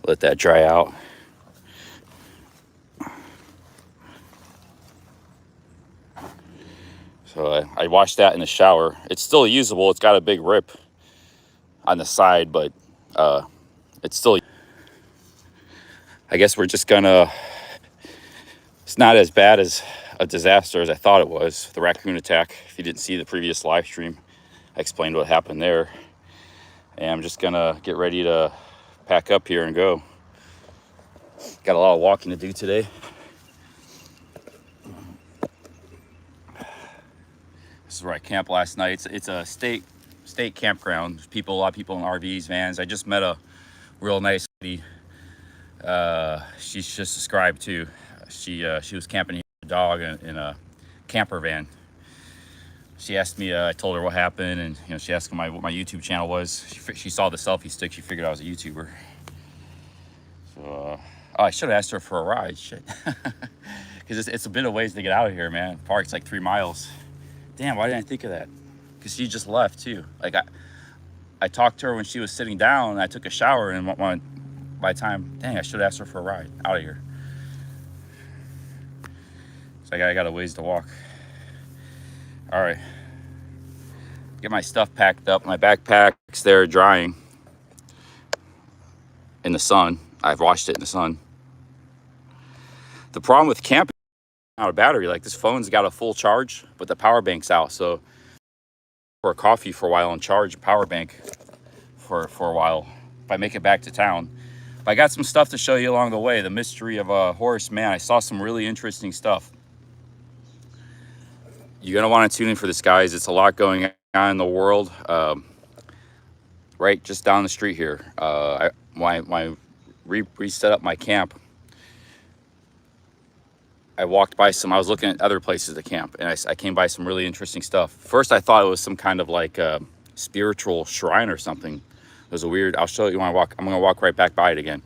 Let that dry out. So I washed that in the shower. It's still usable. It's got a big rip on the side, but it's still, I guess we're just gonna, it's not as bad as a disaster as I thought it was. The raccoon attack. If you didn't see the previous live stream, I explained what happened there. And I'm just gonna get ready to pack up here and go. Got a lot of walking to do today. This is where I camped last night. It's a state campground. There's a lot of people in RVs, vans. I just met a real nice lady. She's just subscribed too. She was camping with a dog in a camper van. She asked me, I told her what happened, and she asked me what my YouTube channel was. She saw the selfie stick. She figured I was a YouTuber. So I should have asked her for a ride. Shit, because it's a bit of ways to get out of here, man. The park's like 3 miles. Damn, why didn't I think of that? Because she just left too. Like I talked to her when she was sitting down, and I took a shower, and by the time, dang, I should have asked her for a ride out of here. So I got a ways to walk. All right, get my stuff packed up. My backpack's there drying in the sun. I've washed it in the sun. The problem with camping, out of battery, like this phone's got a full charge, but the power bank's out. So for a coffee for a while and charge a power bank for a while if I make it back to town. But I got some stuff to show you along the way. The mystery of Horace Mann. I saw some really interesting stuff. You're gonna want to tune in for this, guys. It's a lot going on in the world. Right just down the street here. When I reset up my camp, I walked by I was looking at other places to camp, and I came by some really interesting stuff. First, I thought it was some kind of like spiritual shrine or something. It was a weird, I'll show you when I walk. I'm gonna walk right back by it again.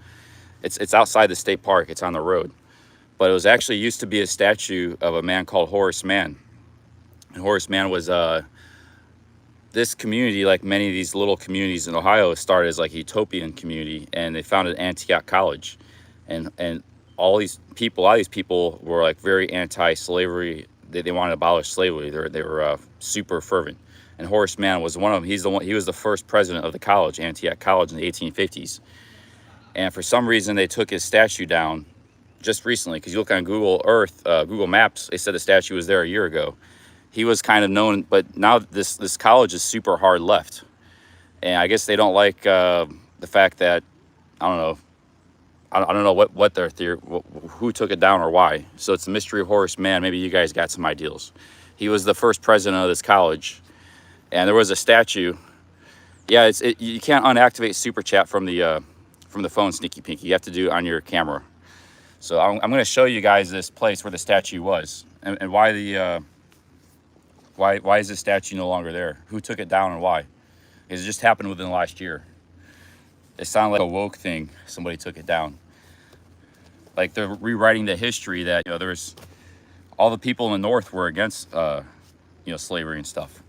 It's outside the state park. It's on the road. But it was actually used to be a statue of a man called Horace Mann. And Horace Mann was, this community, like many of these little communities in Ohio, started as like a utopian community, and they founded Antioch College. And a lot of these people were like very anti-slavery. They wanted to abolish slavery. They were super fervent. And Horace Mann was one of them. He was the first president of the college, Antioch College, in the 1850s. And for some reason, they took his statue down just recently, because you look on Google Earth, Google Maps, they said the statue was there a year ago. He was kind of known, but now this college is super hard left. And I guess they don't like the fact that, I don't know what their theory, who took it down or why. So it's the mystery of Horace Mann. Maybe you guys got some ideas. He was the first president of this college, and there was a statue. Yeah, you can't unactivate super chat from the phone, Sneaky Pinky. You have to do it on your camera. So I'm going to show you guys this place where the statue was, and why why is this statue no longer there? Who took it down and why? Because it just happened within the last year. It sounded like a woke thing. Somebody took it down. Like they're rewriting the history that, there's all the people in the North were against, slavery and stuff.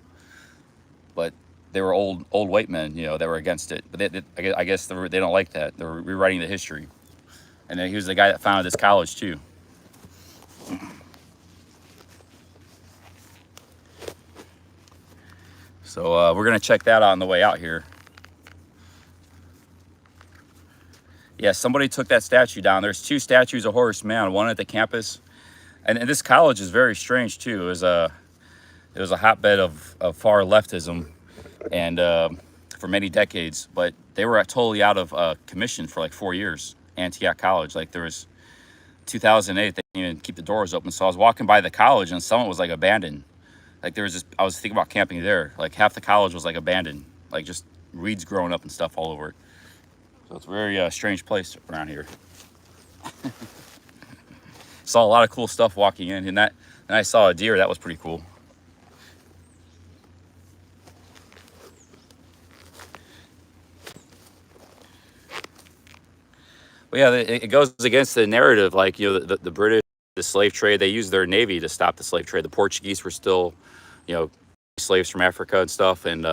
But they were old white men, that were against it. But I guess they don't like that. They're rewriting the history. And then he was the guy that founded this college too. So we're gonna check that out on the way out here. Yeah, somebody took that statue down. There's 2 statues of Horace Mann, one at the campus. And this college is very strange too. It was a hotbed of far leftism, and for many decades. But they were totally out of commission for like 4 years. Antioch College, like there was 2008, they didn't even keep the doors open. So I was walking by the college, and some of it was like abandoned. Like there was just, I was thinking about camping there. Like half the college was like abandoned, like just weeds growing up and stuff all over it. So it's a very strange place around here. Saw a lot of cool stuff walking in, and I saw a deer. That was pretty cool. Well, yeah, it goes against the narrative. Like, the British, the slave trade, they used their navy to stop the slave trade. The Portuguese were still, slaves from Africa and stuff. And,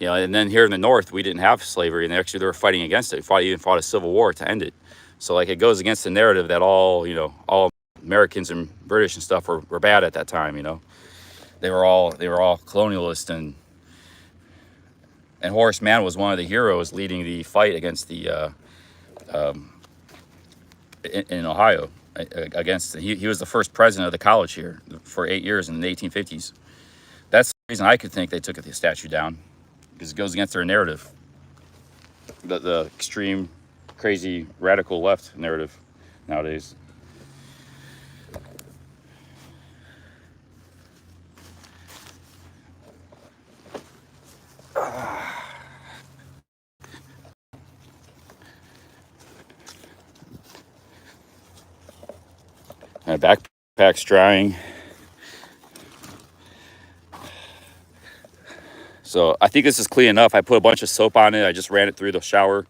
You know, and then here in the North, we didn't have slavery, and actually they were fighting against it. Even fought a civil war to end it. So like it goes against the narrative that all, you know, all Americans and British and stuff were bad at that time. You know, they were all colonialist, and Horace Mann was one of the heroes leading the fight against the in Ohio against. He was the first president of the college here for 8 years in the 1850s. That's the reason I could think they took the statue down, because it goes against their narrative, the extreme, crazy, radical left narrative nowadays. My backpack's drying. So I think this is clean enough. I put a bunch of soap on it. I just ran it through the shower.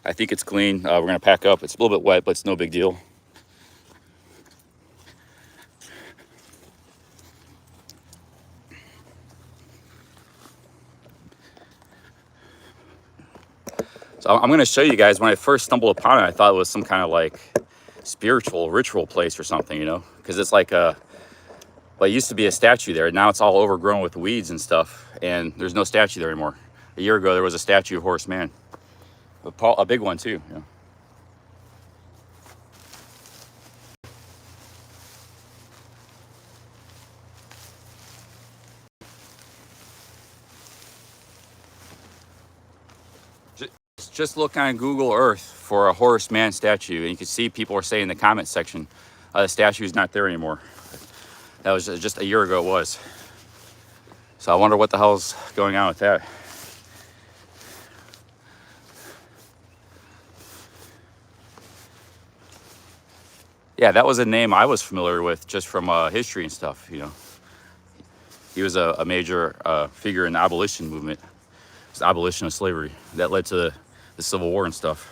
I think it's clean. We're gonna pack up. It's a little bit wet, but it's no big deal. So I'm gonna show you guys, when I first stumbled upon it, I thought it was some kind of like spiritual ritual place or something, you know, because it's like well, it used to be a statue there. Now it's all overgrown with weeds and stuff, and there's no statue there anymore. A year ago, there was a statue of Horace Mann, a big one too. You know. Just look on Google Earth for a Horace Mann statue, and you can see people are saying in the comment section, the statue is not there anymore. That was just a year ago it was. So I wonder what the hell's going on with that. Yeah, that was a name I was familiar with just from history and stuff, you know. He was a major figure in the abolition movement. It was the abolition of slavery that led to the Civil War and stuff.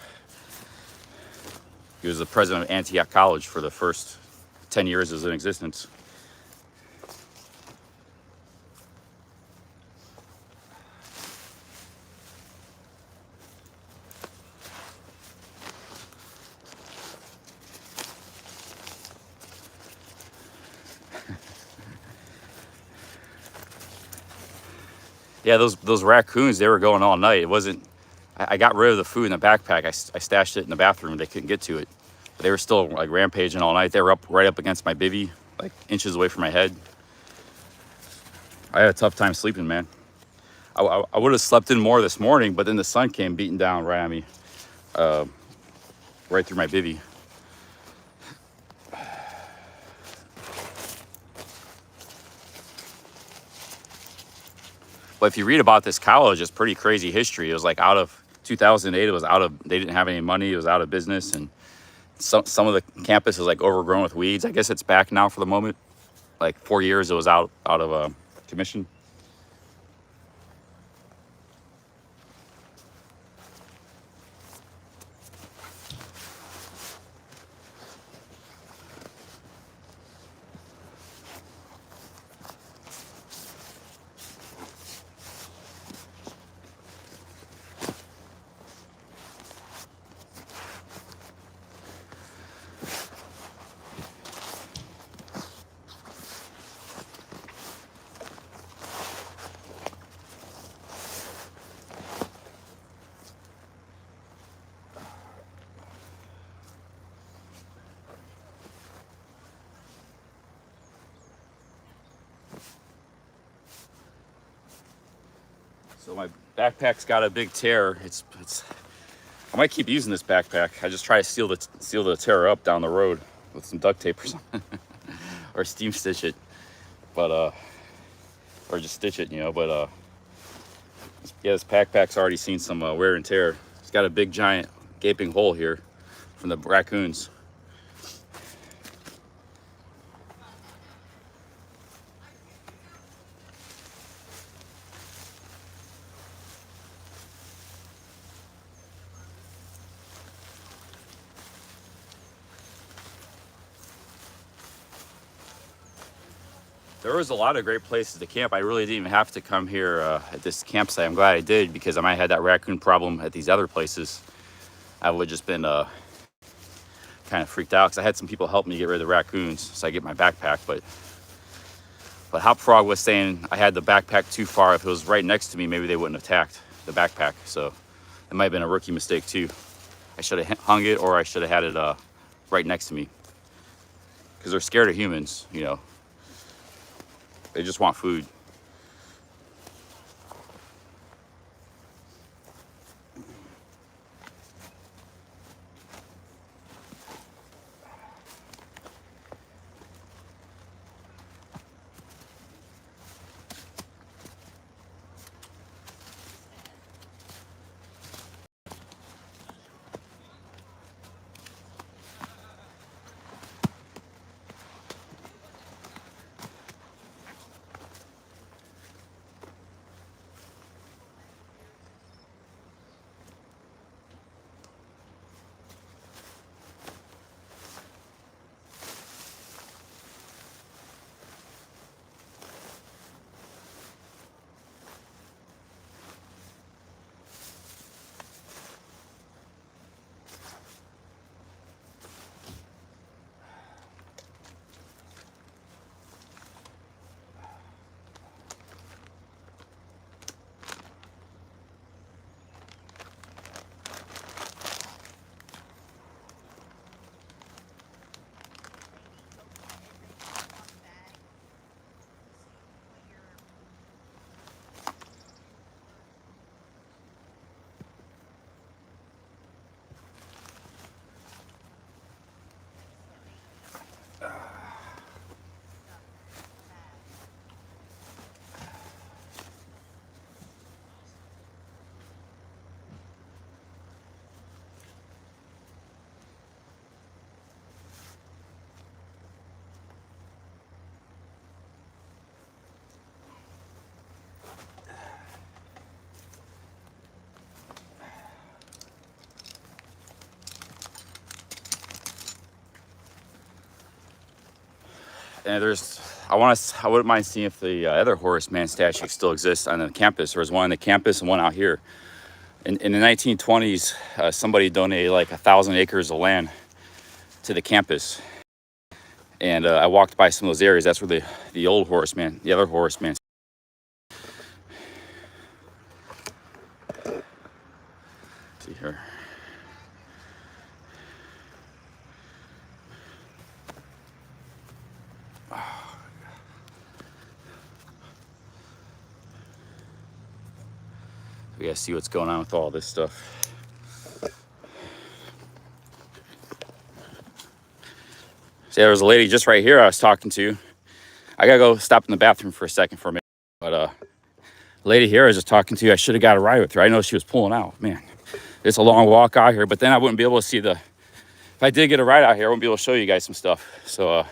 He was the president of Antioch College for the first 10 years it was in existence. Yeah, those raccoons, they were going all night. It wasn't, I got rid of the food in the backpack. I stashed it in the bathroom. They couldn't get to it. But they were still like rampaging all night. They were up right up against my bivvy, like inches away from my head. I had a tough time sleeping, man. I would have slept in more this morning, but then the sun came beating down right on me, right through my bivvy. But if you read about this college, it's pretty crazy history. It was like out of 2008, it was out of, they didn't have any money. It was out of business. And some of the campus is like overgrown with weeds. I guess it's back now for the moment. Like 4 years, it was out of commission. So my backpack's got a big tear. It's I might keep using this backpack. I just try to seal the tear up down the road with some duct tape or something, or steam stitch it, but or just stitch it, you know. But yeah, this backpack's already seen some wear and tear. It's got a big giant gaping hole here from the raccoons. There was a lot of great places to camp. I really didn't even have to come here at this campsite. I'm glad I did, because I might have had that raccoon problem at these other places. I would have just been kind of freaked out, because I had some people help me get rid of the raccoons, so I get my backpack. But Hop Frog was saying I had the backpack too far. If it was right next to me, maybe they wouldn't have attacked the backpack. So it might have been a rookie mistake too. I should have hung it, or I should have had it right next to me, because they're scared of humans, you know. They just want food. And I wouldn't mind seeing if the other Horace Mann statue still exists on the campus. There was one on the campus and one out here. In the 1920s, somebody donated like 1,000 acres of land to the campus. And I walked by some of those areas. That's where the old Horace Mann, the other Horace Mann. Let's see here. We gotta see what's going on with all this stuff. See, there was a lady just right here I was talking to. I gotta go stop in the bathroom for a second for a minute. But lady here I was just talking to, I should have got a ride with her. I know she was pulling out. Man, it's a long walk out here, but then I wouldn't be able to see if I did get a ride out here, I wouldn't be able to show you guys some stuff. So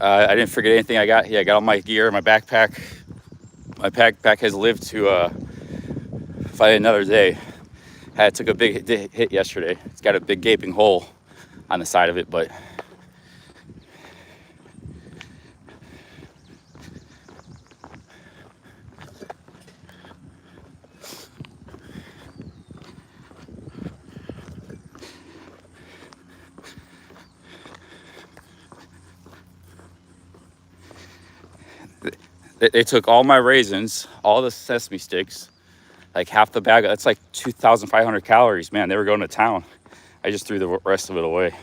I didn't forget anything I got. Yeah, I got all my gear, my backpack. My backpack has lived to fight another day. Took a big hit yesterday. It's got a big gaping hole on the side of it, but they took all my raisins, all the sesame sticks, like half the bag. That's like 2,500 calories, man. They were going to town. I just threw the rest of it away.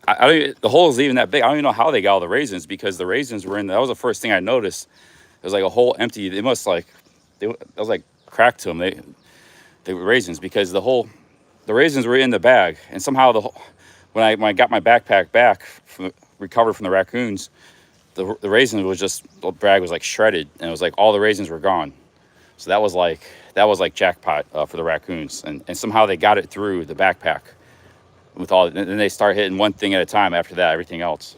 The hole is even that big. I don't even know how they got all the raisins, because the raisins were in. That was the first thing I noticed. was like a whole empty. They must like, it was like crack to them. They were raisins, because the raisins were in the bag, and somehow when I got my backpack back recovered from the raccoons, the raisin was just, the bag was like shredded, and it was like all the raisins were gone. So that was like jackpot for the raccoons, and somehow they got it through the backpack with all, and then they start hitting one thing at a time. After that, everything else.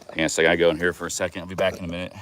Hang on a second, I go in here for a second. I'll be back in a minute.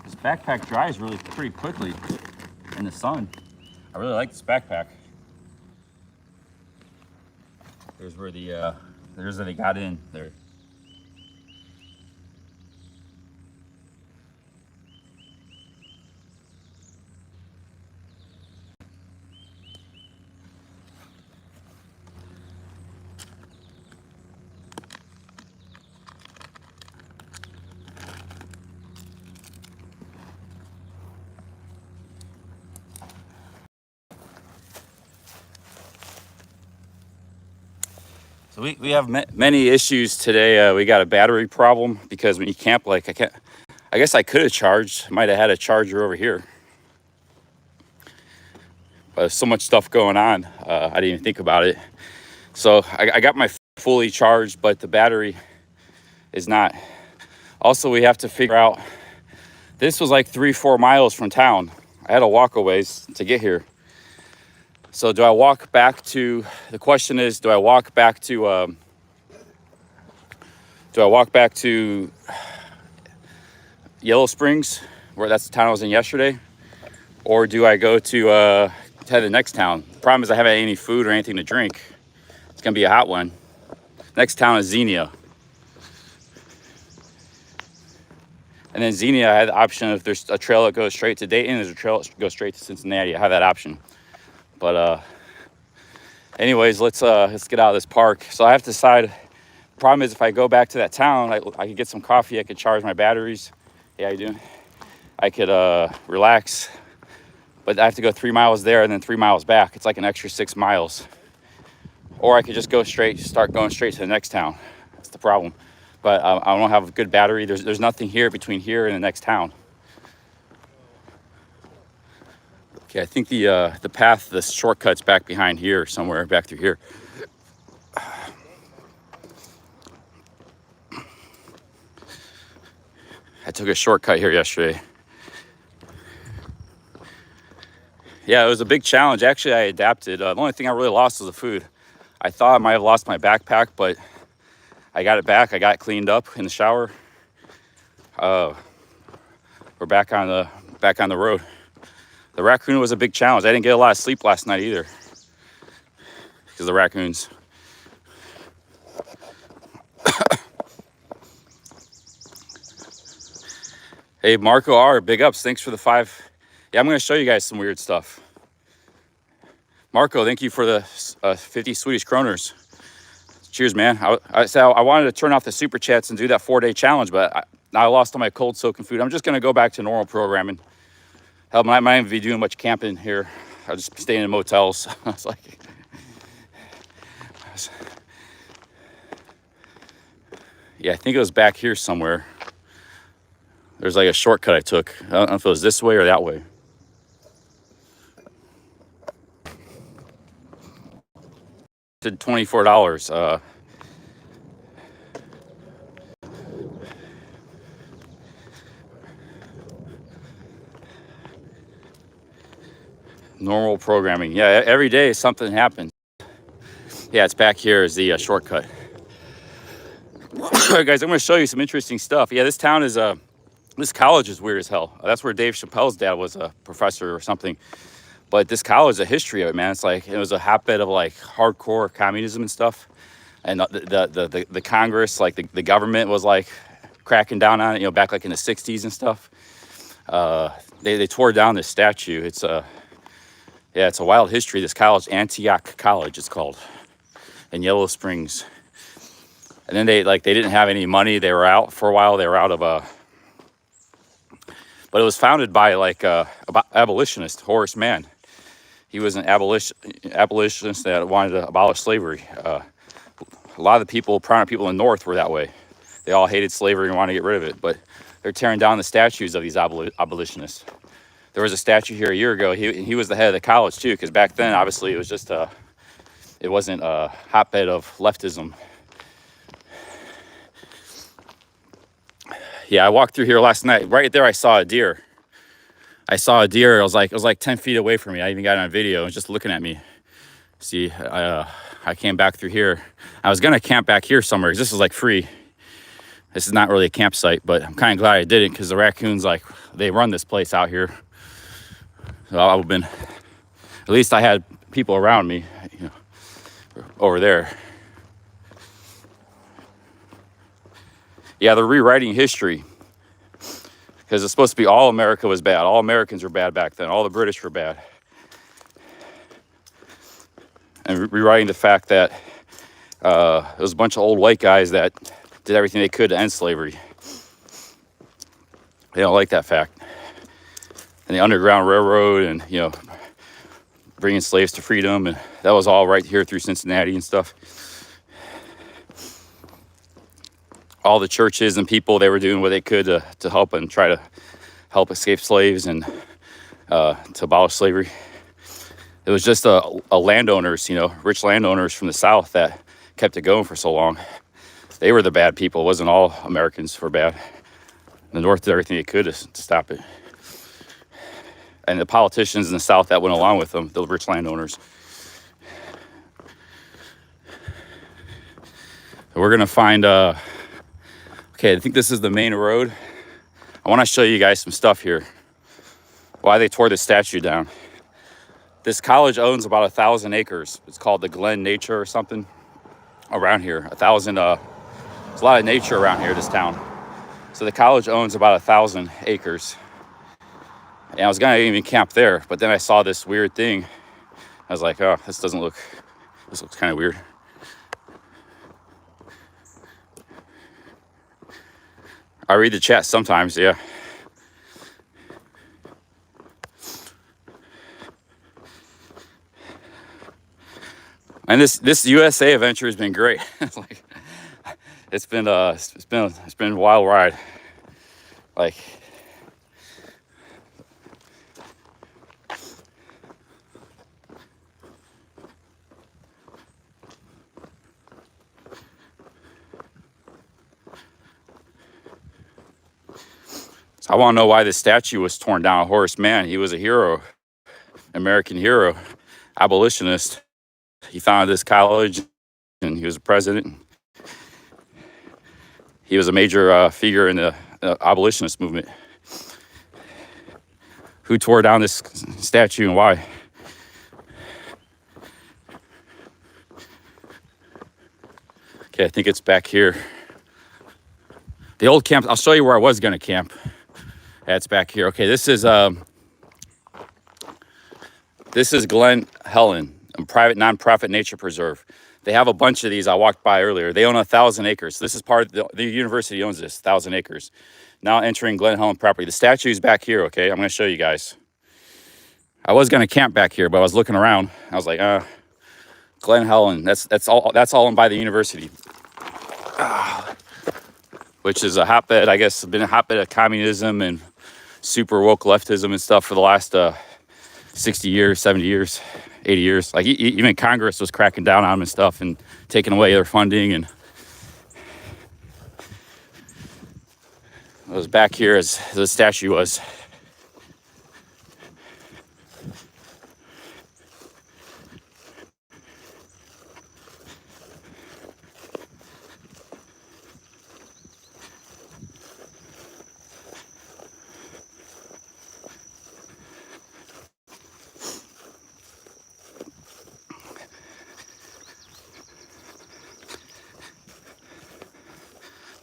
This backpack dries really pretty quickly in the sun. I really like this backpack. There's where they got in there. So we have many issues today. We got a battery problem because when you camp, like I guess I could have charged, might have had a charger over here. But there's so much stuff going on, I didn't even think about it. So I got my fully charged, but the battery is not. Also, we have to figure out, this was like 3-4 miles from town. I had to walk a ways to get here. So do I walk back to, the question is, do I walk back to Yellow Springs, where that's the town I was in yesterday? Or do I go to the next town? The problem is I haven't had any food or anything to drink. It's gonna be a hot one. Next town is Xenia. And then Xenia, I had the option if there's a trail that goes straight to Dayton, there's a trail that goes straight to Cincinnati. I have that option. But anyways, let's get out of this park. So I have to decide. The problem is if I go back to that town, I could get some coffee. I could charge my batteries. Yeah, how you doing? I could relax. But I have to go 3 miles there and then 3 miles back. It's like an extra 6 miles. Or I could just go straight, start going straight to the next town. That's the problem. But I don't have a good battery. There's nothing here between here and the next town. Okay, I think the path, the shortcut's back behind here somewhere, back through here. I took a shortcut here yesterday. Yeah, it was a big challenge. Actually, I adapted. The only thing I really lost was the food. I thought I might have lost my backpack, but I got it back. I got it cleaned up in the shower. We're back on the road. The raccoon was a big challenge. I didn't get a lot of sleep last night either because of the raccoons. Hey, Marco R, big ups. Thanks for the 5. Yeah, I'm going to show you guys some weird stuff. Marco, thank you for the 50 Swedish kroners. Cheers, man. I wanted to turn off the super chats and do that 4-day challenge, but I lost all my cold soaking food. I'm just going to go back to normal programming. Hell, I might even be doing much camping here. I'll just be staying in motels. I was like, yeah, I think it was back here somewhere. There's like a shortcut I took. I don't know if it was this way or that way. Did $24. Normal programming. Yeah, every day something happens. Yeah, it's back here is the shortcut. All right, guys, I'm going to show you some interesting stuff. Yeah, this town is this college is weird as hell. That's where Dave Chappelle's dad was a professor or something. But this college, the history of it, man, it's like it was a hotbed of like hardcore communism and stuff. And the Congress, like the government was like cracking down on it, you know, back like in the 60s and stuff. They tore down this statue. It's a wild history. This college, Antioch College, it's called, in Yellow Springs. And then they didn't have any money. They were out for a while. They were out of but it was founded by like abolitionist Horace Mann. He was an abolitionist that wanted to abolish slavery. A lot of the prominent people in the North were that way. They all hated slavery and wanted to get rid of it. But they're tearing down the statues of these abolitionists. There was a statue here a year ago. He was the head of the college too, because back then, obviously, it was just it wasn't a hotbed of leftism. Yeah, I walked through here last night. Right there, I saw a deer. It was like 10 feet away from me. I even got it on video. It was just looking at me. See, I came back through here. I was gonna camp back here somewhere because this is like free. This is not really a campsite, but I'm kind of glad I didn't because the raccoons, like, they run this place out here. So I would have been, at least I had people around me, you know, over there. Yeah, they're rewriting history because it's supposed to be all America was bad. All Americans were bad back then. All the British were bad. And rewriting the fact that it was a bunch of old white guys that did everything they could to end slavery. They don't like that fact. And the Underground Railroad and, you know, bringing slaves to freedom. And that was all right here through Cincinnati and stuff. All the churches and people, they were doing what they could to help and try to help escape slaves and to abolish slavery. It was just landowners, you know, rich landowners from the South that kept it going for so long. They were the bad people. It wasn't all Americans were bad. The North did everything they could to stop it. And the politicians in the South that went along with them, the rich landowners. We're going to find... Okay, I think this is the main road. I want to show you guys some stuff here. Why they tore this statue down. This college owns about 1,000 acres. It's called the Glen Nature or something around here. 1,000, there's a lot of nature around here, this town. So the college owns about 1,000 acres. And I was gonna even camp there, but then I saw this weird thing. I was like, oh, this looks kind of weird. I read the chat sometimes, yeah. And this USA adventure has been great. it's been a wild ride. Like, I want to know why this statue was torn down. Horace Mann, he was a hero, American hero, abolitionist. He founded this college, and he was a president. He was a major figure in the abolitionist movement. Who tore down this statue and why? Okay, I think it's back here. The old camp, I'll show you where I was gonna camp. That's back here. Okay, this is Glen Helen, a private nonprofit nature preserve. They have a bunch of these. I walked by earlier. They own 1,000 acres. This is part of the university owns this 1,000 acres. Now entering Glen Helen property. The statue is back here. Okay, I'm going to show you guys. I was going to camp back here, but I was looking around. I was like, Glen Helen. That's all owned by the university, which is a hotbed. I guess been a hotbed of communism and super woke leftism and stuff for the last 60 years, 70 years. 80 years. Like even Congress was cracking down on them and stuff and taking away their funding. And I was back here as the statue was.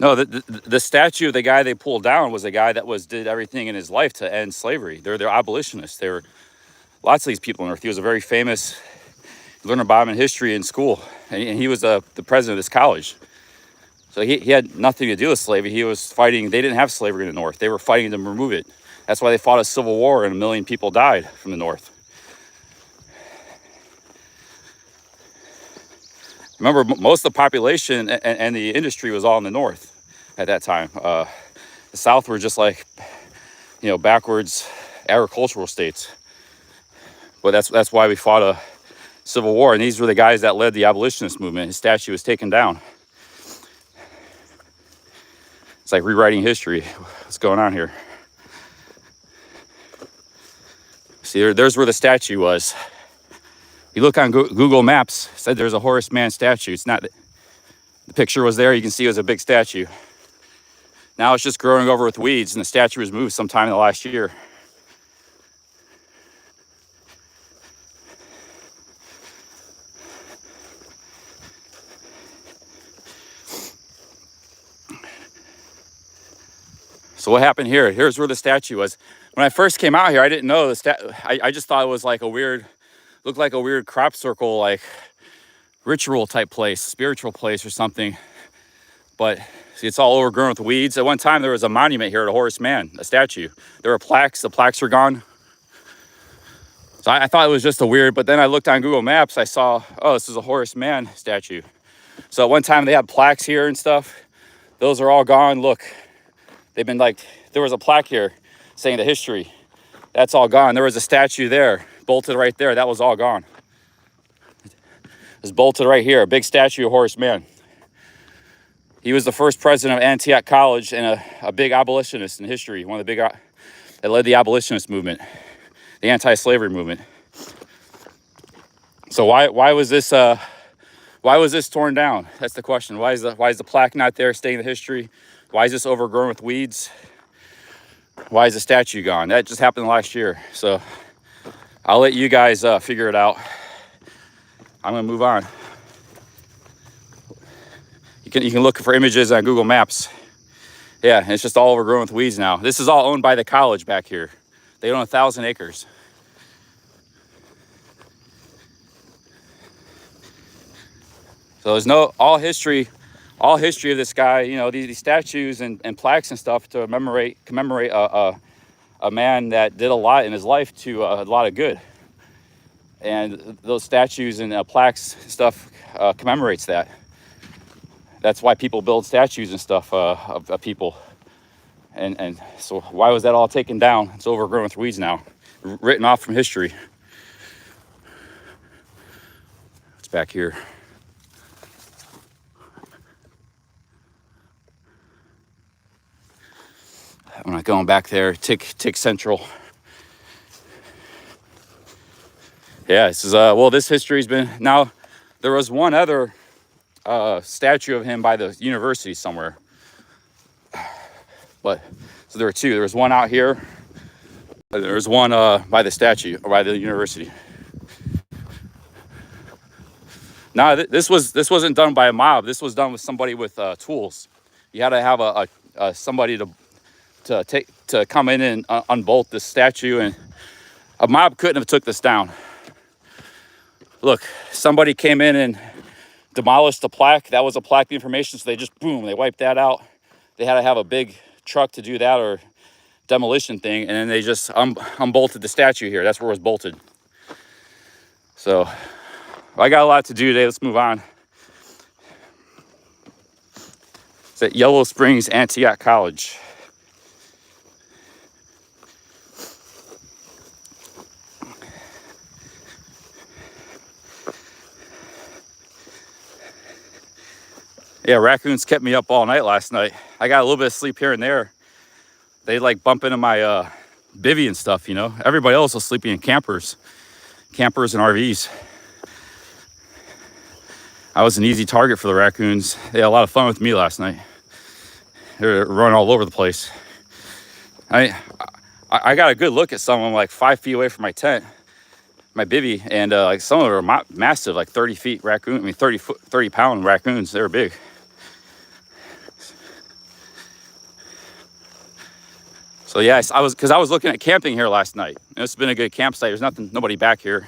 No, the statue of the guy they pulled down was a guy that did everything in his life to end slavery. They're abolitionists. There were lots of these people on Earth. He was a very famous, you learn about him in history in school, and he was the president of this college. So he had nothing to do with slavery. He was fighting. They didn't have slavery in the North. They were fighting to remove it. That's why they fought a civil war, and 1 million people died from the North. Remember, most of the population and the industry was all in the North at that time. The South were just like, backwards agricultural states. But that's why we fought a civil war. And these were the guys that led the abolitionist movement. His statue was taken down. It's like rewriting history. What's going on here? See, there's where the statue was. You look on Google Maps, it said there's a Horace Mann statue. It's not, the picture was there. You can see it was a big statue. Now it's just growing over with weeds, and the statue was moved sometime in the last year. So what happened here? Here's where the statue was. When I first came out here, I didn't know I just thought it was like looked like a weird crop circle, like ritual type place, spiritual place or something. But see, it's all overgrown with weeds. At one time, there was a monument here to Horace Mann, a statue. There were plaques. The plaques are gone. So I thought it was just a weird, but then I looked on Google Maps. I saw, oh, this is a Horace Mann statue. So at one time, they had plaques here and stuff. Those are all gone. Look, they've been there was a plaque here saying the history. That's all gone. There was a statue there, bolted right there. That was all gone. It was bolted right here, a big statue of Horace Mann. He was the first president of Antioch College and a big abolitionist in history, one of the big that led the abolitionist movement, the anti-slavery movement. So why was this torn down? That's the question. Why is the plaque not there, staying the history? Why is this overgrown with weeds? Why is the statue gone? That just happened last year. So I'll let you guys figure it out. I'm gonna move on. You can look for images on Google Maps Yeah, it's just all overgrown with weeds now. This is all owned by the college back here. They own 1,000 acres. So there's no all history of this guy. You know, these statues and plaques and stuff to commemorate a man that did a lot in his life to a lot of good. And those statues and plaques and stuff commemorates that. That's why people build statues and stuff of people. And so why was that all taken down? It's overgrown with weeds now, written off from history. It's back here. I'm not going back there. Tick Central. Yeah, this is well, this history's been now. There was one other statue of him by the university somewhere, but so there were two. There was one out here. There was one by the statue or by the university. Now this wasn't done by a mob. This was done with somebody with tools. You had to have a somebody to come in and unbolt this statue, and a mob couldn't have took this down. Look, somebody came in and demolished the plaque. That was a plaque information, so they just boom, they wiped that out. They had to have a big truck to do that or demolition thing, and then they just unbolted the statue here. That's where it was bolted. So I got a lot to do today. Let's move on. It's at Yellow Springs Antioch College. Yeah, raccoons kept me up all night last night. I got a little bit of sleep here and there. They like bump into my bivvy and stuff, you know. Everybody else was sleeping in campers and RVs. I was an easy target for the raccoons. They had a lot of fun with me last night. They were running all over the place. I got a good look at some of them like 5 feet away from my tent, my bivvy, and like some of them are massive, like 30 feet raccoon. I mean, 30 pound raccoons. They were big. So yeah, I was looking at camping here last night. It's been a good campsite. There's nobody back here.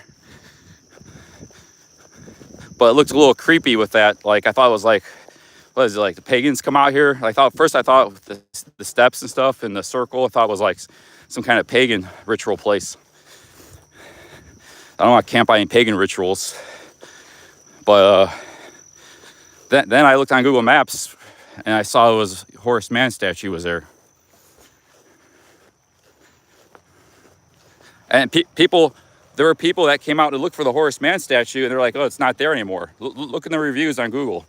But it looked a little creepy with that. Like I thought it was like, what is it, like the pagans come out here? I thought the steps and stuff and the circle, I thought it was like some kind of pagan ritual place. I don't want to camp by any pagan rituals. But then I looked on Google Maps and I saw it was Horace Mann statue was there. And there were people that came out to look for the Horace Mann statue, and they're like, "Oh, it's not there anymore." Look in the reviews on Google,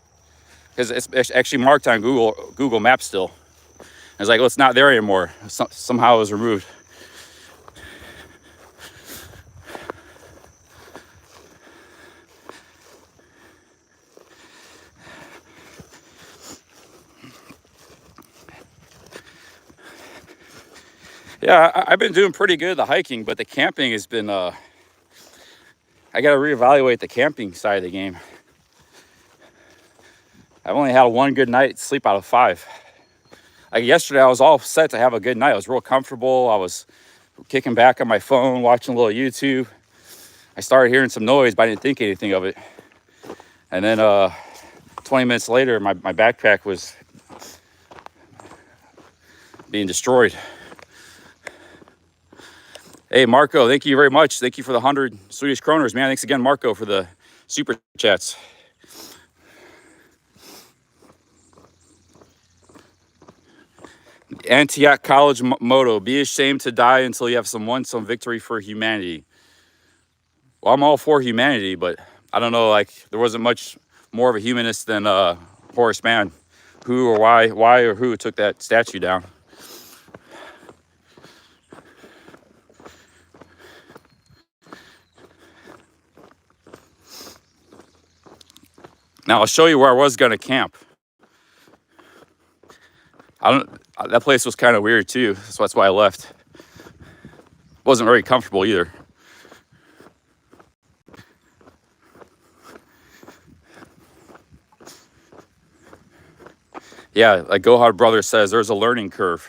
because it's actually marked on Google Maps still. It's like, "Oh, it's not there anymore." Somehow it was removed. Yeah, I've been doing pretty good at the hiking, but the camping has been, I got to reevaluate the camping side of the game. I've only had one good night sleep out of 5. Like yesterday, I was all set to have a good night. I was real comfortable. I was kicking back on my phone, watching a little YouTube. I started hearing some noise, but I didn't think anything of it. And then 20 minutes later, my backpack was being destroyed. Hey, Marco, thank you very much. Thank you for the 100 Swedish kroners, man. Thanks again, Marco, for the super chats. Antioch College motto: be ashamed to die until you have some victory for humanity. Well, I'm all for humanity, but I don't know, like there wasn't much more of a humanist than Horace Mann. Who or why or who took that statue down? Now I'll show you where I was gonna camp. That place was kind of weird too, so that's why I left. Wasn't very comfortable either. Yeah, like Gohard Brothers says, there's a learning curve.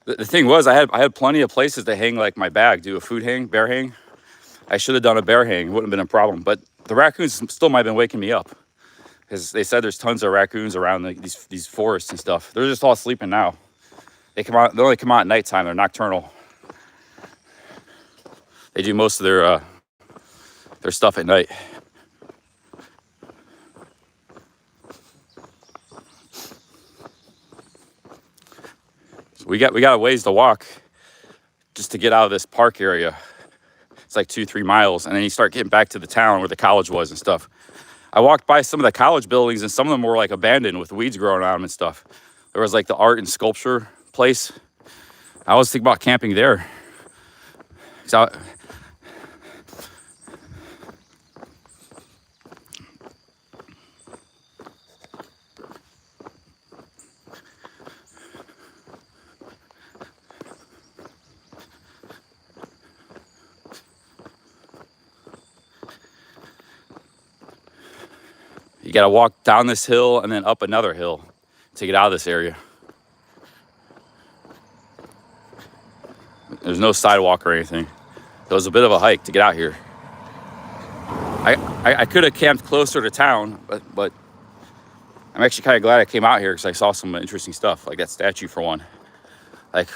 The thing was, I had plenty of places to hang like my bag, do a food hang, bear hang. I should have done a bear hang, wouldn't have been a problem. But the raccoons still might have been waking me up, because they said there's tons of raccoons around these forests and stuff. They're just all sleeping now. They only come out at nighttime. They're nocturnal. They do most of their stuff at night. So we got a ways to walk just to get out of this park area. It's like 2-3 miles, and then you start getting back to the town where the college was and stuff. I walked by some of the college buildings, and some of them were like abandoned with weeds growing on them and stuff. There was like the art and sculpture place. I was thinking about camping there. You got to walk down this hill and then up another hill to get out of this area. There's no sidewalk or anything. It was a bit of a hike to get out here. I could have camped closer to town, but I'm actually kind of glad I came out here because I saw some interesting stuff, like that statue for one. Like,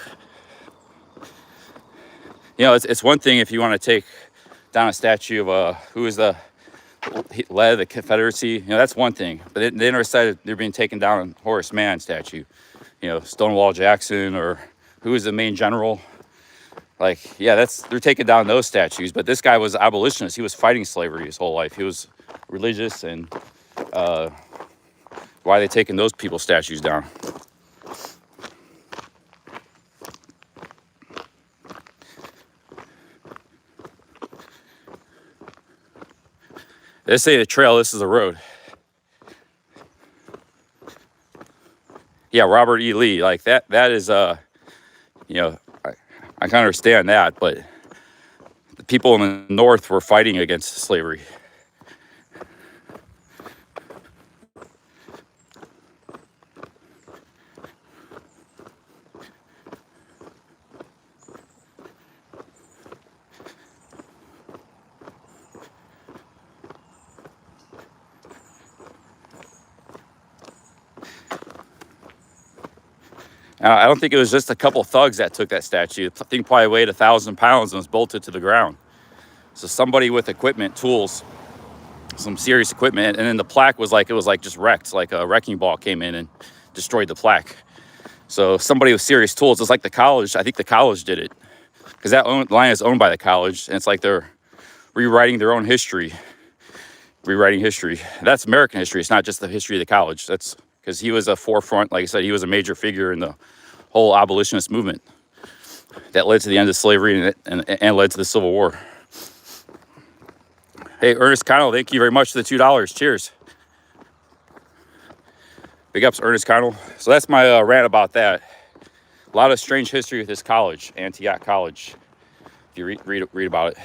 you know, it's one thing if you want to take down a statue of who is the lead of the Confederacy, you know, that's one thing. But they never decided they're being taken down a Horace Mann statue, you know, Stonewall Jackson, or who was the main general. Like, yeah, they're taking down those statues. But this guy was abolitionist. He was fighting slavery his whole life. He was religious, and why are they taking those people's statues down? This ain't a trail, this is a road. Yeah, Robert E. Lee, like that is, you know, I can understand that, but the people in the North were fighting against slavery. I don't think it was just a couple thugs that took that statue. I think probably weighed 1,000 pounds and was bolted to the ground. So somebody with equipment, tools, some serious equipment, and then the plaque was like, it was like just wrecked, like a wrecking ball came in and destroyed the plaque. So somebody with serious tools, it's like the college, I think the college did it, because that line is owned by the college, and it's like they're rewriting their own history, rewriting history. That's American history. It's not just the history of the college. That's because he was a forefront, like I said, he was a major figure in the whole abolitionist movement that led to the end of slavery and led to the Civil War. Hey, Ernest Connell, thank you very much for the $2. Cheers. Big ups, Ernest Connell. So that's my rant about that. A lot of strange history with this college, Antioch College, if you read about it.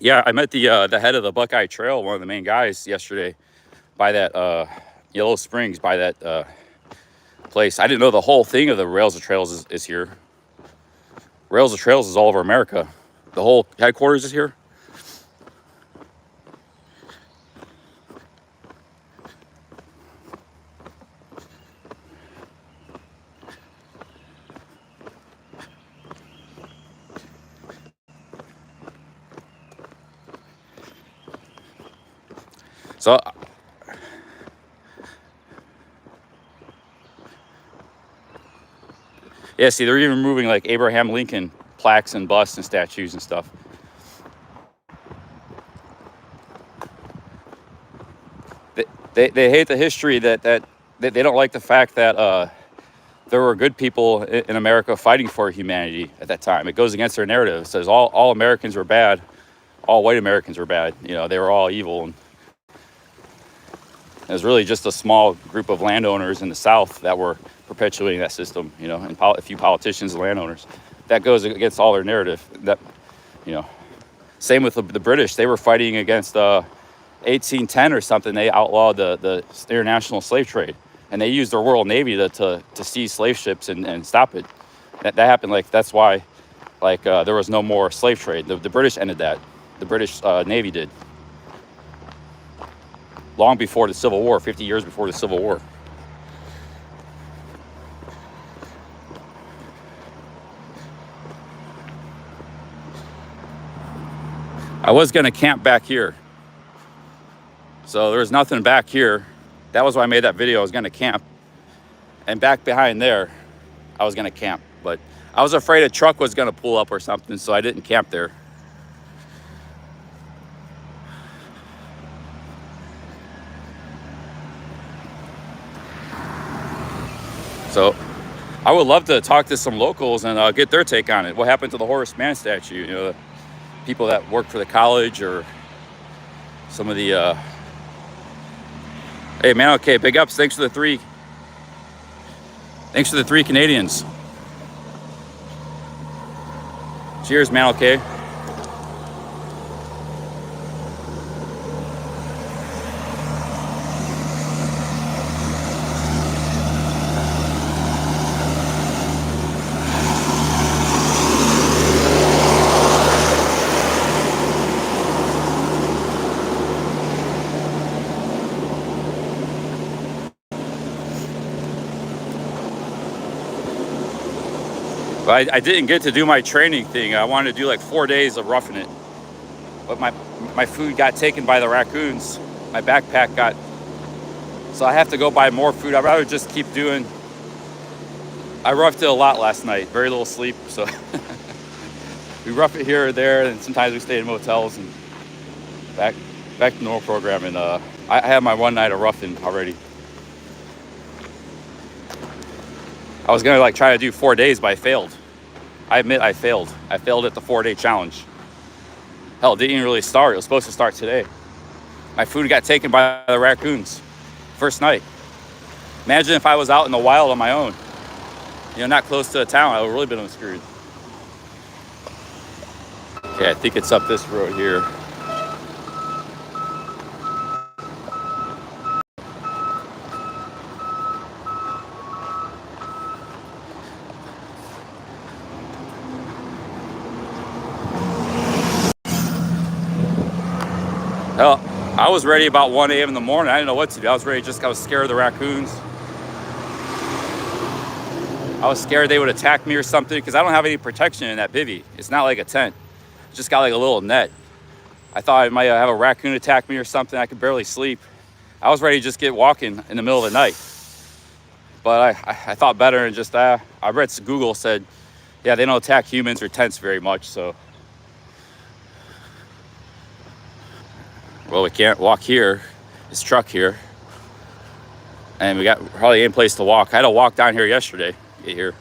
Yeah, I met the head of the Buckeye Trail, one of the main guys, yesterday, by that Yellow Springs, by that place. I didn't know the whole thing of the Rails of Trails is here. Rails of Trails is all over America. The whole headquarters is here. So, yeah, see, they're even removing like Abraham Lincoln plaques and busts and statues and stuff. They hate the history that they don't like the fact that there were good people in America fighting for humanity at that time. It goes against their narrative. It says all Americans were bad, all white Americans were bad. You know, they were all evil. And It was really just a small group of landowners in the South that were perpetuating that system, you know, and a few politicians and landowners. That goes against all their narrative. That, you know, same with the British. They were fighting against 1810 or something. They outlawed the international slave trade, and they used their Royal Navy to seize slave ships and stop it. That happened. Like, that's why, like, there was no more slave trade. The British ended that. The British Navy did. Long before the Civil War, 50 years before the Civil War. I was gonna camp back here. So there was nothing back here. That was why I made that video. I was gonna camp. And back behind there, I was gonna camp. But I was afraid a truck was gonna pull up or something, so I didn't camp there. So I would love to talk to some locals and get their take on it. What happened to the Horace Mann statue? You know, the people that work for the college, or some of the hey man, okay, big ups. Thanks for the 3 Canadians. Cheers, man, okay. I didn't get to do my training thing. I wanted to do like 4 days of roughing it, but my food got taken by the raccoons. My backpack got, so I have to go buy more food. I'd rather just keep doing. I roughed it a lot last night. Very little sleep, so we rough it here or there, and sometimes we stay in motels and back to normal program. And I had my 1 night of roughing already. I was gonna like try to do 4 days, but I failed. I admit I failed. I failed at the 4-day challenge. Hell, it didn't even really start. It was supposed to start today. My food got taken by the raccoons first night. Imagine if I was out in the wild on my own, you know, not close to a town. I would really been screwed. Okay, I think it's up this road here. Hell, I was ready about 1 a.m. in the morning. I didn't know what to do. I was scared of the raccoons. I was scared they would attack me or something, because I don't have any protection in that bivvy. It's not like a tent. It's just got like a little net. I thought I might have a raccoon attack me or something. I could barely sleep. I was ready to just get walking in the middle of the night. But I thought better, and just, I read Google said, yeah, they don't attack humans or tents very much, so. Well, we can't walk here. This truck here. And we got hardly any place to walk. I had to walk down here yesterday to get here.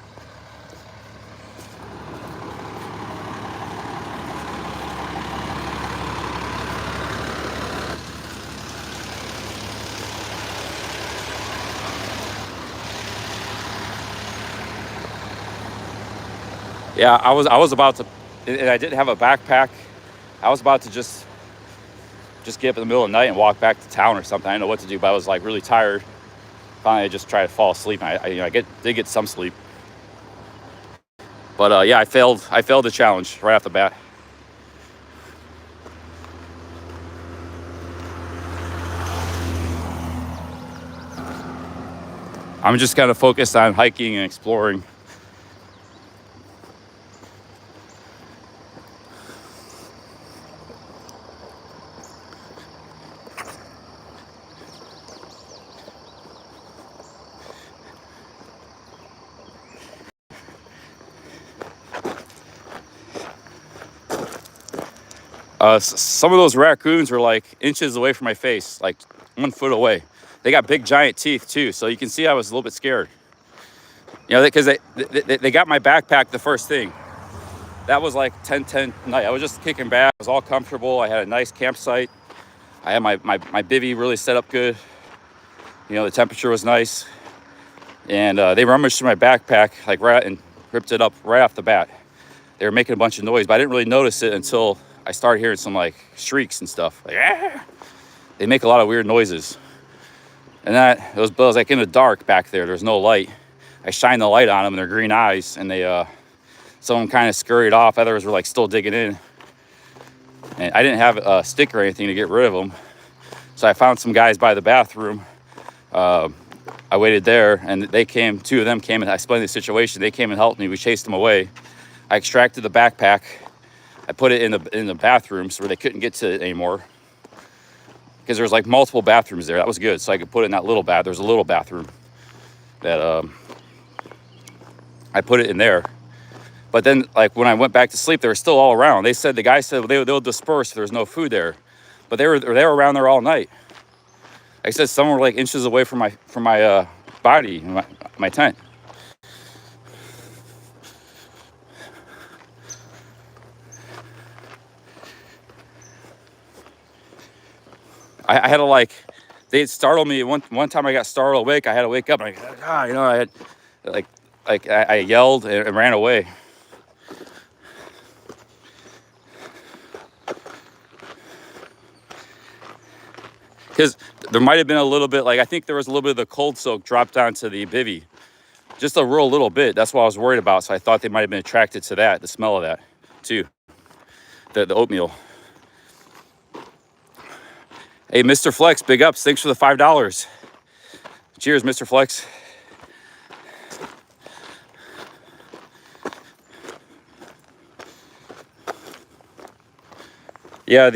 Yeah, I was about to, and I didn't have a backpack. I was about to just get up in the middle of the night and walk back to town or something. I didn't know what to do, but I was like really tired. Finally, I just tried to fall asleep. And I did get some sleep. But yeah, I failed the challenge right off the bat. I'm just kind of focused on hiking and exploring. Some of those raccoons were like inches away from my face, like 1 foot away. They got big giant teeth too, so you can see I was a little bit scared. You know, because they got my backpack the first thing. That was like 10:10 night. I was just kicking back. I was all comfortable. I had a nice campsite. I had my bivvy really set up good. You know, the temperature was nice. And they rummaged through my backpack, like right, and ripped it up right off the bat. They were making a bunch of noise, but I didn't really notice it until I started hearing some like shrieks and stuff. Like, ah! They make a lot of weird noises. And it was like in the dark back there. There's no light. I shined the light on them and their green eyes, and some of them kind of scurried off. Others were like still digging in. And I didn't have a stick or anything to get rid of them. So I found some guys by the bathroom. I waited there, and they came. Two of them came, and I explained the situation. They came and helped me. We chased them away. I extracted the backpack. I put it in the bathrooms where they couldn't get to it anymore, because there was like multiple bathrooms there. That was good, so I could put it in that little bath. There's a little bathroom that I put it in there. But then, like when I went back to sleep, they were still all around. The guy said they'll disperse if there's no food there, but they were around there all night. I said some were like inches away from my body, my tent. I had to like, they had startled me one time. I got startled awake. I had to wake up and I had I yelled and ran away. Because there might have been a little bit, like I think there was a little bit of the cold soak dropped onto the bivvy. Just a real little bit. That's what I was worried about. So I thought they might have been attracted to that, the smell of that too. The oatmeal. Hey, Mr. Flex, big ups. Thanks for the $5. Cheers, Mr. Flex. Yeah,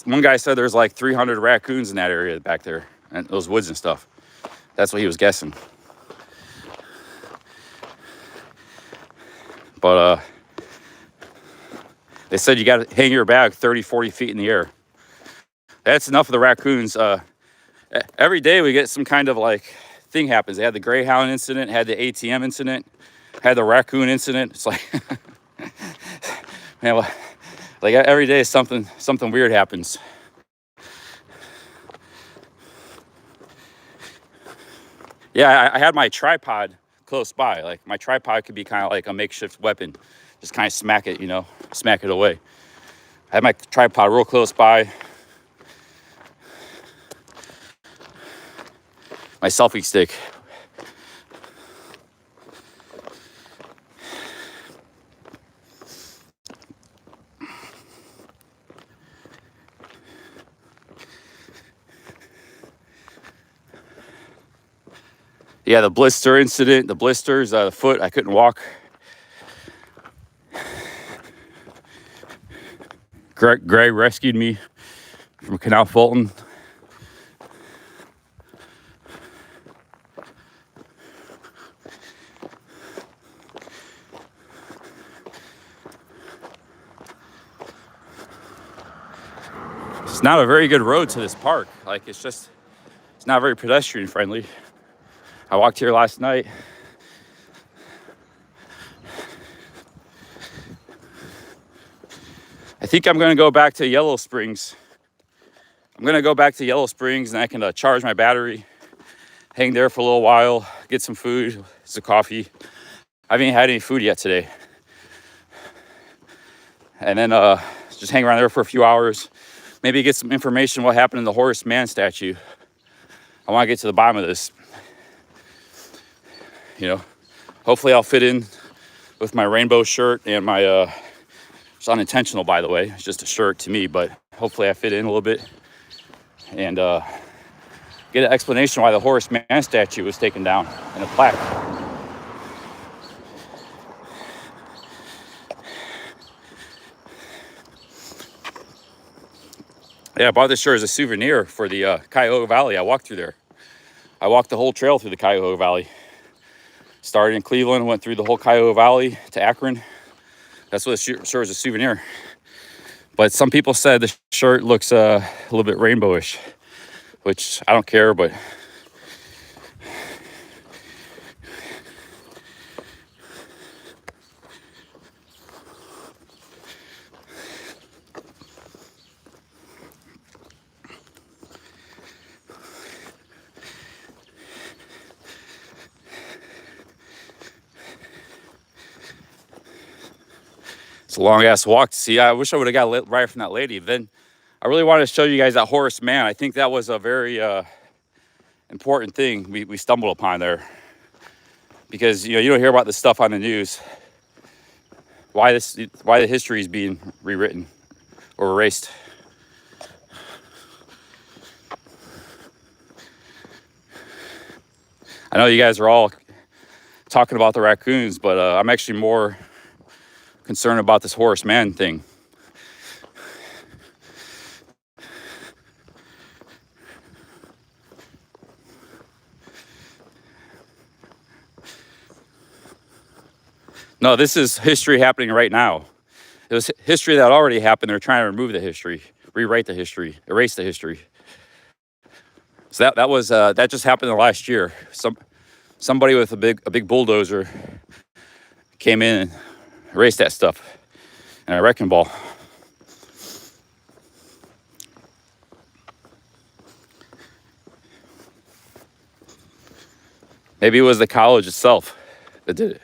one guy said there's like 300 raccoons in that area back there, and those woods and stuff. That's what he was guessing. But they said you got to hang your bag 30, 40 feet in the air. That's enough of the raccoons. Every day we get some kind of like thing happens. They had the Greyhound incident, had the ATM incident, had the raccoon incident. It's like, man, like every day something weird happens. Yeah, I had my tripod close by. Like my tripod could be kind of like a makeshift weapon. Just kind of smack it away. I had my tripod real close by. My selfie stick. Yeah, the blister incident, the blisters, the foot, I couldn't walk. Greg rescued me from Canal Fulton. It's not a very good road to this park. Like it's not very pedestrian friendly. I walked here last night. I think I'm gonna go back to Yellow Springs. I'm gonna go back to Yellow Springs and I can charge my battery, hang there for a little while, get some food, some coffee. I haven't even had any food yet today. And then just hang around there for a few hours. Maybe get some information what happened in the Horace Mann statue. I wanna get to the bottom of this. You know, hopefully I'll fit in with my rainbow shirt and my, it's unintentional by the way, it's just a shirt to me, but hopefully I fit in a little bit and get an explanation why the Horace Mann statue was taken down and a plaque. Yeah, I bought this shirt as a souvenir for the Cuyahoga Valley. I walked through there. I walked the whole trail through the Cuyahoga Valley. Started in Cleveland, went through the whole Cuyahoga Valley to Akron. That's what the shirt is, a souvenir. But some people said the shirt looks a little bit rainbowish, which I don't care, but It's a long ass walk to see. I wish I would have got lit right from that lady. Then I really wanted to show you guys that Horace Mann. I think that was a very important thing we stumbled upon there, because you don't hear about this stuff on the news. Why the history is being rewritten or erased. I know you guys are all talking about the raccoons, but I'm actually more concerned about this Horace Mann thing. No, this is history happening right now. It was history that already happened. They're trying to remove the history, rewrite the history, erase the history. So that just happened in the last year. Somebody with a big bulldozer came in and erased that stuff and a wrecking ball. Maybe it was the college itself that did it.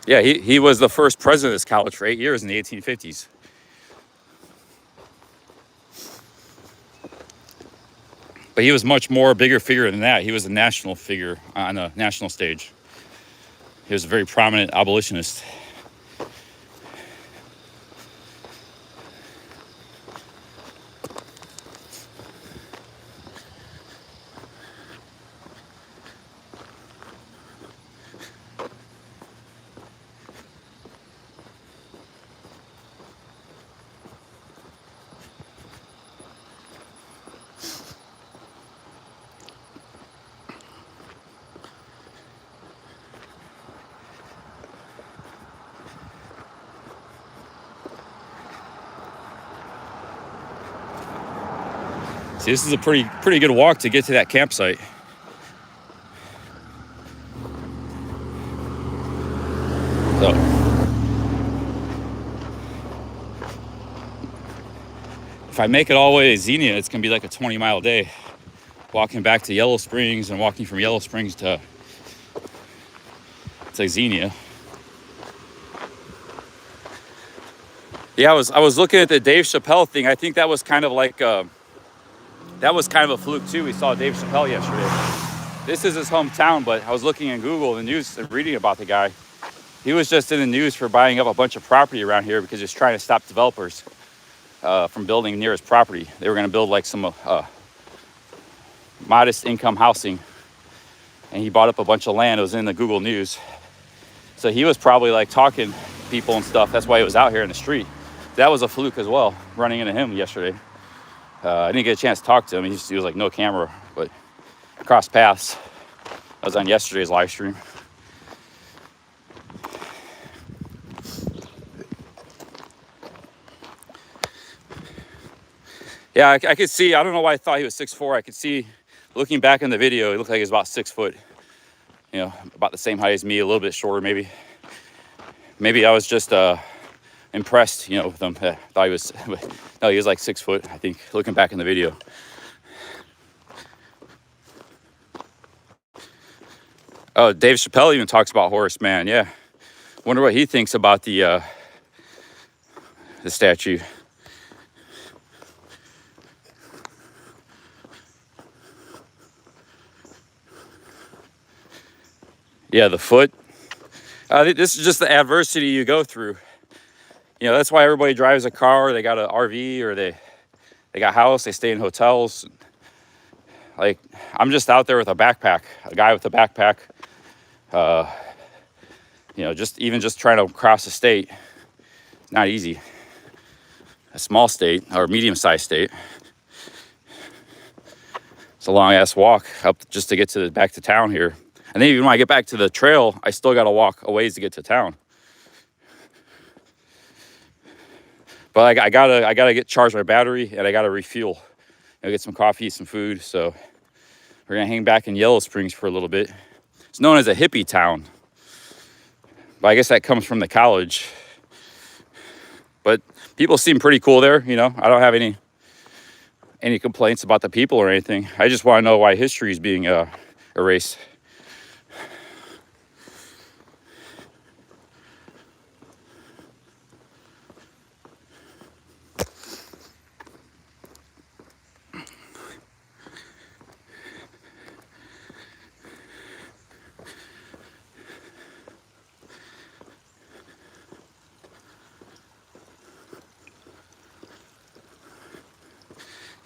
Yeah, he was the first president of this college for 8 years in the 1850s. But he was much more a bigger figure than that. He was a national figure on a national stage. He was a very prominent abolitionist. See, this is a pretty good walk to get to that campsite. So, if I make it all the way to Xenia, it's gonna be like a 20-mile day, walking back to Yellow Springs and walking from Yellow Springs to Xenia. Yeah, I was looking at the Dave Chappelle thing. I think that was kind of like that was kind of a fluke too. We saw Dave Chappelle yesterday. This is his hometown, but I was looking in Google, the news, and reading about the guy. He was just in the news for buying up a bunch of property around here because he's trying to stop developers from building near his property. They were going to build like some modest income housing, and he bought up a bunch of land. It was in the Google News. So he was probably like talking to people and stuff. That's why he was out here in the street. That was a fluke as well, running into him yesterday. I didn't get a chance to talk to him. He was like no camera, but crossed paths. I was on yesterday's live stream. Yeah, I could see. I don't know why I thought he was 6'4". I could see, looking back in the video, it looked like he was about 6 foot. About the same height as me, a little bit shorter maybe. Maybe I was just impressed, with him. I thought he was, no, he was like 6 foot, I think, looking back in the video. Oh, Dave Chappelle even talks about Horace Mann. Yeah, wonder what he thinks about the statue. Yeah, the foot. This is just the adversity you go through. That's why everybody drives a car. They got an RV, or they got a house. They stay in hotels. Like, I'm just out there with a backpack, a guy with a backpack. Just trying to cross the state. Not easy. A small state, or medium-sized state. It's a long-ass walk up just to get back to town here. And then even when I get back to the trail, I still got to walk a ways to get to town. But I gotta get charge my battery, and I gotta refuel. I'll get some coffee, some food. So we're gonna hang back in Yellow Springs for a little bit. It's known as a hippie town, but I guess that comes from the college. But people seem pretty cool there, you know. I don't have any complaints about the people or anything. I just want to know why history is being erased.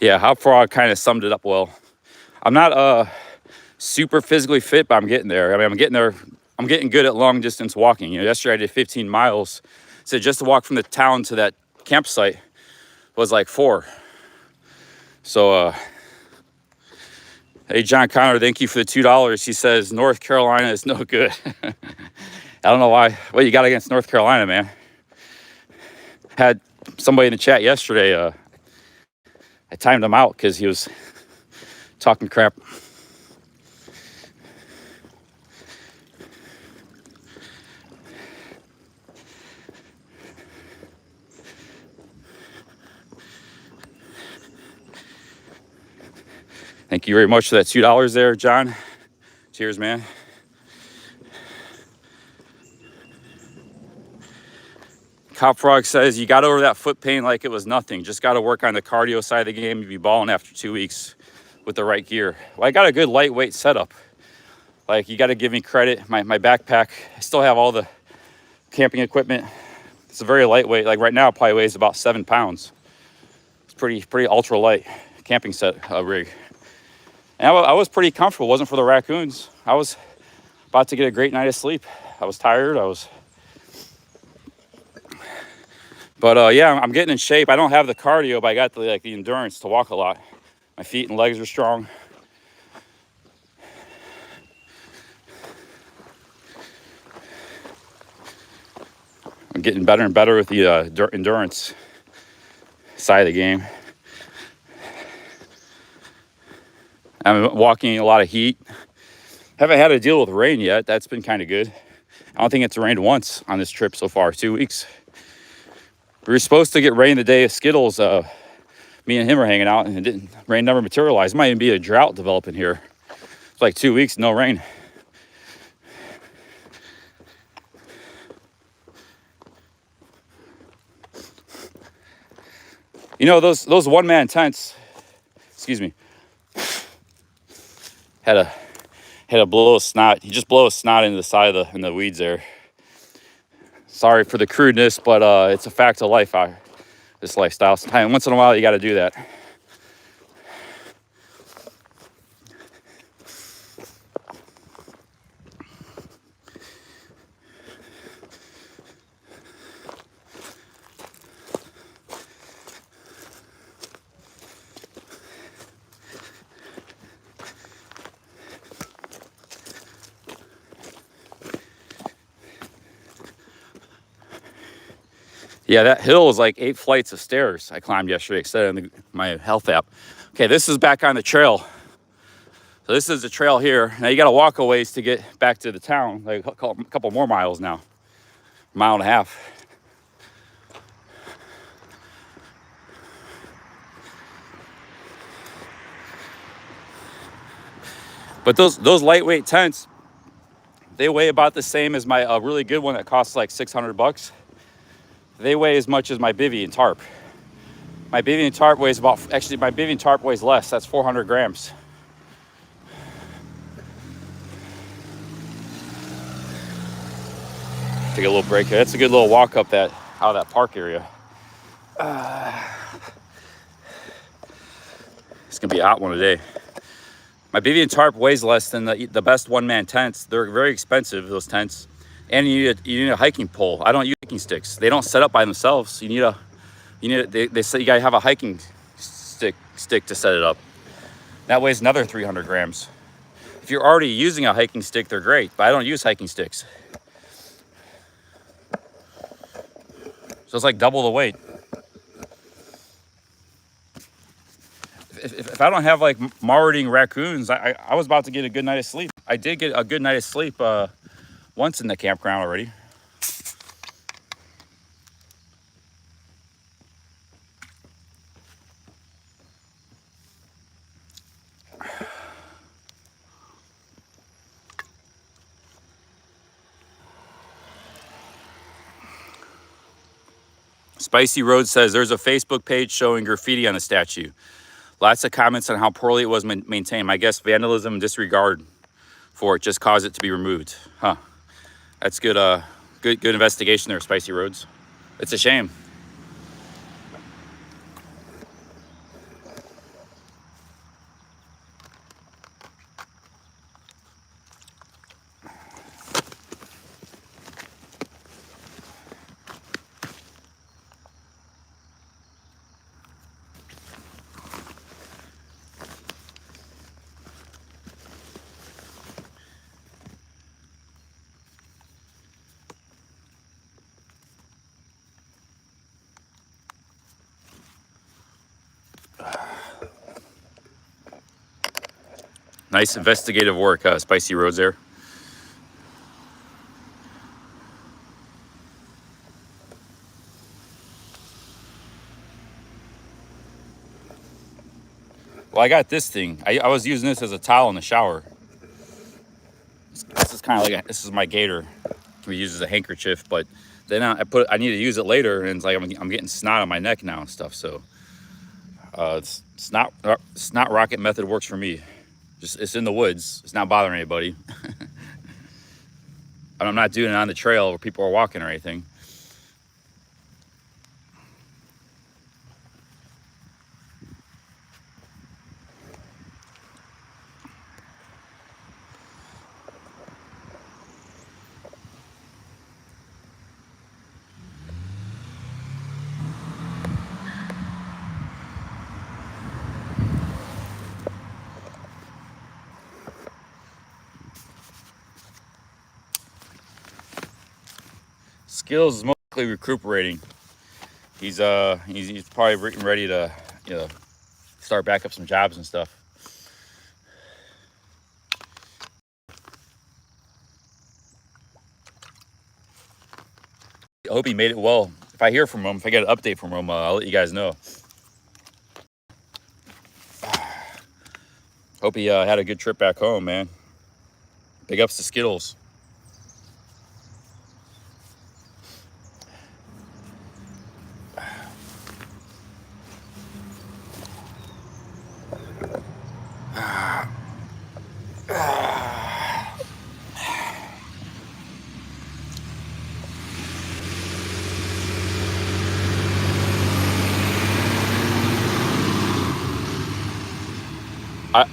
Yeah, Hop Frog kind of summed it up well. I'm not super physically fit, but I'm getting there. I mean, I'm getting there. I'm getting good at long distance walking. You know, yesterday I did 15 miles. So just to walk from the town to that campsite was like 4. So, hey, John Connor, thank you for the $2. He says North Carolina is no good. I don't know why. What you got against North Carolina, man? Had somebody in the chat yesterday. I timed him out because he was talking crap. Thank you very much for that $2 there, John. Cheers, man. Cop Frog says you got over that foot pain like it was nothing. Just got to work on the cardio side of the game. You'd be balling after 2 weeks with the right gear. Well, I got a good lightweight setup. Like, you got to give me credit. My backpack, I still have all the camping equipment. It's a very lightweight. Like right now, it probably weighs about 7 pounds. It's pretty ultra light camping set rig. And I was pretty comfortable. It wasn't for the raccoons. I was about to get a great night of sleep. I was tired. But yeah, I'm getting in shape. I don't have the cardio, but I got the endurance to walk a lot. My feet and legs are strong. I'm getting better and better with the endurance side of the game. I'm walking in a lot of heat. Haven't had to deal with rain yet. That's been kind of good. I don't think it's rained once on this trip so far, 2 weeks. We were supposed to get rain the day of Skittles. Me and him were hanging out, and it didn't. Rain never materialized. Might even be a drought developing here. It's like 2 weeks, no rain. You know, those one-man tents, excuse me, had to blow a snot. You just blow a snot into the side of in the weeds there. Sorry for the crudeness, but it's a fact of life. This lifestyle. Sometimes, once in a while, you got to do that. Yeah, that hill is like 8 flights of stairs I climbed yesterday, instead of my health app. Okay, this is back on the trail. So this is the trail here. Now you got to walk a ways to get back to the town, like a couple more miles now, 1.5 miles. But those lightweight tents, they weigh about the same as my really good one that costs like $600. They weigh as much as my bivy and tarp. My bivy and tarp weighs my bivy and tarp weighs less. That's 400 grams. Take a little break here. That's a good little walk up out of that park area. It's gonna be a hot one today. My bivy and tarp weighs less than the best one-man tents. They're very expensive, those tents. And you need a hiking pole. I don't use hiking sticks. They don't set up by themselves. They say you gotta have a hiking stick to set it up. That weighs another 300 grams. If you're already using a hiking stick, they're great, but I don't use hiking sticks. So it's like double the weight. if I don't have like marauding raccoons, I was about to get a good night of sleep. I did get a good night of sleep once in the campground already. Spicy Road says there's a Facebook page showing graffiti on the statue. Lots of comments on how poorly it was maintained. I guess vandalism and disregard for it just caused it to be removed. Huh. That's good, good investigation there, Spicy Roads. It's a shame. Nice investigative work, Spicy Roads there. Well, I got this thing. I was using this as a towel in the shower. This is kind of like this is my gator. Can be used as a handkerchief, but then I need to use it later, and it's like I'm getting snot on my neck now and stuff. So snot rocket method works for me. Just it's in the woods. It's not bothering anybody. And I'm not doing it on the trail where people are walking or anything. Skills is mostly recuperating. He's probably getting ready to start back up some jobs and stuff. I hope he made it well. If I hear from him, if I get an update from him, I'll let you guys know. Hope he had a good trip back home, man. Big ups to Skittles.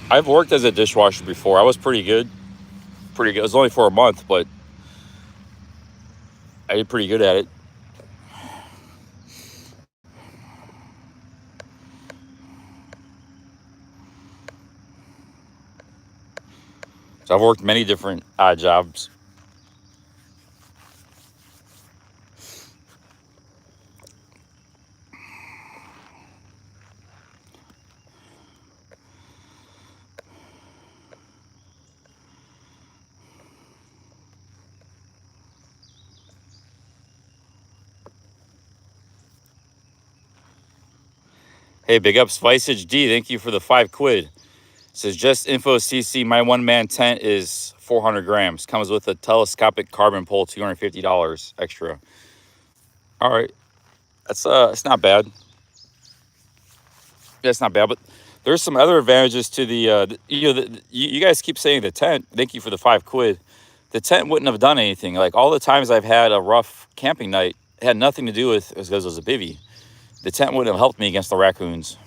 I've worked as a dishwasher before. I was pretty good. It was only for a month, but I did pretty good at it. So I've worked many different odd jobs. Hey, big up Spicage D. Thank you for the 5 quid. It says just info CC. My one-man tent is 400 grams. Comes with a telescopic carbon pole, $250 extra. All right, that's it's not bad. Yeah, it's not bad, but there's some other advantages to the you guys keep saying the tent. Thank you for the 5 quid. The tent wouldn't have done anything. Like all the times I've had a rough camping night, it had nothing to do with because it was a bivvy. The tent wouldn't have helped me against the raccoons.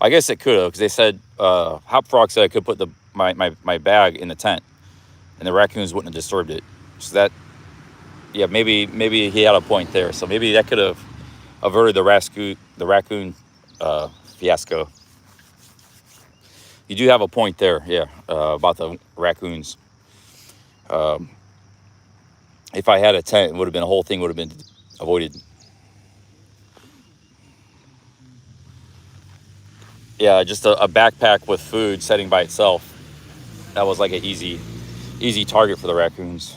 I guess it could have, because they said Hop Frog said I could put my bag in the tent, and the raccoons wouldn't have disturbed it. So that, yeah, maybe he had a point there. So maybe that could have averted the raccoon fiasco. You do have a point there, yeah, about the raccoons. If I had a tent, it would have been, the whole thing would have been avoided. Yeah, just a backpack with food setting by itself. That was like an easy target for the raccoons.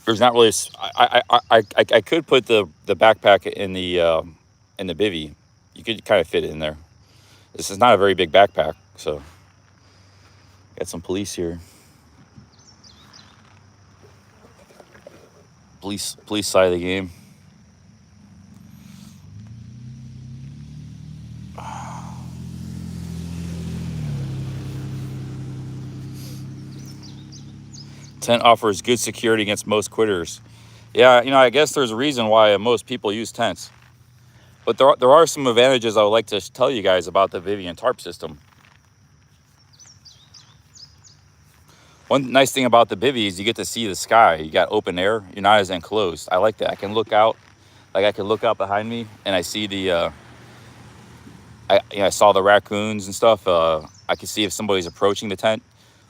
There's not really. I could put the backpack in the bivvy. You could kind of fit it in there. This is not a very big backpack, so got some police here. Police side of the game. Tent offers good security against most quitters. Yeah, I guess there's a reason why most people use tents. But there are some advantages I would like to tell you guys about the Vivian tarp system. One nice thing about the bivvy is you get to see the sky. You got open air. You're not as enclosed. I like that. I can look out. Like I can look out behind me and I see I saw the raccoons and stuff. I can see if somebody's approaching the tent.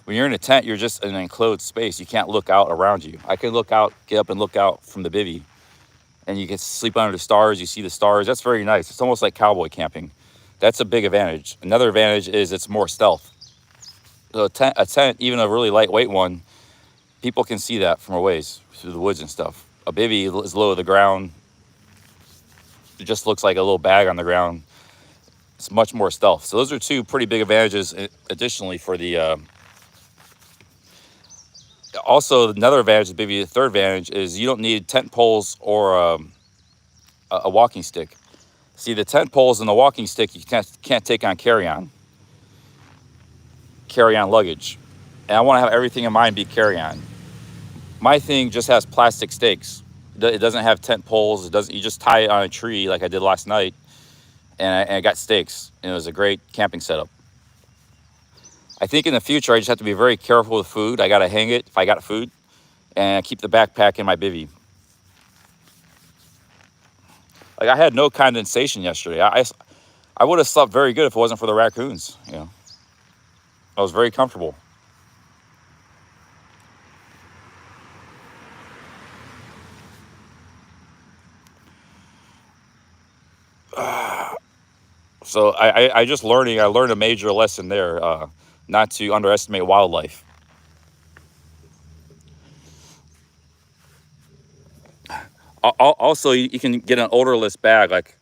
When you're in a tent, you're just in an enclosed space. You can't look out around you. I can look out, get up and look out from the bivvy, and you can sleep under the stars. You see the stars. That's very nice. It's almost like cowboy camping. That's a big advantage. Another advantage is it's more stealth. So a tent, even a really lightweight one, people can see that from a ways through the woods and stuff. A bivvy is low to the ground. It just looks like a little bag on the ground. It's much more stealth. So those are two pretty big advantages. Additionally, for the also another advantage of bivvy, the third advantage is you don't need tent poles or a walking stick. See, the tent poles and the walking stick you can't take on carry-on luggage. And I want to have everything in mine be carry-on. My thing just has plastic stakes. It doesn't have tent poles. It doesn't. You just tie it on a tree like I did last night, and I got stakes. And it was a great camping setup. I think in the future I just have to be very careful with food. I got to hang it if I got food, and keep the backpack in my bivvy. Like I had no condensation yesterday. I would have slept very good if it wasn't for the raccoons. I was very comfortable. So I just learning. I learned a major lesson there, not to underestimate wildlife. Also, you can get an odorless bag. Like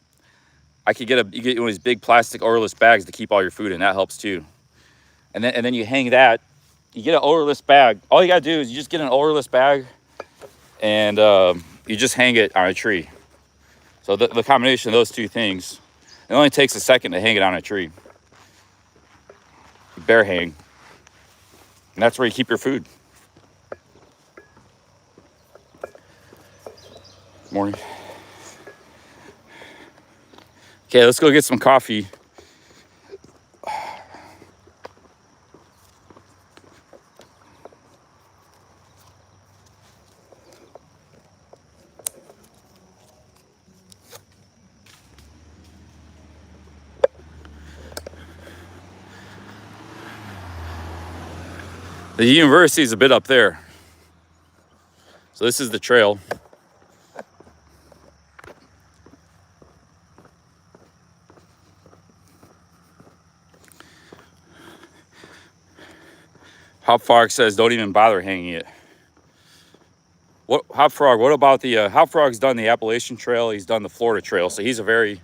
you get one of these big plastic odorless bags to keep all your food in. That helps too. And then you hang that. You get an odorless bag. All you gotta do is you just get an odorless bag, and you just hang it on a tree. So the combination of those two things, it only takes a second to hang it on a tree. Bear hang. And that's where you keep your food. Morning. Okay, let's go get some coffee. The university is a bit up there. So this is the trail. Hop Frog says, don't even bother hanging it. What Hop Frog, what about the, Hop Frog's done the Appalachian Trail, he's done the Florida Trail. So he's and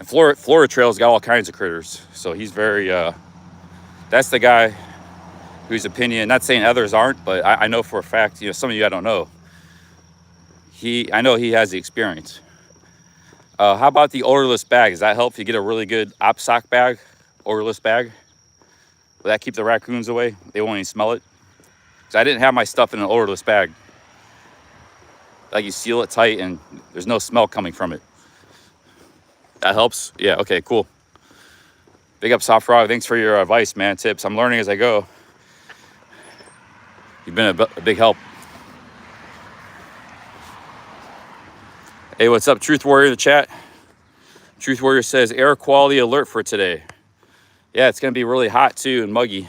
Florida Trail's got all kinds of critters. So he's very, that's the guy whose opinion, not saying others aren't, but I know for a fact, some of you I don't know. I know he has the experience. How about the odorless bag? Does that help if you get a really good OPSOC bag, odorless bag? Will that keep the raccoons away? They won't even smell it. Because I didn't have my stuff in an odorless bag. Like you seal it tight and there's no smell coming from it. That helps? Yeah, okay, cool. Big up, Soft Frog. Thanks for your advice, man, tips. I'm learning as I go. You've been a big help. Hey, what's up, Truth Warrior in the chat? Truth Warrior says, air quality alert for today. Yeah, it's going to be really hot too and muggy.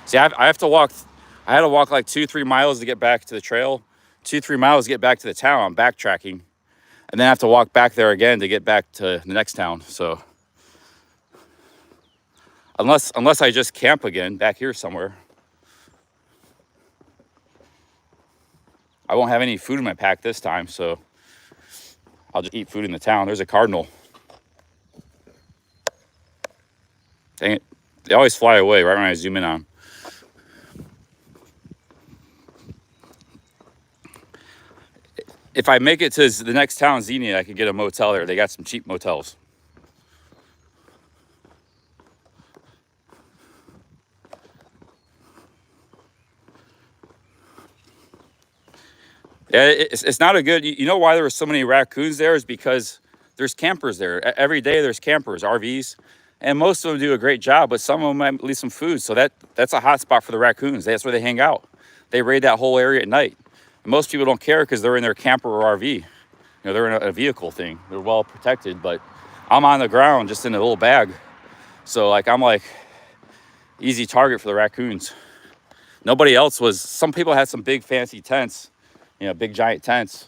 See, I have to walk I had to walk like 2-3 miles to get back to the trail, 2-3 miles to get back to the town. I'm backtracking, and then I have to walk back there again to get back to the next town. So unless I just camp again back here somewhere, I won't have any food in my pack this time. So I'll just eat food in the town. There's a cardinal. Dang it. They always fly away right when I zoom in on them. If I make it to the next town, Xenia, I could get a motel there. They got some cheap motels. Yeah, it's not a good... You know why there were so many raccoons there is because there's campers there. Every day there's campers, RVs, and most of them do a great job, but some of them might leave some food. So that's a hot spot for the raccoons. That's where they hang out. They raid that whole area at night. And most people don't care because they're in their camper or RV. You know, they're in a vehicle thing. They're well protected, but I'm on the ground just in a little bag. So like I'm like easy target for the raccoons. Nobody else was. Some people had some big fancy tents, you know, big giant tents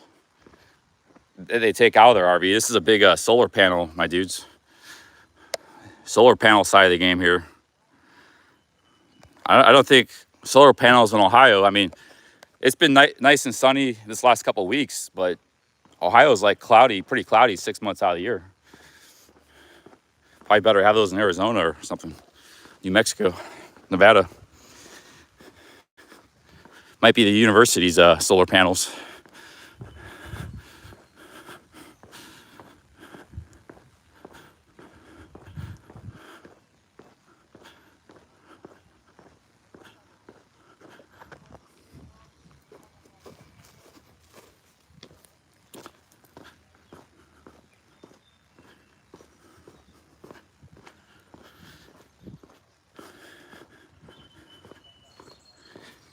that they take out of their RV. This is a big solar panel, my dudes. Solar panel side of the game here. I don't think solar panels in Ohio, I mean, it's been nice and sunny this last couple of weeks, but Ohio's like cloudy, pretty cloudy 6 months out of the year. Probably better have those in Arizona or something. New Mexico, Nevada. Might be the university's solar panels.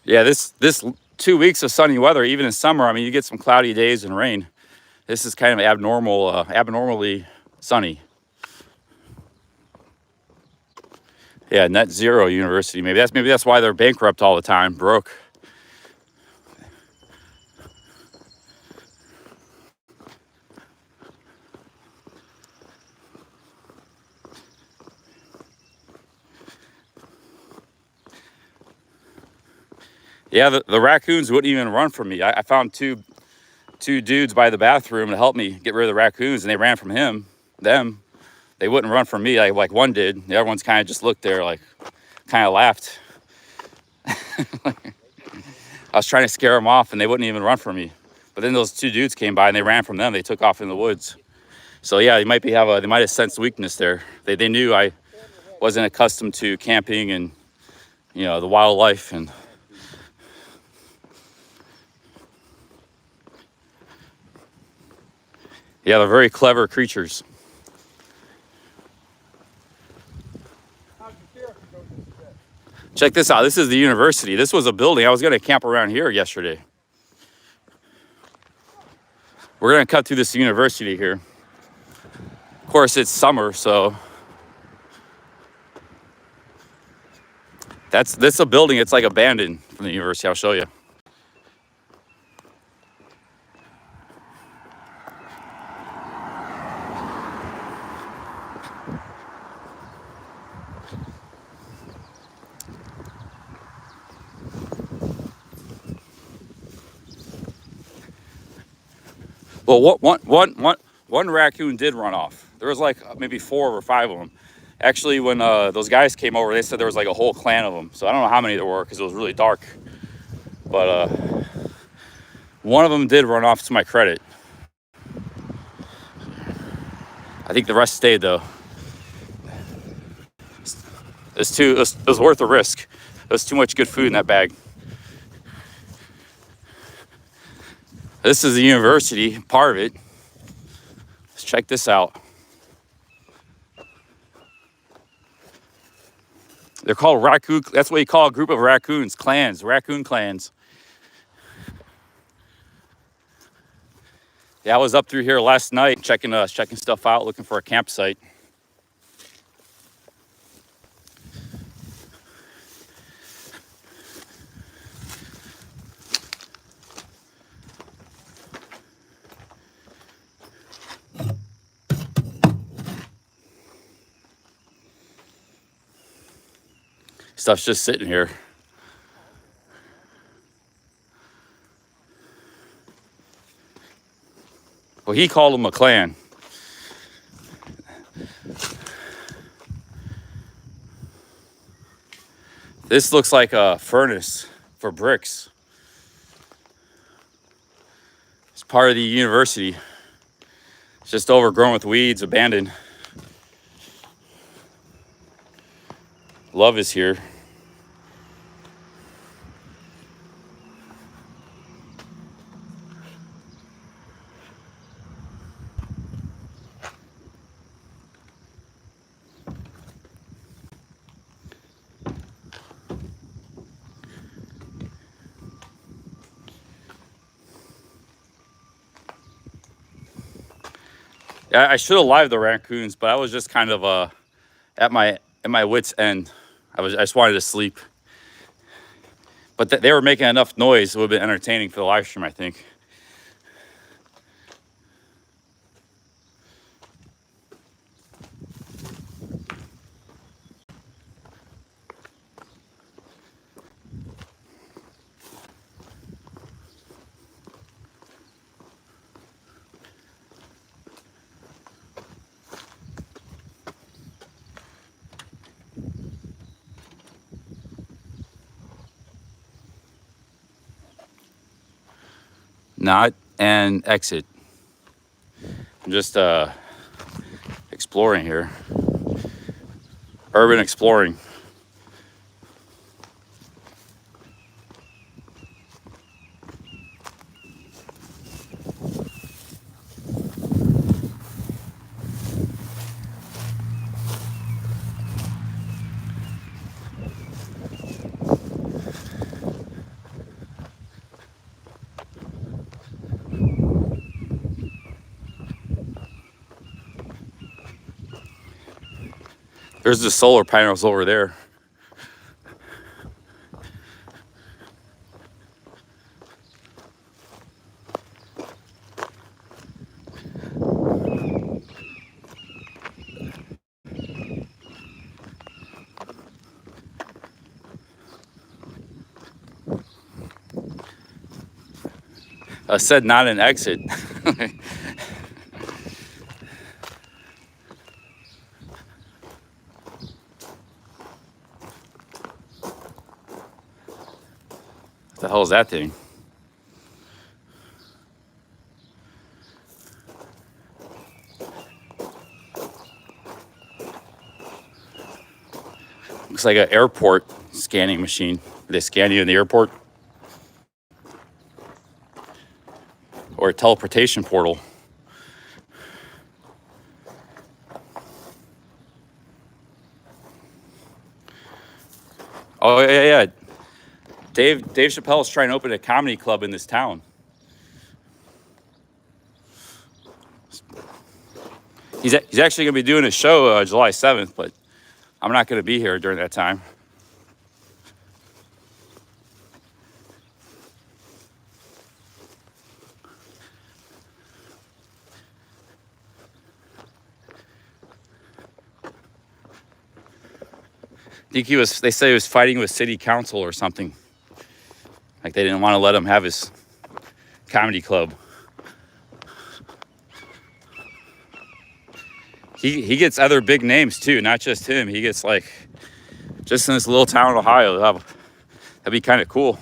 Yeah, this 2 weeks of sunny weather, even in summer, I mean, you get some cloudy days and rain. This is kind of abnormally sunny. Yeah, net zero university. Maybe that's why they're bankrupt all the time, broke. Yeah, the raccoons wouldn't even run from me. I found two dudes by the bathroom to help me get rid of the raccoons, and they ran from them. They wouldn't run from me like one did. The other ones kind of just looked there, like, kind of laughed. I was trying to scare them off, and they wouldn't even run from me. But then those two dudes came by, and they ran from them. They took off in the woods. So yeah, they might have sensed weakness there. They knew I wasn't accustomed to camping and, you know, the wildlife and. Yeah, they're very clever creatures. Check this out. This is the university. This was a building. I was going to camp around here yesterday. We're going to cut through this university here. Of course, it's summer, so that's a building. It's like abandoned from the university. I'll show you. Well, one raccoon did run off. There was like maybe 4 or 5 of them. Actually, when those guys came over, they said there was like a whole clan of them. So I don't know how many there were because it was really dark. But one of them did run off, to my credit. I think the rest stayed though. It was worth the risk. There's too much good food in that bag. This is the university, part of it. Let's check this out. They're called raccoon. That's what you call a group of raccoons, clans, raccoon clans. Yeah, I was up through here last night checking stuff out, looking for a campsite. stuff's just sitting here. Well, he called them a clan. This looks like a furnace for bricks. It's part of the university. It's just overgrown with weeds, abandoned. Love is here. Yeah, I should have lived the raccoons, but I was just kind of at my wit's end. I just wanted to sleep. But they were making enough noise, it would have been entertaining for the live stream, I think. Not an exit. I'm just exploring here. Urban exploring. There's the solar panels over there. I said not an exit. What the hell is that thing? Looks like an airport scanning machine. They scan you in the airport. Or a teleportation portal. Oh, yeah. Dave Chappelle is trying to open a comedy club in this town. He's actually going to be doing a show July 7th, but I'm not going to be here during that time. I think they say he was fighting with city council or something. Like they didn't want to let him have his comedy club. He gets other big names too, not just him. He gets like, just in this little town in Ohio, that'd be kind of cool.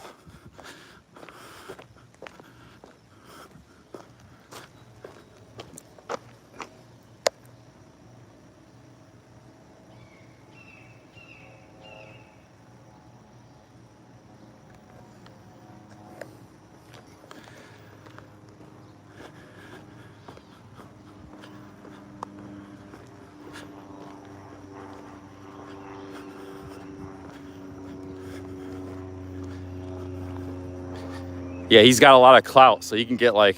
Yeah, he's got a lot of clout, so you can get like,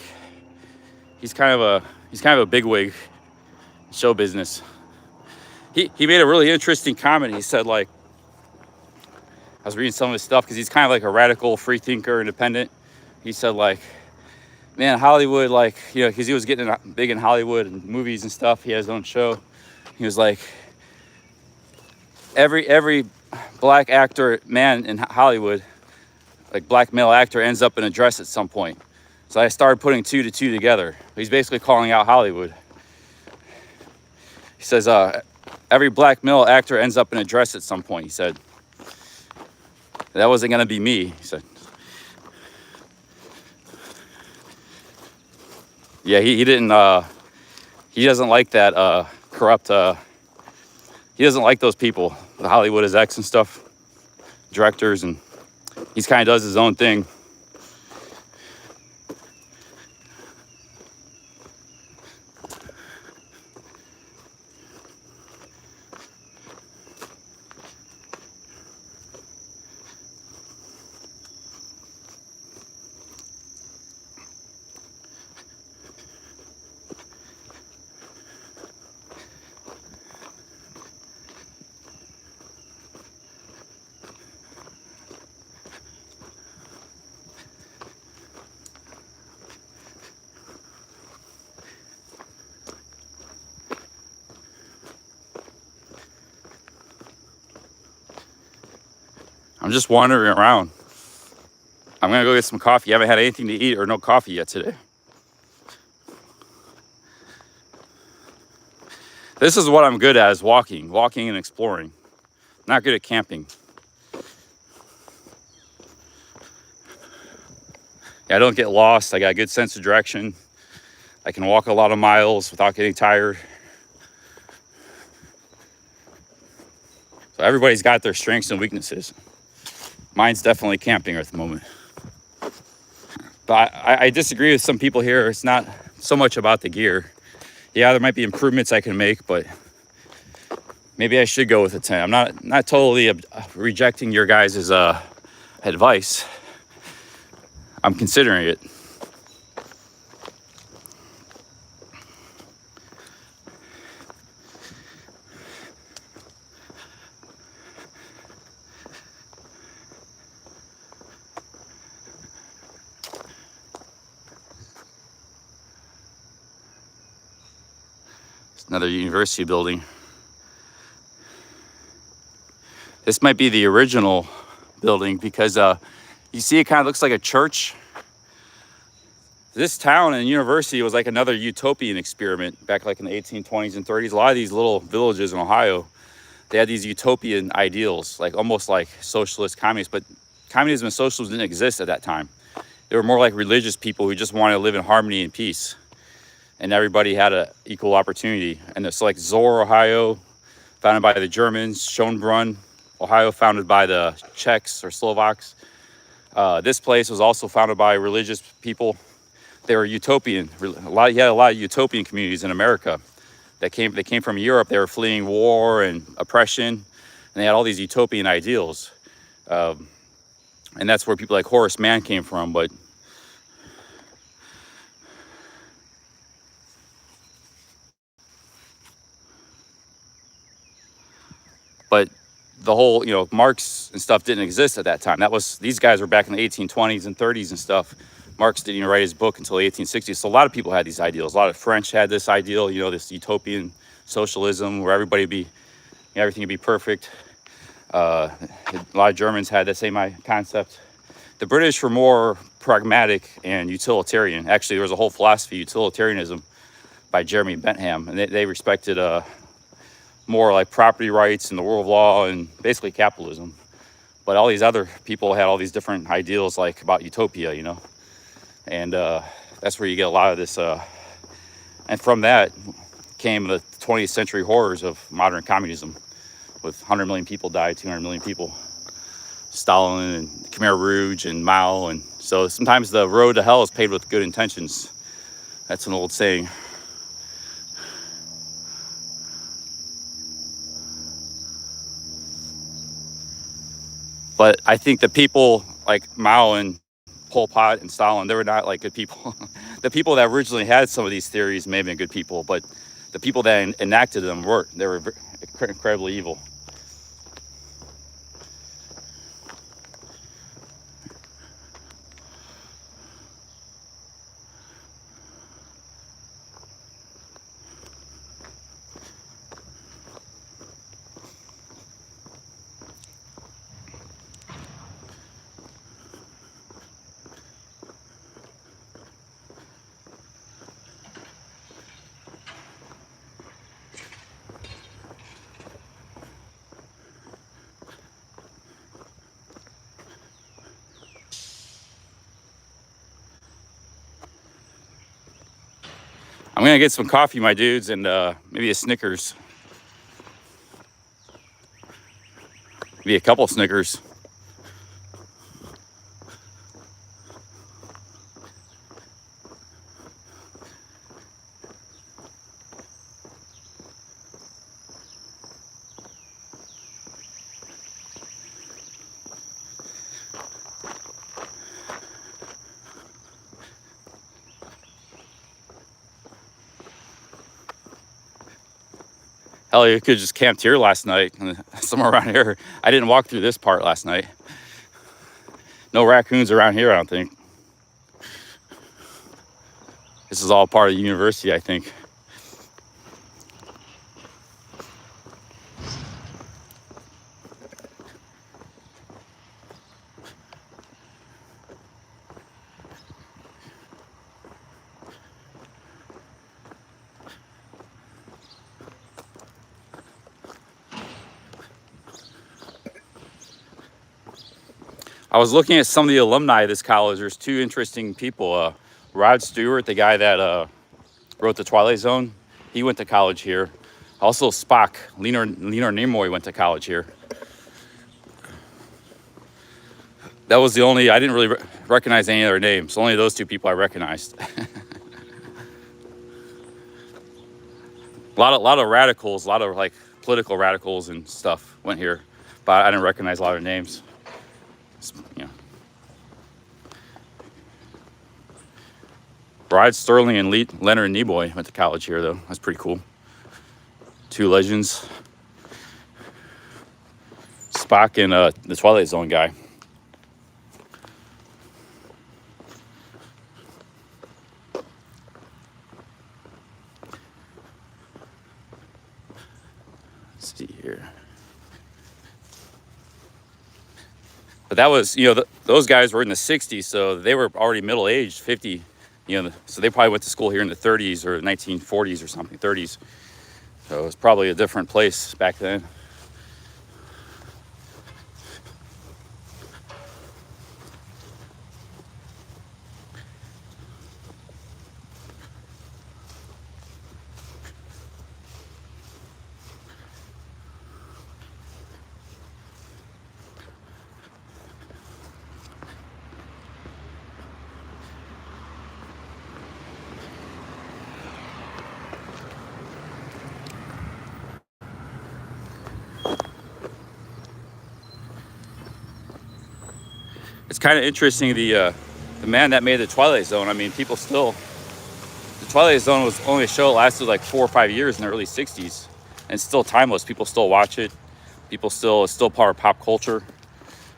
he's kind of a bigwig in show business. He made a really interesting comment. He said, like, I was reading some of his stuff because he's kind of like a radical free thinker, independent. He said, like, man, Hollywood, like, you know, because he was getting big in Hollywood and movies and stuff. He has his own show. He was like, every black actor man in Hollywood, like black male actor, ends up in a dress at some point. So I started putting two to two together. He's basically calling out Hollywood. He says, every black male actor ends up in a dress at some point, he said. That wasn't going to be me, he said. Yeah, he didn't, he doesn't like that corrupt, he doesn't like those people, the Hollywood execs and stuff, directors, and he kind of does his own thing. I'm just wandering around. I'm gonna go get some coffee. I haven't had anything to eat or no coffee yet today. This is what I'm good at, is walking and exploring. Not good at camping. Yeah, I don't get lost. I got a good sense of direction. I can walk a lot of miles without getting tired. So everybody's got their strengths and weaknesses. Mine's definitely camping at the moment. But I disagree with some people here. It's not so much about the gear. Yeah, there might be improvements I can make, but maybe I should go with a tent. I'm not totally rejecting your guys' advice. I'm considering it. Another university building. This might be the original building because you see it kind of looks like a church. This town and university was like another utopian experiment back like in the 1820s and 30s. A lot of these little villages in Ohio, they had these utopian ideals, like almost like socialist, communist, but communism and socialism didn't exist at that time. They were more like religious people who just wanted to live in harmony and peace. And everybody had an equal opportunity. And it's like Zor, Ohio, founded by the Germans. Schönbrunn, Ohio, founded by the Czechs or Slovaks. This place was also founded by religious people. They were utopian. You had a lot of utopian communities in America that they came from Europe. They were fleeing war and oppression, and they had all these utopian ideals. And that's where people like Horace Mann came from. But the whole, Marx and stuff didn't exist at that time. These guys were back in the 1820s and 30s and stuff. Marx didn't even write his book until the 1860s. So a lot of people had these ideals. A lot of French had this ideal, this utopian socialism where everything would be perfect. A lot of Germans had that same concept. The British were more pragmatic and utilitarian. Actually, there was a whole philosophy, utilitarianism, by Jeremy Bentham, and they respected more like property rights and the rule of law and basically capitalism. But all these other people had all these different ideals like about utopia, and that's where you get a lot of this. And from that came the 20th century horrors of modern communism, with 100 million people died, 200 million people, Stalin and Khmer Rouge and Mao. And so sometimes the road to hell is paved with good intentions. That's an old saying. But I think the people like Mao and Pol Pot and Stalin, they were not like good people. The people that originally had some of these theories may have been good people, but the people that enacted them were incredibly evil. I'm gonna get some coffee, my dudes, and maybe a Snickers. Maybe a couple Snickers. Hell, you could just camped here last night, somewhere around here. I didn't walk through this part last night. No raccoons around here, I don't think. This is all part of the university, I think. I was looking at some of the alumni of this college. There's two interesting people. Rod Stewart, the guy that wrote the Twilight Zone, he went to college here. Also Spock, Leonard Nimoy went to college here. That was the only, I didn't really recognize any other names. Only those two people I recognized. A lot of radicals, a lot of like political radicals and stuff went here, but I didn't recognize a lot of names. You know. Rod Sterling and Leonard Nimoy went to college here, though. That's pretty cool. Two legends. Spock and the Twilight Zone guy. Let's see here. But that was, you know, those guys were in the 60s, so they were already middle-aged, 50, you know, so they probably went to school here in the 30s or 1940s or something, 30s. So it was probably a different place back then. It's kind of interesting, the man that made the Twilight Zone. I mean, people still, the Twilight Zone was only a show that lasted like 4 or 5 years in the early 60s, and it's still timeless. People still watch it. People still, it's still part of pop culture.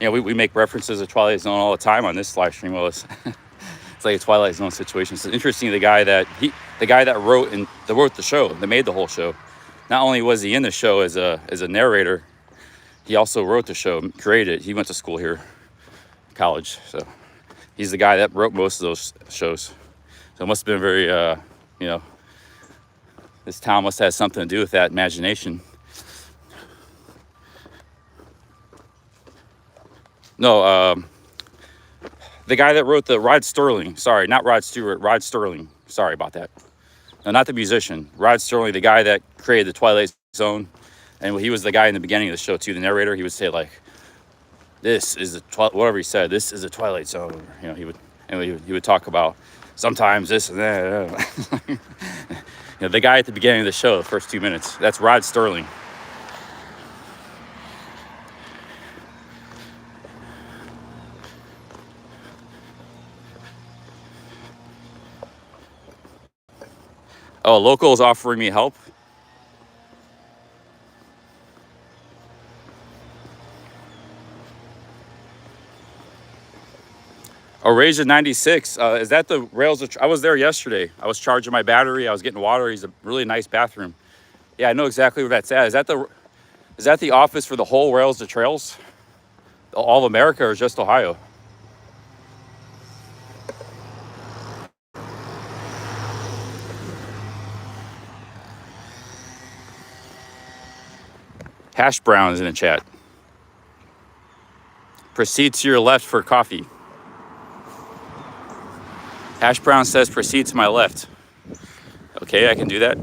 You know, we make references to Twilight Zone all the time on this live stream. Well, it's like a Twilight Zone situation. It's interesting, the guy that wrote the show, that made the whole show. Not only was he in the show as a narrator, he also wrote the show, created it. He went to school here, college. So he's the guy that wrote most of those shows. So it must have been very, you know, this town must have had something to do with that imagination. No, the guy that wrote Rod Sterling. Sorry, not Rod Stewart, Rod Sterling. Sorry about that. No, not the musician. Rod Sterling, the guy that created the Twilight Zone. And he was the guy in the beginning of the show too, the narrator. He would say like, this is the whatever he said, this is the Twilight Zone. You know, he would talk about sometimes this and that. You know, the guy at the beginning of the show, the first 2 minutes, that's Rod Sterling. Oh, local is offering me help. Erasure 96, is that the rails? I was there yesterday. I was charging my battery. I was getting water. He's a really nice bathroom. Yeah, I know exactly where that's at. Is that the office for the whole Rails to Trails? All of America or just Ohio? Hash browns in the chat. Proceed to your left for coffee. Hash brown says proceed to my left. Okay, I can do that.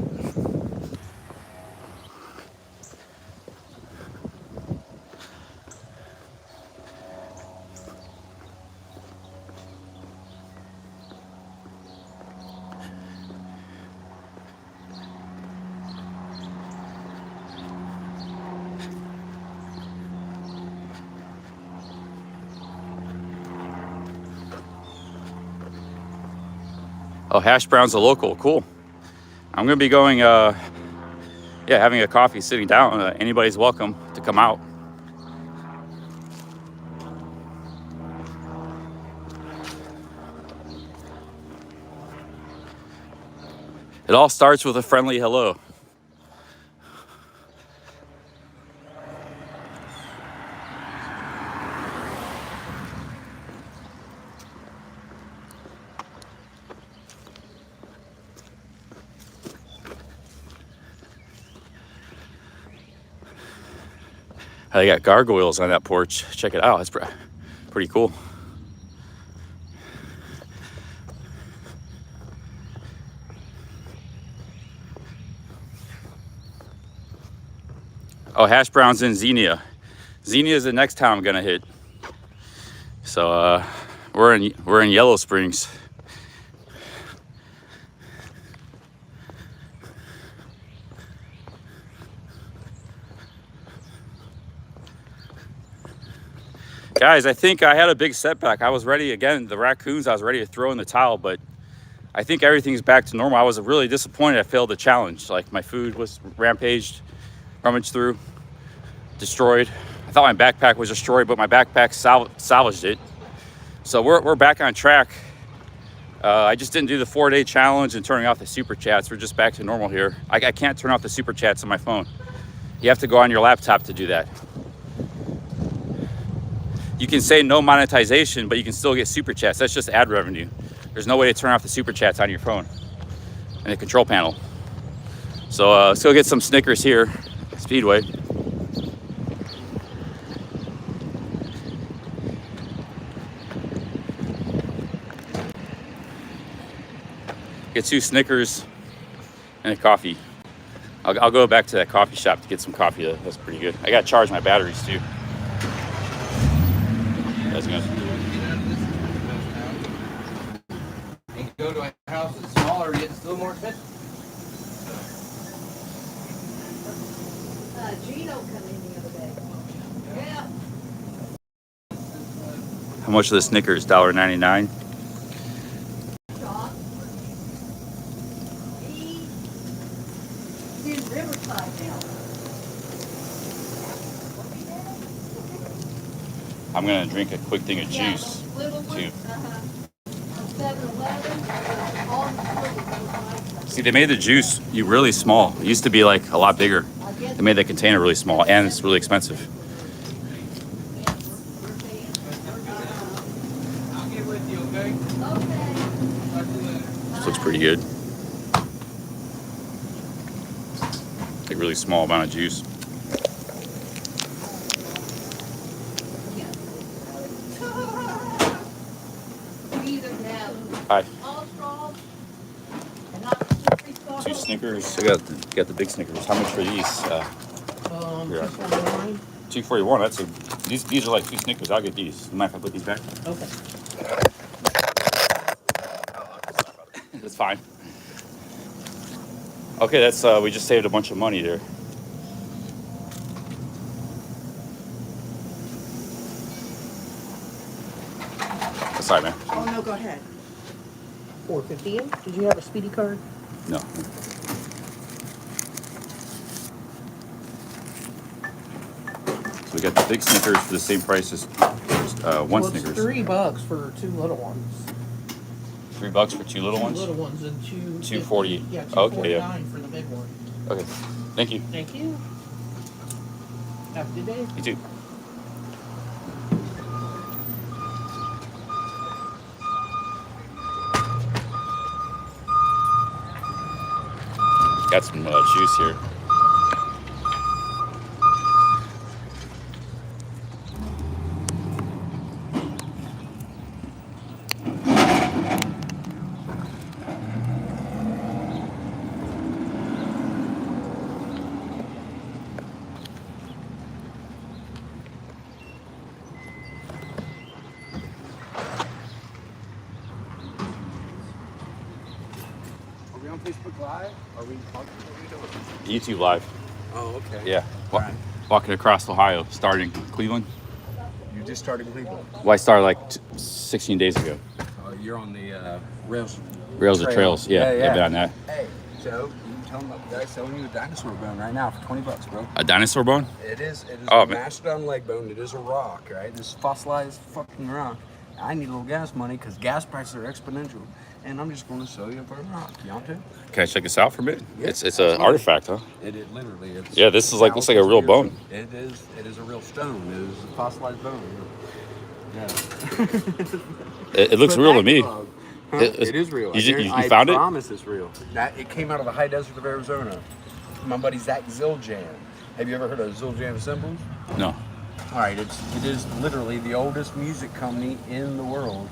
Oh, hash browns are local. Cool. I'm gonna be going, having a coffee, sitting down. Anybody's welcome to come out. It all starts with a friendly hello. They got gargoyles on that porch. Check it out. It's pretty cool. Oh, hash browns in Xenia. Xenia is the next town I'm gonna hit. So we're in Yellow Springs. Guys, I think I had a big setback. I was ready again, the raccoons, I was ready to throw in the towel, but I think everything's back to normal. I was really disappointed I failed the challenge. Like, my food was rampaged, rummaged through, destroyed. I thought my backpack was destroyed, but my backpack salvaged it. So we're back on track. I just didn't do the 4-day challenge and turning off the super chats. We're just back to normal here. I can't turn off the super chats on my phone. You have to go on your laptop to do that. You can say no monetization, but you can still get super chats. That's just ad revenue. There's no way to turn off the super chats on your phone and the control panel. So let's go get some Snickers here, Speedway. Get 2 Snickers and a coffee. I'll go back to that coffee shop to get some coffee. That's pretty good. I got to charge my batteries too. That's good. And go to a house that's smaller, yet still more expensive. Gino come in the other day. Yeah. How much are the Snickers? $1.99. He's in Riverside now. I'm gonna drink a quick thing of juice too. 7-Eleven. See, they made the juice really small. It used to be like a lot bigger. They made the container really small, and it's really expensive. I'll get with you, okay? Okay. This looks pretty good. Like really small amount of juice. Hi. 2 Snickers. I got the big Snickers. How much are these? $2.49. $2.41. That's these are like 2 Snickers. I'll get these. You mind if I put these back? Okay. That's fine. Okay, that's we just saved a bunch of money there. Sorry, man. Oh, no, go ahead. $4.50. Did you have a speedy card? No. So we got the big Snickers for the same price as one Snickers. It's $3 for 2 little ones. $3 for 2 little 2 ones? little ones and $2.40. Yeah, $2.49 Okay, yeah. for the big one. Okay. Thank you. Thank you. Have a good day. You too. Got some juice here. on Facebook Live? Are we talking? What are we doing? YouTube Live. Oh, okay. Yeah. All right. Walking across Ohio, starting Cleveland. You just started Cleveland. Well, I started like 16 days ago. You're on the rails. Rails or Trails. Yeah, Yeah. been on that. Hey, so you tell them about the guy selling you a dinosaur bone right now for $20, bro. A dinosaur bone? It is Oh, a man. mastodon leg bone. It is a rock, right? This fossilized fucking rock. I need a little gas money because gas prices are exponential, and I'm just going to sell you a fucking rock. You want to? Can I check this out for a bit? Yeah, It's an absolutely. artifact, huh? It literally is. Yeah, this is like looks like a real bone. It is a real stone. It is a fossilized bone. Yeah. It looks But real to that me. dog, huh? It- It is real. you I found it? promise it's real. It came out of the high desert of Arizona. My buddy Zach Zildjian. Have you ever heard of Zildjian Cymbals? No. All right, it is literally the oldest music company in the world.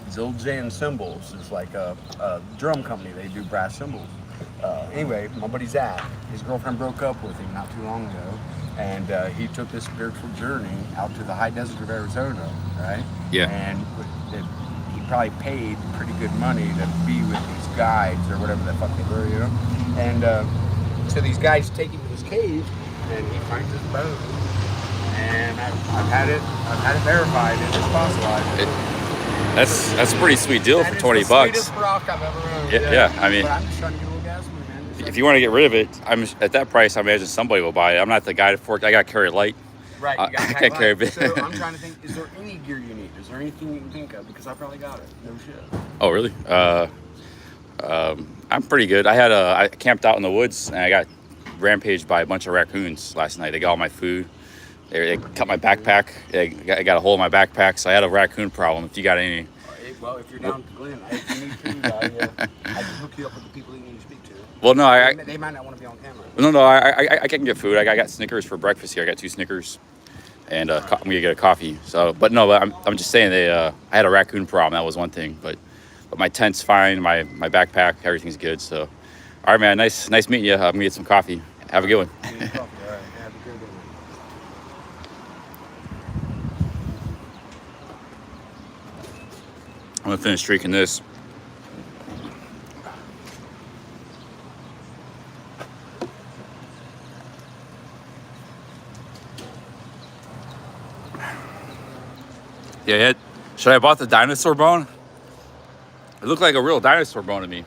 Zildjian Cymbals is like a drum company. They do brass cymbals. Anyway, my buddy Zach, his girlfriend broke up with him not too long ago, and he took this spiritual journey out to the high desert of Arizona, right? Yeah. And he probably paid pretty good money to be with these guides or whatever the fuck they were, you know? And so these guys take him to this cave, and he finds this bone. And I've had it verified. It is fossilized. That's a pretty sweet deal That for is $20. the sweetest rock I've ever owned. Yeah, I mean- But I'm just trying to get a little gas money, man. Just If you want to get rid of it, I'm at that price. I imagine somebody will buy it. I'm not the guy to fork. I got to carry light. right, I you gotta can't carry light. it. So I'm trying to think, is there any gear you need? Is there anything you can think of? Because I probably got it. No shit. Oh, really? I'm pretty good. I camped out in the woods and I got rampaged by a bunch of raccoons last night. They got all my food. They cut my backpack. I got a hole in my backpack, so I had a raccoon problem. If you got any, Well, if you're down to Glenn, if you need food, I can hook you up with the people that you need to speak to. well, no, They might not want to be on camera. no, I can get food. I got Snickers for breakfast here. I got 2 Snickers, and I'm gonna get a coffee. So, but I'm just saying I had a raccoon problem. That was one thing, but my tent's fine. My backpack, everything's good. So, all right, man. Nice meeting you. I'm gonna get some coffee. Have a good one. You need coffee, all right. Have a good one. I'm gonna finish drinking this. Yeah, should I have bought the dinosaur bone? It looked like a real dinosaur bone to me.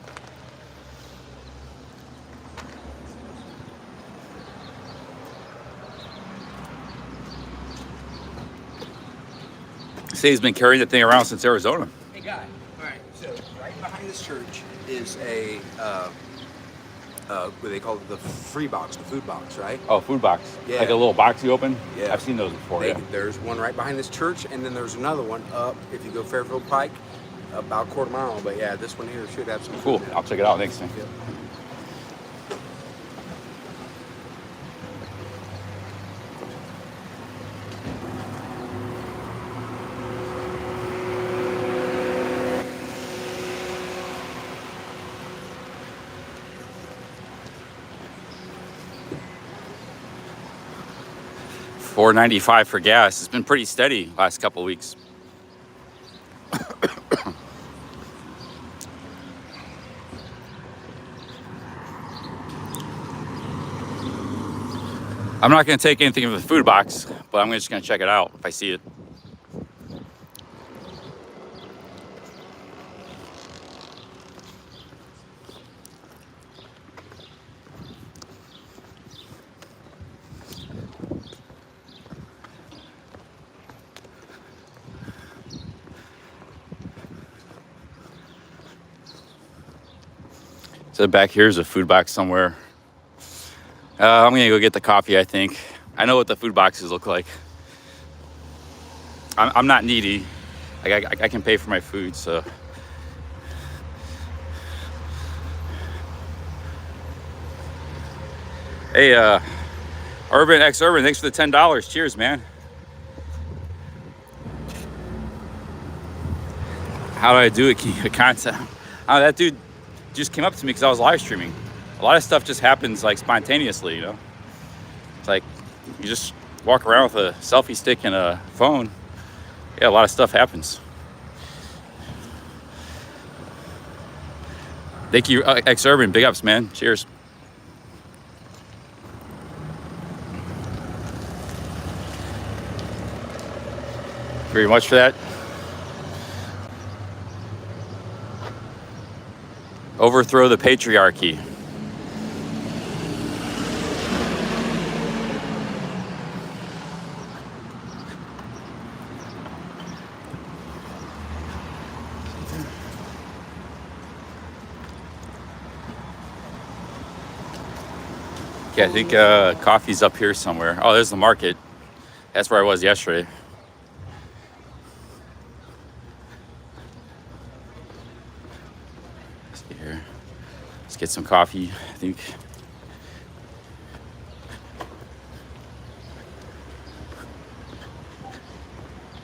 Say he's been carrying that thing around since Arizona. Hey, guy. All right. So right behind this church is a what they call it, the free box, the food box, right? Oh, food box. Yeah. Like a little box you open? Yeah. I've seen those before, yeah. There's one right behind this church, and then there's another one up if you go Fairfield Pike, about a quarter mile. But yeah, this one here should have some. Cool. food in it. I'll check it out next time. Yeah. $4.95 for gas. It's been pretty steady last couple of weeks. I'm not going to take anything from the food box, but I'm just going to check it out if I see it. So back here is a food box somewhere. I'm gonna go get the coffee, I think. I know what the food boxes look like. I'm not needy. I can pay for my food, so. Hey, Urban, ex-Urban, thanks for the $10. Cheers, man. How do I do it? Keep the content. Oh, that dude just came up to me because I was live streaming. A lot of stuff just happens like spontaneously, you know? It's like you just walk around with a selfie stick and a phone. Yeah, a lot of stuff happens. Thank you, Ex-Urban. Big ups, man. Cheers. Very much for that. Overthrow the patriarchy. Yeah, I think coffee's up here somewhere. Oh, there's the market. That's where I was yesterday. Let's get here. Let's get some coffee, I think.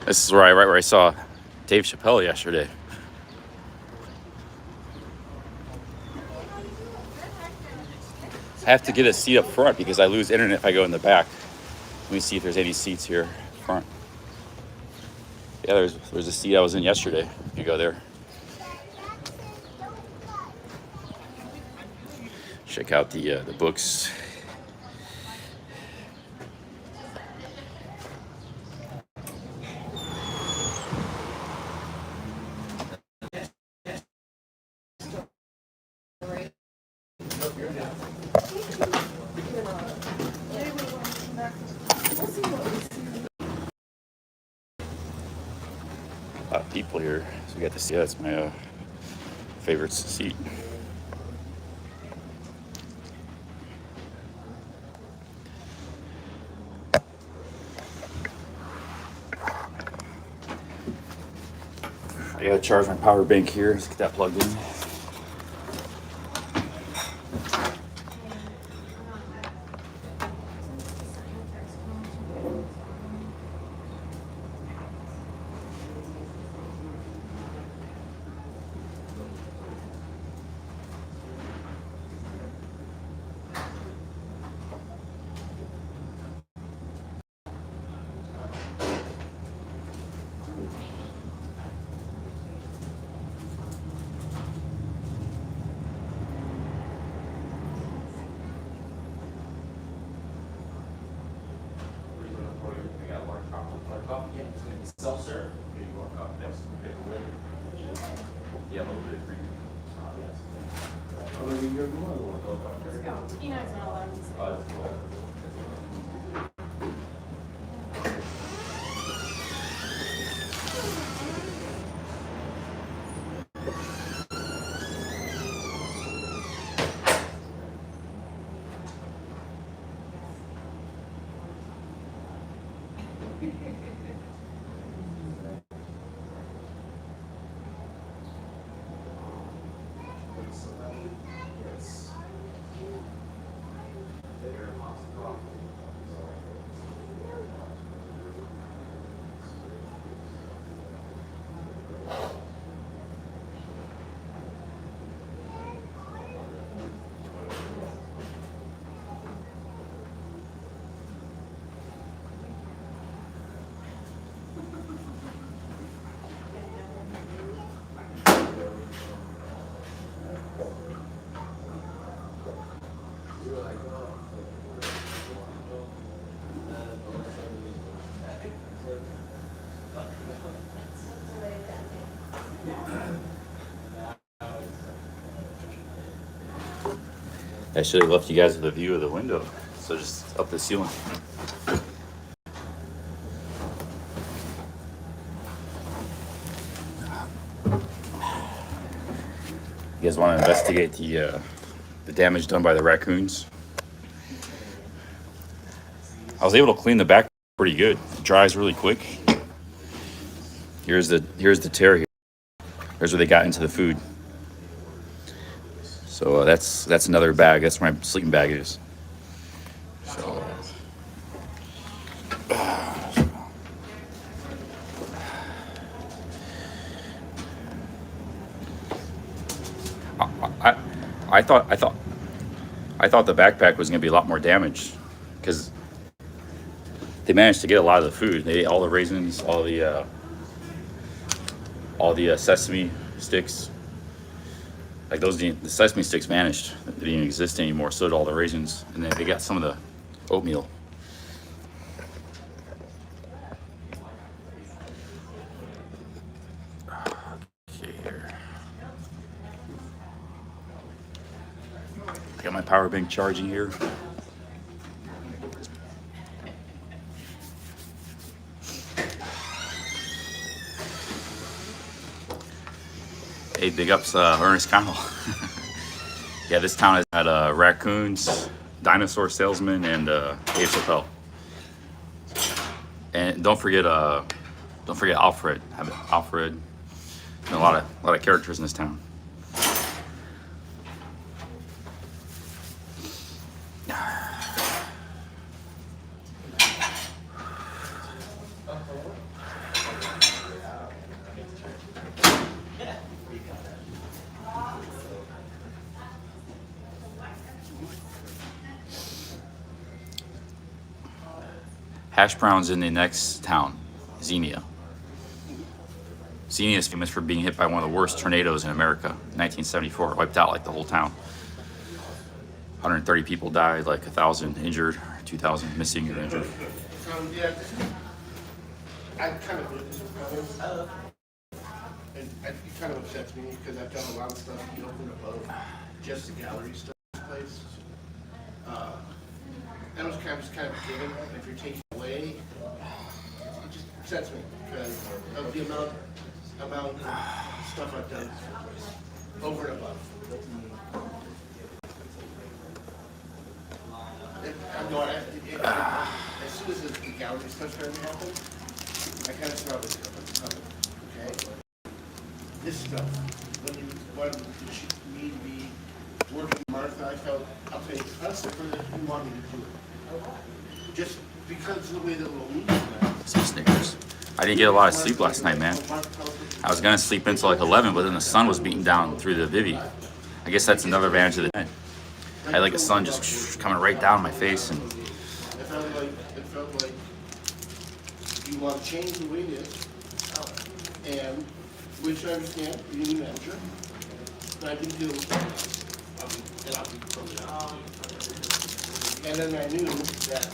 This is right where I saw Dave Chappelle yesterday. I have to get a seat up front because I lose internet if I go in the back. Let me see if there's any seats here front. Yeah, there's a seat I was in yesterday. You go there. Check out the books. A lot of people here, so we got to see. That's my favorite seat. I gotta charge my power bank here. Let's get that plugged in. Self-serve. Yeah, a little bit of free. You know, it's not allowed to say. I should have left you guys with a view of the window. So just up the ceiling. You guys want to investigate the damage done by the raccoons? I was able to clean the back pretty good. It dries really quick. Here's the tear here. Here's where they got into the food. So that's another bag. That's where my sleeping bag is. So I thought the backpack was gonna be a lot more damaged because they managed to get a lot of the food. They ate all the raisins, all the sesame sticks. Like the sesame sticks vanished. They didn't exist anymore. So did all the raisins. And then they got some of the oatmeal. Okay, here. I got my power bank charging here. Hey, big ups, Ernest Connell. Yeah, this town has had raccoons, dinosaur salesman, and Dave Chappelle. And don't forget Alfred. Alfred. And a lot of characters in this town. Hash browns in the next town, Xenia. Xenia is famous for being hit by one of the worst tornadoes in America, 1974. It wiped out like the whole town. 130 people died, like 1,000 injured, 2,000 missing or injured. Yeah, I kind of lived in this place, and it kind of upsets me because I've done a lot of stuff over and above just the gallery stuff in this place. That was kind of a given. If you're taking away, it just upsets me because of the amount of stuff I've done in this place, over and above. As soon as the gallery stuff started to happen, I kind of saw this coming. Okay, this stuff when you need to be working with Martha, I felt I'll tell you honestly, you want me to do it. Just because of the way that little meat is. Some Snickers. I didn't get a lot of sleep last night, man. I was gonna sleep until like 11, but then the sun was beating down through the Vivi. I guess that's another advantage of the day. I had like a sun just coming right down my face, and It felt like you want to change the way it is, and which I understand, you need a manager, but I can do, and I'll be totally honest. And then I knew that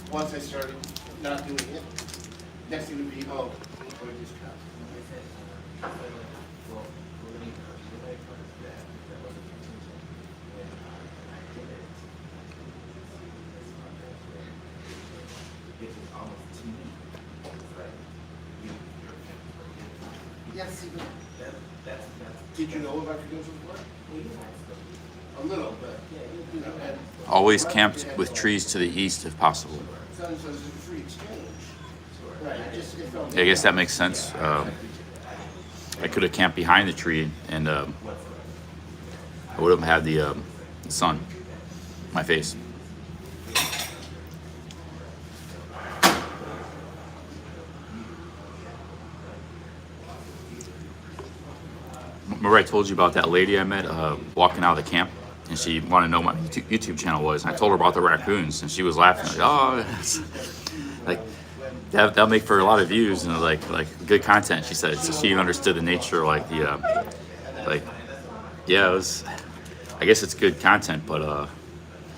once I started not doing it, next thing would be, oh, employee discount. Yes, did you know about credentials work? A little, but, you know, and always camped with trees to the east if possible. so it's a free exchange. Right, it felt I guess that makes sense. I could have camped behind the tree, and I would have had the sun in my face. Remember I told you about that lady I met walking out of the camp, and she wanted to know what my YouTube channel was. And I told her about the raccoons, and she was laughing like, "Oh, it's like that'll make for a lot of views and like good content." She said so she understood the nature, like the yeah, it was. I guess it's good content, but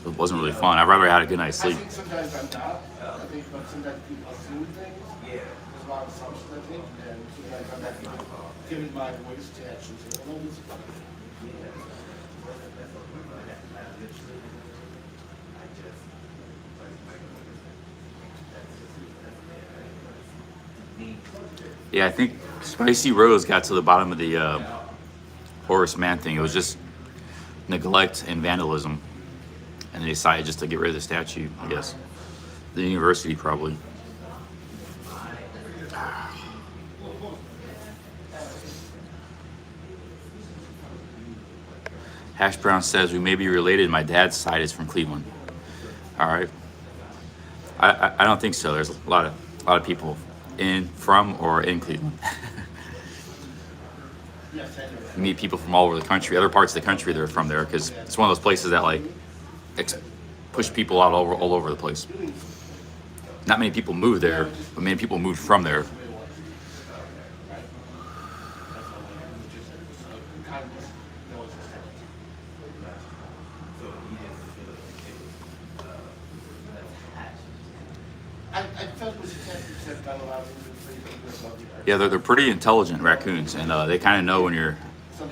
it wasn't really fun. I'd rather have had a good night's I sleep. think sometimes I'm not. I think sometimes people assume things. There's a lot of assumptions, I think, and sometimes I'm not giving my voice to actually say, "Oh, this is funny." Yeah, I think Spicy Rose got to the bottom of the Horace Mann thing. It was just neglect and vandalism, and they decided just to get rid of the statue. I guess the university probably. Hash Brown says we may be related. My dad's side is from Cleveland. All right. I don't think so. There's a lot of people from or in Cleveland. You meet people from all over the country, other parts of the country that are from there, because it's one of those places that like push people out all over the place. Not many people move there, but many people moved from there. I felt it was a 10% done a lot of things. Yeah, they're pretty intelligent raccoons, and they kind of know when you're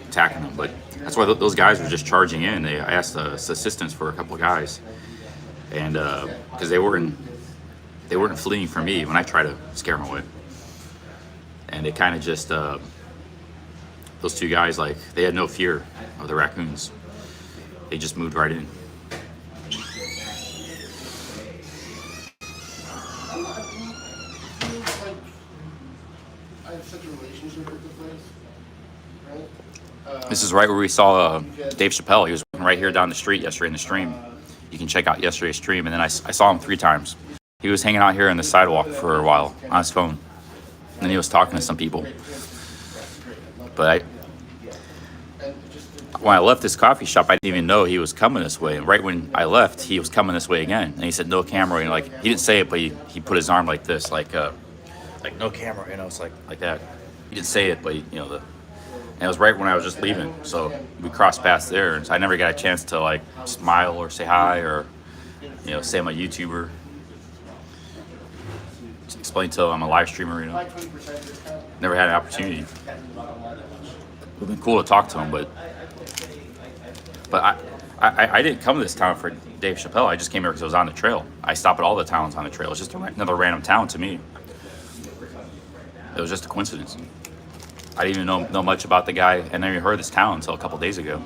attacking them. But that's why those guys were just charging in. I asked assistance for a couple of guys, and because they weren't fleeing from me when I tried to scare them away, and they kind of just those two guys, like, they had no fear of the raccoons. They just moved right in. I have such a relationship with the place, right? This is right where we saw Dave Chappelle. He was right here down the street yesterday in the stream. You can check out yesterday's stream. And then I saw him 3 times. He was hanging out here on the sidewalk for a while on his phone. And then he was talking to some people. But when I left this coffee shop, I didn't even know he was coming this way. And right when I left, he was coming this way again. And he said, no camera. And like, he didn't say it, but he put his arm like this, like no camera, it's like that. He didn't say it, but and it was right when I was just leaving. So we crossed paths there. And so I never got a chance to like smile or say hi or, say I'm a YouTuber. Just explain to him I'm a live streamer, Never had an opportunity. It would have been cool to talk to him, but I didn't come to this town for Dave Chappelle. I just came here because it was on the trail. I stop at all the towns on the trail. It's just another random town to me. It was just a coincidence. I didn't even know much about the guy, and I never heard of this town until a couple days ago.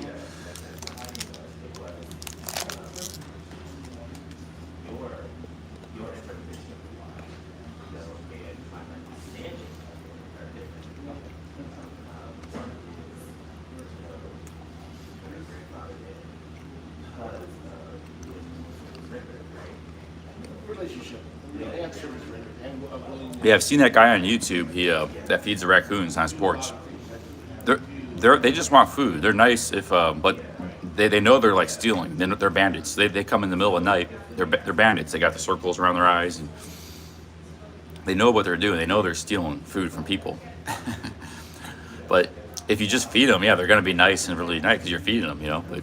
Relationship. And service rendered. And willingness. Yeah, I've seen that guy on YouTube. He that feeds the raccoons on his porch. They just want food. They're nice but they know they're like stealing. They're bandits. They come in the middle of the night. They're bandits. They got the circles around their eyes, and they know what they're doing. They know they're stealing food from people. But if you just feed them, yeah, they're gonna be nice and really nice because you're feeding them,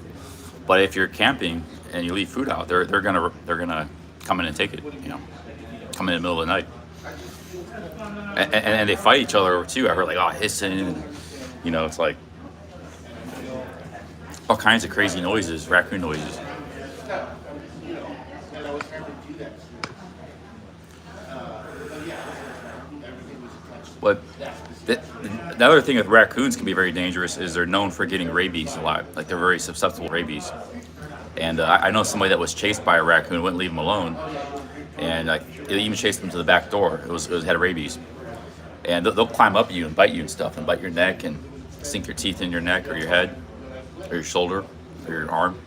But if you're camping and you leave food out, they're gonna come in and take it, come in the middle of the night. And they fight each other too. I heard like hissing, and it's like all kinds of crazy noises, raccoon noises. And I was happy to do that. But yeah, everything was attached. But the other thing with raccoons can be very dangerous is they're known for getting rabies a lot. Like, they're very susceptible to rabies. And I know somebody that was chased by a raccoon, wouldn't leave him alone, and it even chased him to the back door. It had rabies, and they'll climb up you and bite you and stuff, and bite your neck and sink your teeth in your neck or your head or your shoulder or your arm,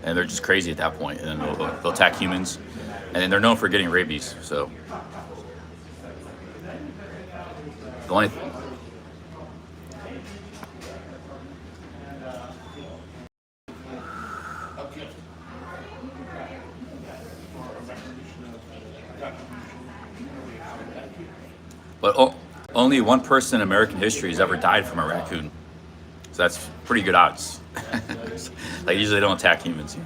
and they're just crazy at that point. And then they'll attack humans, and they're known for getting rabies. So the only But only one person in American history has ever died from a raccoon. So that's pretty good odds. Like, usually they don't attack humans.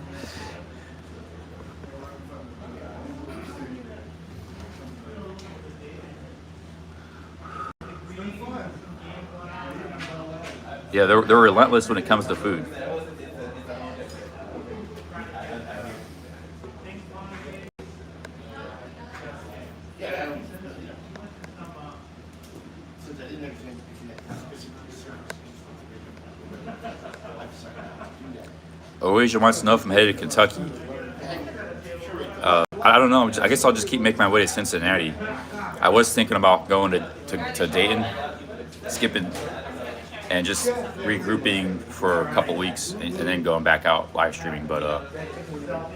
Yeah, they're relentless when it comes to food. Oasia wants to know if I'm headed to Kentucky. I don't know. I guess I'll just keep making my way to Cincinnati. I was thinking about going to Dayton, skipping, and just regrouping for a couple weeks, and then going back out live streaming. But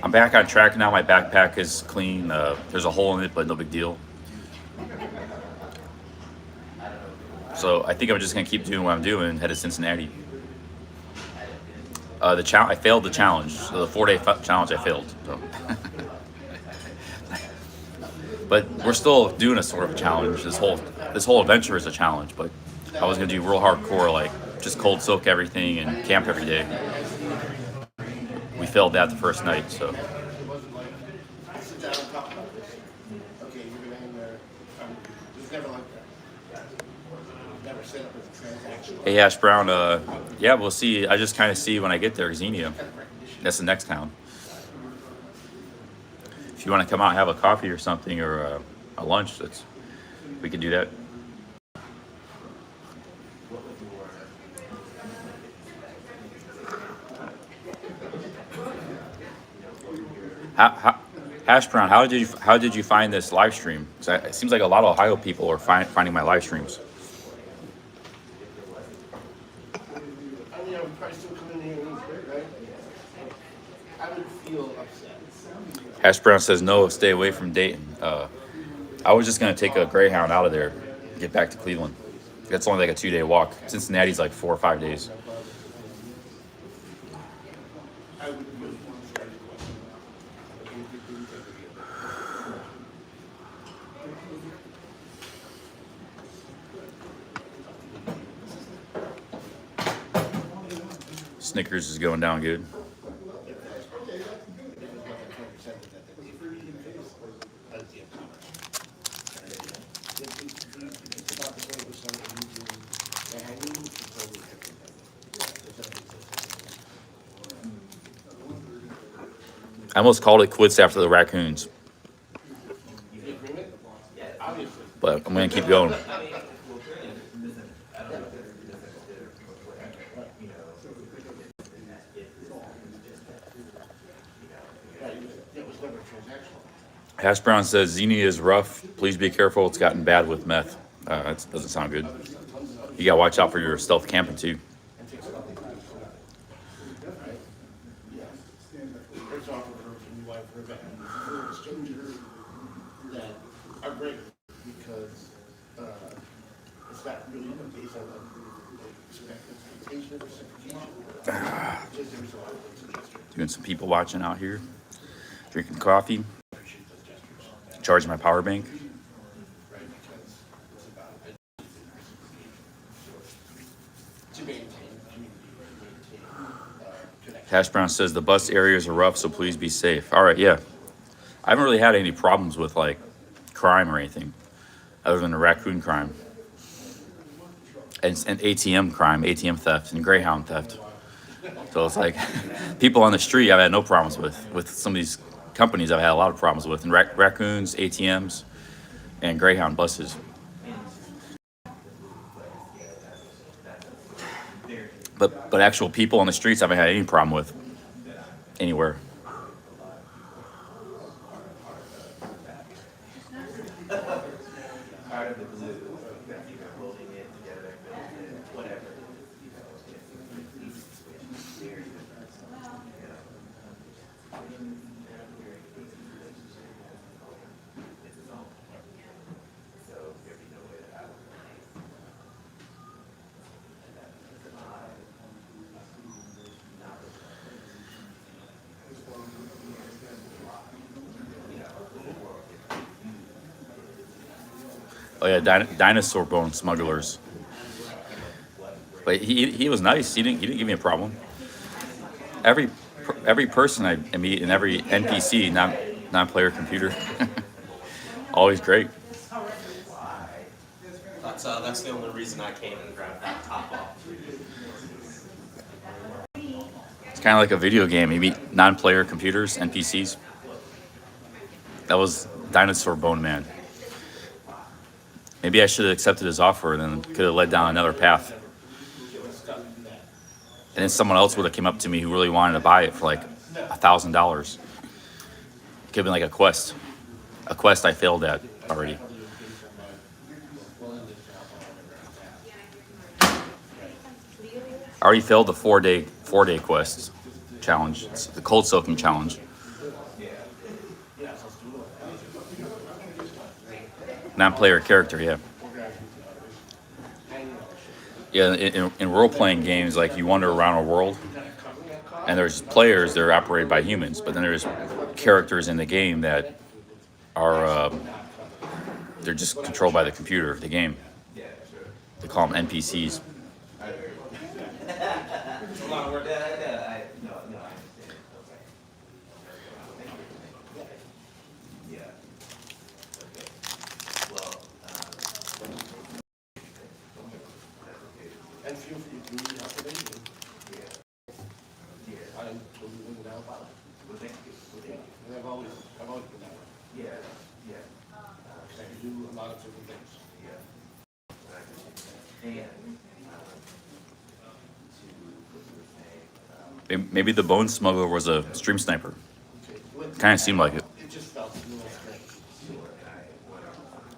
I'm back on track now. My backpack is clean. There's a hole in it, but no big deal. So I think I'm just gonna keep doing what I'm doing and head to Cincinnati. I failed the challenge. So the 4-day challenge, I failed. So. But we're still doing a sort of a challenge. This whole adventure is a challenge. But I was gonna do real hardcore, like just cold soak everything and camp every day. We failed that the first night. So set up as a transaction. Hey, Ash Brown. Yeah, we'll see. I just kind of see when I get there, Xenia. That's the next town. If you want to come out and have a coffee or something, or a lunch, we could do that. Hash Brown, how did you find this live stream? It seems like a lot of Ohio people are finding my live streams. I mean, I would probably still come in here and eat, right? I would feel upset. Hash Brown says no, stay away from Dayton. I was just gonna take a Greyhound out of there, get back to Cleveland. That's only like a 2-day walk. Cincinnati's like 4 or 5 days. I would feel Snickers is going down good. I almost called it quits after the Raccoons, but I'm gonna keep going. Hash Brown says Xenia is rough. Please be careful. It's gotten bad with meth. That doesn't sound good. You gotta watch out for your stealth camping too. First off, from your wife, Rebecca, strangers that are great because it's not really based on expectation or reciprocation. Just there's a lot of things against her. Doing some people watching out here, drinking coffee, charging my power bank. Right, because it's about to maintain community, maintain connection. Hash Brown says the bus areas are rough, so please be safe. All right, yeah. I haven't really had any problems with like crime or anything, other than the Raccoon crime and ATM crime, ATM theft, and Greyhound theft. So it's like people on the street I've had no problems with. With some of these companies I've had a lot of problems with, and Raccoons, ATMs, and Greyhound buses. But actual people on the streets I haven't had any problem with anywhere. Oh yeah, dinosaur bone smugglers. But he was nice. He didn't give me a problem. Every person I meet and every NPC, non-player computer, always great. That's the only reason I came and grabbed that top off. It's kind of like a video game. You meet non-player computers, NPCs. That was Dinosaur Bone Man. Maybe I should have accepted his offer and then could have led down another path. And then someone else would have came up to me who really wanted to buy it for like $1,000. It could have been like a quest I failed at already. I already failed the four day quest challenge. It's the cold soaking challenge. Non-player character, yeah. Yeah, in role-playing games, like you wander around a world, and there's players that are operated by humans, but then there's characters in the game that are they're just controlled by the computer, the game. They call them NPCs. totally winged out. Well, thank you. Well, thank you. And I've always been that way. Yeah, yeah. I can do a lot of different things. And Maybe the bone smuggler was a stream sniper. Okay. Kind of seemed like it. It just felt a little strange.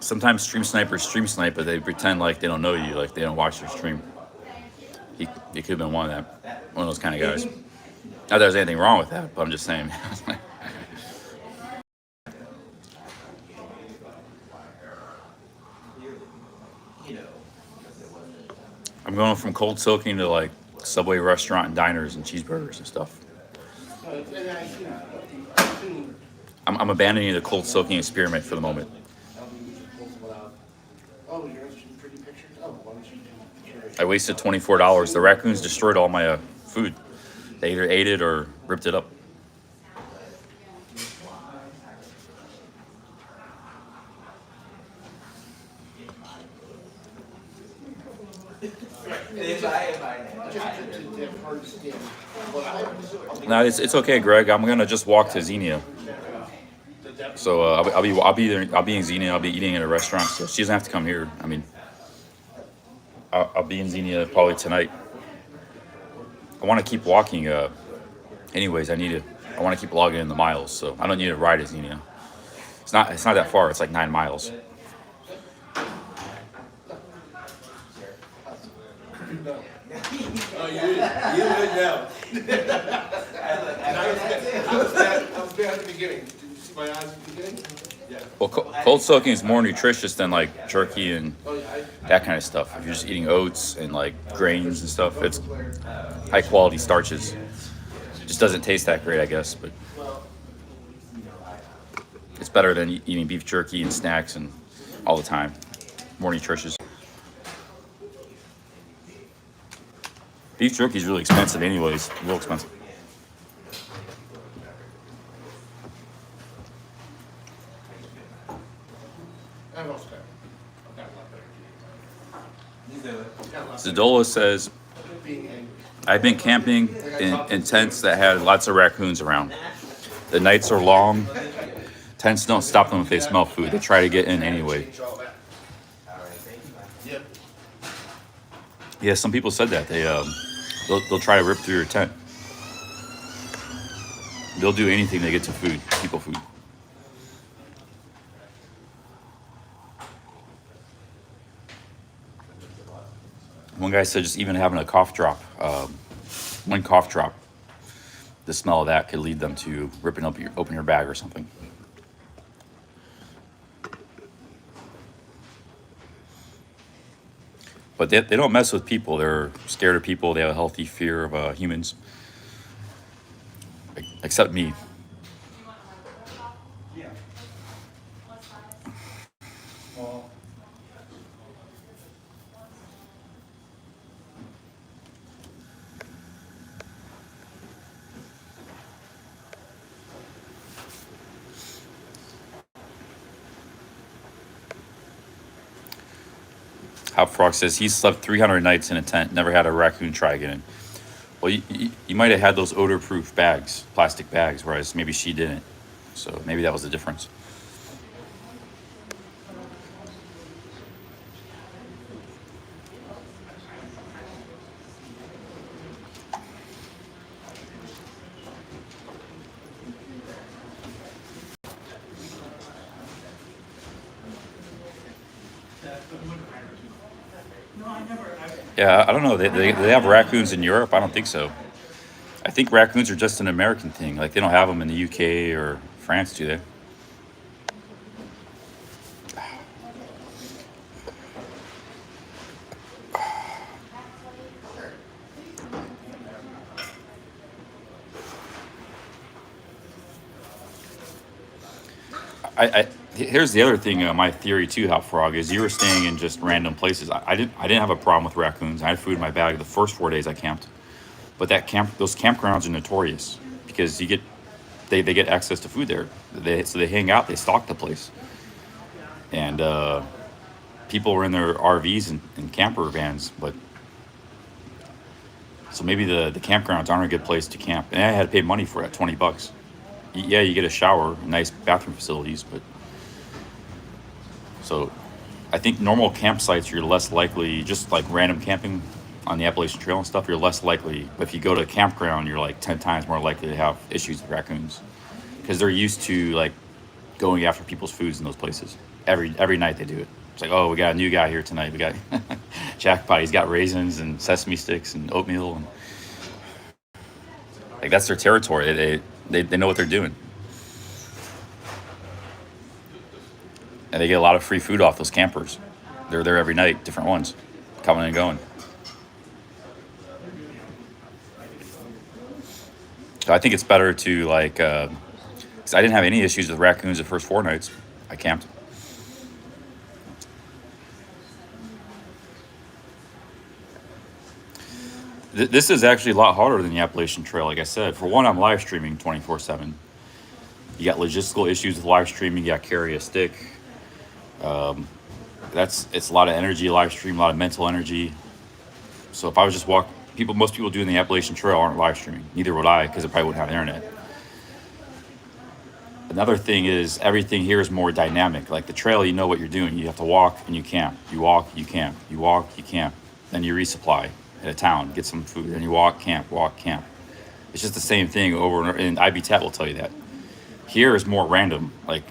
Sometimes stream snipers stream snipe, but they pretend like they don't know you, like they don't watch your stream. He could have been one of those kind of guys. Not that there's anything wrong with that, but I'm just saying. I'm going from cold soaking to like Subway restaurant and diners and cheeseburgers and stuff. And I've seen I'm abandoning the cold soaking experiment for the moment. oh, you're interested in pretty pictures? Oh, why don't you do pictures? I wasted $24. The raccoons destroyed all my food. They either ate it or ripped it up. Just to understand what I No, it's okay, Greg. I'm gonna just walk to Xenia. So I'll be in Xenia. I'll be eating at a restaurant. So she doesn't have to come here. I mean, I'll be in Xenia probably tonight. I want to keep walking. Anyways, I want to keep logging in the miles. So I don't need to ride to Xenia. It's not that far. It's like 9 miles. Oh, you didn't know. I was bad at the beginning. Did you see my eyes at the beginning? Yeah. Well, cold soaking is more nutritious than like jerky and Oh, yeah. that kind of stuff. If you're just eating oats and like grains and stuff, it's high quality starches. It just doesn't taste that great, I guess, but it's better than eating beef jerky and snacks and all the time. More nutritious. Beef jerky is really expensive anyways, real expensive. I've also got a lot better. Zadola says, Being angry. I've been camping in tents that had lots of raccoons around. The nights are long. Tents don't stop them if they smell food. They try to get in anyway. Change all that. Yep. Yeah, some people said that. They'll try to rip through your tent. They'll do anything to get to food, people food. One guy said just even having a cough drop, one cough drop, the smell of that could lead them to ripping up open your bag or something. But they don't mess with people. They're scared of people. They have a healthy fear of humans. Except me. Hop Frog says he slept 300 nights in a tent, never had a raccoon try getting in. Well, you might have had those odor-proof bags, plastic bags, whereas maybe she didn't. So maybe that was the difference. Yeah, I don't know. They have raccoons in Europe? I don't think so. I think raccoons are just an American thing. Like, they don't have them in the UK or France, do they? Here's the other thing. My theory too, Hop Frog, is you were staying in just random places. I didn't have a problem with raccoons. I had food in my bag the first 4 days I camped, but those campgrounds are notorious because they get access to food there. So they hang out, they stalk the place, and people were in their RVs and camper vans. But So maybe the campgrounds aren't a good place to camp. And I had to pay money for it, $20. Yeah, you get a shower, nice bathroom facilities, but so I think normal campsites you're less likely, just like random camping on the Appalachian Trail and stuff, you're less likely. But if you go to a campground, you're like 10 times more likely to have issues with raccoons because they're used to like going after people's foods in those places. Every night they do it. It's like, oh, we got a new guy here tonight. We got jackpot. He's got raisins and sesame sticks and oatmeal, and like that's their territory. They know what they're doing, and they get a lot of free food off those campers. They're there every night, different ones, coming and going. So I think it's better to like, 'cause I didn't have any issues with raccoons the first 4 nights I camped. This is actually a lot harder than the Appalachian Trail. Like I said, for one, I'm live streaming 24/7. You got logistical issues with live streaming. You got to carry a stick. It's a lot of energy, live stream, a lot of mental energy. So if I was just most people doing the Appalachian Trail aren't live streaming. Neither would I, because I probably wouldn't have internet. Another thing is everything here is more dynamic. Like the trail, you know what you're doing. You have to walk and you camp. You walk, you camp. You walk, you camp. Then you resupply at a town, get some food. Then you walk, camp, walk, camp. It's just the same thing over and over. And IBTAT will tell you that. Here is more random. Like,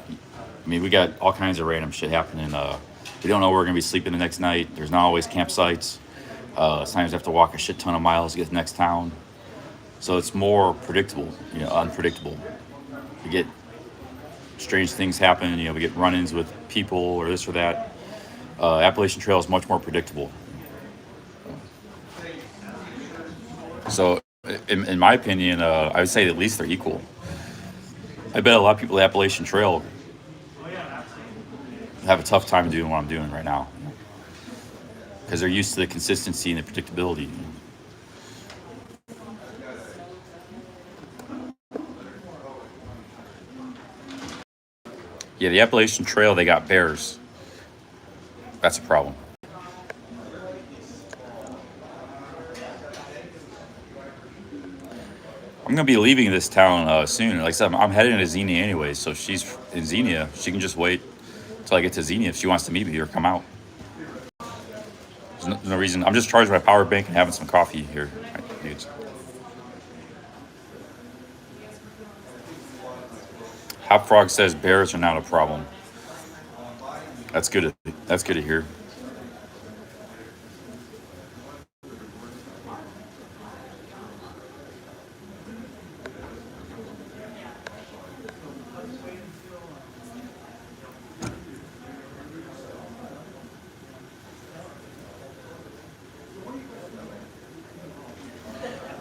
I mean, we got all kinds of random shit happening. We don't know where we're going to be sleeping the next night. There's not always campsites. Sometimes you have to walk a shit ton of miles to get to the next town. So it's more predictable, unpredictable. You get strange things happen. We get run-ins with people or this or that. Appalachian Trail is much more predictable. So, in my opinion, I would say at least they're equal. I bet a lot of people at Appalachian Trail have a tough time doing what I'm doing right now because they're used to the consistency and the predictability. Yeah, the Appalachian Trail, they got bears. That's a problem. I'm going to be leaving this town soon. Like I said, I'm heading to Xenia anyway, so if she's in Xenia, she can just wait until I get to Xenia if she wants to meet me or come out. There's no reason. I'm just charging my power bank and having some coffee here. Hop Frog says bears are not a problem. That's good. That's good to hear.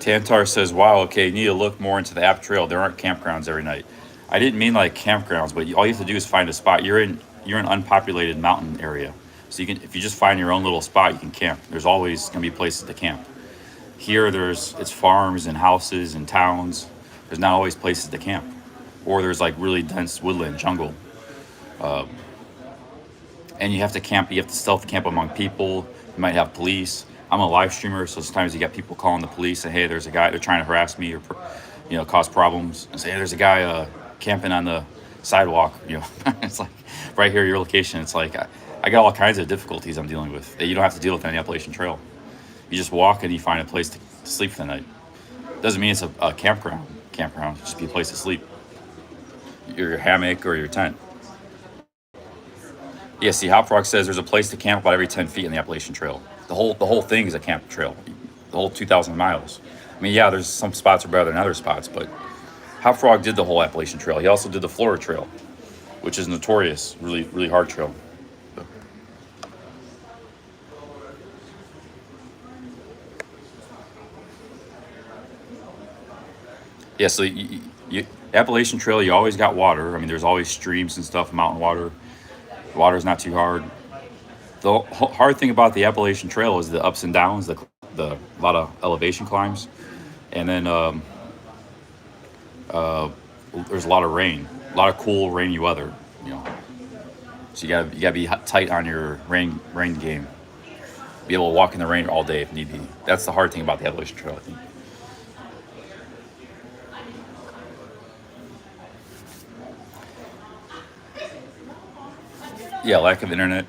Tantar says, wow, okay, you need to look more into the App Trail. There aren't campgrounds every night. I didn't mean like campgrounds, but all you have to do is find a spot. You're in an unpopulated mountain area. So if you just find your own little spot, you can camp. There's always going to be places to camp. Here, it's farms and houses and towns. There's not always places to camp. Or there's like really dense woodland, jungle. And you have to camp. You have to stealth camp among people. You might have police. I'm a live streamer, so sometimes you got people calling the police and, hey, there's a guy, they're trying to harass me or, cause problems. And say, hey, there's a guy camping on the sidewalk. It's like right here, your location. It's like I got all kinds of difficulties I'm dealing with that you don't have to deal with on the Appalachian Trail. You just walk and you find a place to sleep for the night. Doesn't mean it's a campground. Campground just be a place to sleep. Your hammock or your tent. Yeah, see, Hop Frog says there's a place to camp about every 10 feet in the Appalachian Trail. The whole thing is a camp trail. The whole 2,000 miles. I mean, yeah, there's some spots are better than other spots, but Hop Frog did the whole Appalachian Trail. He also did the Florida Trail, which is notorious, really, really hard trail. Yeah, so Appalachian Trail, you always got water. I mean, there's always streams and stuff, mountain water. The water's not too hard. The hard thing about the Appalachian Trail is the ups and downs, the lot of elevation climbs, and then there's a lot of rain, a lot of cool rainy weather. So you gotta be tight on your rain game. be able to walk in the rain all day if need be. That's the hard thing about the Appalachian Trail, I think. Yeah, lack of internet.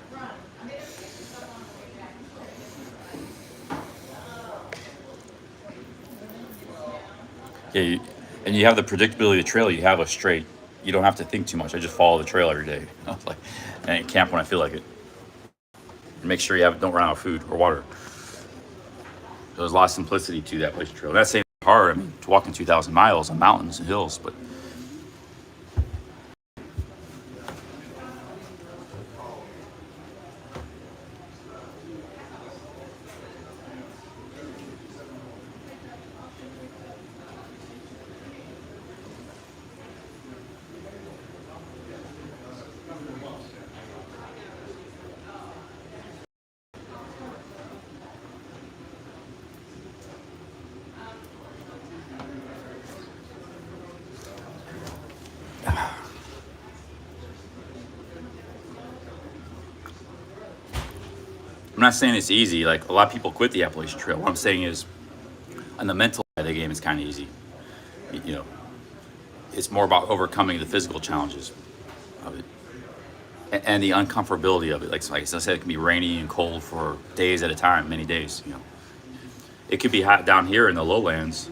Yeah, and you have the predictability of the trail. You have a straight. You don't have to think too much. I just follow the trail every day. Like, and I camp when I feel like it. And make sure you don't run out of food or water. There's a lot of simplicity to that Appalachian Trail. That's saying it's hard. I mean, to walking 2,000 miles on mountains and hills, but I'm not saying it's easy. Like, a lot of people quit the Appalachian Trail. What I'm saying is, on the mental side of the game, it's kind of easy. You know, it's more about overcoming the physical challenges of it and the uncomfortability of it. Like I said, it can be rainy and cold for days at a time, many days. You know, it could be hot down here in the lowlands.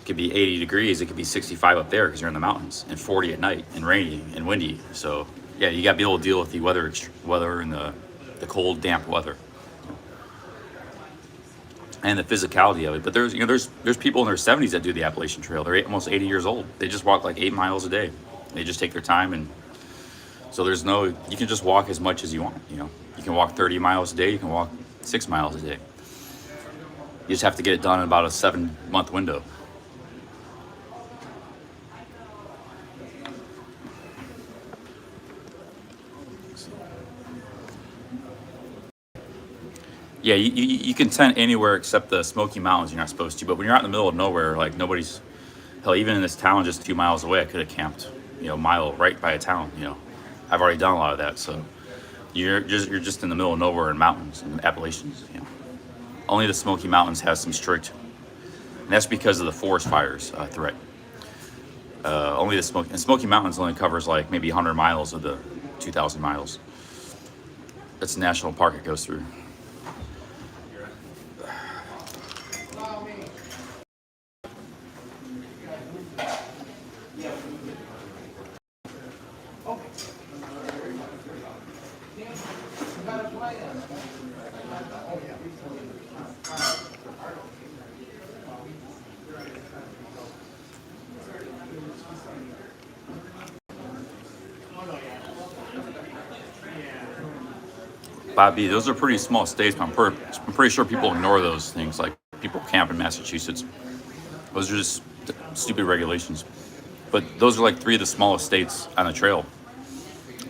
It could be 80 degrees. It could be 65 up there because you're in the mountains, and 40 at night, and rainy and windy. So yeah, you got to be able to deal with the weather and the cold, damp weather, and the physicality of it. But there's people in their 70s that do the Appalachian Trail. They're almost 80 years old. They just walk like 8 miles a day. They just take their time, and so you can just walk as much as you want. You know, you can walk 30 miles a day. You can walk 6 miles a day. You just have to get it done in about a 7-month window. Yeah, you can tent anywhere except the Smoky Mountains. You're not supposed to, but when you're out in the middle of nowhere, like hell, even in this town just 2 miles away, I could have camped, mile right by a town. I've already done a lot of that. So you're just in the middle of nowhere in mountains and Appalachians. Only the Smoky Mountains has some strict, and that's because of the forest fires threat. Only the Smoky Mountains only covers like maybe 100 miles of the 2,000 miles. That's a national park it goes through. Bobby, those are pretty small states, but I'm pretty sure people ignore those things. Like, people camp in Massachusetts. Those are just stupid regulations. But those are like 3 of the smallest states on the trail.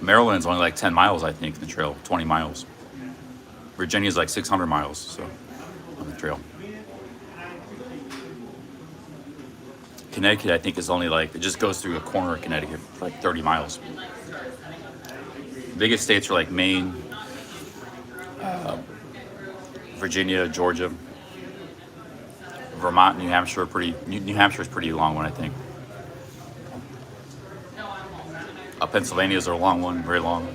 Maryland's only like 10 miles, I think, the trail, 20 miles. Virginia's like 600 miles, so, on the trail. Connecticut, I think, is only like, it just goes through a corner of Connecticut for like 30 miles. The biggest states are like Maine, Virginia, Georgia, Vermont, New Hampshire. New Hampshire's pretty long one, I think. Pennsylvania's a long one, very long.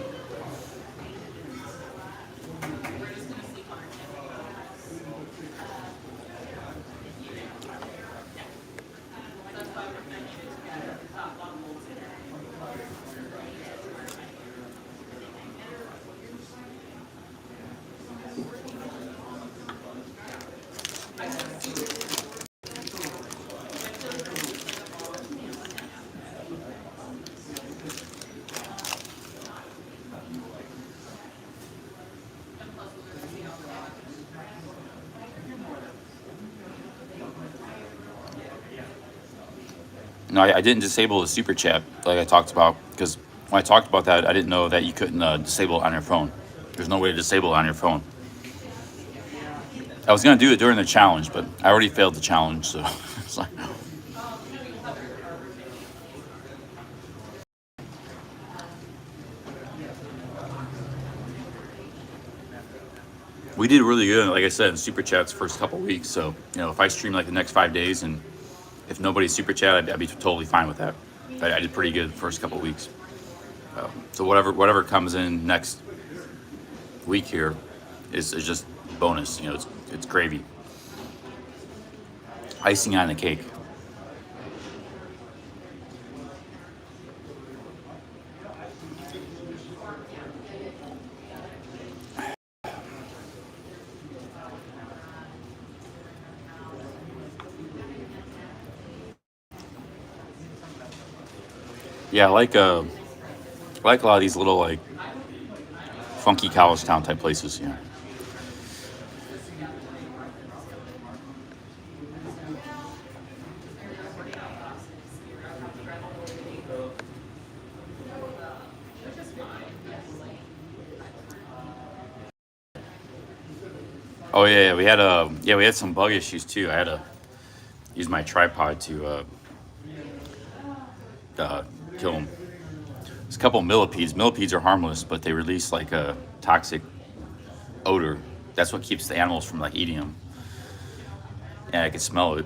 No, I didn't disable the super chat like I talked about, because when I talked about that, I didn't know that you couldn't disable it on your phone. There's no way to disable it on your phone. I was going to do it during the challenge, but I already failed the challenge, so it's like... We did really good, like I said, in super chats first couple weeks. So if I stream like the next 5 days, and if nobody's super chat, I'd be totally fine with that. I did pretty good the first couple weeks. So whatever comes in next week here is just bonus. It's gravy, icing on the cake. Yeah, I like a lot of these little like funky college town type places. Yeah. Oh yeah, we had some bug issues too. I had to use my tripod to kill them. There's a couple of millipedes. Millipedes are harmless, but they release like a toxic odor. That's what keeps the animals from like eating them. And I could smell it.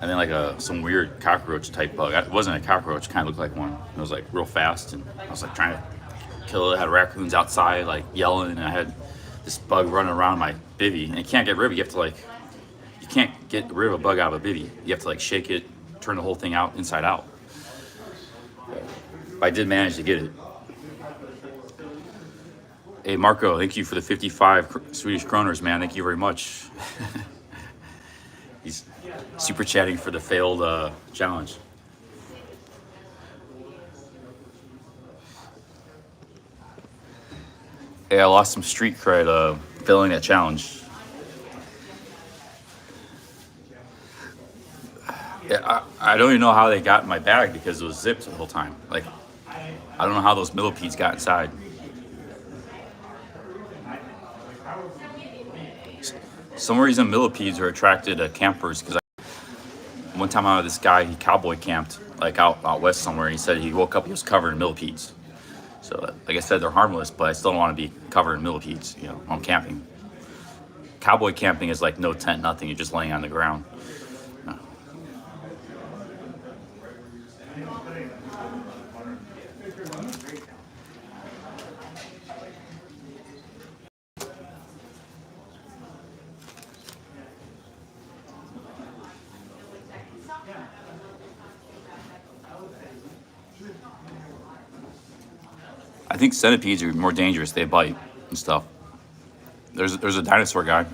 And then like some weird cockroach type bug. It wasn't a cockroach, kind of looked like one. It was like real fast, and I was like trying to kill it. I had raccoons outside like yelling, and I had this bug running around my bivvy. And you can't get rid of it. You can't get rid of a bug out of a bivvy. You have to like shake it, turn the whole thing out inside out. I did manage to get it. Hey Marco, thank you for the 55 Swedish kroners, man. Thank you very much. He's super chatting for the failed challenge. Hey, I lost some street cred failing that challenge. Yeah, I don't even know how they got in my bag because it was zipped the whole time. Like, I don't know how those millipedes got inside. Some reason millipedes are attracted to campers, because one time I had this guy, he cowboy camped like out west somewhere, and he said he woke up, he was covered in millipedes. So like I said, they're harmless, but I still don't want to be covered in millipedes, on camping. Cowboy camping is like no tent, nothing, you're just laying on the ground. I think centipedes are more dangerous. They bite and stuff. There's a dinosaur guy.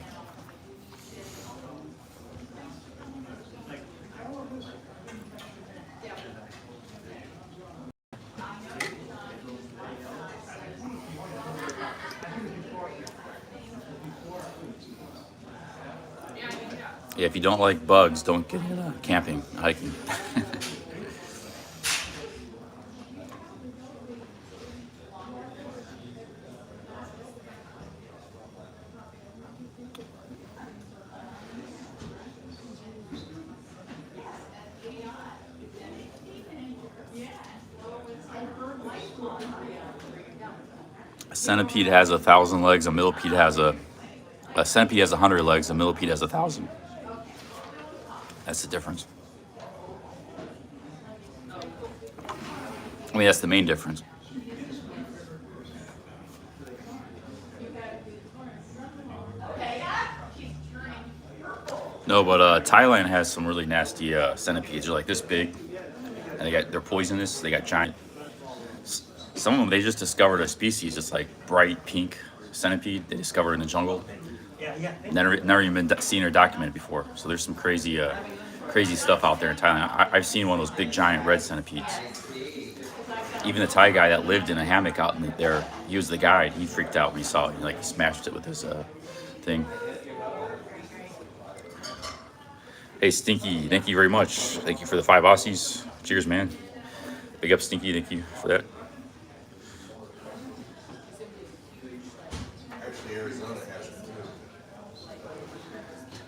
Yeah, if you don't like bugs, don't get into camping, hiking. A centipede has 1,000 legs. A centipede has 100 legs. A millipede has 1,000. That's the difference. I mean, that's the main difference. No, but Thailand has some really nasty centipedes. They're like this big, and they're poisonous. They got giant. Some of them, they just discovered a species. It's like bright pink centipede. They discovered in the jungle. Never even been seen or documented before. So there's some crazy stuff out there in Thailand. I've seen one of those big giant red centipedes. Even the Thai guy that lived in a hammock out in there, he was the guide. He freaked out when he saw it. He smashed it with his thing. Hey Stinky, thank you very much. Thank you for the 5 Aussies. Cheers, man. Big up Stinky, thank you for that. Actually, Arizona has them too.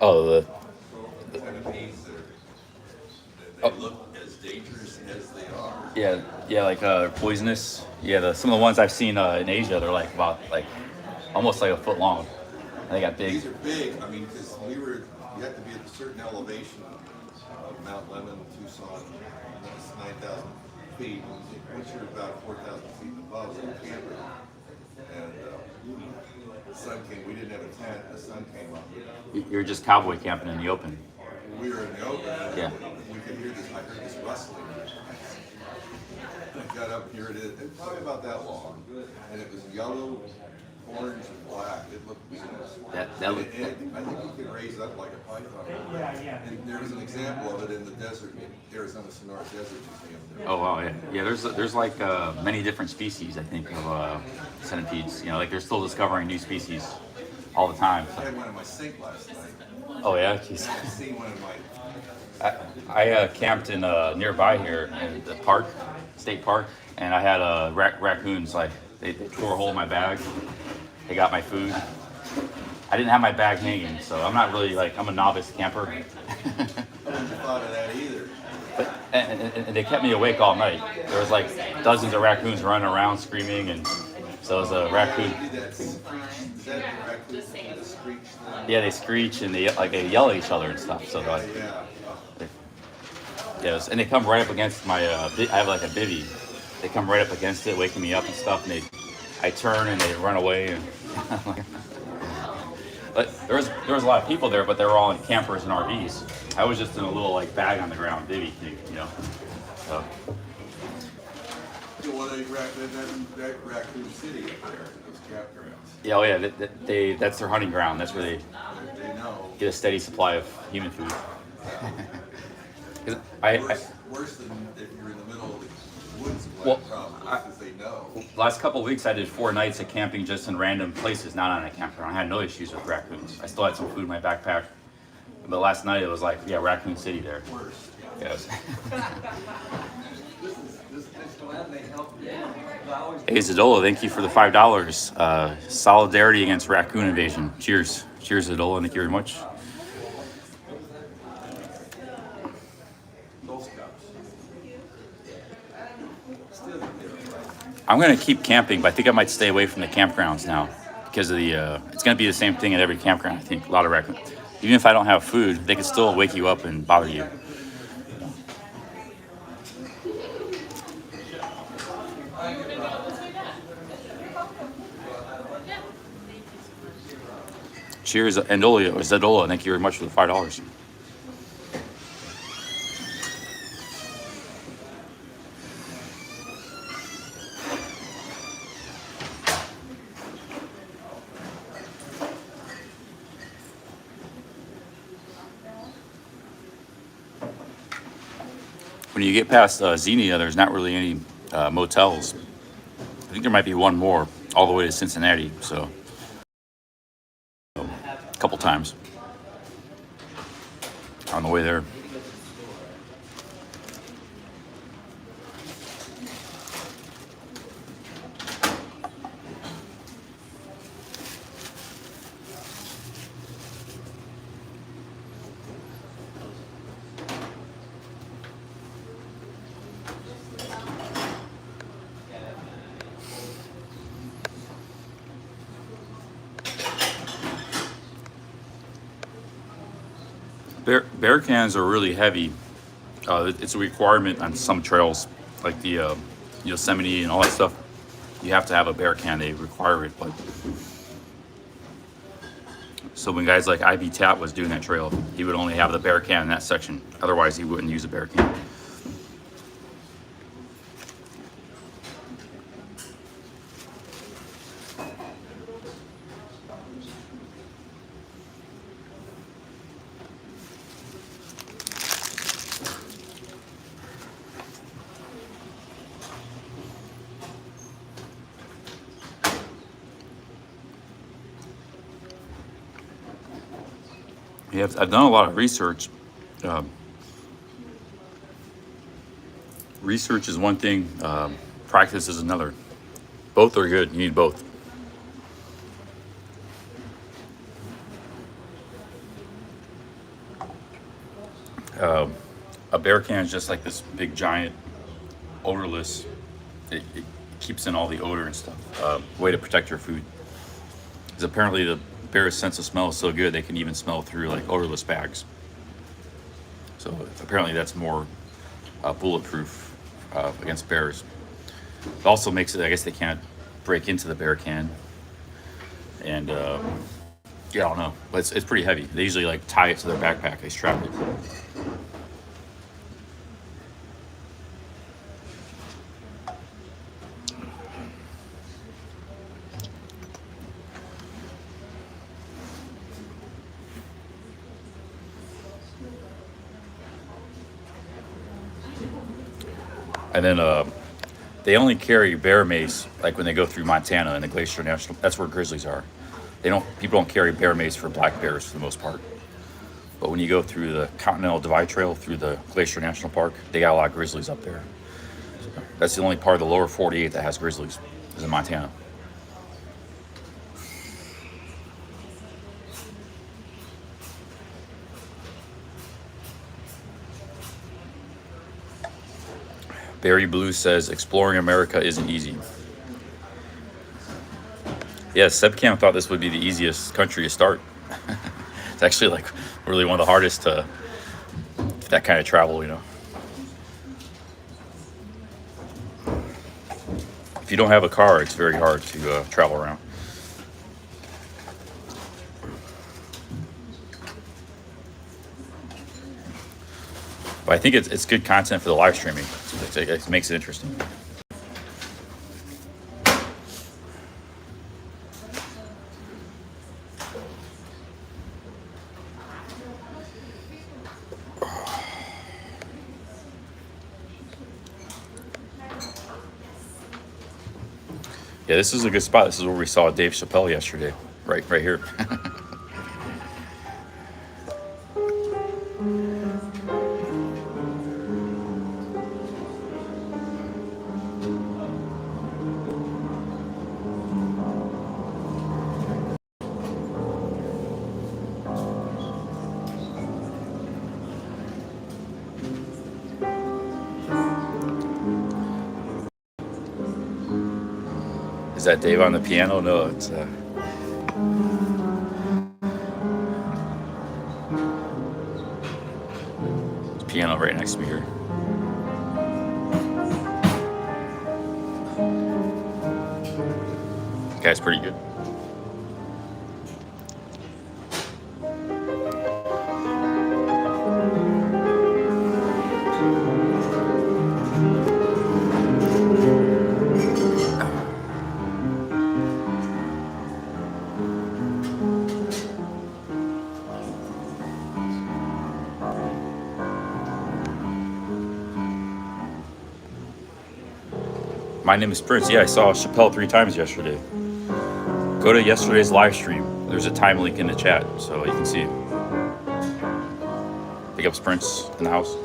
Oh, They look as dangerous as they are. yeah, like poisonous. Yeah, some of the ones I've seen in Asia, they're like about almost like a foot long. They got big. These are big, I mean, because you have to be at a certain elevation of Mount Lemon, Tucson, that's 9,000 feet. Once you're about 4,000 feet above, you're camping. And the sun came, we didn't have a tent, the sun came up. You're just cowboy camping in the open. We were in the open, and Yeah. we could hear this, I heard this rustling. I got up here, it was probably about that long, and it was yellow, orange, and black. It looked beautiful. That looked. I think you could raise up like a python. And there was an example of it in the desert, Arizona Sonora Desert Museum. Oh wow, yeah, yeah. There's like many different species, I think, of centipedes. You know, like they're still discovering new species all the time. I had one in my sink last night. Oh yeah, jeez. I've seen one in my. I camped in nearby here in the park, state park, and I had raccoons. Like they tore a hole in my bag. They got my food. I didn't have my bag hanging, so I'm not really like I'm a novice camper. I wouldn't have thought of that either. But and they kept me awake all night. There was like dozens of raccoons running around screaming, and so it was a raccoon. Is that the raccoon with the screech thing? Yeah, they screech and they yell at each other and stuff. So like, Yeah. yes, and they come right up against my. I have like a bivvy. They come right up against it, waking me up and stuff. And I turn and they run away. And but there was a lot of people there, but they were all in campers and RVs. I was just in a little like bag on the ground bivvy thing, you know. So. So what that Raccoon City up there, those campgrounds, Yeah, oh yeah, that's their hunting ground. That's where they they know. get a steady supply of human food. 'Cause Worse than if you're in the middle of the woods, Well, probably, because they know. last couple of weeks I did 4 nights of camping just in random places, not on a campground. I had no issues with raccoons. I still had some food in my backpack. But last night it was like, yeah, Raccoon City there. Worse. Yes. They help you. Hey Zadola, thank you for the $5. Solidarity against raccoon invasion. Cheers. Cheers, Zadola. Thank you very much. I'm gonna keep camping, but I think I might stay away from the campgrounds now because of the. It's gonna be the same thing at every campground. I think a lot of raccoons. Even if I don't have food, they can still wake you up and bother you. Cheers, Zadola. Thank you very much for the $5. When you get past Xenia, there's not really any motels. I think there might be one more all the way to Cincinnati. So a couple times on the way there. Bear cans are really heavy. It's a requirement on some trails, like the Yosemite and all that stuff. You have to have a bear can. They require it. But so when guys like IB Tap was doing that trail, he would only have the bear can in that section. Otherwise, he wouldn't use a bear can. Yeah, I've done a lot of research. Research is one thing, practice is another. Both are good. You need both. A bear can is just like this big, giant, odorless. It keeps in all the odor and stuff. Way to protect your food. Because apparently the bear's sense of smell is so good they can even smell through like odorless bags. So apparently that's more bulletproof against bears. It also makes it, I guess they can't break into the bear can. And yeah, I don't know, but it's pretty heavy. They usually like tie it to their backpack. They strap it. And then they only carry bear mace like when they go through Montana and the Glacier National. That's where grizzlies are. People don't carry bear mace for black bears for the most part. But when you go through the Continental Divide Trail through the Glacier National Park, they got a lot of grizzlies up there. So that's the only part of the lower 48 that has grizzlies, is in Montana. Barry Blue says, exploring America isn't easy. Yeah, Sebcam thought this would be the easiest country to start. It's actually like really one of the hardest to that kind of travel, you know. If you don't have a car, it's very hard to travel around. But I think it's good content for the live streaming. It makes it interesting. Yeah, this is a good spot. This is where we saw Dave Chappelle yesterday. Right here. Is that Dave on the piano? No, it's piano right next to me here. This guy's pretty good. My name is Prince. Yeah, I saw Chappelle 3 times yesterday. Go to yesterday's live stream. There's a time link in the chat, so you can see. Big ups Prince in the house.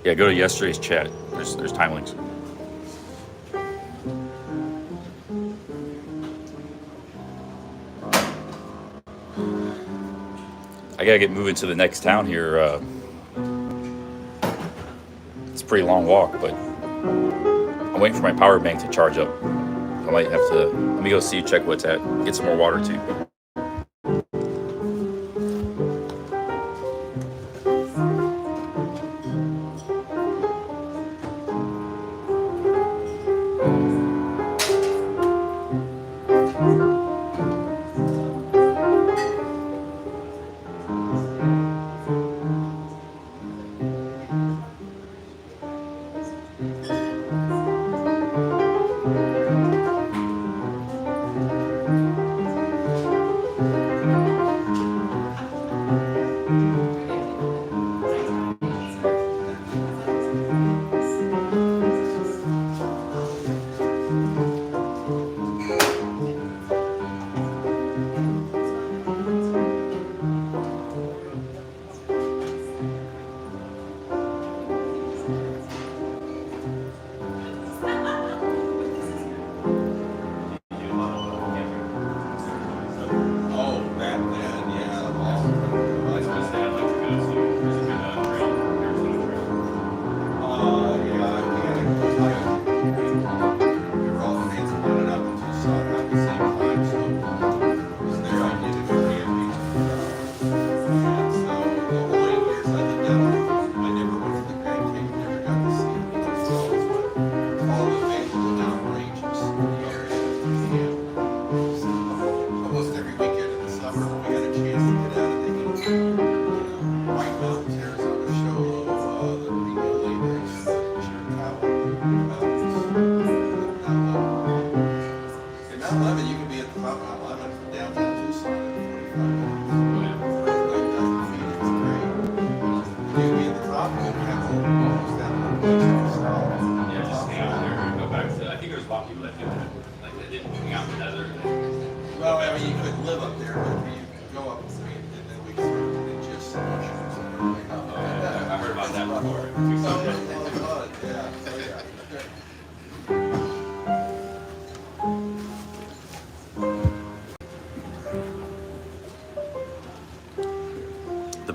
Yeah, go to yesterday's chat. There's time links. I gotta get moving to the next town here. It's a pretty long walk, but I'm waiting for my power bank to charge up. I might have to, let me go see, check what's at, get some more water too.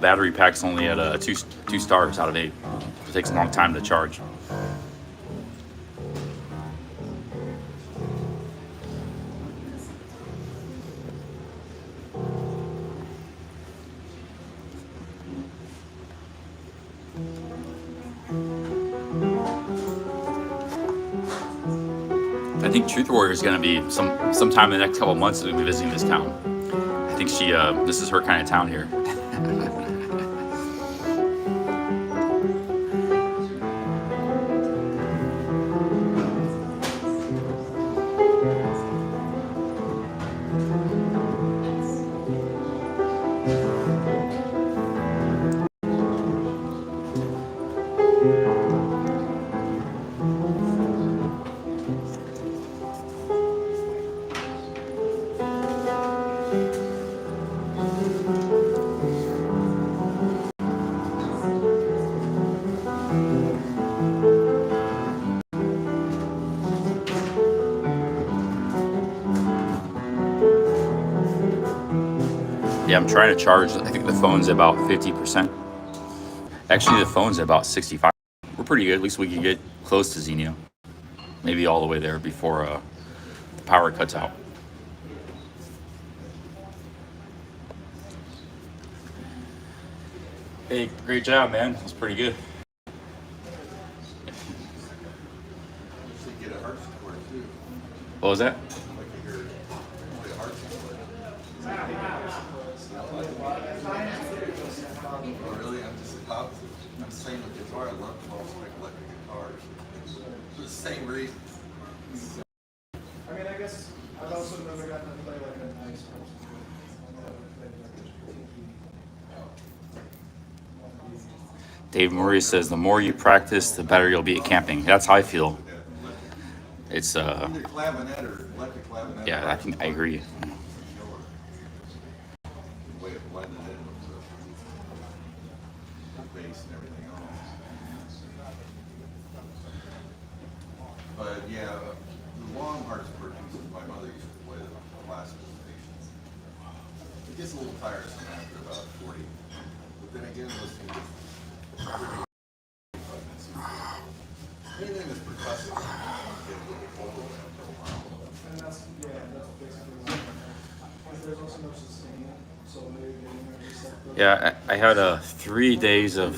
battery pack's only at two stars out of 8. It takes a long time to charge. I think Truth Warrior is going to be sometime in the next couple of months. We'll be visiting this town. I think this is her kind of town here. Yeah, I'm trying to charge. I think the phone's about 50%. Actually, the phone's at about 65. We're pretty good. At least we can get close to Xenia. Maybe all the way there before the power cuts out. Hey, great job, man. That's pretty good. Should get a harpsichord too. What was that? Like to hear play a harpsichord. Oh really? I'm just the opposite. I'm the same with guitar. I love to always pick electric guitars. For the same reason. I mean, I guess I've also never gotten to play like a nice Dave Maurice says, the more you practice, the better you'll be at camping. That's how I feel. It's, Either clavinet or electric clavinet. yeah, I think I agree. The way it blended in with the bass and everything else. But yeah, the long harpsichord pieces my mother used to play the classical stations. It gets a little tiresome after about 40. But then again, listening to anything that's percussive, get a little cold after a while. And that's basically what there's also no sustain, so maybe getting a reset. Yeah, I had 3 days of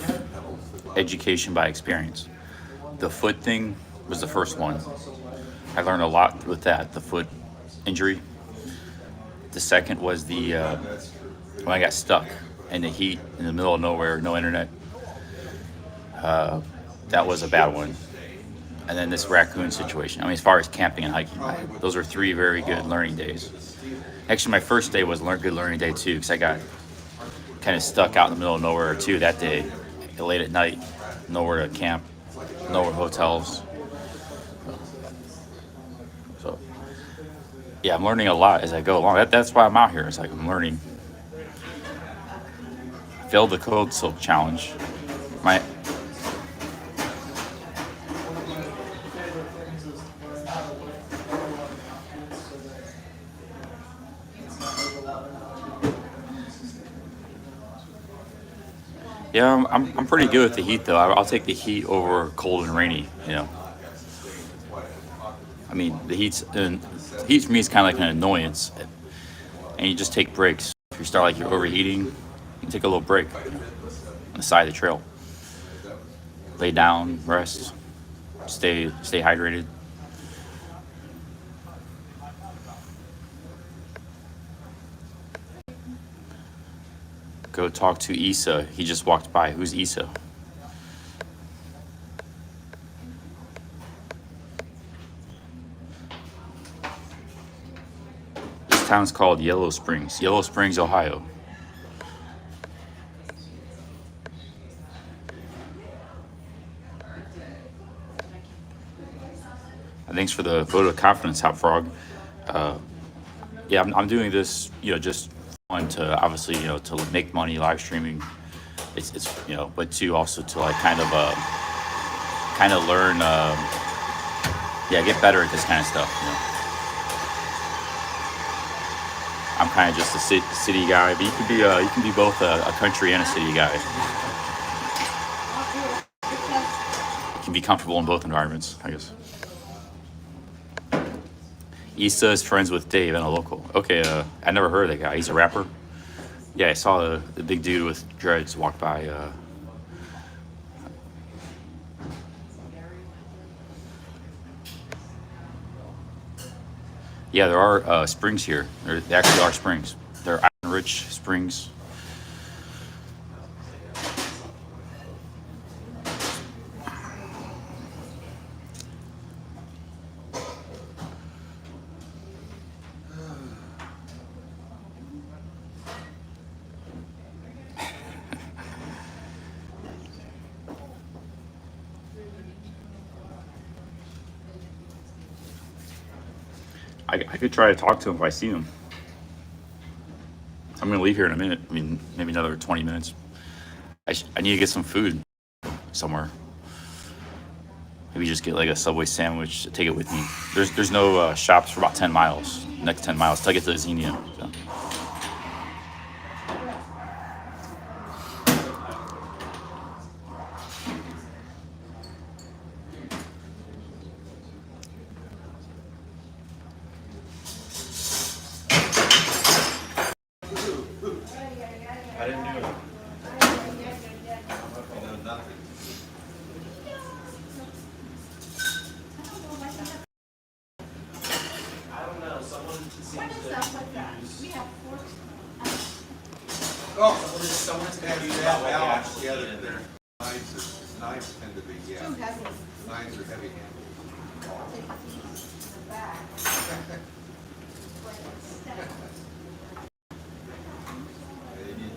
education by experience. The foot thing was the first one. I learned a lot with that, the foot injury. The second was the when I got stuck in the heat in the middle of nowhere, no internet. That was a bad one. And then this raccoon situation. I mean, as far as camping and hiking, those are 3 very good learning days. Actually, my first day was a good learning day too, because I got kind of stuck out in the middle of nowhere too that day, late at night, nowhere to camp, nowhere hotels. So, yeah, I'm learning a lot as I go along. That's why I'm out here. It's like I'm learning. I failed the code silk challenge. My Yeah, I'm pretty good with the heat though. I'll take the heat over cold and rainy. You know, I mean the heat for me is kind of like an annoyance, and you just take breaks. If you start like you're overheating, you can take a little break on the side of the trail. Lay down, rest, stay hydrated. Go talk to Issa. He just walked by. Who's Issa? This town's called Yellow Springs, Ohio. Thanks for the vote of confidence, Hot Frog. Yeah, I'm doing this, just fun to obviously, to make money live streaming. It's but to also to like kind of learn, get better at this kind of stuff. I'm kind of just a city guy, but you can be both a country and a city guy. You can be comfortable in both environments, I guess. Issa is friends with Dave and a local. Okay, I never heard of that guy. He's a rapper. Yeah, I saw the big dude with dreads walk by. Yeah, there are springs here. There actually are springs. They're island-rich springs. I could try to talk to him if I see him. I'm gonna leave here in a minute. I mean, maybe another 20 minutes. I need to get some food somewhere. Maybe just get like a Subway sandwich to take it with me. There's no shops for about 10 miles. Next 10 miles till I get to Xenia. So. I didn't do it. Nothing. I don't know. Someone seems to use. Oh, Someone's yeah, confused you about have what balance. actually Yeah, in. they're knives tend to be, yeah. Too heavy. Knives are heavy handed.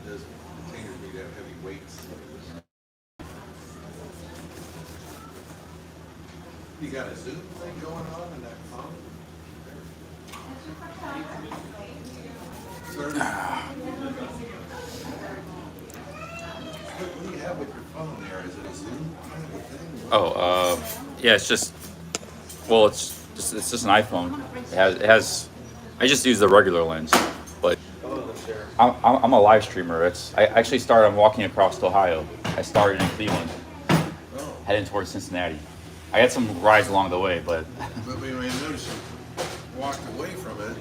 Those containers need to have heavy weights. You got a Zoom thing going on in that phone? Sir? What do you have with your phone there? Is it a Zoom kind of a thing? Oh, yeah, it's just an iPhone. It has. I just use the regular lens, but I'm a live streamer. I actually started. I'm walking across Ohio. I started in Cleveland, heading towards Cincinnati. I had some rides along the way, but But I noticed you walked away from it,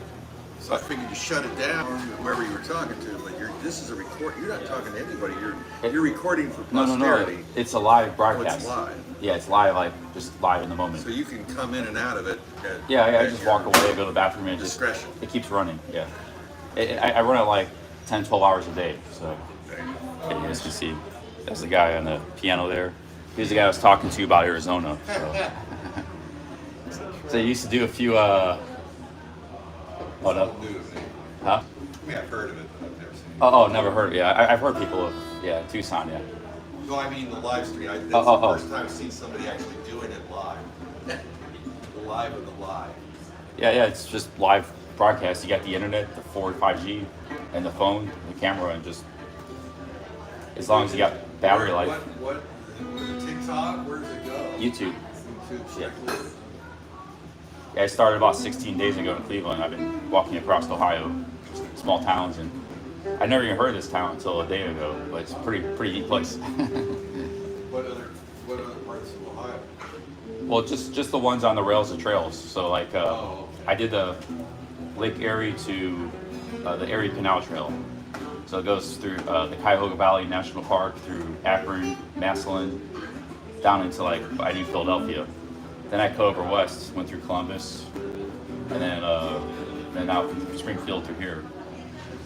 so I figured you shut it down whoever you were talking to. But this is a record. You're not talking to anybody. You're recording for no. posterity. It's a live Oh, broadcast. it's live. Yeah, it's live, like just live in the moment. So you can come in and out of it. Yeah, I at just your walk away, go to the bathroom, and discretion. it keeps running. Yeah, I run it like 10, 12 hours a day. So you guys can see. That's the guy on the piano there. He's the guy I was talking to about Arizona. So, so I used to do a few. Oh no. New to me. Huh? I mean, I've heard of it, but I've never seen it. Oh, never heard. Yeah, I've heard people of. Yeah, Tucson. Yeah. No, I mean the live stream. That's Oh. the first time I've seen somebody actually doing it live. The live of the live. Yeah. It's just live broadcast. You got the internet, the 4 5G, and the phone, the camera, and just as long as you got battery life. What TikTok? Where does it go? YouTube. YouTube. Yeah. strictly? Yeah, I started about 16 days ago in Cleveland. I've been walking across Ohio, small towns, and I never even heard of this town until a day ago. But it's a pretty neat place. What other parts of Ohio? Well, just the ones on the rails of trails. So like, Okay. I did the Lake Erie to the Erie Canal Trail. So it goes through the Cuyahoga Valley National Park, through Akron, Massillon, down into like I knew Philadelphia. Then I go over west, went through Columbus, and then out from Springfield through here,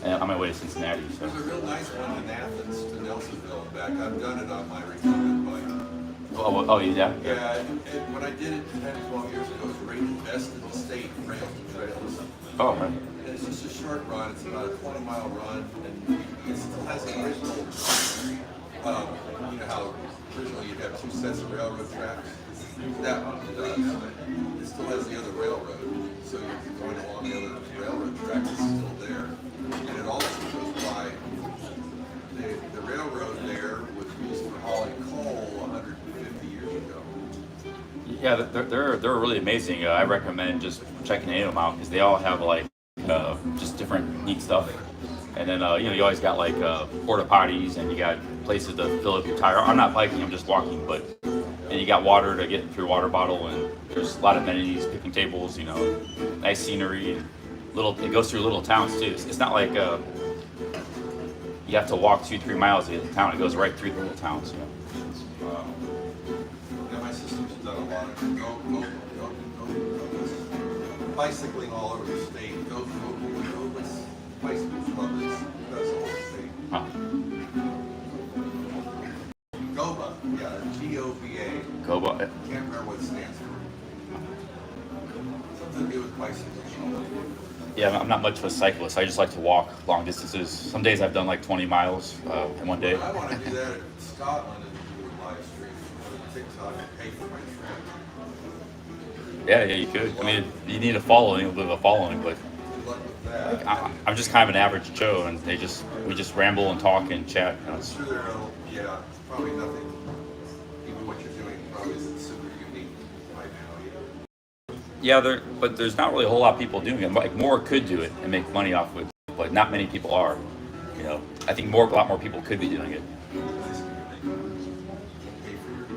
and on my way to Cincinnati. So. There's a real nice one in Athens to Nelsonville and back. I've done it on my Recounting bike. Oh, yeah. Yeah, when I did it 10, 12 years ago, it was rated best in the state for rails and trails. Oh, right. And it's just a short run. It's about a 20-mile run, and it still has the original. You know how originally you'd have 2 sets of railroad tracks. That one does. It still has the other railroad, so you're going along the other railroad track. It's still there, and it also goes by the railroad there was used for hauling coal 150 years ago. Yeah, they're really amazing. I recommend just checking any of them out because they all have like just different neat stuff. And then you know, you always got like porta potties, and you got places to fill up your tire. I'm not biking, I'm just walking, but and you got water to get through water bottle, and there's a lot of amenities, picnic tables, you know, nice scenery, and it goes through little towns too. It's not like you have to walk 2-3 miles to get to town. It goes right through the little towns, you know. Yeah, my sister's done a lot of bicycling all over the state. Go bicycle club does the whole state. Huh. GOBA, yeah, GOBA. Goba. Can't remember what it stands for. Something to do with bicycling. Yeah, I'm not much of a cyclist. I just like to walk long distances. Some days I've done like 20 miles in one day. I want to do that in Scotland and do a live stream on TikTok and pay for my trip. Yeah, you could. I mean, you need a following, a little bit of a following, but Good luck with that. I'm just kind of an average Joe, and we just ramble and talk and chat. You know, I'm sure yeah, it's probably nothing, even what you're doing probably isn't super unique right now either. yeah, but there's not really a whole lot of people doing it. Like more could do it and make money off of it, but not many people are. You know, I think a lot more people could be doing it. Pay for your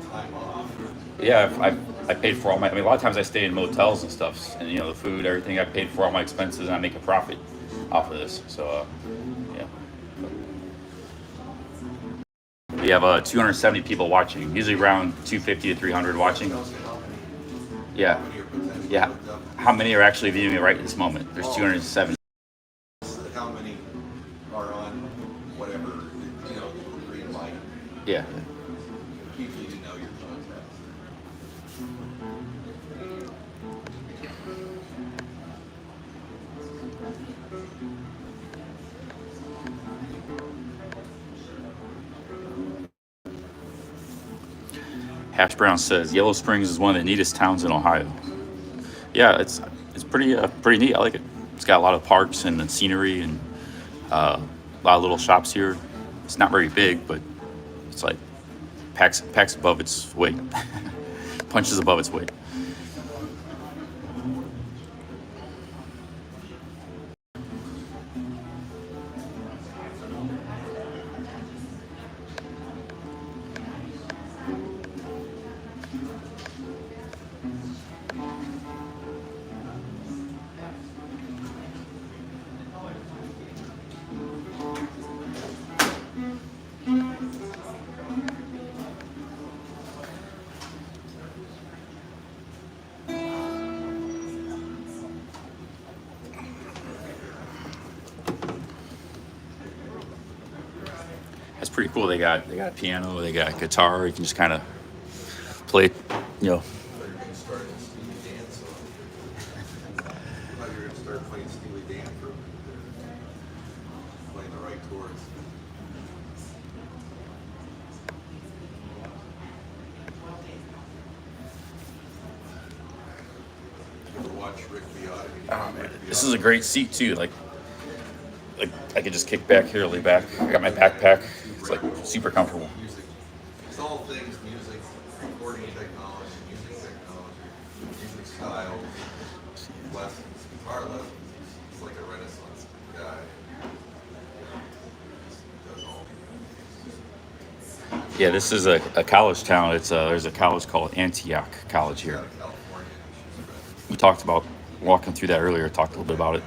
time off. Yeah, I paid for all my. I mean, a lot of times I stay in motels and stuff, and you know, the food, everything. I paid for all my expenses, and I make a profit off of this. So, yeah. We have 270 people watching. Usually around 250 to 300 watching. Yeah, yeah. How many are actually viewing it right this moment? There's 270. How many are on whatever, you know, the green light? Yeah. Usually you know your contacts. Hash Brown says Yellow Springs is one of the neatest towns in Ohio. Yeah, it's pretty neat. I like it. It's got a lot of parks and scenery and a lot of little shops here. It's not very big, but it's like packs above its weight, punches above its weight. That's pretty cool. They got a piano, they got a guitar. You can just kind of play, you know. I thought you were going to start a Steely Dan song. I thought you were going to start playing Steely Dan for playing the right chords. You ever watch Recounting? Oh man, this is a great seat too. Like I could just kick back here, lay back. I got my backpack. It's like super comfortable. Music. It's all things music, recording technology, music style, lessons, guitar lessons. It's like a Renaissance guy. Does all. Yeah, this is a college town. There's a college called Antioch College here. Out of California. We talked about walking through that earlier. Talked a little bit about it.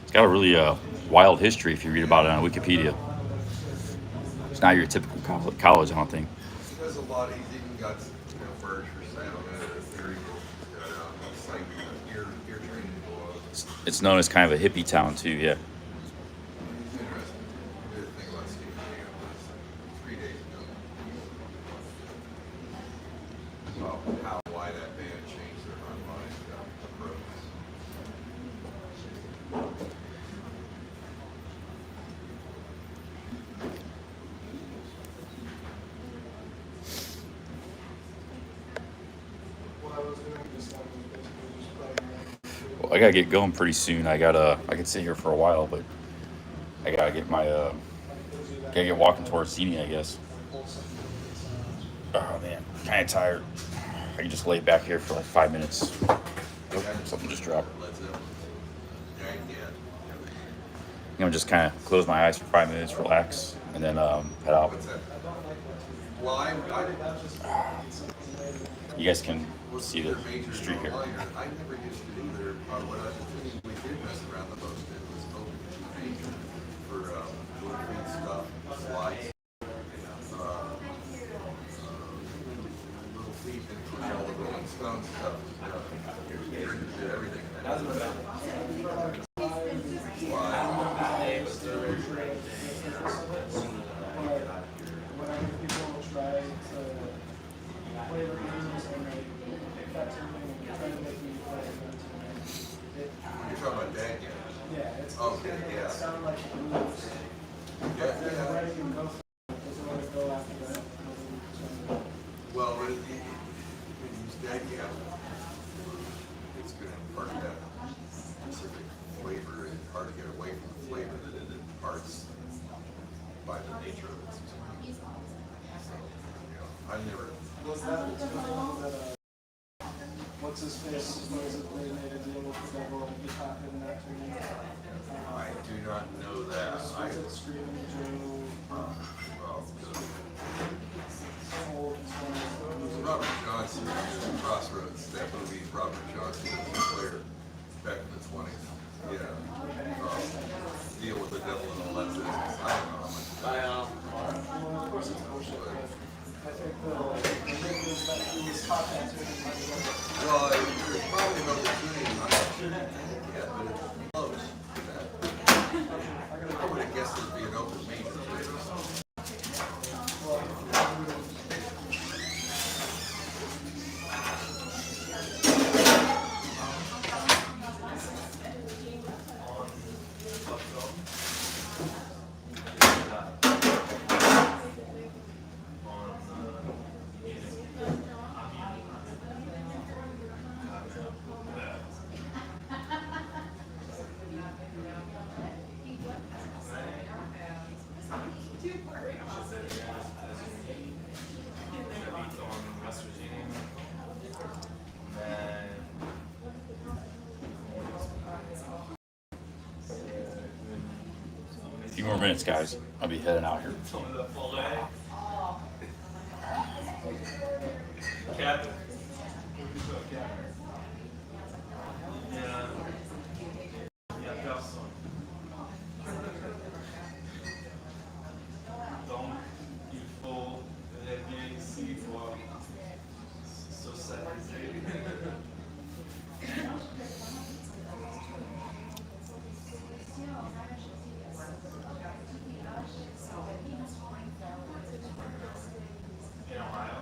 It's got a really wild history if you read about it on Wikipedia. It's not your typical college, I don't think. He does a lot. He's even got furniture sound theory like ear training. It's known as kind of a hippie town too. Yeah. It's interesting. The thing about Stephen Jam was 3 days ago. About why that band changed their harmonic approach. What I was doing this time was basically just playing. Well, I gotta get going pretty soon. I could sit here for a while, but I gotta get my gotta get walking towards Zini, I guess. Oh man, kind of tired. I can just lay back here for like 5 minutes. Oh, something just dropped. Led Zeppelin. Yeah, You know, just kind of close my eyes for 5 minutes, relax, and then head out. Well, You guys can see the street here. I never used it either. What I think we did mess around the most in was open major for little feet stuff, slides, little feet, and all the Rolling Stones stuff. Did everything. Whenever people try to play the games and effectively try to make me play it, You're talking about that game? yeah, it's Okay, yeah. it sounded like blues. Yeah, They're yeah. ready to go for it. Doesn't want to go after that. Well, when you use that game, it's going to impart that specific flavor, and it's hard to get away from the flavor that it imparts by the nature of it. So, I've never. Was that the thing that what's his face supposedly made a deal with the devil and he caught him that tune? I do not know that. Was it Screaming Joe? Well, Old song. Robert Johnson in Crossroads. That movie, Robert Johnson was a player back in the 20s. Yeah. Deal with the devil and all that business. I don't know how much. Well, of course it's bullshit, but I think the thing is that he was caught that tune by the devil. Well, there's probably no tuning. I'm not sure yet, but it's close to that. I would have guessed it'd be an open major. A few more minutes, guys. I'll be heading out here. Captain. Yeah. Yeah, personne. Donc, il faut régner ici pour socialiser. In Ohio.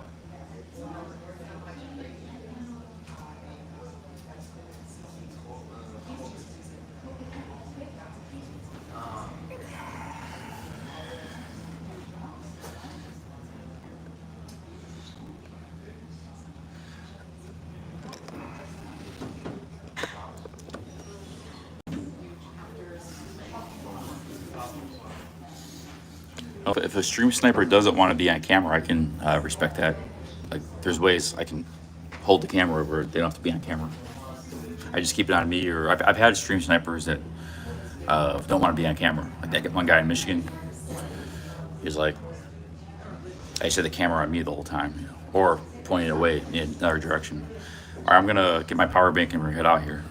If a stream sniper doesn't want to be on camera, I can respect that. Like, there's ways I can hold the camera where they don't have to be on camera. I just keep it on me, or I've had stream snipers that don't want to be on camera. Like that one guy in Michigan, he's like, I just had the camera on me the whole time, you know, or pointing away in another direction. All right, I'm gonna get my power bank and we're gonna head out here.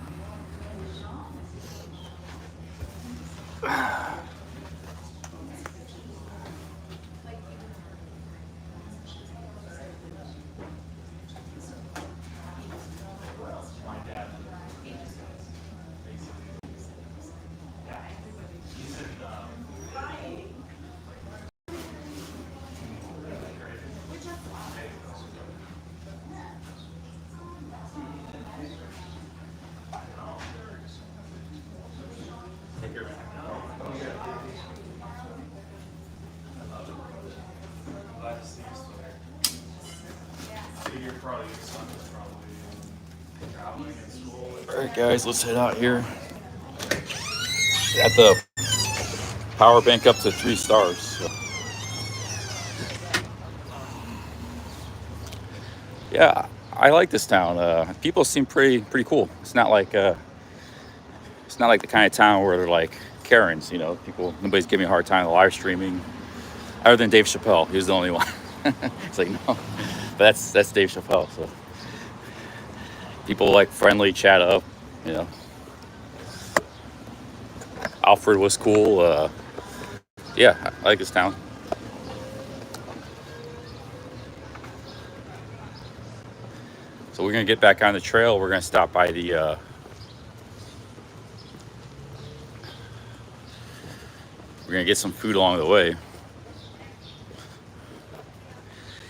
All right, guys, let's head out here. Got the power bank up to 3 stars. So. Yeah, I like this town. People seem pretty cool. It's not like it's not like the kind of town where they're like Karens, you know, people, nobody's giving me a hard time live streaming, other than Dave Chappelle. He was the only one. It's like, no, but that's Dave Chappelle. So people like friendly chat up, you know. Alfred was cool. Yeah, I like this town. So we're gonna get back on the trail. We're gonna stop by the we're gonna get some food along the way.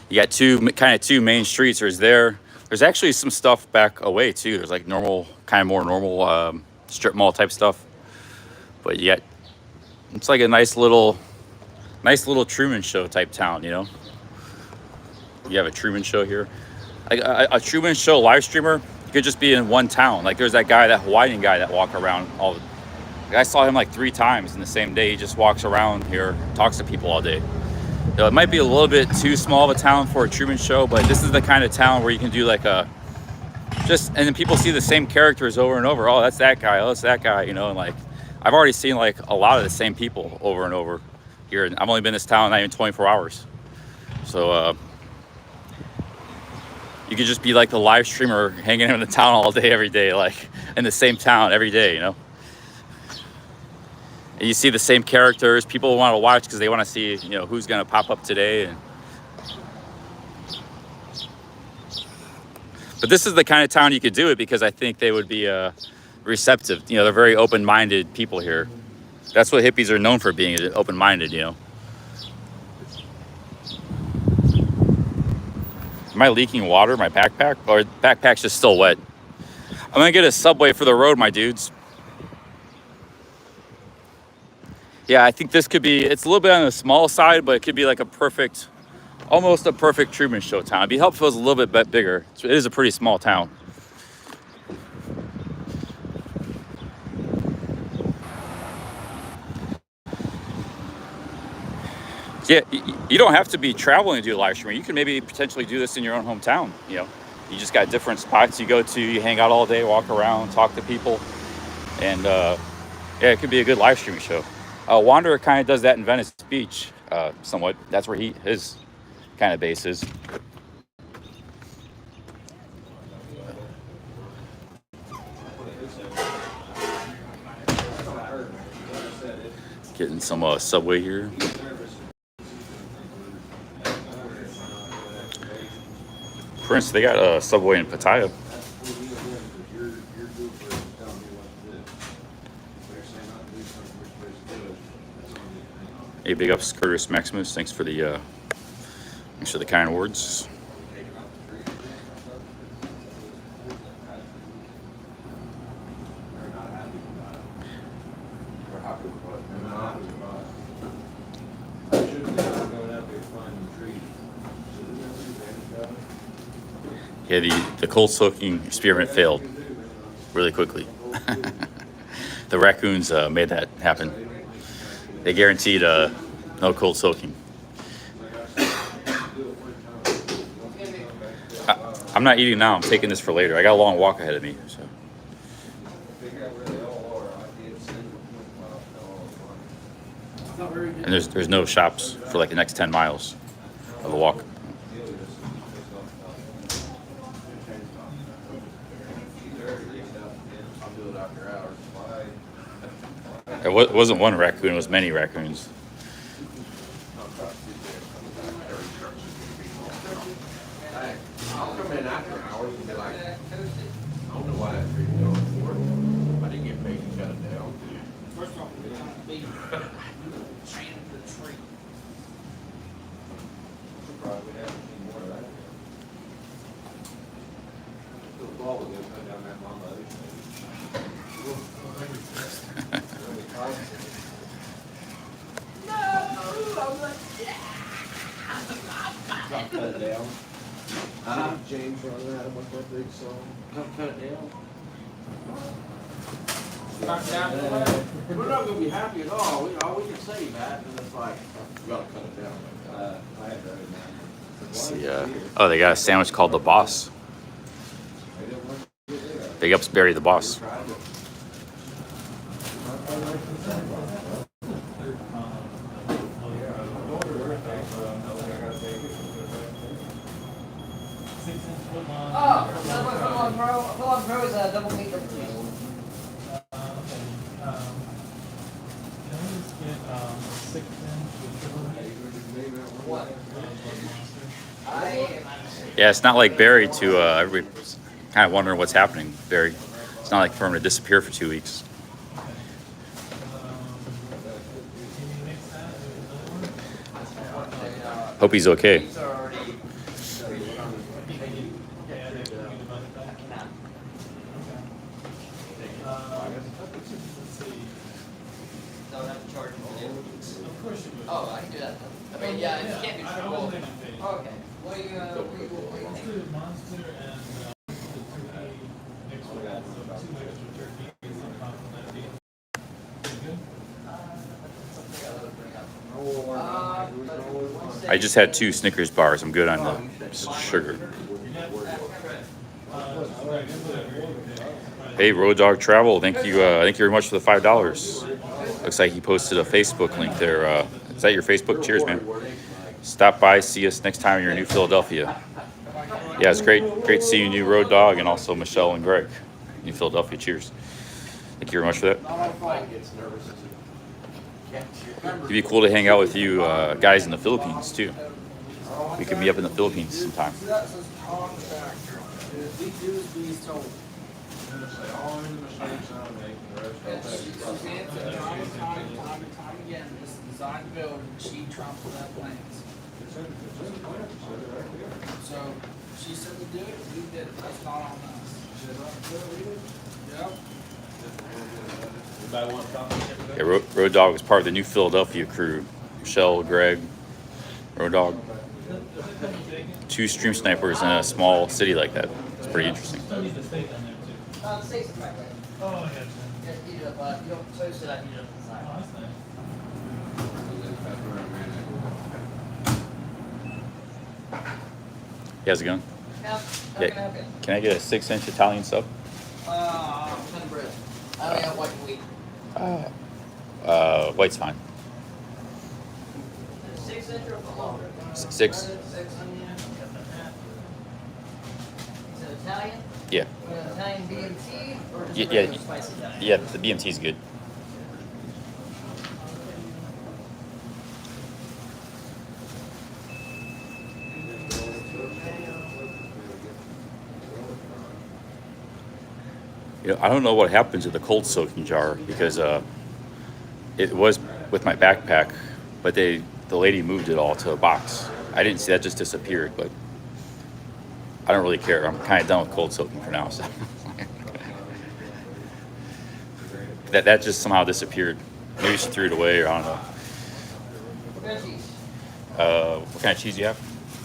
You got two main streets. There's actually some stuff back away too. There's like normal, kind of more normal strip mall type stuff. But yet, it's like a nice little Truman Show type town, you know. You have a Truman Show here. A Truman Show live streamer could just be in one town. Like there's that guy, that Hawaiian guy that walk around I saw him like 3 times in the same day. He just walks around here, talks to people all day. You know, it might be a little bit too small of a town for a Truman Show, but this is the kind of town where you can do like and then people see the same characters over and over. Oh, that's that guy. Oh, that's that guy. You know, and like I've already seen like a lot of the same people over and over here. And I've only been in this town not even 24 hours. So you could just be like the live streamer hanging in the town all day, every day, like in the same town every day, you know. And you see the same characters. People want to watch because they want to see, you know, who's going to pop up today. But this is the kind of town you could do it because I think they would be receptive. You know, they're very open-minded people here. That's what hippies are known for, being open-minded, you know. Am I leaking water in my backpack? Or backpack's just still wet? I'm going to get a Subway for the road, my dudes. Yeah, I think this could be, it's a little bit on the small side, but it could be like almost a perfect Truman Show town. It'd be helpful if it was a little bit bigger. It is a pretty small town. Yeah, you don't have to be traveling to do live streaming. You can maybe potentially do this in your own hometown. You know, you just got different spots you go to, you hang out all day, walk around, talk to people. And yeah, it could be a good live streaming show. Wanderer kind of does that in Venice Beach, somewhat. That's where his kind of base is. Getting some Subway here. Prince, they got a Subway in Pattaya. Hey, big ups, Curtis Maximus. Thanks for the kind words. Yeah, the cold soaking experiment failed really quickly. The raccoons made that happen. They guaranteed no cold soaking. I'm not eating now. I'm taking this for later. I got a long walk ahead of me. So. And there's no shops for like the next 10 miles of a walk. It wasn't one raccoon, it was many raccoons. I'll come in after hours and be like, I don't know why that tree's going for. I didn't get paid to cut it down. First off, it's not me. Trying the tree. Probably have any more of that. The ball was gonna come down that long leg. Cut it down. James running at him with that big song. Cut it down. We're not gonna be happy at all. We can say that, and it's like, we gotta cut it down. I had that in mind. See, oh, they got a sandwich called the Boss. Big ups, Barry the Boss. Oh, Subway Full-On Pro. Full-On Pro is a double meat double cheese. What? Yeah, it's not like Barry to everybody's kind of wondering what's happening. Barry, it's not like for him to disappear for 2 weeks. Hope he's okay. These are already. Don't have to charge me for it. Of course you would. Oh, I can do that. I mean, yeah, it can't be I triple. won't take a fee. Oh, okay. What do you Let's think? do monster and the turkey mixed with that, so 2 extra turkeys on top of that beef. You good? I just had 2 Snickers bars. I'm good on the sugar. Hey, Road Dog Travel, thank you very much for the $5. Looks like he posted a Facebook link there. Is that your Facebook? Cheers, man. Stop by, see us next time you're in New Philadelphia. Yeah, it's great to see you, New Road Dog, and also Michelle and Greg, New Philadelphia. Cheers. Thank you very much for that. It'd be cool to hang out with you guys in the Philippines too. We could meet up in the Philippines sometime. Design to build, and she trumped that plans. So she said to do it, we did it. That's not on us. Yep. Yeah, Road Dog was part of the New Philadelphia crew. Michelle, Greg, Road Dog. 2 stream snipers in a small city like that. It's pretty interesting. Still need the steak on there too. The steak's right there. Oh, I got you. Just heat it up, you don't toast it, I heat it up inside. Oh, that's nice. Hey, how's it going? Yeah, how can I help you? Can I get a 6-inch Italian sub? 10 bread. I only have white wheat. White's fine. 6 inch or full? 6. 6. Is it Italian? Yeah. Italian BMT or just Yeah, regular yeah. spicy Italian? Yeah, the BMT is good. You know, I don't know what happened to the cold soaking jar because it was with my backpack, but the lady moved it all to a box. I didn't see that, just disappeared, but I don't really care. I'm kind of done with cold soaking for now. So that just somehow disappeared. Maybe she threw it away, or I don't know. What kind of cheese? What kind of cheese do you have?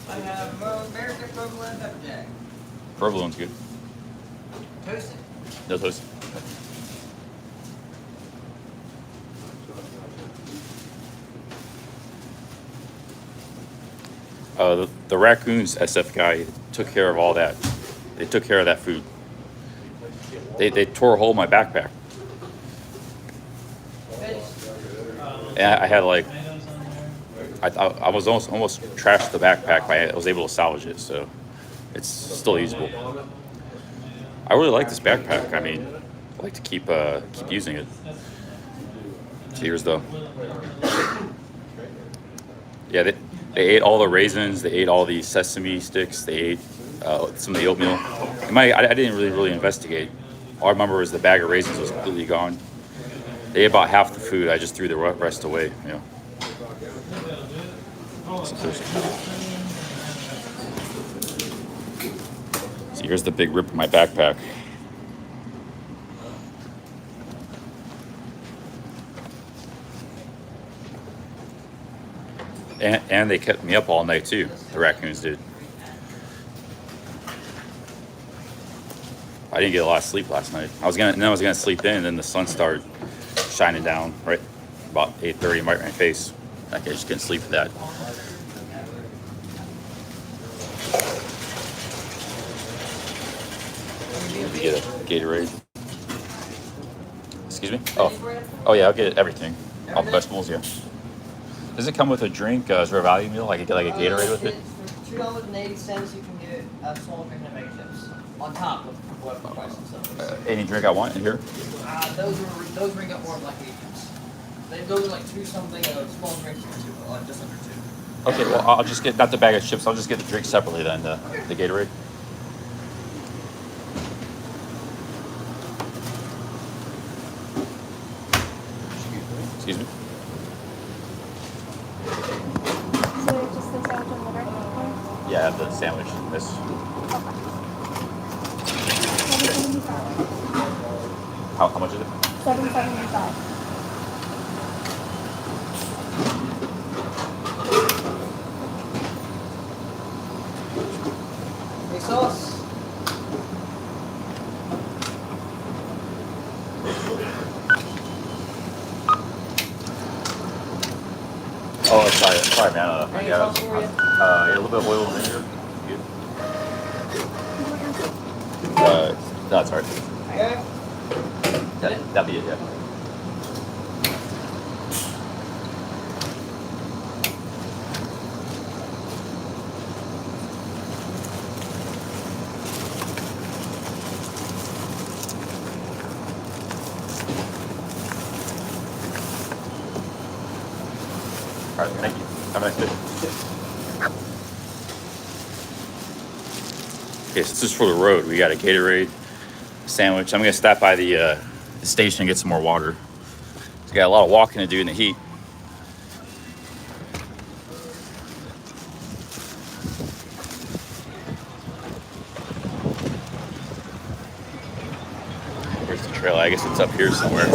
I have American provolone pepper jack. Provolone's good. Toasted. No toast. The Raccoons SF guy took care of all that. They took care of that food. They tore a hole in my backpack. And I had like, I was almost trashed the backpack, but I was able to salvage it, so it's still usable. I really like this backpack. I mean, I like to keep using it. Cheers, though. Yeah, they ate all the raisins. They ate all the sesame sticks. They ate some of the oatmeal. I didn't really investigate. All I remember is the bag of raisins was completely gone. They ate about half the food. I just threw the rest away. You know. So here's the big rip in my backpack. And they kept me up all night too. The Raccoons did. I didn't get a lot of sleep last night. I was gonna sleep in, and then the sun started shining down right about 8:30 right in my face. I just couldn't sleep for that. Let me get a Gatorade. Excuse me? Oh yeah, I'll get everything. All vegetables, yeah. Does it come with a drink? Is there a value meal? Like get like a Gatorade with it? For $2.80, you can get a small drink and a bag of chips on top of whatever the price and stuff is. Any drink I want in here? Those ring up more like 8 chips. Those are like 2 something, small drinks for 2, just under 2. Okay, well I'll just get not the bag of chips. I'll just get the drink separately then. The Gatorade. Excuse me. So just the sandwich and the drink? Yeah, I have the sandwich. This. How much is it? $7.75. Hey, sauce. Oh, sorry, man. I got a little bit of oil in here. Good. No, that's all right. Okay. That'd be it, yeah. All right, thank you. Have a nice day. Okay, so this is for the road. We got a Gatorade sandwich. I'm gonna stop by the station and get some more water. We got a lot of walking to do in the heat. Where's the trail? I guess it's up here somewhere.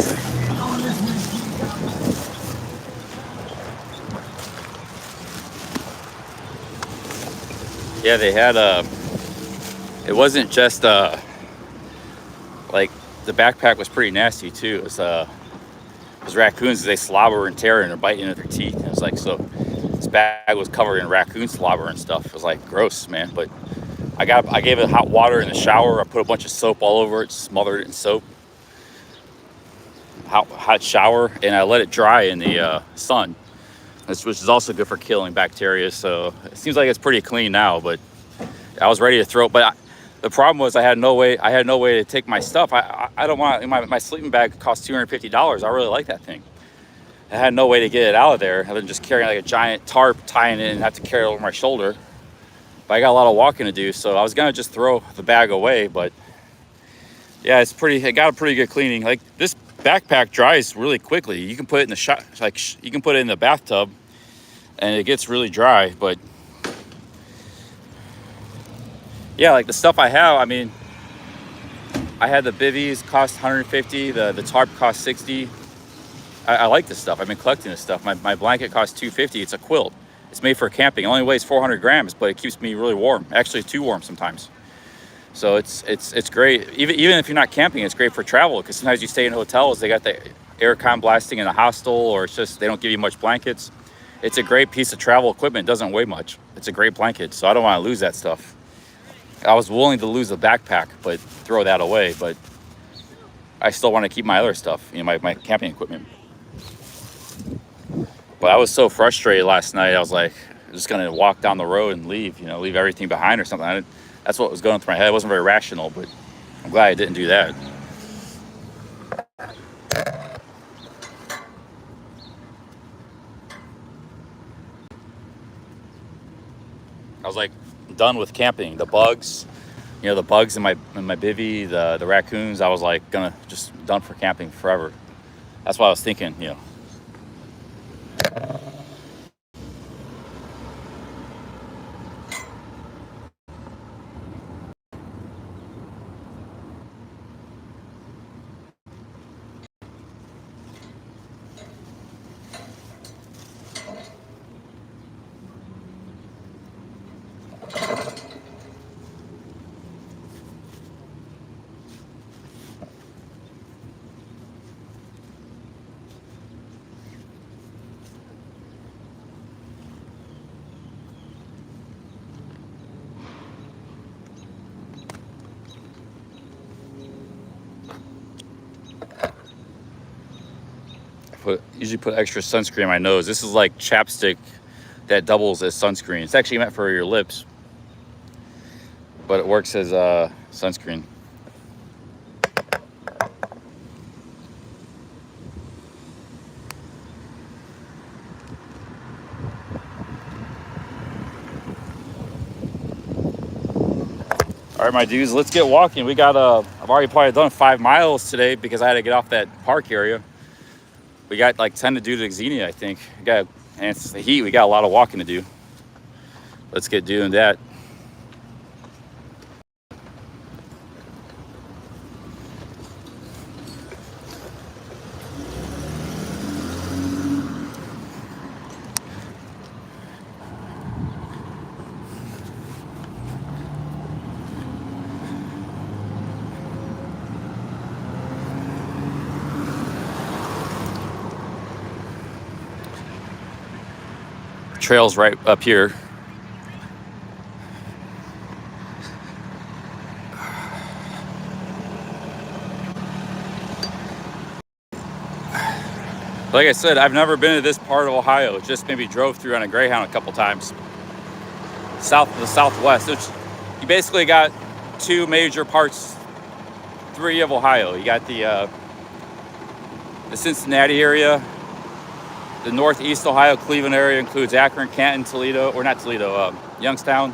Yeah, they had it wasn't just like the backpack was pretty nasty too. It was raccoons. They slobber and tear and they're biting into their teeth. It was like, so this bag was covered in raccoon slobber and stuff. It was like gross, man. But I gave it hot water in the shower. I put a bunch of soap all over it, smothered it in soap. Hot shower, and I let it dry in the sun, which is also good for killing bacteria. So it seems like it's pretty clean now, but I was ready to throw it. But the problem was I had no way to take my stuff. I don't want my sleeping bag cost $250. I really like that thing. I had no way to get it out of there other than just carrying like a giant tarp, tying it, and have to carry it over my shoulder. But I got a lot of walking to do, so I was gonna just throw the bag away. But yeah, it got a pretty good cleaning. Like this backpack dries really quickly. You can put it in the you can put it in the bathtub, and it gets really dry. But yeah, like the stuff I have, I mean, I had the bivvies cost $150, the tarp cost $60. I like this stuff. I've been collecting this stuff. My blanket costs $250. It's a quilt. It's made for camping. It only weighs 400 grams, but it keeps me really warm. Actually, too warm sometimes. So it's great. Even if you're not camping, it's great for travel because sometimes you stay in hotels. They got the air con blasting in the hostel, or it's just they don't give you much blankets. It's a great piece of travel equipment. It doesn't weigh much. It's a great blanket, so I don't want to lose that stuff. I was willing to lose the backpack, but throw that away. But I still want to keep my other stuff, my camping equipment. But I was so frustrated last night. I was like, I'm just gonna walk down the road and leave everything behind or something. That's what was going through my head. It wasn't very rational, but I'm glad I didn't do that. I was like done with camping. The bugs, the bugs in my bivvy, the raccoons. I was like just done for camping forever. That's what I was thinking. usually put extra sunscreen on my nose. This is like chapstick that doubles as sunscreen. It's actually meant for your lips, but it works as sunscreen. All right, my dudes, let's get walking. We got I've already probably done 5 miles today because I had to get off that park area. We got like 10 to do to Xenia, I think. And it's the heat. We got a lot of walking to do. Let's get doing that. Trail's right up here. Like I said, I've never been to this part of Ohio. Just maybe drove through on a Greyhound a couple times. The Southwest. You basically got 2 major parts, 3 of Ohio. You got the Cincinnati area. The Northeast Ohio, Cleveland area includes Akron, Canton, Toledo, or not Toledo, Youngstown.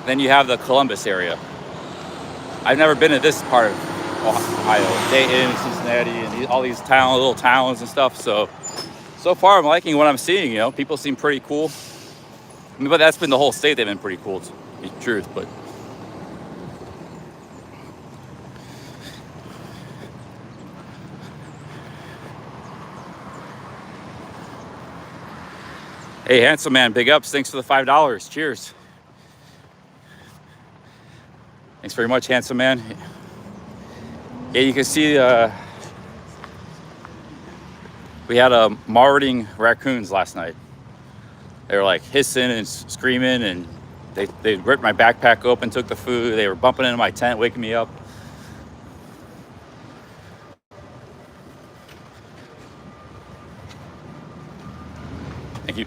Then you have the Columbus area. I've never been to this part of Ohio, Dayton, Cincinnati, and all these little towns and stuff. So far I'm liking what I'm seeing. You know, people seem pretty cool. I mean, but that's been the whole state. They've been pretty cool, to be the truth. But hey, handsome man, big ups. Thanks for the $5. Cheers. Thanks very much, handsome man. Yeah, you can see we had marauding raccoons last night. They were like hissing and screaming, and they ripped my backpack open, took the food. They were bumping into my tent, waking me up. Thank you.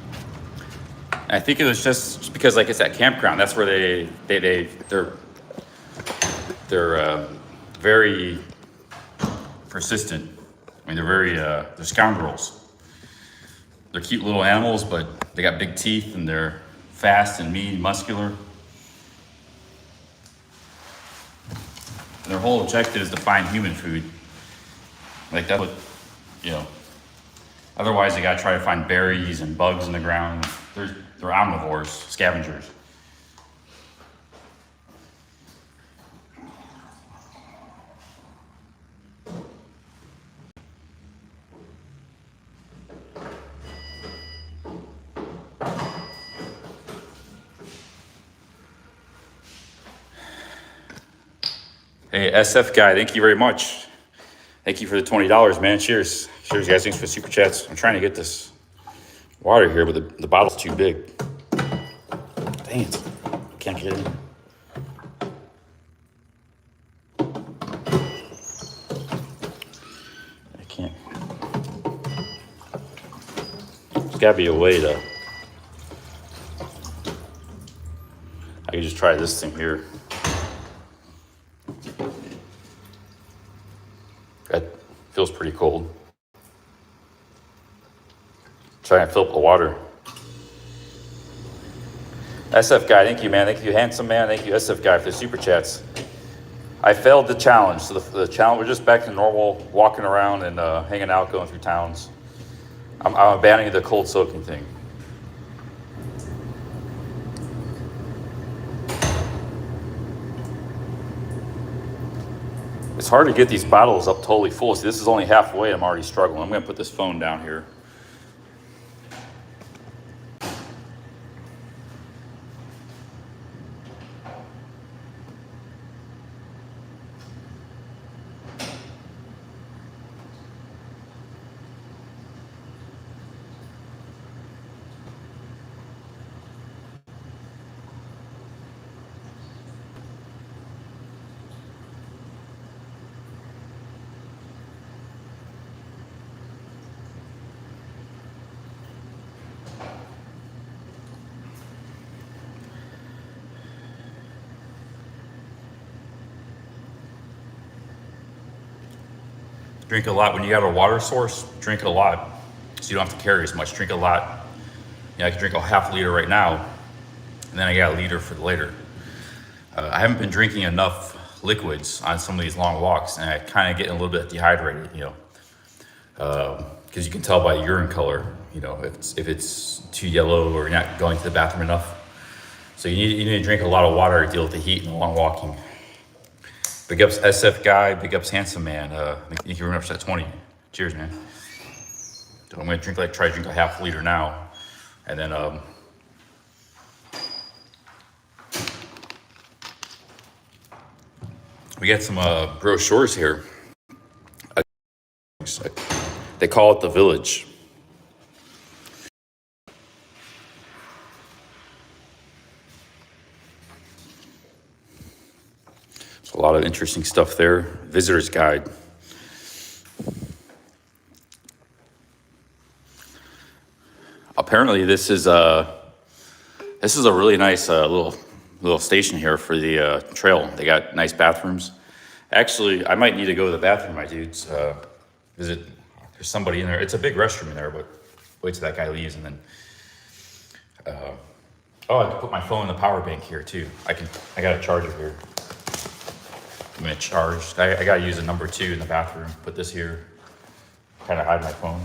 I think it was just because, like, it's that campground. That's where they're very persistent. I mean, they're scoundrels. They're cute little animals, but they got big teeth and they're fast and mean, muscular. And their whole objective is to find human food. Like that would, you know. Otherwise, they gotta try to find berries and bugs in the ground. They're omnivores, scavengers. Hey, SF guy, thank you very much. Thank you for the $20, man. Cheers. Cheers, guys. Thanks for the super chats. I'm trying to get this water here, but the bottle's too big. Dang it. Can't get it in. I can't. There's gotta be a way to. I can just try this thing here. That feels pretty cold. Try and fill up the water. SF guy, thank you, man. Thank you, handsome man. Thank you, SF guy, for the super chats. I failed the challenge. So the challenge, we're just back to normal, walking around and hanging out, going through towns. I'm abandoning the cold soaking thing. It's hard to get these bottles up totally full. See, this is only halfway. I'm already struggling. I'm gonna put this phone down here. Drink a lot. When you got a water source, drink a lot. So you don't have to carry as much. Drink a lot. You know, I can drink a half liter right now, and then I got a liter for later. I haven't been drinking enough liquids on some of these long walks, and I kind of get a little bit dehydrated, you know, because you can tell by urine color, you know, if it's too yellow or you're not going to the bathroom enough. So you need to drink a lot of water to deal with the heat and the long walking. Big ups SF Guy, big ups Handsome Man. You can remember that 20. Cheers, man. So I'm gonna try to drink a half liter now, and then we got some brochures here. They call it the Village. There's a lot of interesting stuff there. Visitor's Guide. Apparently, this is a really nice little station here for the trail. They got nice bathrooms. Actually, I might need to go to the bathroom, my dudes. There's somebody in there. It's a big restroom in there, but wait till that guy leaves and then. Oh, I can put my phone in the power bank here too. I got a charger here. I'm gonna charge. I gotta use a number 2 in the bathroom. Put this here. Kind of hide my phone.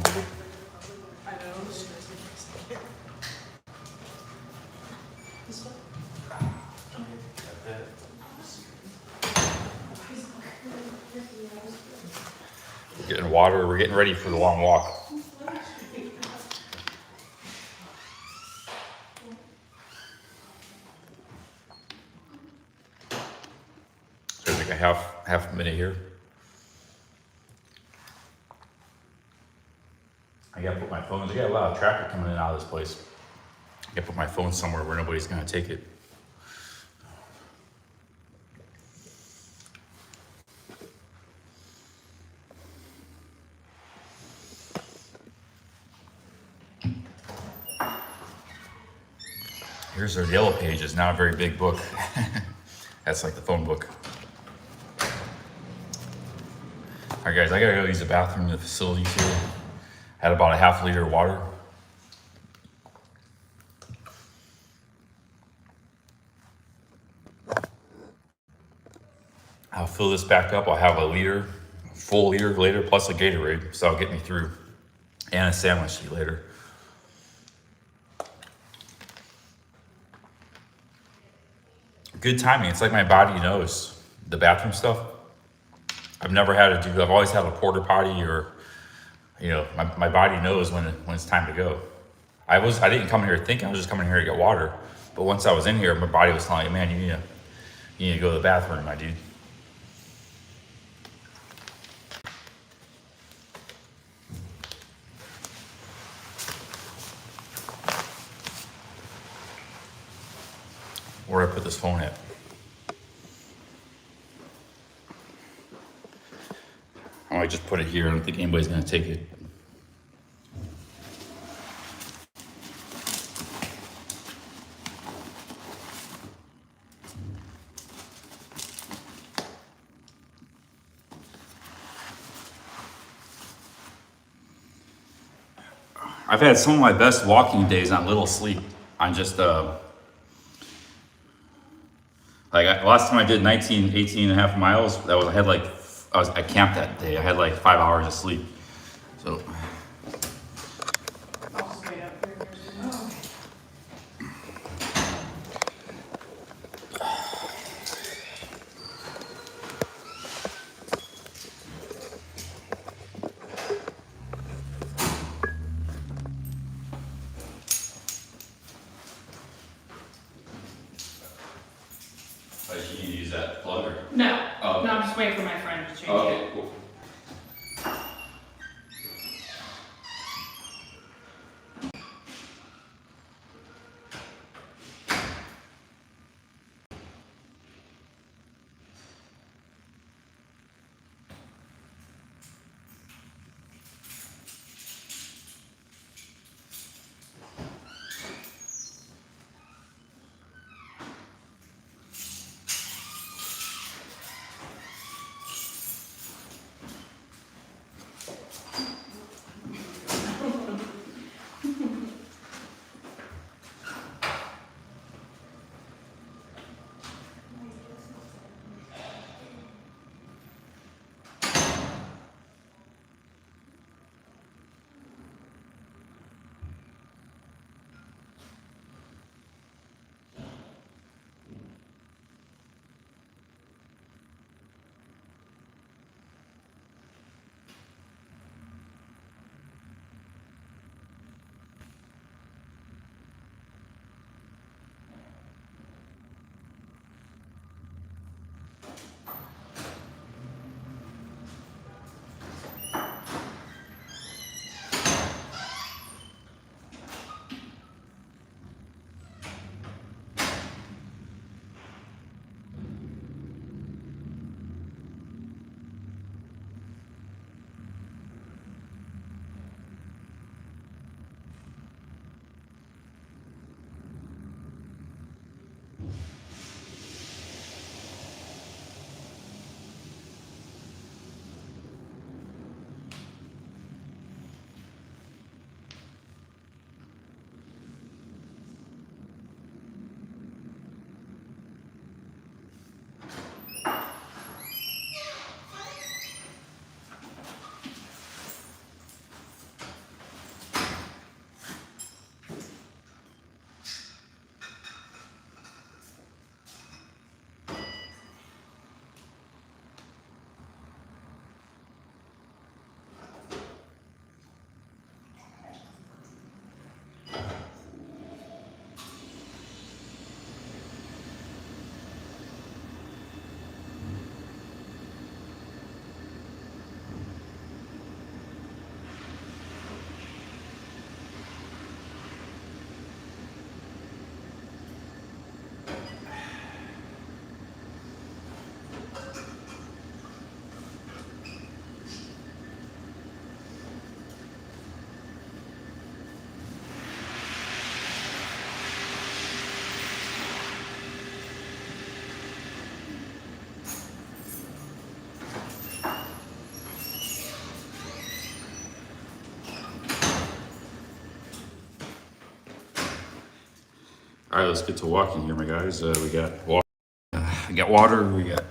We're getting water. We're getting ready for the long walk. So like a half a minute here. I gotta put my phone. They got a lot of traffic coming in and out of this place. I gotta put my phone somewhere where nobody's gonna take it. Here's our yellow pages, now a very big book. That's like the phone book. All right, guys, I gotta go use the bathroom in the facilities here. Had about a half liter of water. I'll fill this back up. I'll have a full liter later, plus a Gatorade, so that'll get me through. And a sandwich later. Good timing. It's like my body knows the bathroom stuff. I've never had to do. I've always had a porta potty, or you know, my body knows when it's time to go. I didn't come here thinking I was just coming here to get water, but once I was in here, my body was telling me, man, you need to go to the bathroom, my dude. Where I put this phone at? I might just put it here. I don't think anybody's gonna take it. I've had some of my best walking days on little sleep. On just last time I did 18 and a half miles, I camped that day. I had like 5 hours of sleep. So I'll just wait up here. you can use that plug or? No, Oh, okay. no, I'm just waiting for my friend to change Oh, it. okay, cool. All right, let's get to walking here, my guys. We got water. We got water. We got.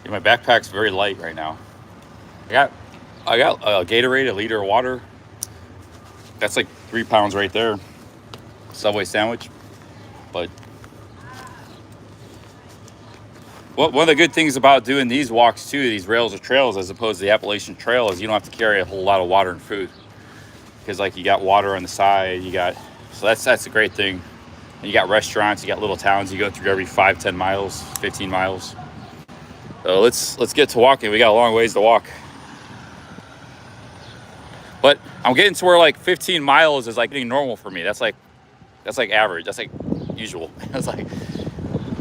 Yeah, my backpack's very light right now. I got a Gatorade, a liter of water. That's like 3 pounds right there. Subway sandwich. But one of the good things about doing these walks too, these rails or trails, as opposed to the Appalachian Trail, is you don't have to carry a whole lot of water and food. Because like you got water on the side, so that's a great thing. And you got restaurants, you got little towns you go through every 5-10 miles, 15 miles. So let's get to walking. We got a long ways to walk. But I'm getting to where like 15 miles is like getting normal for me. That's like average. That's like usual. It's like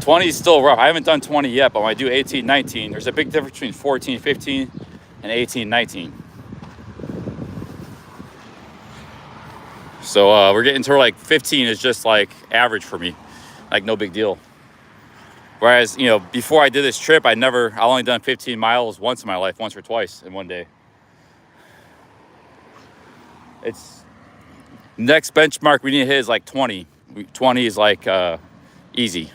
20 is still rough. I haven't done 20 yet, but when I do 18, 19, there's a big difference between 14, 15 and 18, 19. So we're getting to where like 15 is just like average for me. Like no big deal. Whereas, you know, before I did this trip, I only done 15 miles once in my life, once or twice in one day. It's next benchmark we need to hit is like 20. 20 is like easy.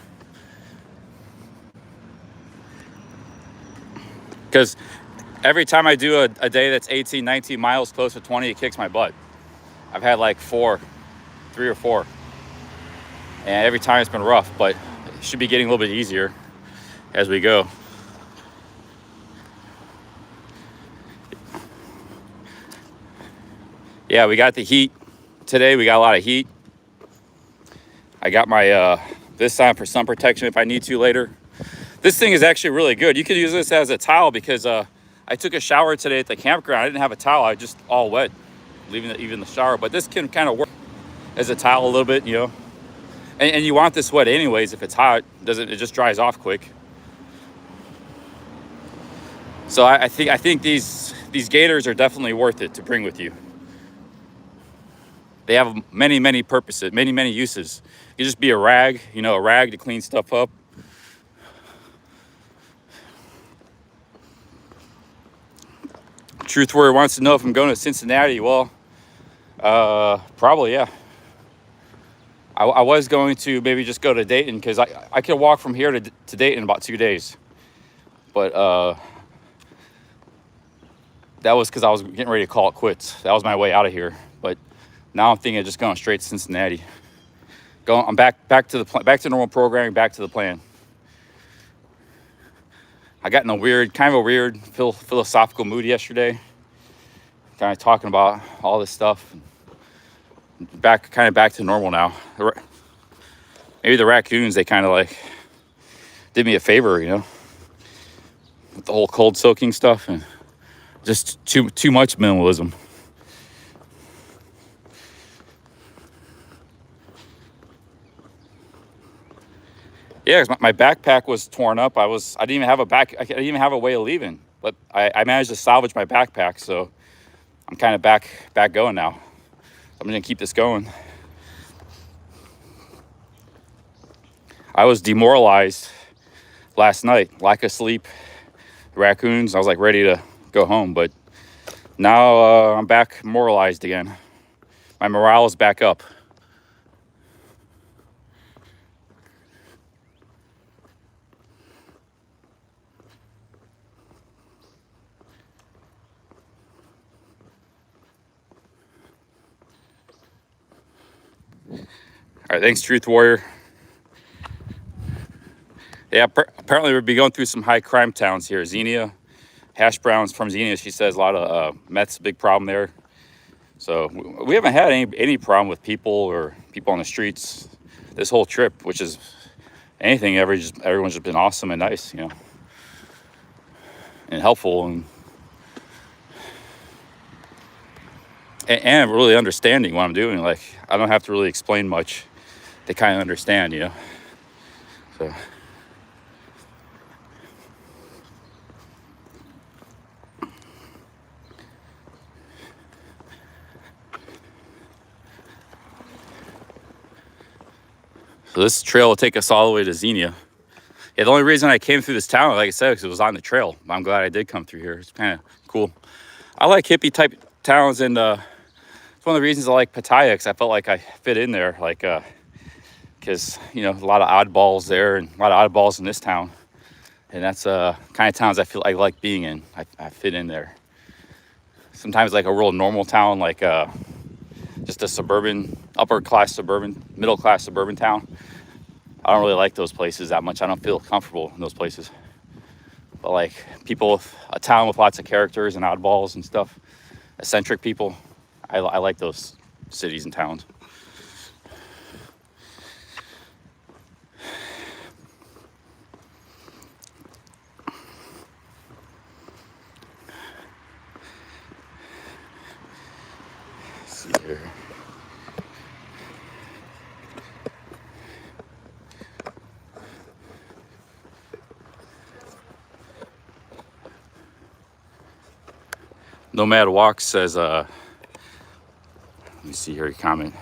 Because every time I do a day that's 18, 19 miles close to 20, it kicks my butt. I've had like 3 or 4. And every time it's been rough, but it should be getting a little bit easier as we go. Yeah, we got the heat today. We got a lot of heat. I got my this on for sun protection if I need to later. This thing is actually really good. You could use this as a towel because I took a shower today at the campground. I didn't have a towel. I just all wet, even the shower. But this can kind of work as a towel a little bit, you know. And you want this wet anyways. If it's hot, it just dries off quick. So I think these gaiters are definitely worth it to bring with you. They have many purposes, many uses. You can just be a rag, you know, a rag to clean stuff up. Truth Warrior wants to know if I'm going to Cincinnati. Well, probably, yeah. I was going to maybe just go to Dayton because I could walk from here to Dayton in about 2 days. But that was because I was getting ready to call it quits. That was my way out of here. But now I'm thinking of just going straight to Cincinnati. I'm back to normal programming, back to the plan. I got in a weird philosophical mood yesterday. Kind of talking about all this stuff. Back to normal now. Maybe the raccoons, they kind of like did me a favor, you know, with the whole cold soaking stuff and just too much minimalism. Yeah, 'cause my backpack was torn up. I didn't even have I didn't even have a way of leaving, but I managed to salvage my backpack, so I'm kind of back going now. I'm gonna keep this going. I was demoralized last night, lack of sleep, raccoons. I was like ready to go home, but now I'm back moralized again. My morale is back up. All right, thanks, Truth Warrior. Yeah, apparently we'll be going through some high crime towns here. Xenia, Hash Brown's from Xenia. She says a lot of meth's a big problem there. So we haven't had any problem with people on the streets this whole trip, which is anything. Everyone's just been awesome and nice, you know, and helpful and really understanding what I'm doing. Like I don't have to really explain much. they kind of understand, you know. So. So this trail will take us all the way to Xenia. Yeah, the only reason I came through this town, like I said, because it was on the trail. I'm glad I did come through here. It's kind of cool. I like hippie type towns, and it's one of the reasons I like Pattaya, because I felt like I fit in there, like, because, you know, a lot of oddballs there and a lot of oddballs in this town. And that's kind of towns I feel I like being in. I fit in there. Sometimes like a real normal town, like just a suburban, upper class suburban, middle class suburban town. I don't really like those places that much. I don't feel comfortable in those places. But like people, a town with lots of characters and oddballs and stuff, eccentric people, I like those cities and towns. Let's see here. Nomad Walk says, let me see here, your comment.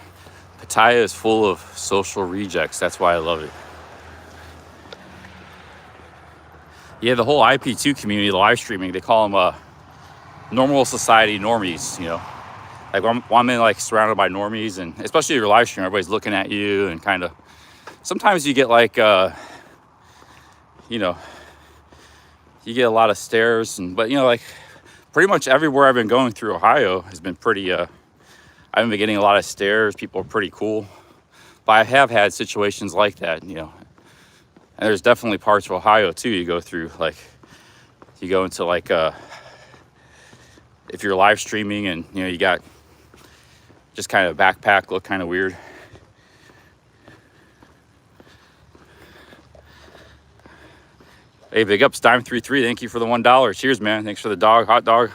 Pattaya is full of social rejects. That's why I love it. Yeah, the whole IP2 community, the live streaming, they call them normal society normies, you know. Like when I'm in like surrounded by normies, and especially your live stream, everybody's looking at you and kind of, sometimes you get like, you know, you get a lot of stares, but you know, like, pretty much everywhere I've been going through Ohio has been pretty, I've been getting a lot of stares. People are pretty cool. But I have had situations like that, you know. And there's definitely parts of Ohio too you go through. Like, you go into like, if you're live streaming and, you know, you got just kind of backpack, look kind of weird. Hey, big ups, Dime33. Thank you for the $1. Cheers, man. Thanks for the dog, hot dog.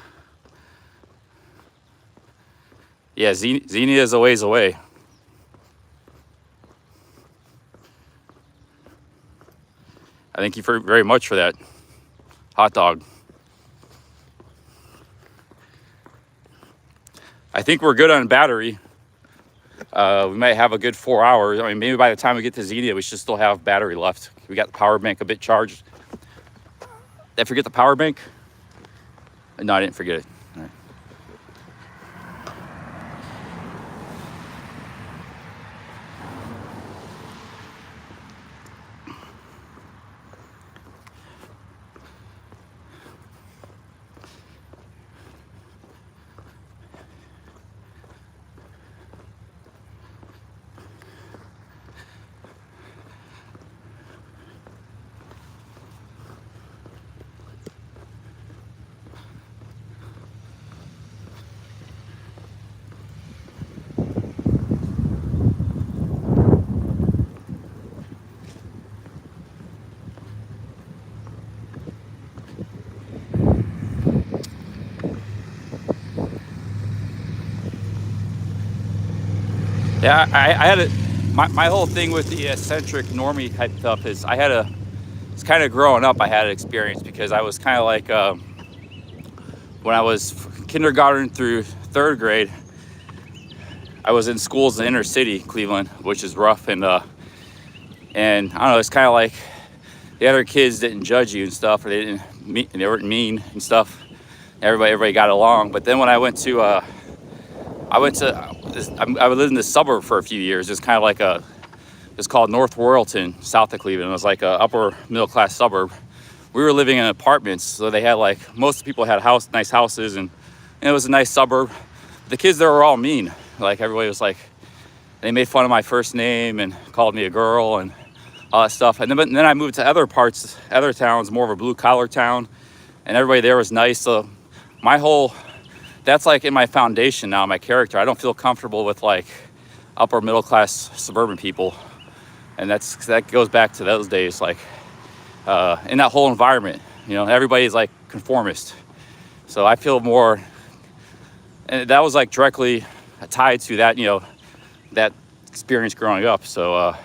Yeah, Xenia is a ways away. I thank you very much for that, hot dog. I think we're good on battery. We might have a good 4 hours. I mean, maybe by the time we get to Xenia, we should still have battery left. We got the power bank a bit charged. Did I forget the power bank? No, I didn't forget it. All right. Yeah, I had a, my whole thing with the eccentric normie type stuff is it's kind of growing up, I had an experience because I was kind of like, when I was kindergarten through third grade, I was in schools in the inner city, Cleveland, which is rough, and I don't know, it's kind of like the other kids didn't judge you and stuff, or they weren't mean and stuff. Everybody got along. But then when I lived in this suburb for a few years. It's kind of like it's called North Royalton, south of Cleveland. It was like a upper middle class suburb. We were living in apartments, so they had like, most people had nice houses, and it was a nice suburb. The kids there were all mean. Like everybody was like, they made fun of my first name and called me a girl and all that stuff. And then I moved to other towns, more of a blue collar town, and everybody there was nice. So that's like in my foundation now, my character. I don't feel comfortable with like upper middle class suburban people, and that goes back to those days. Like in that whole environment, you know, everybody's like conformist. So I feel more, and that was like directly tied to that, you know, that experience growing up. So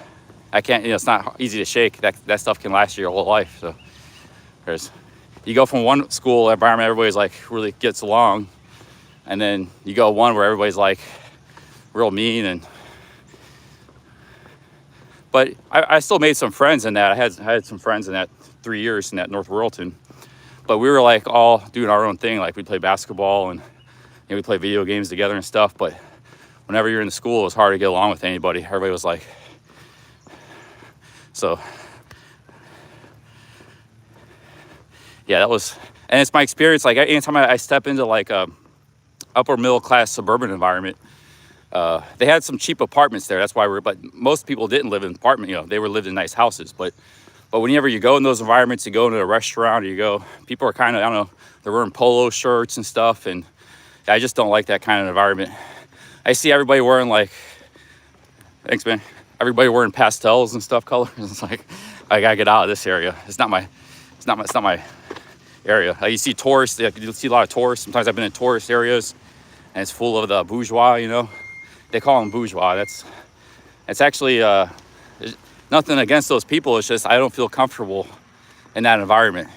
I can't, it's not easy to shake. That stuff can last you your whole life. So you go from one school environment, everybody's like really gets along, and then you go one where everybody's like real mean. But I still made some friends in that. I had some friends in that 3 years in that North Royalton. But we were like all doing our own thing. Like we'd play basketball and we'd play video games together and stuff. But whenever you're in the school, it was hard to get along with anybody. Everybody was like, so yeah, that was, and it's my experience. Like anytime I step into like a upper middle class suburban environment, they had some cheap apartments there. That's why but most people didn't live in apartment. They lived in nice houses. But whenever you go in those environments, you go into a restaurant, or people are kind of, I don't know, they're wearing polo shirts and stuff. And I just don't like that kind of environment. I see everybody wearing like, thanks man, everybody wearing pastels and stuff colors. It's like, I gotta get out of this area. It's not my area. You see tourists, you see a lot of tourists. Sometimes I've been in tourist areas and it's full of the bourgeois, They call them bourgeois. It's actually nothing against those people. It's just I don't feel comfortable in that environment.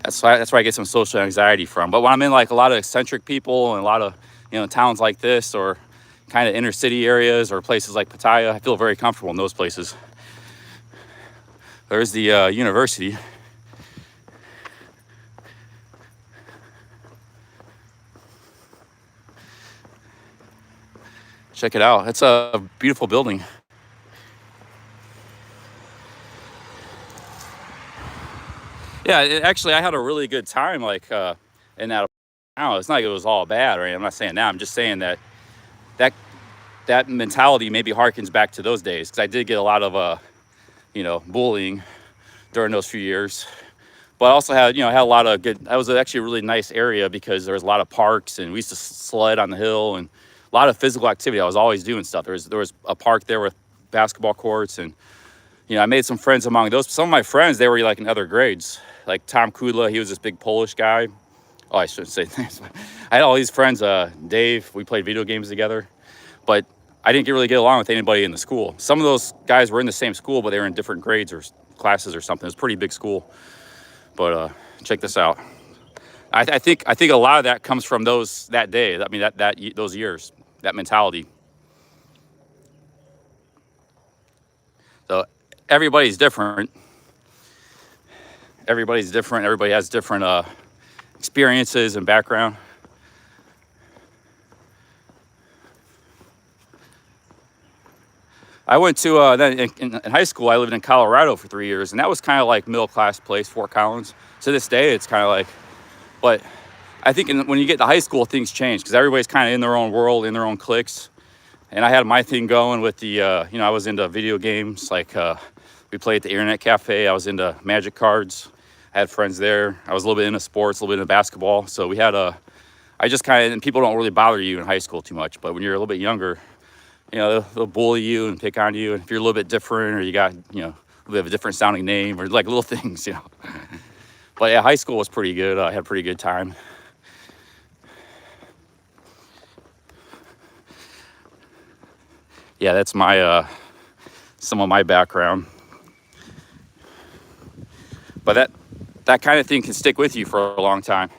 That's why I get some social anxiety from. But when I'm in like a lot of eccentric people and a lot of towns like this, or kind of inner city areas or places like Pattaya, I feel very comfortable in those places. There's the university. Check it out. It's a beautiful building. Yeah, actually, I had a really good time, like, in that. It's not like it was all bad, right? I'm not saying that. I'm just saying that mentality maybe harkens back to those days, because I did get a lot of, bullying during those few years. But I also had a lot of good. That was actually a really nice area because there was a lot of parks, and we used to sled on the hill, and a lot of physical activity. I was always doing stuff. There was a park there with basketball courts, and I made some friends among those. Some of my friends, they were like in other grades. Like Tom Kudla, he was this big Polish guy. Oh, I shouldn't say names. I had all these friends. Dave, we played video games together, but I didn't really get along with anybody in the school. Some of those guys were in the same school, but they were in different grades or classes or something. It was a pretty big school. But check this out. I think a lot of that comes from that day. I mean, those years, that mentality. So everybody's different. Everybody's different. Everybody has different experiences and background. I went to then in high school. I lived in Colorado for 3 years, and that was kind of like middle class place, Fort Collins. To this day, it's kind of like, but I think when you get to high school, things change because everybody's kind of in their own world, in their own cliques. And I had my thing going with the, I was into video games. Like we played at the Internet Cafe. I was into Magic cards. I had friends there. I was a little bit into sports, a little bit into basketball. So we had I just kind of, and people don't really bother you in high school too much. But when you're a little bit younger, they'll bully you and pick on you. And if you're a little bit different, or you got, a little bit of a different sounding name, or like little things, But yeah, high school was pretty good. I had a pretty good time. Yeah, that's my some of my background. But that kind of thing can stick with you for a long time.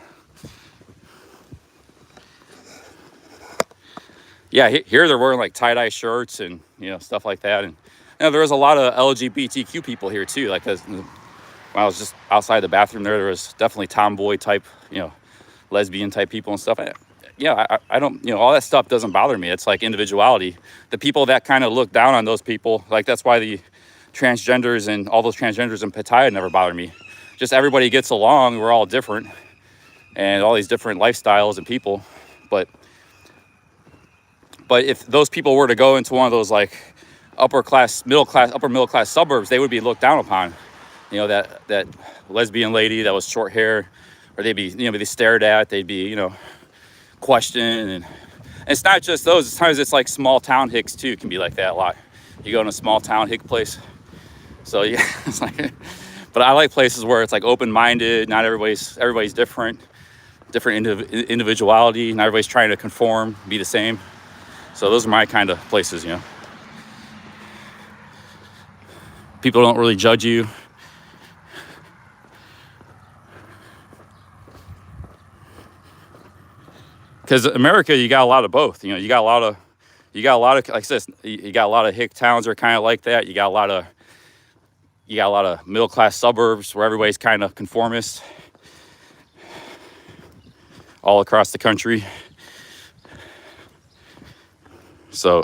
Yeah, here they're wearing like tie-dye shirts and stuff like that. And there was a lot of LGBTQ people here too. Like when I was just outside the bathroom there was definitely tomboy type, lesbian type people and stuff. I don't, all that stuff doesn't bother me. It's like individuality. The people that kind of look down on those people, like that's why the transgenders and all those transgenders in Pattaya never bother me. Just everybody gets along. We're all different and all these different lifestyles and people. But if those people were to go into one of those like upper middle class suburbs, they would be looked down upon. That lesbian lady that was short hair, or they'd be, be stared at. They'd be, questioned. And it's not just those. Sometimes it's like small town hicks too. Can be like that a lot. You go in a small town hick place. So yeah, it's like. But I like places where it's like open-minded. Not everybody's different individuality. Not everybody's trying to conform, be the same. So those are my kind of places, People don't really judge you. Because America, you got a lot of both. You know, you got a lot of, like I said, you got a lot of hick towns that are kind of like that. You got a lot of middle class suburbs where everybody's kind of conformist all across the country. So,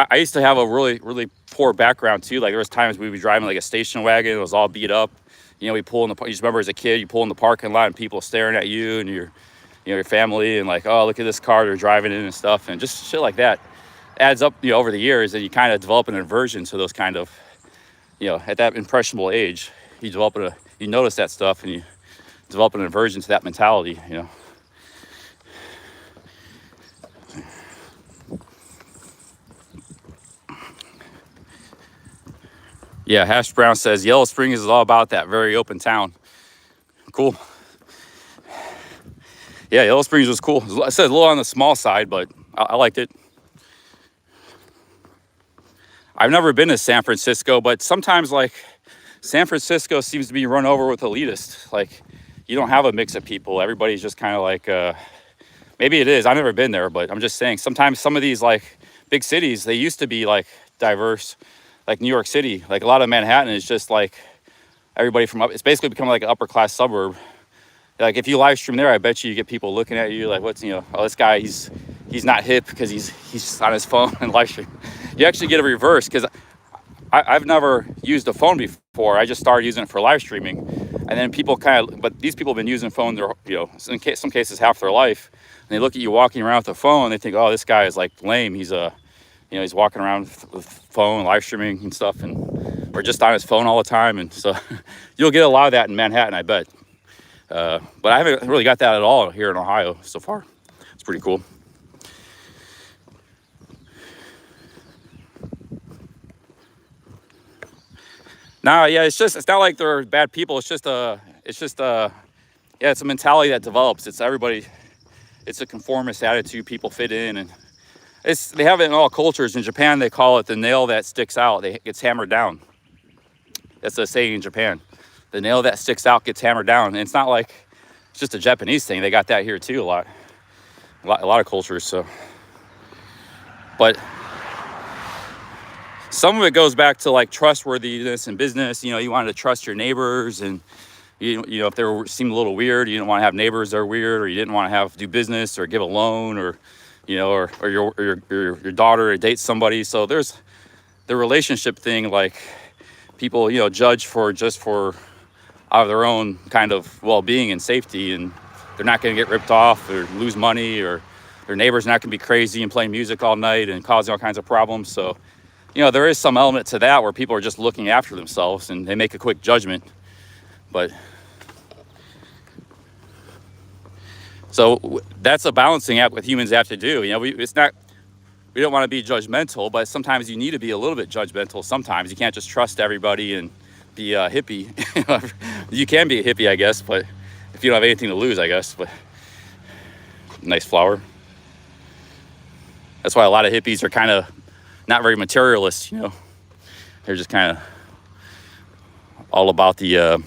I used to have a really, really poor background too. Like there was times we'd be driving like a station wagon, it was all beat up. You know, we pull in the, you just remember as a kid, you pull in the parking lot and people staring at you and your family and like, oh, look at this car they're driving in and stuff. And just shit like that adds up, over the years, and you kind of develop an aversion to those kind of, at that impressionable age, you notice that stuff and you develop an aversion to that mentality, Yeah, Hash Brown says Yellow Springs is all about that very open town. Cool. Yeah, Yellow Springs was cool. I said a little on the small side, but I liked it. I've never been to San Francisco, but sometimes like San Francisco seems to be run over with elitists. Like you don't have a mix of people. Everybody's just kind of like, maybe it is. I've never been there, but I'm just saying sometimes some of these like big cities, they used to be like diverse. Like New York City, like a lot of Manhattan is just like everybody from up. It's basically become like an upper class suburb. Like if you live stream there, I bet you get people looking at you like, what's, oh, this guy, he's not hip because he's on his phone and live stream. You actually get a reverse because I've never used a phone before. I just started using it for live streaming, and then people but these people have been using phone their, in some cases half their life, and they look at you walking around with a phone, and they think, oh, this guy is like lame. He's he's walking around with phone, live streaming and stuff, or just on his phone all the time. And so you'll get a lot of that in Manhattan, I bet. But I haven't really got that at all here in Ohio so far. It's pretty cool. No, yeah, it's not like they're bad people. It's a mentality that develops. It's everybody, it's a conformist attitude. People fit in, and they have it in all cultures. In Japan, they call it the nail that sticks out. It gets hammered down. That's a saying in Japan. The nail that sticks out gets hammered down. And it's not like it's just a Japanese thing. They got that here too a lot of cultures. So, but some of it goes back to like trustworthiness in business. You wanted to trust your neighbors, and if they seemed a little weird, you didn't want to have neighbors that are weird, or you didn't want to have do business or give a loan, or or your daughter dates somebody. So there's the relationship thing, like people, judge for out of their own kind of well-being and safety, and they're not going to get ripped off or lose money, or their neighbor's not going to be crazy and playing music all night and causing all kinds of problems. So, there is some element to that where people are just looking after themselves and they make a quick judgment. But so that's a balancing act what humans have to do. We don't want to be judgmental, but sometimes you need to be a little bit judgmental. Sometimes you can't just trust everybody and be a hippie. You can be a hippie, I guess, but if you don't have anything to lose, I guess. But nice flower. That's why a lot of hippies are kind of not very materialist. They're just kind of all about the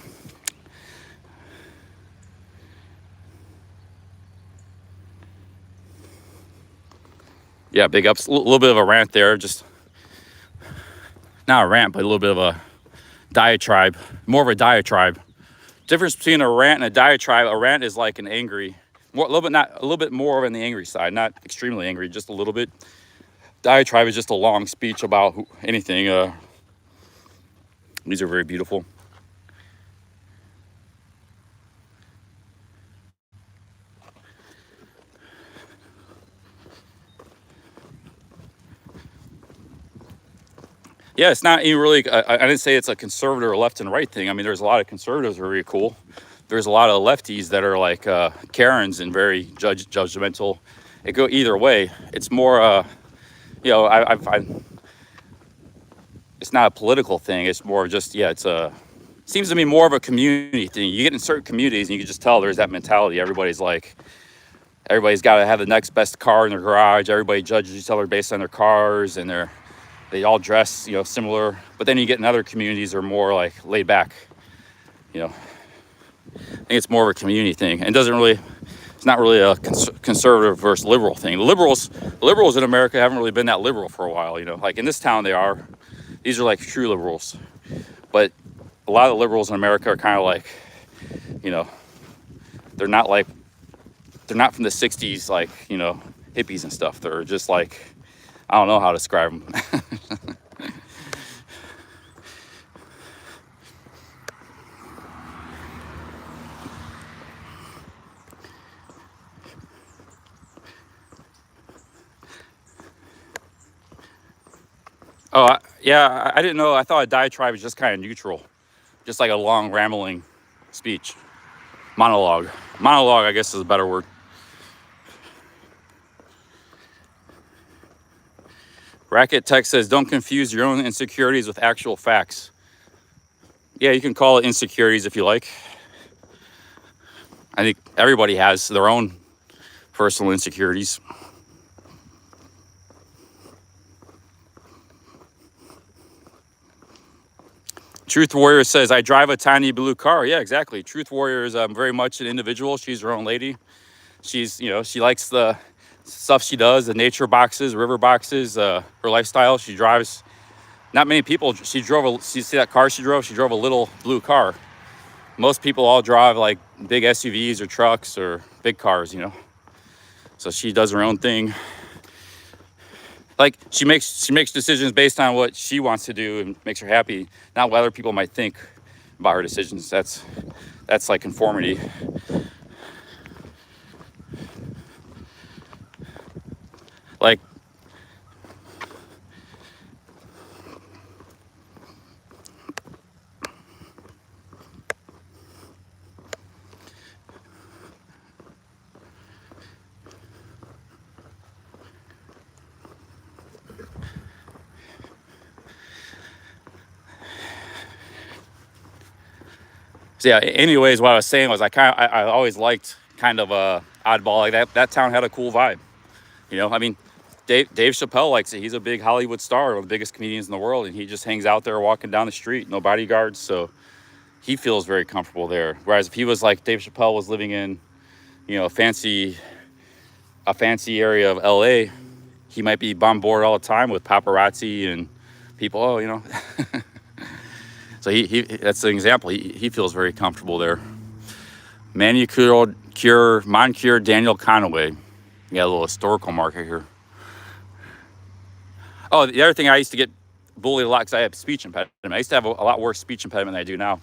yeah, big ups. A little bit of a rant there. Just not a rant, but a little bit of a diatribe. More of a diatribe. Difference between a rant and a diatribe. A rant is like an angry, a little bit more on the angry side, not extremely angry, just a little bit. Diatribe is just a long speech about anything. These are very beautiful. Yeah, it's not even really, I didn't say it's a conservative or left and right thing. I mean, there's a lot of conservatives who are really cool. There's a lot of lefties that are like Karens and very judgmental. It go either way. It's more, it's not a political thing. It's more just, seems to be more of a community thing. You get in certain communities and you can just tell there's that mentality. Everybody's like, everybody's got to have the next best car in their garage. Everybody judges each other based on their cars, and they all dress, you know, similar. But then you get in other communities that are more like laid back. You know, I think it's more of a community thing, and it's not really a conservative versus liberal thing. The liberals in America haven't really been that liberal for a while. You know, like in this town they are. These are like true liberals, but a lot of the liberals in America are kind of like, you know, they're not from the 60s, like, you know, hippies and stuff. They're just like, I don't know how to describe them. Yeah, I didn't know. I thought a diatribe was just kind of neutral, just like a long rambling speech. Monologue, I guess, is a better word. Racket Tech says, don't confuse your own insecurities with actual facts. Yeah, you can call it insecurities if you like. I think everybody has their own personal insecurities. Truth Warrior says, I drive a tiny blue car. Yeah, exactly. Truth Warrior is very much an individual. She's her own lady. She's, you know, she likes the stuff she does, the nature boxes, river boxes, her lifestyle. She drives, not many people, you see that car she drove? She drove a little blue car. Most people all drive like big SUVs or trucks or big cars, you know. So she does her own thing. Like she makes decisions based on what she wants to do and makes her happy, not what other people might think about her decisions. That's like conformity. Like, so yeah, anyways, what I was saying was I always liked kind of a oddball like that. That town had a cool vibe. You know, I mean, Dave Chappelle likes it. He's a big Hollywood star, one of the biggest comedians in the world, and he just hangs out there walking down the street, no bodyguards, so he feels very comfortable there. Whereas if he was like Dave Chappelle was living in, you know, a fancy area of LA, he might be bombarded all the time with paparazzi and people, oh, you know. So he that's an example. He feels very comfortable there. Manicure Daniel Conaway. You got a little historical marker here. Oh, the other thing, I used to get bullied a lot because I have speech impediment. I used to have a lot worse speech impediment than I do now.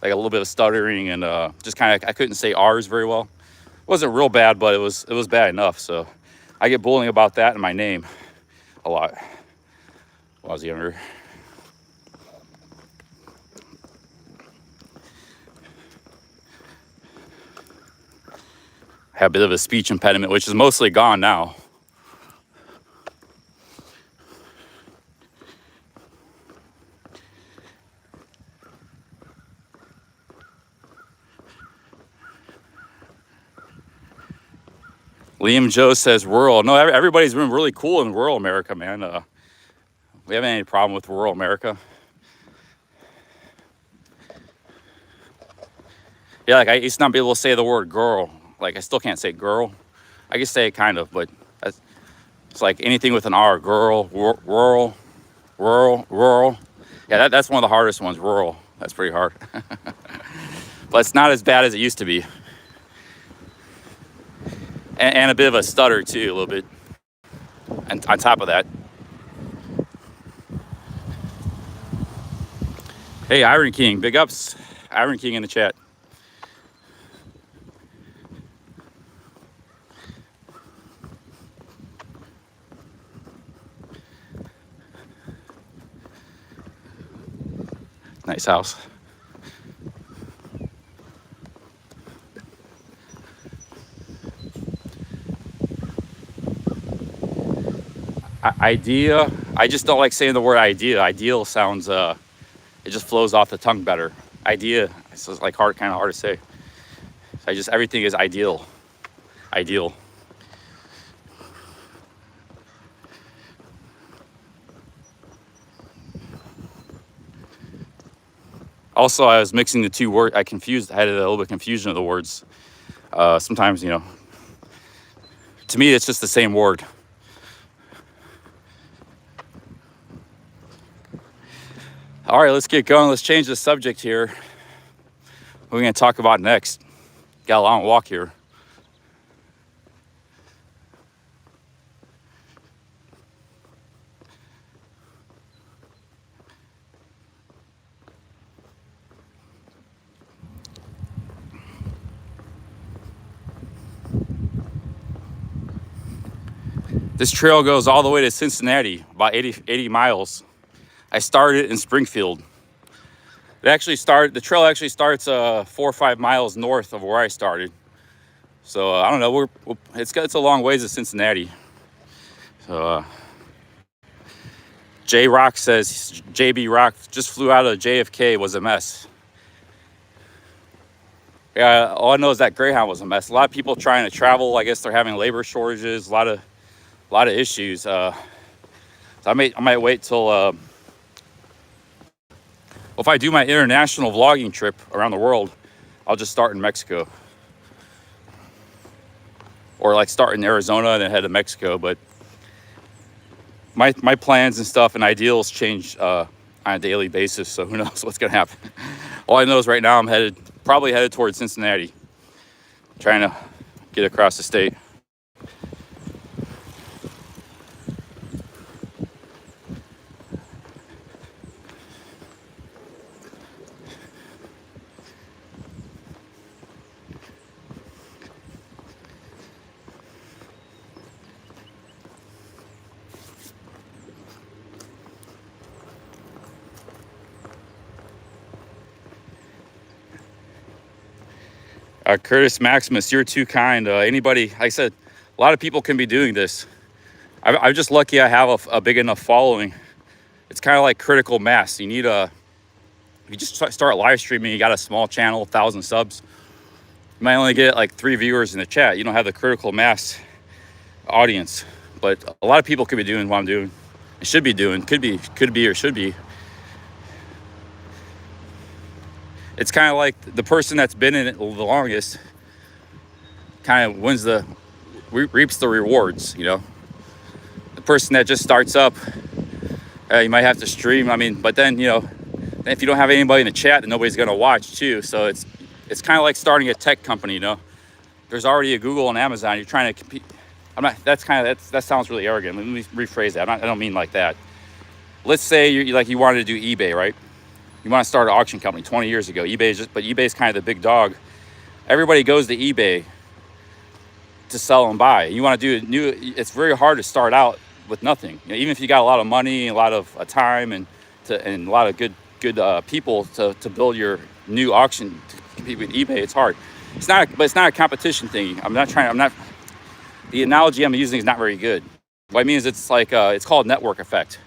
Like a little bit of stuttering and just kind of, I couldn't say R's very well. It wasn't real bad, but it was bad enough. So I get bullying about that in my name a lot when I was younger. I have a bit of a speech impediment, which is mostly gone now. Liam Joe says rural. No, everybody's been really cool in rural America, man. We haven't any problem with rural America. Yeah, like I used to not be able to say the word girl. Like I still can't say girl. I can say it kind of, but it's like anything with an R. Girl, rural. Yeah, that's one of the hardest ones, rural. That's pretty hard. But it's not as bad as it used to be. And a bit of a stutter too, a little bit. And on top of that. Hey, Iron King, big ups. Iron King in the chat. Nice house. Idea. I just don't like saying the word idea. Ideal sounds, it just flows off the tongue better. Idea, it's just like kind of hard to say. Everything is ideal. Ideal. Also, I was mixing the two words. I had a little bit of confusion of the words. Sometimes, you know, to me, it's just the same word. All right, let's get going. Let's change the subject here. What are we going to talk about next? Got a long walk here. This trail goes all the way to Cincinnati, about 80 miles. I started in Springfield. The trail actually starts 4 or 5 miles north of where I started. So I don't know, it's a long ways to Cincinnati. So J Rock says, JB Rock just flew out of JFK, was a mess. Yeah, all I know is that Greyhound was a mess. A lot of people trying to travel. I guess they're having labor shortages, a lot of issues. So I might wait till, well, if I do my international vlogging trip around the world, I'll just start in Mexico. Or like start in Arizona and then head to Mexico. But my plans and stuff and ideals change on a daily basis. So who knows what's gonna happen. All I know is right now I'm probably headed towards Cincinnati, trying to get across the state. Curtis Maximus, you're too kind. Anybody, like I said, a lot of people can be doing this. I'm just lucky I have a big enough following. It's kind of like critical mass. You need if you just start live streaming, you got a small channel, 1,000 subs. You might only get like 3 viewers in the chat. You don't have the critical mass audience. But a lot of people could be doing what I'm doing. It should be doing, could be or should be. It's kind of like the person that's been in it the longest kind of reaps the rewards, you know. The person that just starts up, you might have to stream. I mean, but then, you know, if you don't have anybody in the chat, then nobody's going to watch too. So it's kind of like starting a tech company, you know. There's already a Google and Amazon. You're trying to compete. That sounds really arrogant. Let me rephrase that. I don't mean like that. Let's say you wanted to do eBay, right? You want to start an auction company 20 years ago. eBay's kind of the big dog. Everybody goes to eBay to sell and buy. You want to do it's very hard to start out with nothing. You know, even if you got a lot of money, a lot of time, and a lot of good people to build your new auction to compete with eBay, it's hard. But it's not a competition thing. The analogy I'm using is not very good. What I mean is it's like, it's called network effect.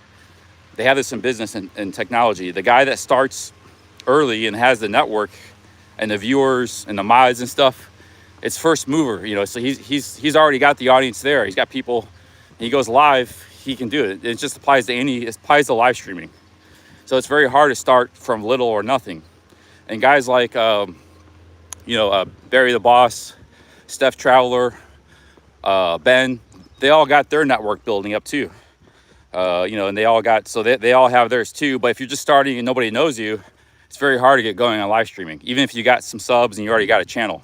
They have this in business and technology. The guy that starts early and has the network and the viewers and the mods and stuff, it's first mover, you know. So he's already got the audience there. He's got people. He goes live. He can do it. It just applies to live streaming. So it's very hard to start from little or nothing. And guys like Barry the Boss, Steph Traveler, Ben, they all got their network building up too. And they all have theirs too. But if you're just starting and nobody knows you, it's very hard to get going on live streaming, even if you got some subs and you already got a channel.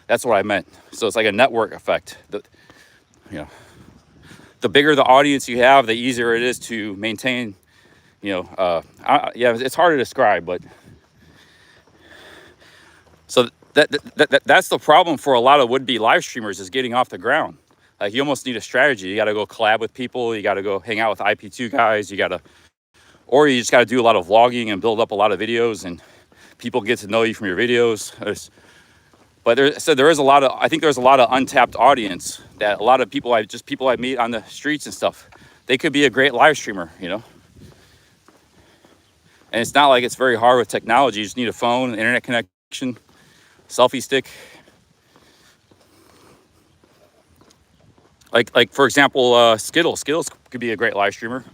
That's what I meant. So it's like a network effect. The bigger the audience you have, the easier it is to maintain. It's hard to describe, but so that's the problem for a lot of would-be live streamers, is getting off the ground. Like, you almost need a strategy. You got to go collab with people. You got to go hang out with IP2 guys. Or you just got to do a lot of vlogging and build up a lot of videos, and people get to know you from your videos. There's a lot of untapped audience, that a lot of people I meet on the streets and stuff. They could be a great live streamer, you know. And it's not like it's very hard with technology. You just need a phone, an internet connection, selfie stick. Like for example, Skittles could be a great live streamer.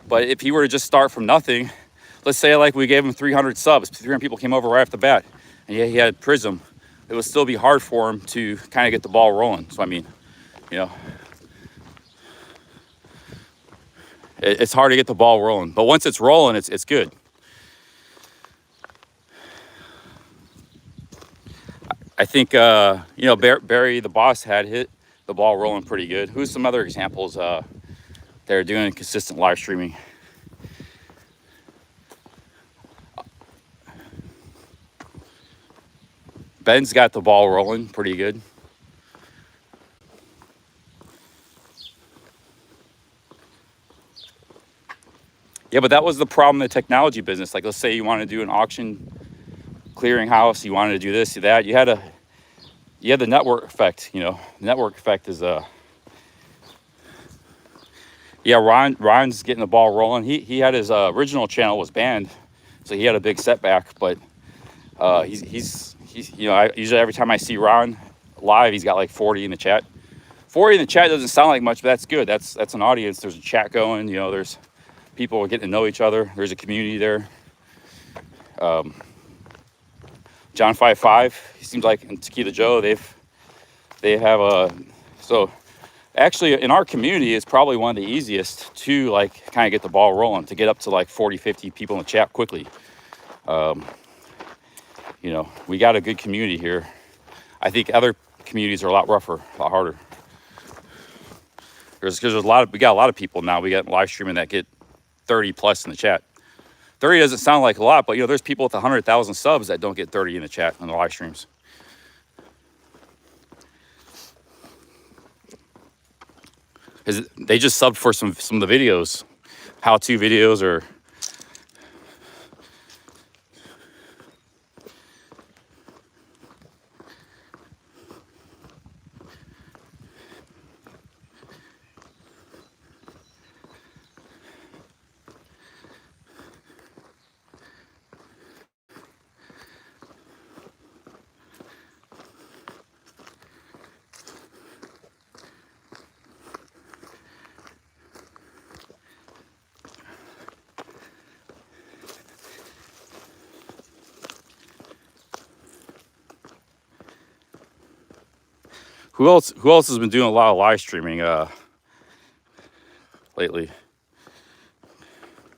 But if he were to just start from nothing, let's say like we gave him 300 subs, 300 people came over right off the bat, and he had Prism, it would still be hard for him to kind of get the ball rolling. So I mean, you know, it's hard to get the ball rolling, but once it's rolling, it's good. I think, you know, Barry the boss had hit the ball rolling pretty good. Who's some other examples that are doing consistent live streaming? Ben's got the ball rolling pretty good. Yeah, but that was the problem in the technology business. Like, let's say you want to do an auction clearinghouse, you wanted to do this, do that. You had the network effect. You know, the network effect is yeah. Ron's getting the ball rolling. He had his original channel was banned, so he had a big setback. But he's you know, usually every time I see Ron live, he's got like 40 in the chat. 40 in the chat doesn't sound like much, but that's good. That's an audience. There's a chat going. You know, there's people getting to know each other. There's a community there. John 5.5. He seems like in Tequila Joe they have a so actually in our community it's probably one of the easiest to like kind of get the ball rolling, to get up to like 40-50 people in the chat quickly. You know, we got a good community here. I think other communities are a lot rougher, a lot harder. Because we got a lot of people now. We got live streaming that get 30 plus in the chat. 30 doesn't sound like a lot, but you know, there's people with 100,000 subs that don't get 30 in the chat on the live streams. They just subbed for some of the videos, how-to videos or Who else has been doing a lot of live streaming lately?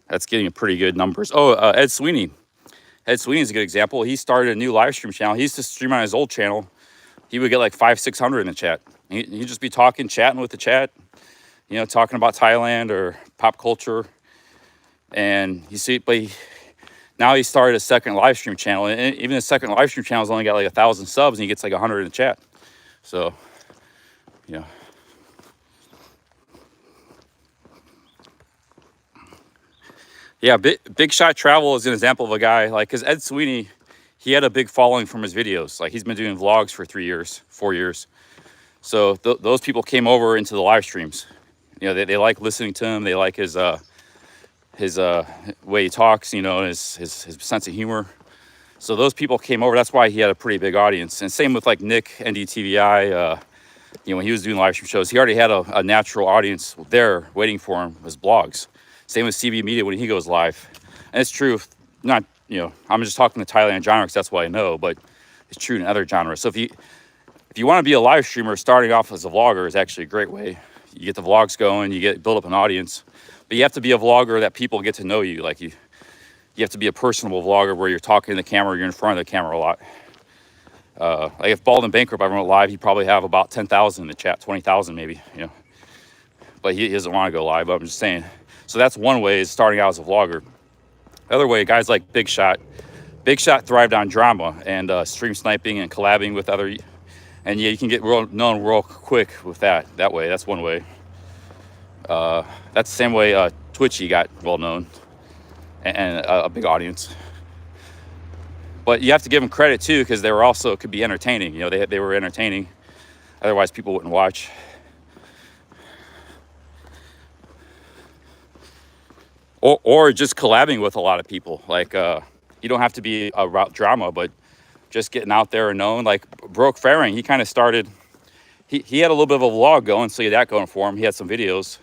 That's getting pretty good numbers. Oh, Ed Sweeney. Ed Sweeney is a good example. He started a new live stream channel. He used to stream on his old channel. He would get like 500-600 in the chat. He'd just be chatting with the chat, you know, talking about Thailand or pop culture. And you see, but now he started a second live stream channel, and even the second live stream channel's only got like 1,000 subs, and he gets like 100 in the chat. So, you know. Yeah, Big Shot Travel is an example of a guy, like, because Ed Sweeney, he had a big following from his videos. Like, he's been doing vlogs for 3 years, 4 years. So those people came over into the live streams. You know, they like listening to him. They like his way he talks, you know, and his sense of humor. So those people came over. That's why he had a pretty big audience. And same with like Nick, NDTVI. You know, when he was doing live stream shows, he already had a natural audience there waiting for him, his blogs. Same with CB Media when he goes live. And it's true, not, you know, I'm just talking the Thailand genre because that's what I know, but it's true in other genres. So if you want to be a live streamer, starting off as a vlogger is actually a great way. You get the vlogs going, build up an audience, but you have to be a vlogger that people get to know you. Like you have to be a personable vlogger where you're talking to the camera, you're in front of the camera a lot. Like if Bald and Bankrupt ever went live, he'd probably have about 10,000 in the chat, 20,000 maybe, you know. But he doesn't want to go live, but I'm just saying. So that's one way, is starting out as a vlogger. The other way, guys like Big Shot. Big Shot thrived on drama and stream sniping and collabing with other. And yeah, you can get known real quick with that way. That's one way. That's the same way Twitchy got well known and a big audience. But you have to give them credit too, because they were also could be entertaining. You know, they were entertaining. Otherwise, people wouldn't watch. Or just collabing with a lot of people. Like you don't have to be about drama, but just getting out there and known. Like Broke Faring, he kind of started. He had a little bit of a vlog going, so he had that going for him. He had some videos,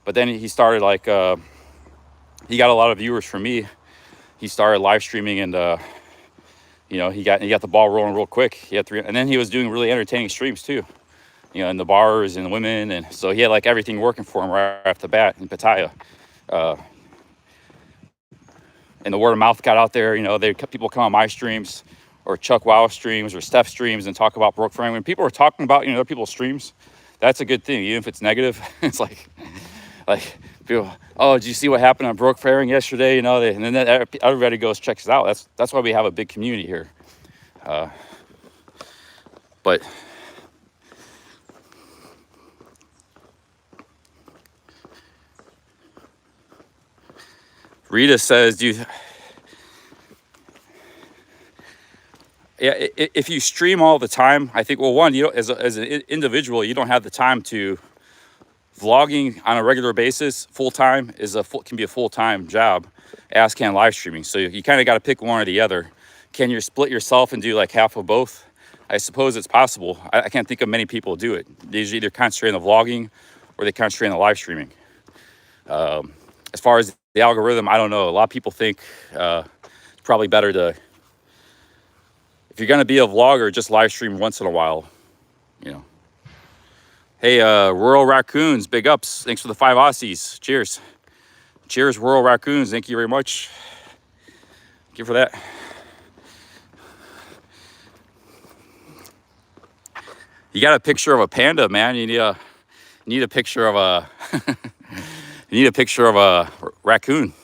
but then he started like he got a lot of viewers from me. he started live streaming, and you know, he got the ball rolling real quick. He had 3, and then he was doing really entertaining streams too, you know, in the bars and the women, and so he had like everything working for him right off the bat in Pattaya. And the word of mouth got out there. You know, people come on my streams or Chuck Wow streams or Steph streams and talk about broke framing. When people are talking about, you know, other people's streams, that's a good thing, even if it's negative. It's like people, oh, did you see what happened on broke fairing yesterday? You know, and then everybody goes checks it out. That's why we have a big community here. But Rita says, yeah, if you stream all the time, I think, well, one, you know, as an individual, you don't have the time to. Vlogging on a regular basis, full time, can be a full-time job, as can live streaming. So you kind of got to pick one or the other. Can you split yourself and do like half of both? I suppose it's possible. I can't think of many people who do it. They usually either concentrate on the vlogging or they concentrate on the live streaming. As far as the algorithm, I don't know. A lot of people think it's probably better to, if you're going to be a vlogger, just live stream once in a while, you know. Hey, Rural Raccoons, big ups. Thanks for the 5 Aussies. Cheers. Cheers, Rural Raccoons. Thank you very much. Thank you for that. You got a picture of a panda, man. You need a picture of a you need a picture of a raccoon.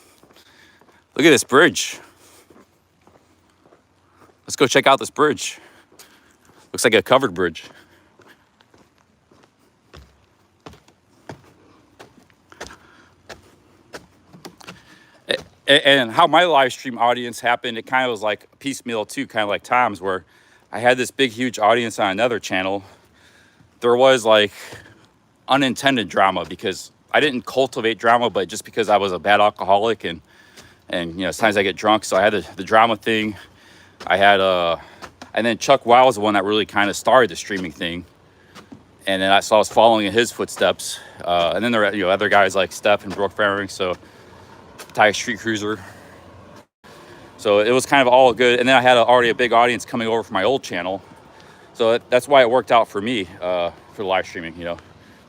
Look at this bridge. Let's go check out this bridge. Looks like a covered bridge. And how my live stream audience happened, it kind of was like piecemeal too, kind of like Tom's, where I had this big, huge audience on another channel. There was like unintended drama because I didn't cultivate drama, but just because I was a bad alcoholic and you know, sometimes I get drunk. So I had the drama thing. I had, and then Chuck Wow was the one that really kind of started the streaming thing. And then I was following in his footsteps. And then there were, you know, other guys like Steph and Brooke Farring. So Thai Street Cruiser. So it was kind of all good. And then I had already a big audience coming over from my old channel. So that's why it worked out for me for live streaming, you know,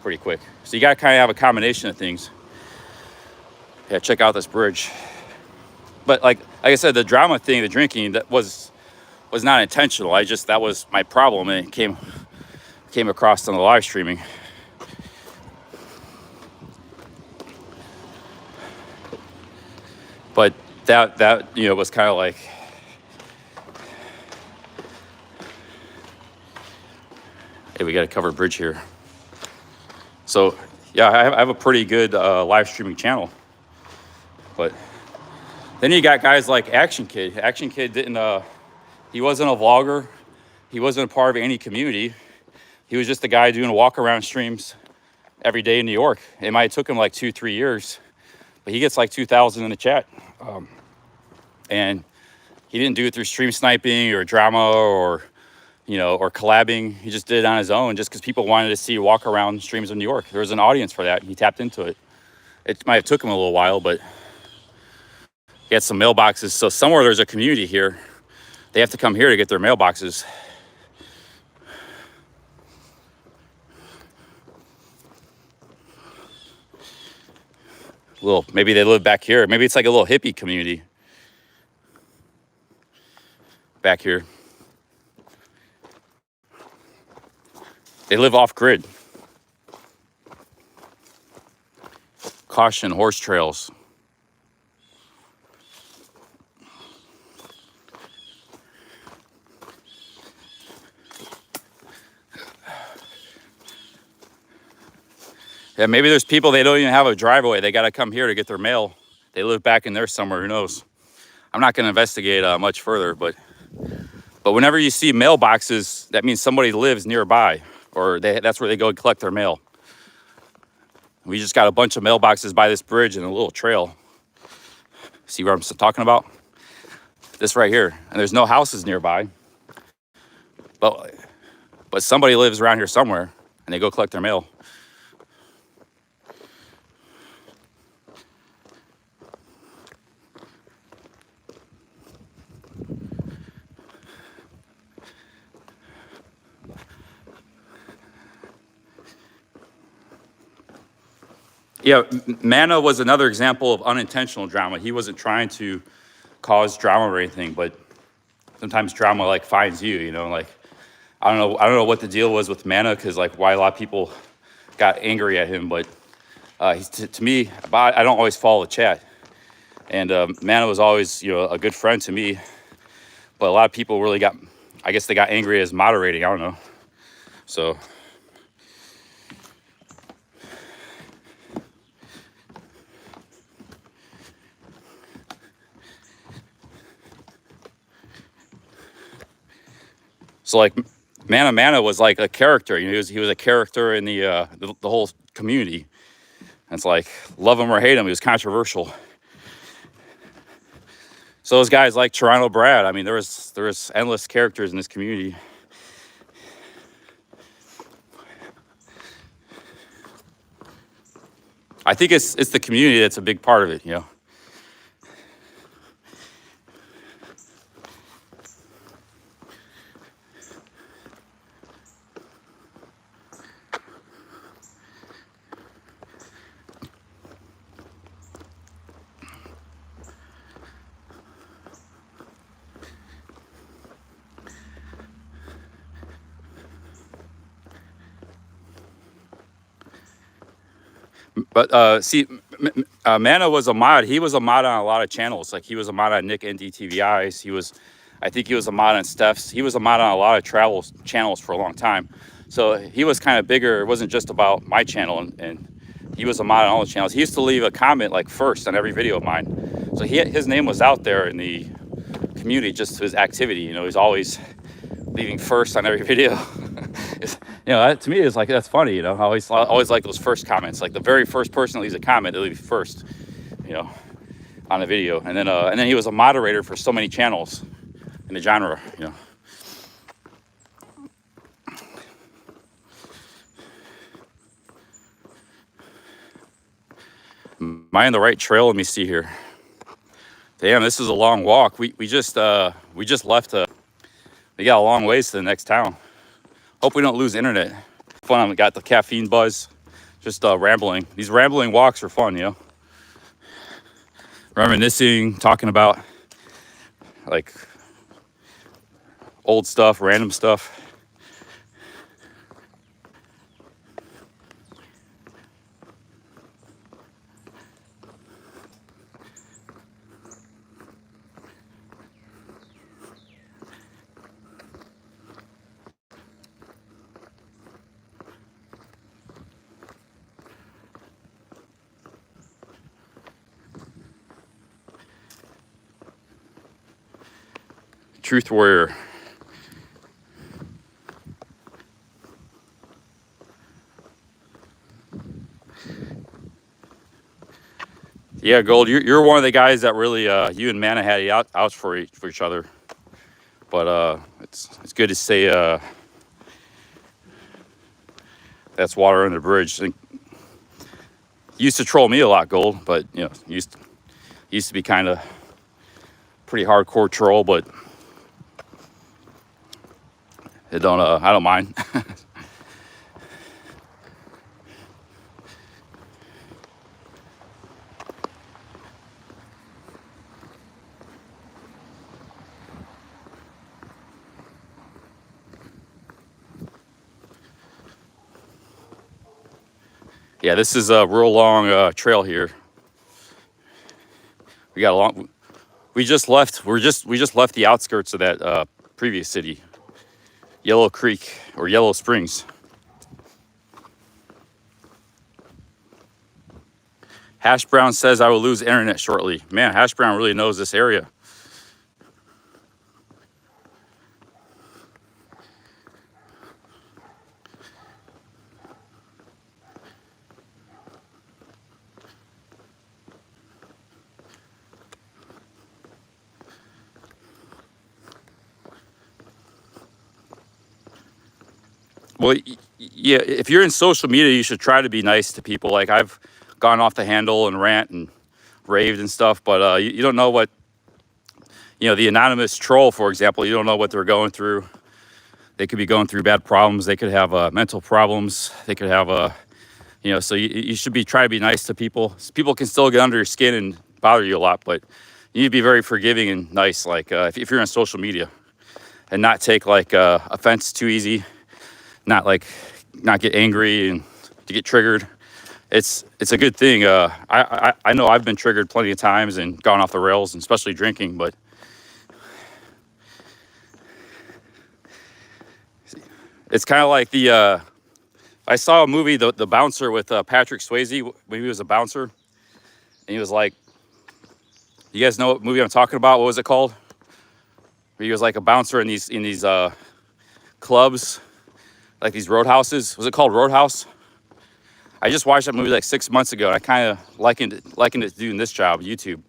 pretty quick. So you got to kind of have a combination of things. Yeah, check out this bridge. But like I said, the drama thing, the drinking, that was not intentional. That was my problem, and it came across on the live streaming. But that you know, was kind of like, hey, we got a covered bridge here. So yeah, I have a pretty good live streaming channel. But then you got guys like Action Kid. Action Kid he wasn't a vlogger. He wasn't a part of any community. He was just a guy doing walk around streams every day in New York. It might have took him like 2-3 years, but he gets like 2,000 in the chat. And he didn't do it through stream sniping or drama or, you know, or collabing. He just did it on his own just because people wanted to see walk around streams of New York. There was an audience for that. He tapped into it. It might have took him a little while, but he had some mailboxes. So somewhere there's a community here. They have to come here to get their mailboxes. Maybe they live back here. Maybe it's like a little hippie community back here. They live off grid. Caution, horse trails. Yeah, maybe there's people, they don't even have a driveway. They got to come here to get their mail. They live back in there somewhere, who knows? I'm not going to investigate much further, but whenever you see mailboxes, that means somebody lives nearby, or that's where they go and collect their mail. We just got a bunch of mailboxes by this bridge and a little trail. See what I'm talking about? This right here. And there's no houses nearby. But somebody lives around here somewhere, and they go collect their mail. Yeah, Mana was another example of unintentional drama. He wasn't trying to cause drama or anything, but sometimes drama like finds you, you know, like I don't know what the deal was with Mana, because like why a lot of people got angry at him, but to me, I don't always follow the chat, and Mana was always, you know, a good friend to me, but a lot of people really got, I guess they got angry as moderating, I don't know, so. So like Mana was like a character, you know, he was a character in the whole community. And it's like, love him or hate him, he was controversial. So those guys like Toronto Brad, I mean, there was endless characters in this community. I think it's the community that's a big part of it, you know. But see, Mana was a mod. He was a mod on a lot of channels. Like he was a mod on Nick NDTVI's. I think he was a mod on Steph's. He was a mod on a lot of travel channels for a long time. So he was kind of bigger. It wasn't just about my channel, and he was a mod on all the channels. He used to leave a comment like first on every video of mine. So his name was out there in the community, just his activity. You know, he's always leaving first on every video. You know, that, to me, is like, that's funny. You know, I always like those first comments. Like the very first person that leaves a comment, they leave first. You know, on a video, and then he was a moderator for so many channels in the genre. You know. Am I on the right trail? Let me see here. Damn, this is a long walk. We just left. We got a long ways to the next town. Hope we don't lose internet. Fun. We got the caffeine buzz. Just rambling. These rambling walks are fun, you know. Reminiscing, talking about like old stuff, random stuff. Truth warrior. Yeah, Gold, you're one of the guys that really you and Mana had it out for each other. But it's good to say that's water under the bridge. You used to troll me a lot, Gold, but you know, used to be kind of pretty hardcore troll, but I don't mind. Yeah, this is a real long trail here. We got a long. We just left the outskirts of that previous city, Yellow Creek or Yellow Springs. Hash Brown says I will lose internet shortly. Man, Hash Brown really knows this area. Well, yeah, if you're in social media, you should try to be nice to people. Like I've gone off the handle and rant and raved and stuff, but you don't know what, you know, the anonymous troll, for example, you don't know what they're going through. They could be going through bad problems. They could have mental problems. They could have You know, so you should be trying to be nice to people. People can still get under your skin and bother you a lot, but you need to be very forgiving and nice. Like if you're on social media, and not take like offense too easy, not get angry and to get triggered. It's a good thing. I know I've been triggered plenty of times and gone off the rails, and especially drinking, but it's kind of like I saw a movie, The Bouncer, with Patrick Swayze when he was a bouncer, and he was like, you guys know what movie I'm talking about? What was it called? Where he was like a bouncer in these clubs, like these roadhouses. Was it called Roadhouse? I just watched that movie like 6 months ago, and I kind of likened it to doing this job, YouTube.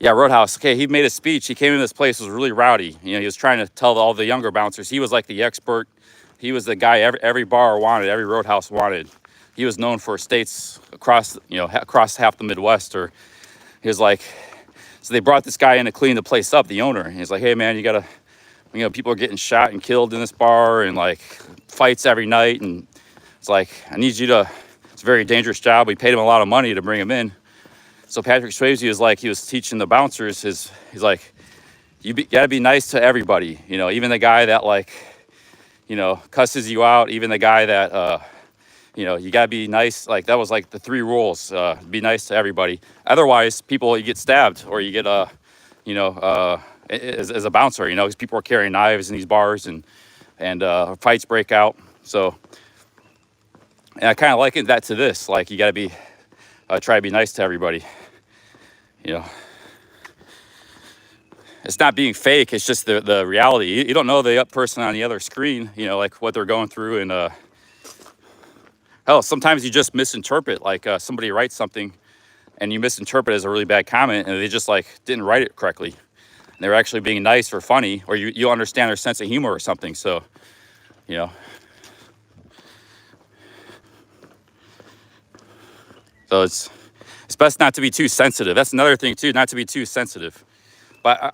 Yeah, Roadhouse. Okay, he made a speech. He came in this place, it was really rowdy. You know, he was trying to tell all the younger bouncers. He was like the expert. He was the guy every bar wanted, every roadhouse wanted. He was known for states across half the Midwest. Or he was like, so they brought this guy in to clean the place up, the owner. And he's like, hey man, you gotta, people are getting shot and killed in this bar, and like fights every night. And it's like, I need you to, it's a very dangerous job. We paid him a lot of money to bring him in. So Patrick Swayze was like, he was teaching the bouncers, he's like, gotta be nice to everybody. You know, even the guy that like, cusses you out, even the guy that, you gotta be nice. Like that was like the 3 rules, be nice to everybody. Otherwise you get stabbed, or you get, as a bouncer, because people are carrying knives in these bars, and fights break out. So, and I kind of liken that to this, like you gotta be, try to be nice to everybody, It's not being fake. It's just the reality. You don't know the person on the other screen, like what they're going through. And hell, sometimes you just misinterpret. Like somebody writes something and you misinterpret it as a really bad comment, and they just like didn't write it correctly. And they were actually being nice or funny, or you understand their sense of humor or something. So, so it's best not to be too sensitive. That's another thing too, not to be too sensitive. But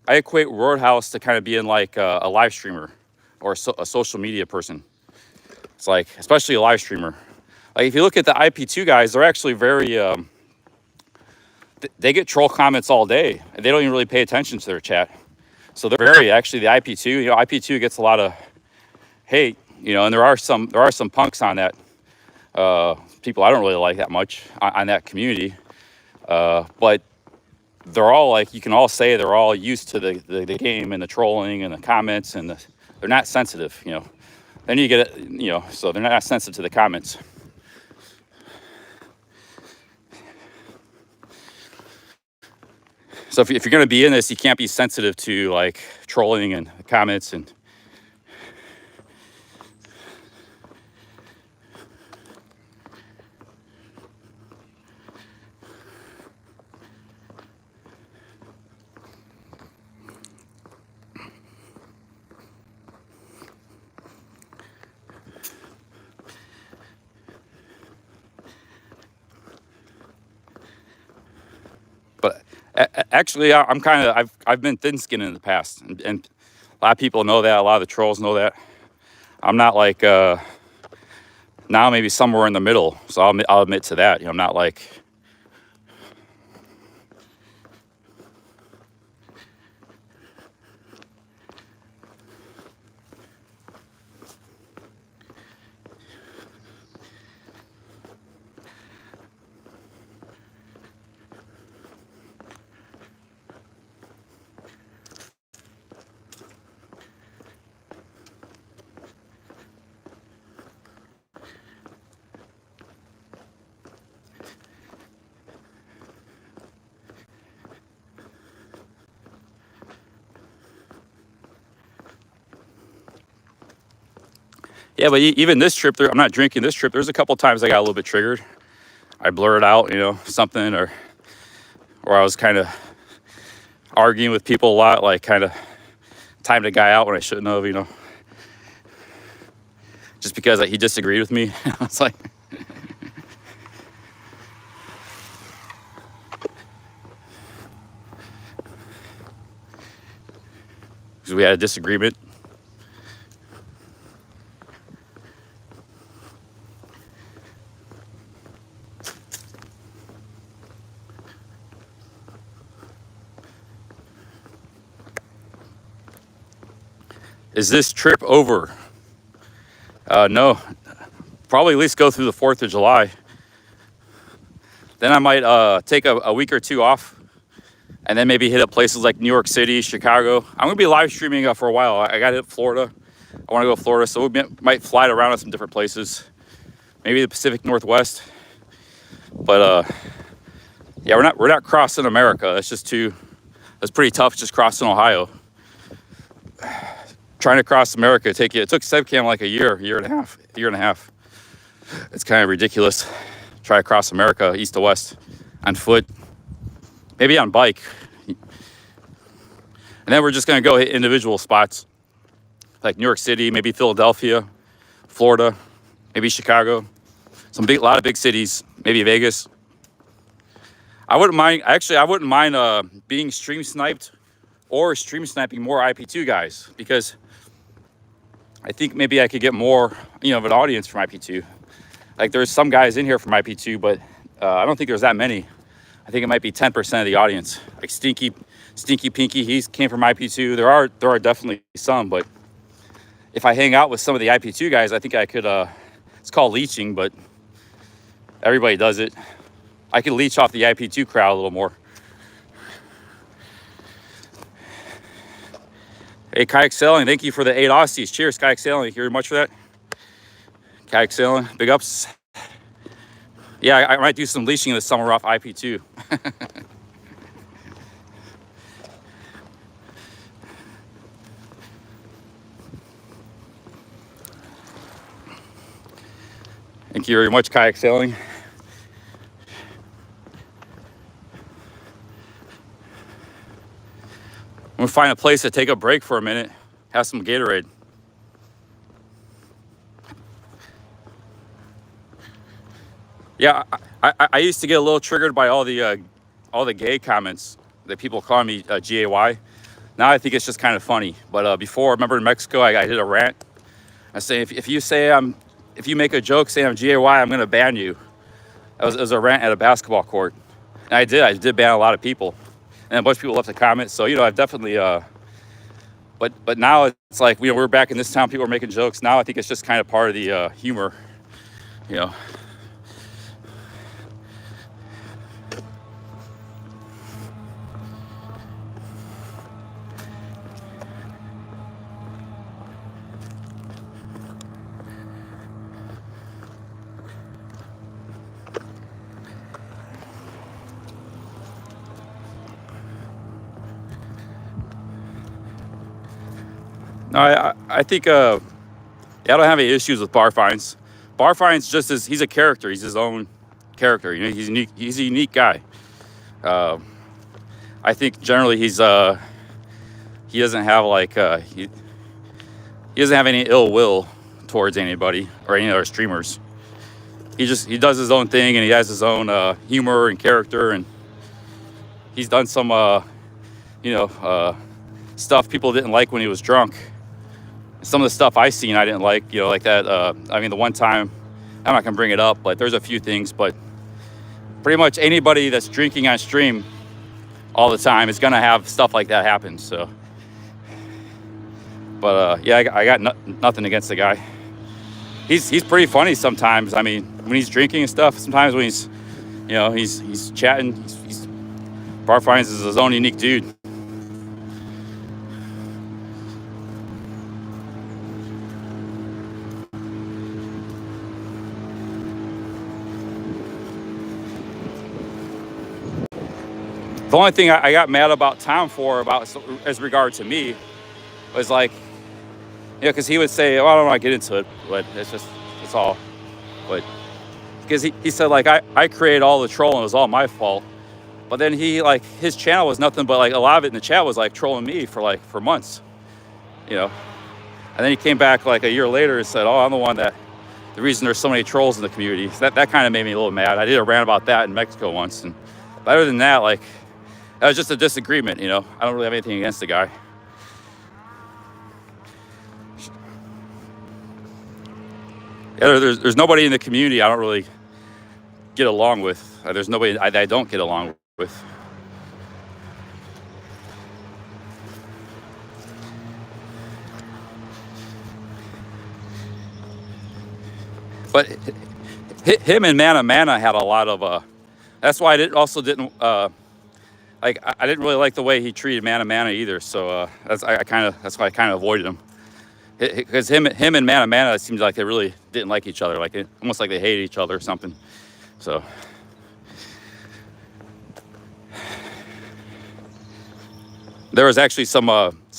I equate Roadhouse to kind of being like a live streamer or a social media person. It's like, especially a live streamer. Like if you look at the IP2 guys, they're actually very, they get troll comments all day, and they don't even really pay attention to their chat. So they're very, actually the IP2, IP2 gets a lot of hate, and there are some punks on that, people I don't really like that much on that community. But they're all like, you can all say they're all used to the game and the trolling and the comments, and they're not sensitive, Then you get it, so they're not sensitive to the comments. So if you're going to be in this, you can't be sensitive to like trolling and the comments and. But actually, I'm kind of, I've been thin-skinned in the past, and a lot of people know that. A lot of the trolls know that. I'm not like now maybe somewhere in the middle. So I'll admit to that. I'm not like. Yeah, but even this trip, I'm not drinking this trip. There's a couple times I got a little bit triggered. I blurted out, something, or I was kind of arguing with people a lot, like kind of timed a guy out when I shouldn't have, just because he disagreed with me. It's like, because we had a disagreement. Is this trip over? No. Probably at least go through the 4th of July. Then I might take a week or two off, and then maybe hit up places like New York City, Chicago. I'm gonna be live streaming for a while. I got to hit Florida. I want to go to Florida, so we might fly around to some different places. Maybe the Pacific Northwest. But yeah, we're not crossing America. That's pretty tough. Just crossing Ohio. Trying to cross America it took Sebcam like a year and a half. It's kind of ridiculous. Try to cross America east to west on foot, maybe on bike. And then we're just gonna go hit individual spots like New York City, maybe Philadelphia, Florida, maybe Chicago, a lot of big cities, maybe Vegas. I wouldn't mind being stream sniped or stream sniping more IP2 guys, because I think maybe I could get more, of an audience from IP2. Like there's some guys in here from IP2, but I don't think there's that many. I think it might be 10% of the audience. Like Stinky Pinky, he came from IP2. There are definitely some, but if I hang out with some of the IP2 guys, I think I could, it's called leeching, but everybody does it. I could leech off the IP2 crowd a little more. Hey, Kayak Sailing, thank you for the 8 Aussies. Cheers, Kayak Sailing. Thank you very much for that. Kayak Sailing, big ups. Yeah, I might do some leashing this summer off IP2. Thank you very much, Kayak Sailing. I'm gonna find a place to take a break for a minute, have some Gatorade. Yeah, I used to get a little triggered by all the gay comments that people call me GAY. Now I think it's just kind of funny. But before, remember in Mexico, I did a rant. I say if you make a joke saying I'm GAY, I'm gonna ban you. It was a rant at a basketball court, and I did ban a lot of people, and a bunch of people left a comment. So I've definitely but now it's like we're back in this town. People are making jokes now. I think it's just kind of part of the humor, No, I think I don't have any issues with bar fines. Bar fines he's a character. He's his own character. He's unique. He's a unique guy. I think generally he doesn't have he doesn't have any ill will towards anybody or any other streamers. He does his own thing, and he has his own humor and character, and he's done some stuff people didn't like when he was drunk. Some of the stuff I seen I didn't like, like that. The one time, I'm not gonna bring it up, but there's a few things. But pretty much anybody that's drinking on stream all the time is gonna have stuff like that happen. So, but yeah, I got nothing against the guy. He's pretty funny sometimes. I mean, when he's drinking and stuff. Sometimes when he's chatting, he's Bar Fines is his own unique dude. The only thing I got mad about Tom as regard to me was because he would say, "Oh, I don't want to get into it," but it's all. But because he said I created all the troll and it was all my fault. But then his channel was nothing but a lot of it in the chat was trolling me for months, And then he came back a year later and said, "Oh, I'm the reason there's so many trolls in the community." So that kind of made me a little mad. I did a rant about that in Mexico once, and other than that, that was just a disagreement, I don't really have anything against the guy. Yeah, there's nobody in the community I don't really get along with. There's nobody I don't get along with. But him and Mana had a lot of. That's why I didn't. Like I didn't really like the way he treated Mana either. So that's why I kind of avoided him. Because him and Mana, it seemed like they really didn't like each other. Like almost like they hated each other or something. So. There was actually some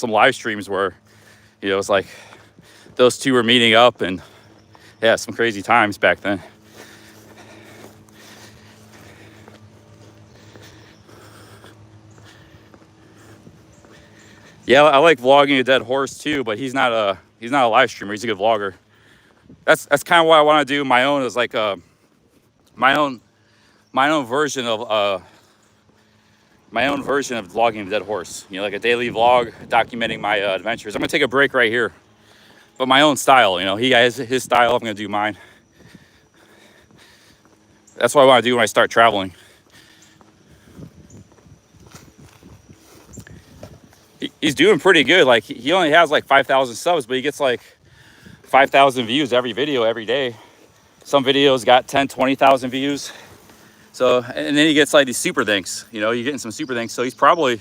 live streams where, you know, it's like those two were meeting up, and yeah, some crazy times back then. Yeah, I like vlogging a dead horse too, but he's not a live streamer. He's a good vlogger. That's kind of what I want to do. My own is like my own version of vlogging a dead horse. You know, like a daily vlog documenting my adventures. I'm gonna take a break right here, but my own style. You know, he has his style. I'm gonna do mine. That's what I want to do when I start traveling. He's doing pretty good. Like he only has like 5,000 subs, but he gets like 5,000 views every video every day. Some videos got 10, 20,000 views. So, and then he gets like these super thanks. You know, you're getting some super thanks. So he's probably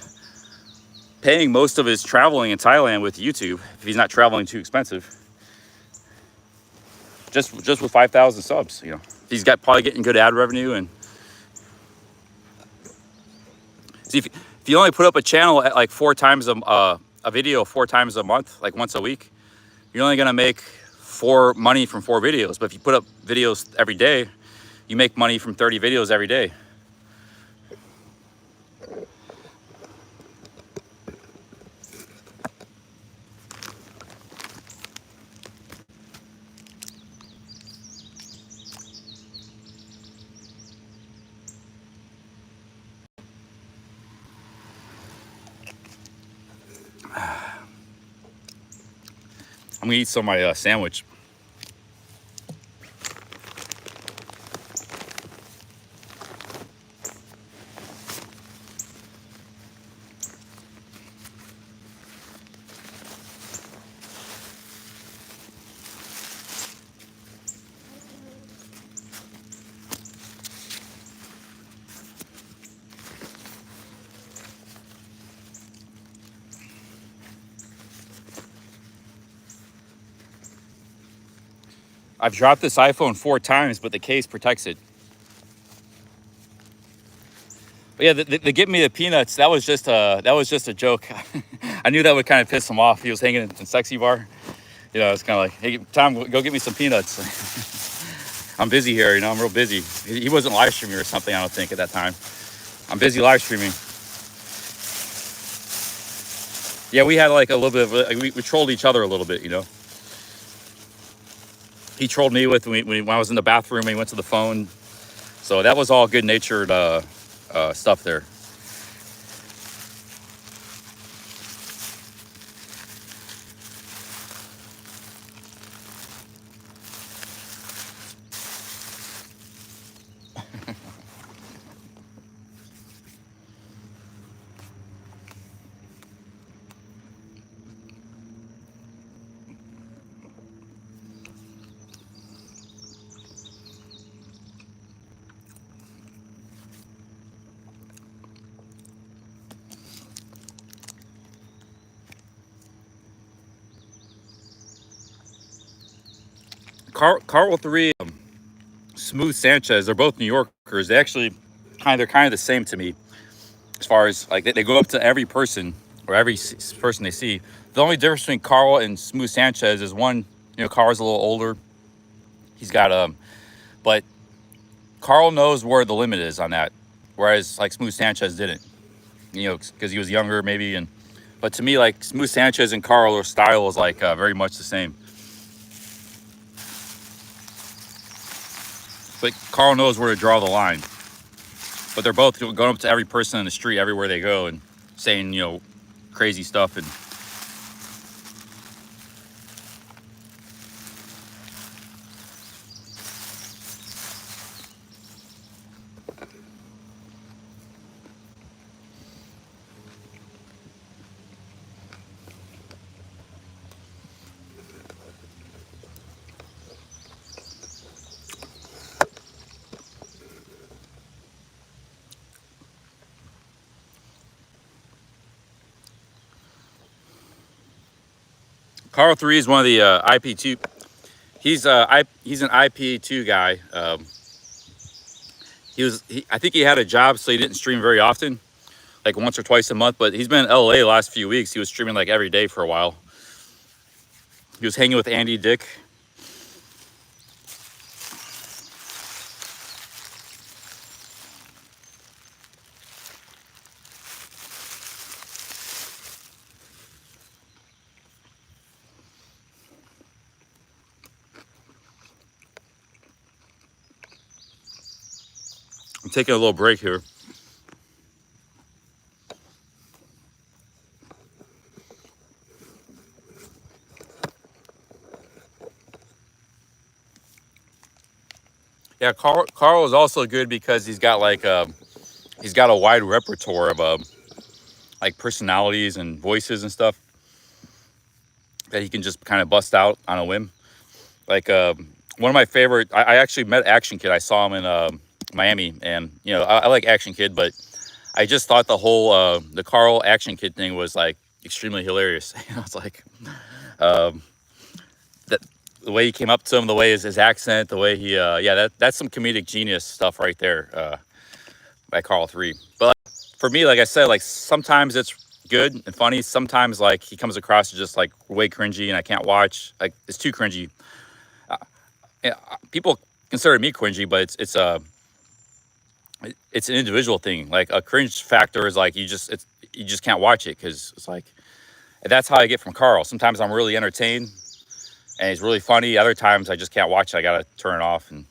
paying most of his traveling in Thailand with YouTube if he's not traveling too expensive. Just with 5,000 subs, you know, he's probably getting good ad revenue. And see, if you only put up a channel at like 4 times a video 4 times a month, like once a week, you're only gonna make money from 4 videos. But if you put up videos every day, you make money from 30 videos every day. I'm gonna eat some of my sandwich. I've dropped this iPhone 4 times, but the case protects it. But yeah, the give me the peanuts. That was just a joke. I knew that would kind of piss him off. He was hanging in the sexy bar. You know, it's kind of like, hey, Tom, go get me some peanuts. I'm busy here. You know, I'm real busy. He wasn't live streaming or something, I don't think, at that time. I'm busy live streaming. Yeah, we had like a little bit of we trolled each other a little bit, you know. He trolled me when I was in the bathroom and he went to the phone. So that was all good-natured stuff there. Carl 3, Smooth Sanchez, they're both New Yorkers. They're kind of the same to me, as far as like they go up to every person or every person they see. The only difference between Carl and Smooth Sanchez is one, you know, Carl's a little older. He's got but Carl knows where the limit is on that, whereas like Smooth Sanchez didn't, you know, because he was younger maybe. But to me, like Smooth Sanchez and Carl, their style is like very much the same. But Carl knows where to draw the line. But they're both going up to every person in the street everywhere they go and saying, you know, crazy stuff. And Carl 3 is one of the IP2. He's an IP2 guy. I think he had a job, so he didn't stream very often, like once or twice a month. But he's been in LA the last few weeks. He was streaming like every day for a while. He was hanging with Andy Dick. I'm taking a little break here. Yeah, Carl is also good because he's got like he's got a wide repertoire of like personalities and voices and stuff that he can just kind of bust out on a whim. Like one of my favorite, I actually met Action Kid. I saw him in Miami, and you know I like Action Kid, but I just thought the whole the Carl Action Kid thing was like extremely hilarious. You know, it's like that the way he came up to him, the way his accent, the way he yeah, that's some comedic genius stuff right there by Carl 3. But like, for me, like I said, like sometimes it's good and funny. Sometimes like he comes across as just like way cringy, and I can't watch. Like it's too cringy. Yeah, people consider me cringy, but it's an individual thing. Like a cringe factor is like you just can't watch it because it's like that's how I get from Carl. Sometimes I'm really entertained and he's really funny. Other times I just can't watch it. I gotta turn it off. And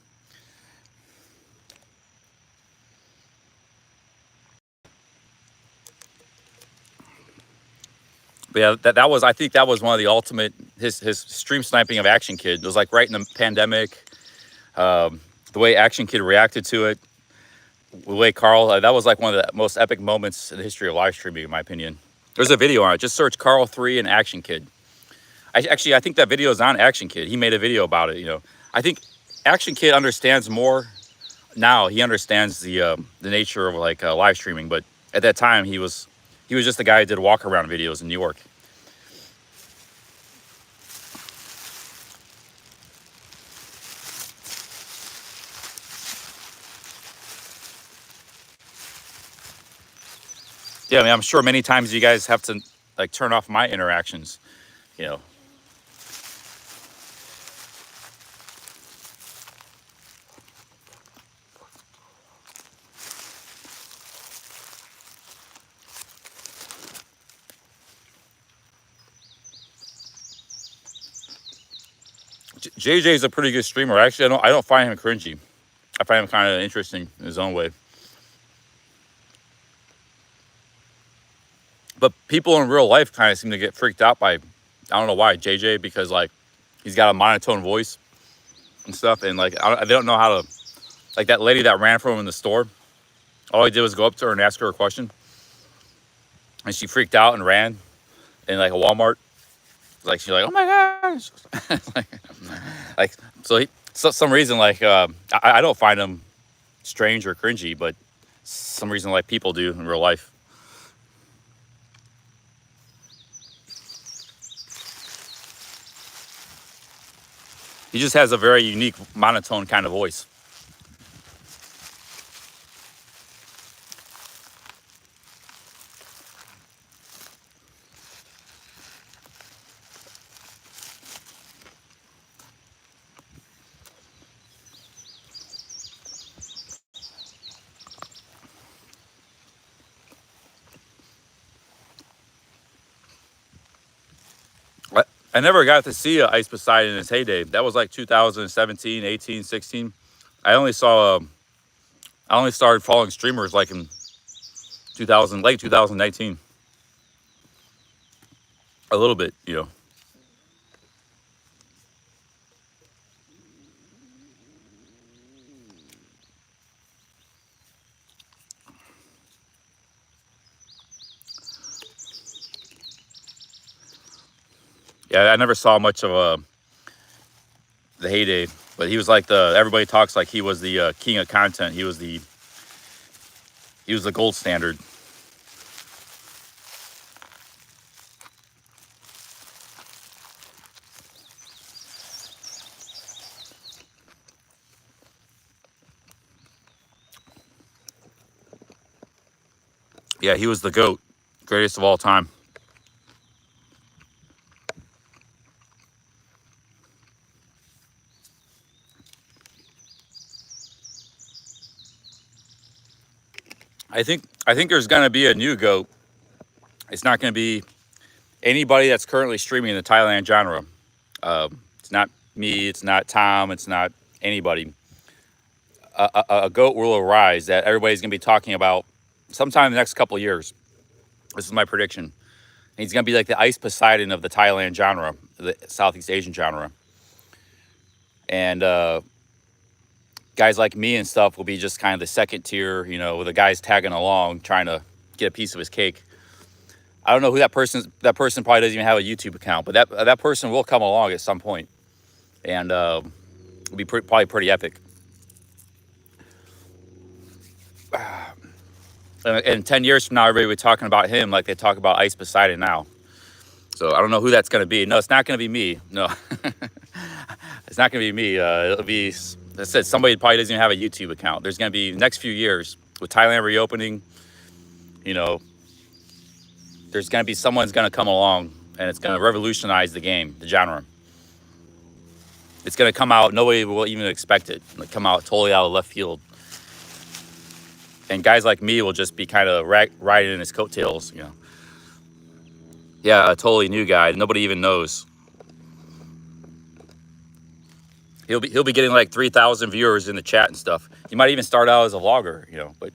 but yeah, I think that was one of the ultimate his stream sniping of Action Kid. It was like right in the pandemic. The way Action Kid reacted to it, the way Carl, that was like one of the most epic moments in the history of live streaming, in my opinion. There's a video on it. Just search Carl 3 and Action Kid. I think that video is on Action Kid. He made a video about it. You know, I think Action Kid understands more now. He understands the nature of like live streaming, but at that time he was just the guy who did walk around videos in New York. Yeah, I mean, I'm sure many times you guys have to like turn off my interactions, you know. JJ's a pretty good streamer. Actually, I don't find him cringy. I find him kind of interesting in his own way. But people in real life kind of seem to get freaked out by, I don't know why, JJ, because like he's got a monotone voice and stuff, and like they don't know how to, like that lady that ran from him in the store. All he did was go up to her and ask her a question, and she freaked out and ran in like a Walmart. Like she's like, oh my gosh, like so some reason like I don't find him strange or cringy, but some reason like people do in real life. He just has a very unique monotone kind of voice. I never got to see Ice Poseidon in his heyday. That was like 2017, 18, 16. I only started following streamers like in late 2019. A little bit, you know. Yeah, I never saw much of the heyday, but he was like everybody talks like he was the king of content. He was the gold standard. Yeah, he was the GOAT, greatest of all time. I think there's gonna be a new GOAT. It's not gonna be anybody that's currently streaming the Thailand genre. It's not me. It's not Tom. It's not anybody. A GOAT will arise that everybody's gonna be talking about sometime in the next couple of years. This is my prediction. He's gonna be like the Ice Poseidon of the Thailand genre, the Southeast Asian genre. And guys like me and stuff will be just kind of the second tier, you know, with the guys tagging along, trying to get a piece of his cake. I don't know who that person is. That person probably doesn't even have a YouTube account, but that person will come along at some point, and it'll be probably pretty epic. And 10 years from now, everybody will be talking about him like they talk about Ice Poseidon now. So I don't know who that's going to be. No, it's not going to be me. No, it's not going to be me. It'll be, as I said, somebody probably doesn't even have a YouTube account. There's going to be next few years with Thailand reopening, you know, there's going to be someone's going to come along and it's going to revolutionize the game, the genre. It's going to come out. Nobody will even expect it. It'll come out totally out of left field. And guys like me will just be kind of riding in his coattails, you know. Yeah, a totally new guy. Nobody even knows. He'll be getting like 3,000 viewers in the chat and stuff. He might even start out as a vlogger, you know. But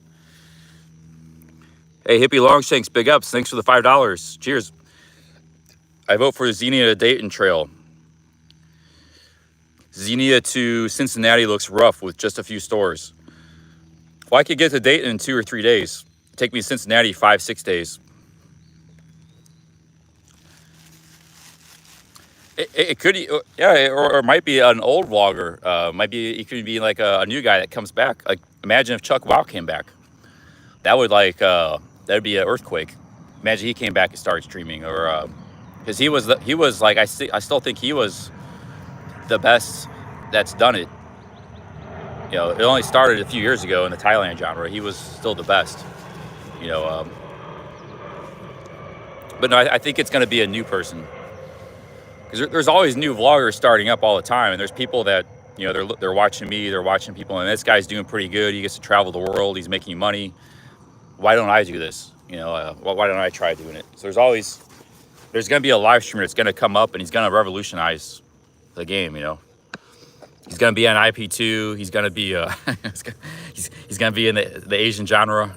hey, Hippie Longshanks, big ups. Thanks for the $5. Cheers. I vote for the Xenia to Dayton Trail. Xenia to Cincinnati looks rough with just a few stores. Well, I could get to Dayton in 2 or 3 days. Take me to Cincinnati 5-6 days. It could, yeah, or it might be an old vlogger. Might be, it could be like a new guy that comes back. Like, imagine if Chuck Wow came back. That would that'd be an earthquake. Imagine he came back and started streaming, or because he was like I still think he was the best that's done it. You know, it only started a few years ago in the Thailand genre. He was still the best, you know. But no, I think it's going to be a new person. Because there's always new vloggers starting up all the time. And there's people that, you know, they're watching me, they're watching people. And this guy's doing pretty good. He gets to travel the world. He's making money. Why don't I do this? You know, why don't I try doing it? So there's going to be a live streamer that's going to come up and he's going to revolutionize the game, you know. He's gonna be on IP2. He's gonna be he's gonna be in the Asian genre.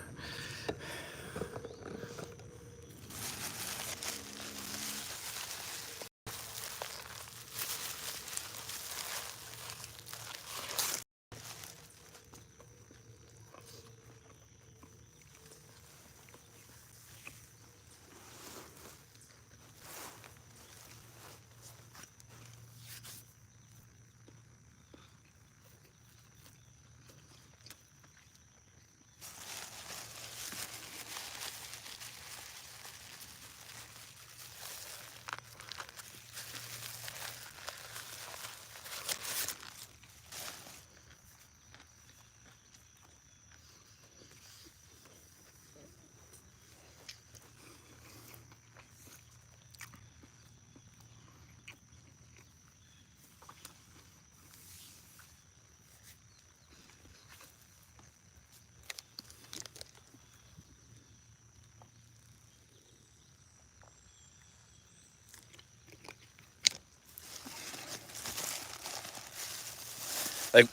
Like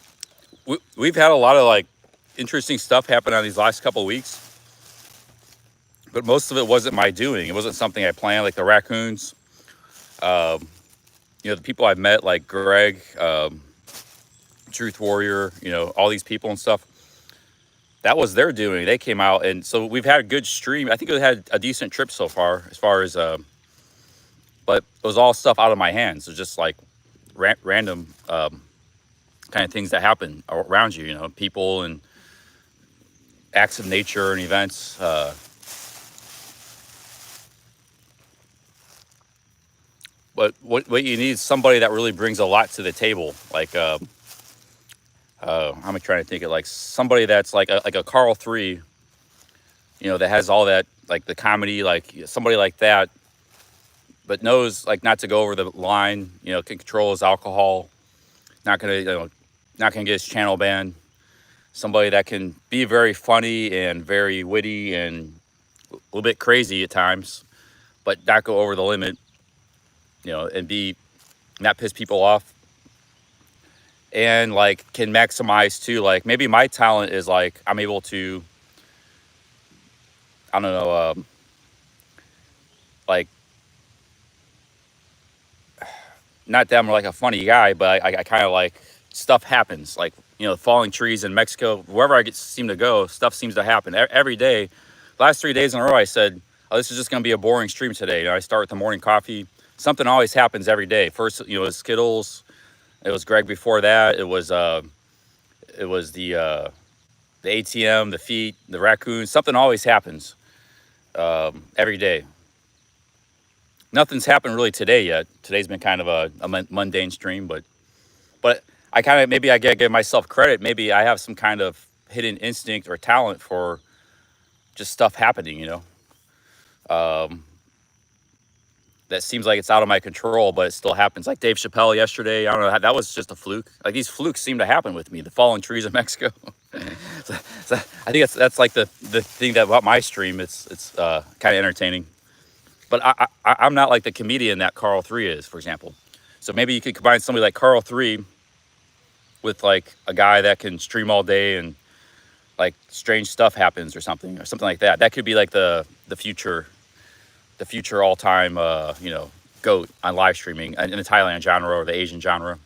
we've had a lot of like interesting stuff happen on these last couple of weeks, but most of it wasn't my doing. It wasn't something I planned, like the Raccoons. You know, the people I've met, like Greg, Truth Warrior, you know, all these people and stuff. That was their doing. They came out, and so we've had a good stream. I think we had a decent trip so far, as far as, but it was all stuff out of my hands. It was just like random kind of things that happen around you, you know, people and acts of nature and events. But what you need is somebody that really brings a lot to the table. Like, how am I trying to think of? Like somebody that's like a Carl III, you know, that has all that, like the comedy, like somebody like that, but knows like not to go over the line, you know, can control his alcohol, not gonna, you know, not gonna get his channel banned. Somebody that can be very funny and very witty and a little bit crazy at times, but not go over the limit, you know, and be not piss people off. And like can maximize too. Like maybe my talent is like I'm able to, I don't know, like not that I'm like a funny guy, but I kind of like stuff happens. Like, you know, falling trees in Mexico, wherever I seem to go, stuff seems to happen every day. Last 3 days in a row, I said, oh, this is just going to be a boring stream today. You know, I start with the morning coffee. Something always happens every day. First, you know, it was Skittles. It was Greg before that. It was the ATM, the feet, the raccoons. Something always happens every day. Nothing's happened really today yet. Today's been kind of a mundane stream, but I kind of, maybe I gotta give myself credit. Maybe I have some kind of hidden instinct or talent for just stuff happening, you know. That seems like it's out of my control, but it still happens. Like Dave Chappelle yesterday, I don't know, that was just a fluke. Like these flukes seem to happen with me. The falling trees in Mexico. so I think that's like the thing that about my stream. It's kind of entertaining. But I'm not like the comedian that Carl 3 is, for example. So maybe you could combine somebody like Carl 3 with like a guy that can stream all day and like strange stuff happens or something like that. That could be like the future all-time you know, GOAT on live streaming in the Thailand genre or the Asian genre.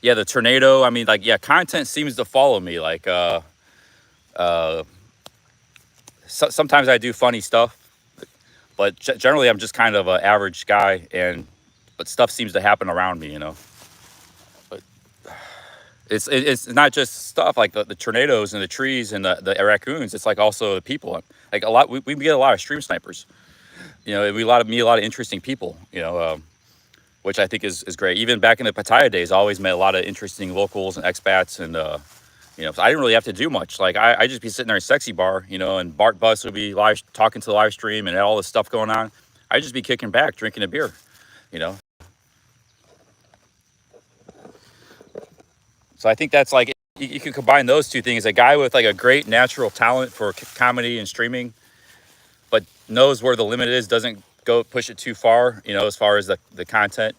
Yeah, the tornado. I mean, like, yeah, content seems to follow me. Like, sometimes I do funny stuff, but generally I'm just kind of an average guy, but stuff seems to happen around me, you know. But it's not just stuff like the tornadoes and the trees and the raccoons. It's like also the people. Like a lot, we get a lot of stream snipers. You know, we meet a lot of interesting people. You know, which I think is great. Even back in the Pattaya days, I always met a lot of interesting locals and expats, and you know, I didn't really have to do much. Like I just be sitting there in Sexy Bar, you know, and Bart Bus would be live talking to the live stream and all this stuff going on. I'd just be kicking back, drinking a beer, you know. So I think that's like, you can combine those two things. A guy with like a great natural talent for comedy and streaming, but knows where the limit is, doesn't go push it too far, you know, as far as the content.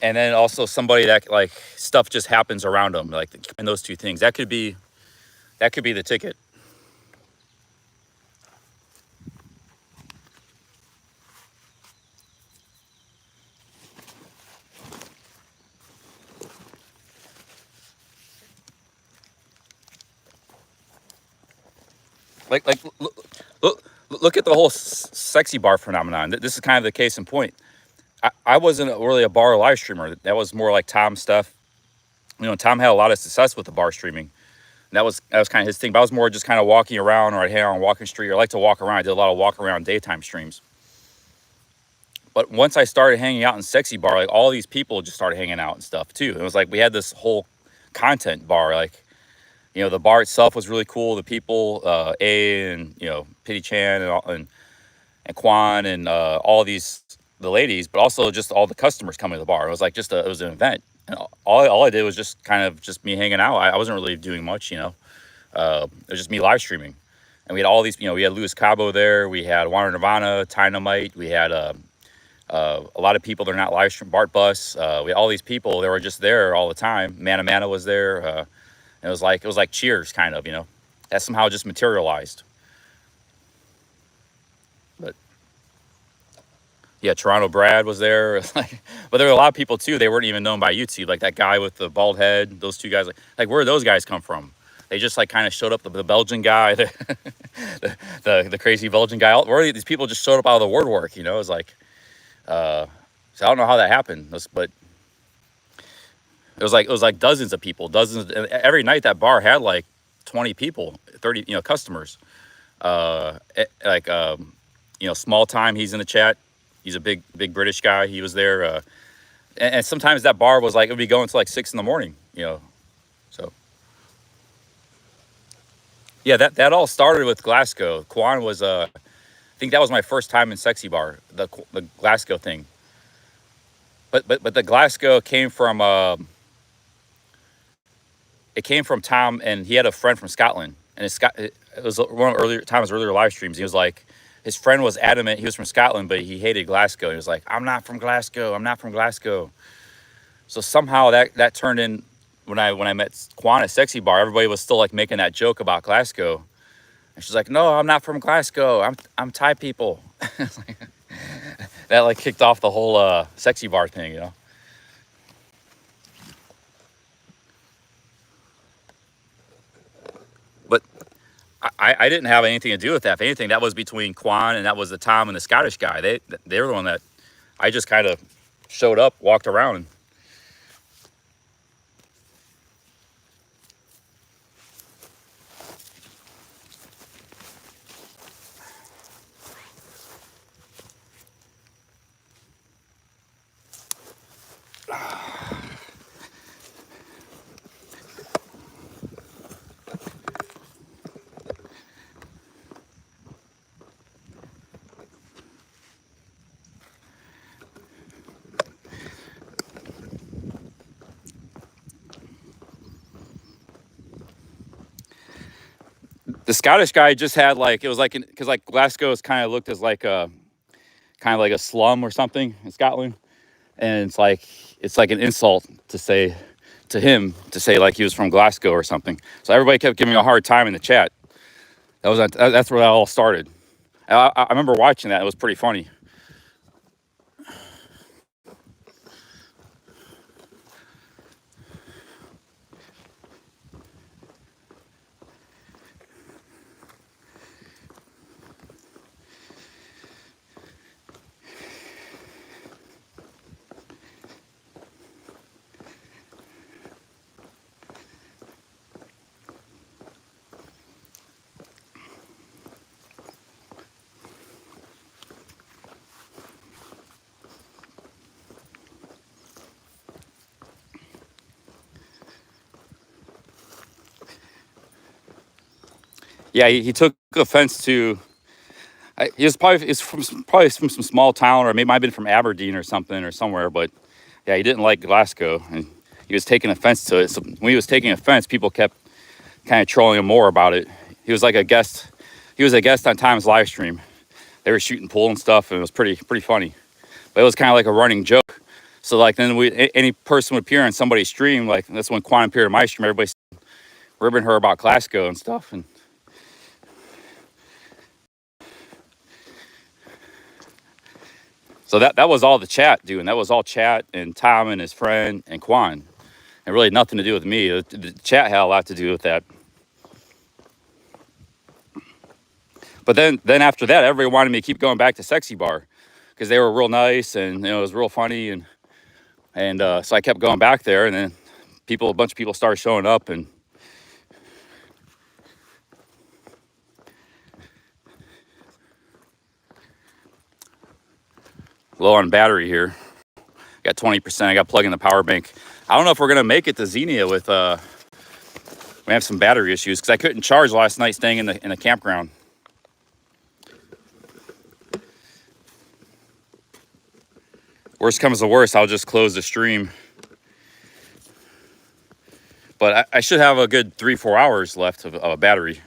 And then also somebody that like stuff just happens around them, like in those two things. That could be the ticket. Like look at the whole Sexy Bar phenomenon. This is kind of the case in point. I wasn't really a bar live streamer. That was more like Tom's stuff. You know, Tom had a lot of success with the bar streaming. And that was kind of his thing. But I was more just kind of walking around, or I'd hang out on Walking Street, or I like to walk around. I did a lot of walk around daytime streams. But once I started hanging out in Sexy Bar, like all these people just started hanging out and stuff too. It was like we had this whole content bar. Like, you know, the bar itself was really cool. The people, A and, you know, Pity Chan and Kwan and all these, the ladies, but also just all the customers coming to the bar. It was like it was an event. And all I did was just kind of just me hanging out. I wasn't really doing much, you know. It was just me live streaming. And we had all these, you know, we had Louis Cabo there. We had Warner Nirvana, Dynamite. We had a lot of people that are not live stream, Bart Bus. We had all these people that were just there all the time. Mana was there. It was like Cheers, kind of, you know. That somehow just materialized. But yeah, Toronto Brad was there. But there were a lot of people too. They weren't even known by YouTube. Like that guy with the bald head. Those two guys. Like where did those guys come from? They just like kind of showed up. The Belgian guy, the crazy Belgian guy. Or these people just showed up out of the woodwork. You know, it was like. So I don't know how that happened, but it was like dozens of people, dozens. And every night that bar had like 20 people, 30, you know, customers. You know, Small Time. He's in the chat. He's a big British guy. He was there. And sometimes that bar was like, it would be going to like 6 in the morning, you know. So Yeah, that all started with Glasgow. Quan was I think that was my first time in Sexy Bar, the Glasgow thing. But the Glasgow came from it came from Tom, and he had a friend from Scotland, and it was one of Tom's earlier live streams. He was like, his friend was adamant he was from Scotland, but he hated Glasgow. He was like, I'm not from Glasgow. I'm not from Glasgow. So somehow that turned in when I met Quan at Sexy Bar. Everybody was still like making that joke about Glasgow, and she's like, no, I'm not from Glasgow. I'm Thai people. That like kicked off the whole Sexy Bar thing, you know. But I didn't have anything to do with that. If anything, that was between Quan and that was the Tom and the Scottish guy. They were the one that I just kind of showed up, walked around. And the Scottish guy just had like, it was like, because like Glasgow's kind of looked as like a kind of like a slum or something in Scotland, and it's like an insult to say to him to say like he was from Glasgow or something. So everybody kept giving me a hard time in the chat. That's where that all started. I remember watching that. It was pretty funny. Yeah, he took offense to. He's probably from some small town, or maybe might have been from Aberdeen or something or somewhere. But yeah, he didn't like Glasgow, and he was taking offense to it. So when he was taking offense, people kept kind of trolling him more about it. He was like a guest. He was a guest on Tom's live stream. They were shooting pool and stuff, and it was pretty funny. But it was kind of like a running joke. So like then any person would appear on somebody's stream, like that's when Quan appeared on my stream. Everybody's ribbing her about Glasgow and stuff, and so that was all the chat doing. That was all chat and Tom and his friend and Quan, and really nothing to do with me. The chat had a lot to do with that. But then after that, everybody wanted me to keep going back to Sexy Bar because they were real nice and it was real funny, and so I kept going back there, and then a bunch of people started showing up, and low on battery here. Got 20%. I got to plug in the power bank. I don't know if we're gonna make it to Xenia with we have some battery issues because I couldn't charge last night staying in the campground. Worst comes to worst, I'll just close the stream. But I should have a good 3-4 hours left of a battery.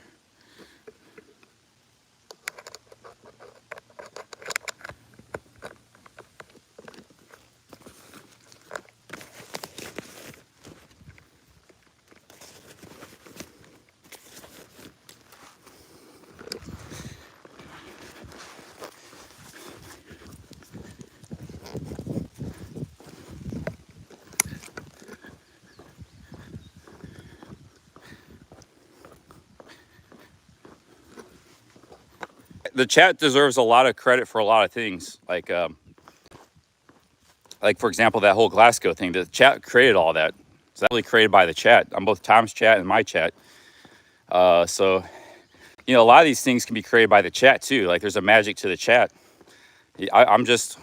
The chat deserves a lot of credit for a lot of things. Like for example, that whole Glasgow thing. The chat created all that. It's actually created by the chat on both Tom's chat and my chat. So, you know, a lot of these things can be created by the chat too. Like there's a magic to the chat. I'm just,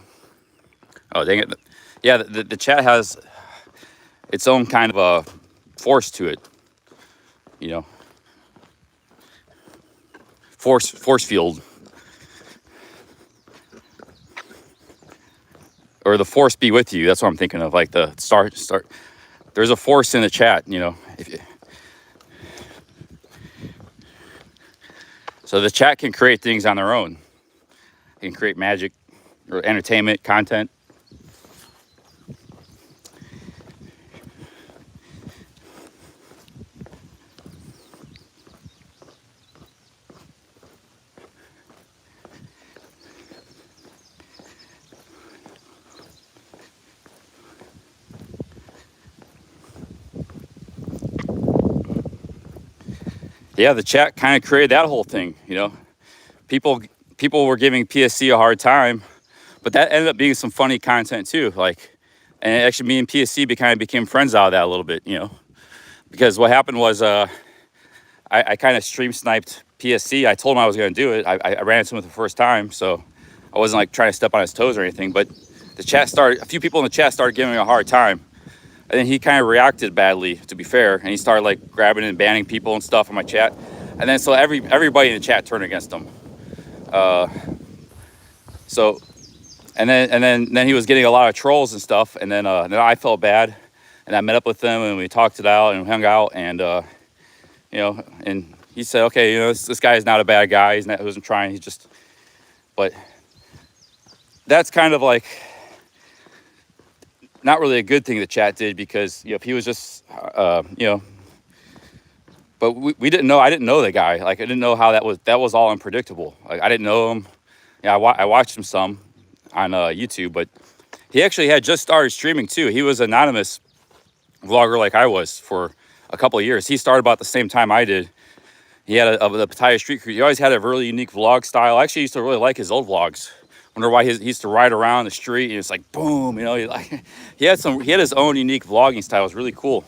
oh dang it. Yeah, the chat has its own kind of a force to it, you know. force field, or the force be with you. That's what I'm thinking of. Like the start. There's a force in the chat, you know. So the chat can create things on their own. It can create magic or entertainment, content. Yeah, the chat kind of created that whole thing, you know. People were giving PSC a hard time, but that ended up being some funny content too. Like, and actually me and PSC kind of became friends out of that a little bit, you know. Because what happened was I kind of stream sniped PSC. I told him I was going to do it. I ran into him the first time, so I wasn't like trying to step on his toes or anything. But a few people in the chat started giving me a hard time. And then he kind of reacted badly, to be fair. And he started like grabbing and banning people and stuff on my chat. And then so everybody in the chat turned against him. And then he was getting a lot of trolls and stuff. And then I felt bad. And I met up with them and we talked it out and hung out. And, you know, and he said, okay, you know, this guy is not a bad guy. He wasn't trying. He's just, but that's kind of like, not really a good thing the chat did, because you know, if he was just you know, but we didn't know. I didn't know the guy. Like I didn't know how that was all unpredictable. Like I didn't know him. Yeah, I watched him some on YouTube, but he actually had just started streaming too. He was an anonymous vlogger like I was for a couple of years. He started about the same time I did. He had the Pattaya Street Crew. He always had a really unique vlog style. I actually used to really like his old vlogs. Wonder why he used to ride around the street and it's like boom, you know. He had his own unique vlogging style. It was really cool,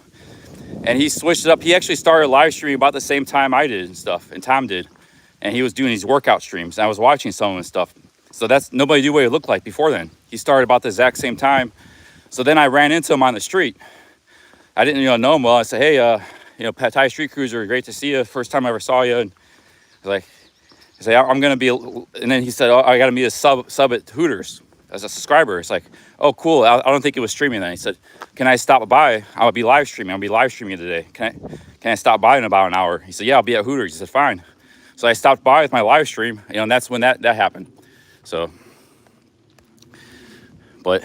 and he switched it up. He actually started live streaming about the same time I did and stuff, and Tom did, and he was doing these workout streams. And I was watching some of his stuff. So nobody knew what he looked like before then. He started about the exact same time. So then I ran into him on the street. I didn't know him well. I said, hey, you know, Pattaya Street Cruiser, great to see you. First time I ever saw you. And I was like. I say, I'm going to be, and then he said, oh, I got to meet a sub at Hooters as a subscriber. It's like, oh, cool. I don't think it was streaming then. He said, can I stop by? I'll be live streaming. I'll be live streaming today. Can I stop by in about an hour? He said, yeah, I'll be at Hooters. He said, fine. So I stopped by with my live stream, you know, and that's when that happened. So, but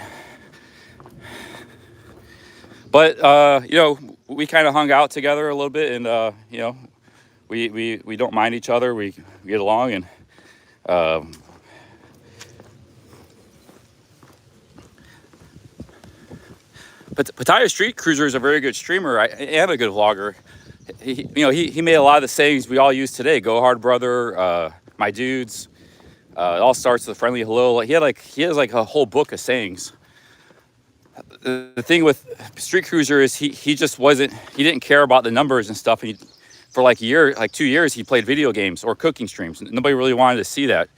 you know, we kind of hung out together a little bit, and you know, we don't mind each other. We get along, and Pattaya Street Cruiser is a very good streamer and a good vlogger. He made a lot of the sayings we all use today. Go hard, brother. My dudes. It all starts with a friendly hello. He has like a whole book of sayings. The thing with Street Cruiser is he just wasn't. He didn't care about the numbers and stuff. And for like 2 years, he played video games or cooking streams. Nobody really wanted to see that.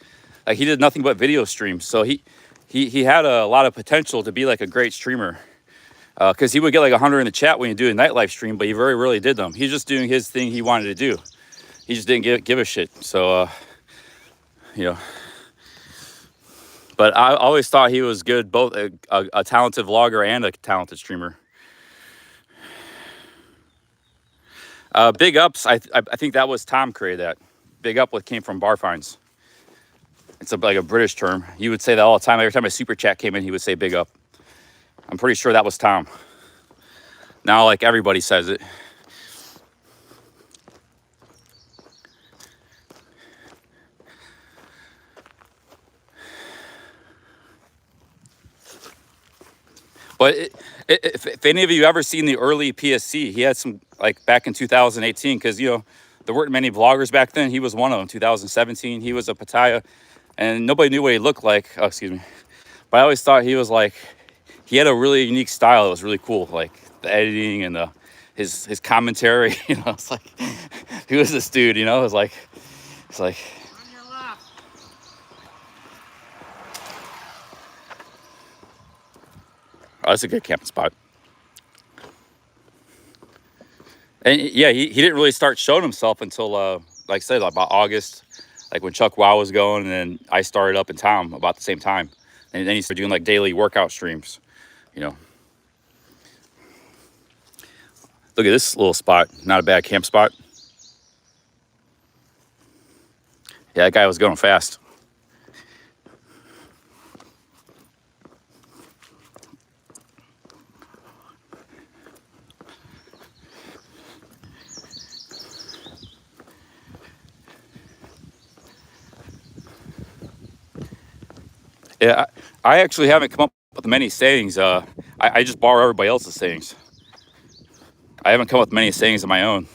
Like he did nothing but video streams. So he had a lot of potential to be like a great streamer. Because he would get like 100 in the chat when you do a nightlife stream, but he very rarely did them. He's just doing his thing he wanted to do. He just didn't give a shit. So, you know. But I always thought he was good, both a talented vlogger and a talented streamer. Big Ups, I think that was Tom created that. Big Up came from bar fines. It's like a British term. He would say that all the time. Every time a super chat came in, he would say Big Up. I'm pretty sure that was Tom. Now, like, everybody says it. But if any of you ever seen the early PSC, he had some, like, back in 2018, because, you know, there weren't many vloggers back then. He was one of them. 2017, he was a Pattaya, and nobody knew what he looked like. Oh, excuse me. But I always thought he was like, he had a really unique style. It was really cool, like the editing and his commentary. You know, it's like, who is this dude? You know, it's like. On your left. Oh, that's a good camping spot. And yeah, he didn't really start showing himself until, like I said, about August like when Chuck Wow was going, and then I started up in town about the same time. And then he started doing like daily workout streams, you know. Look at this little spot, not a bad camp spot. Yeah, that guy was going fast. Yeah, I actually haven't come up with many sayings. I just borrow everybody else's sayings. I haven't come up with many sayings of my own.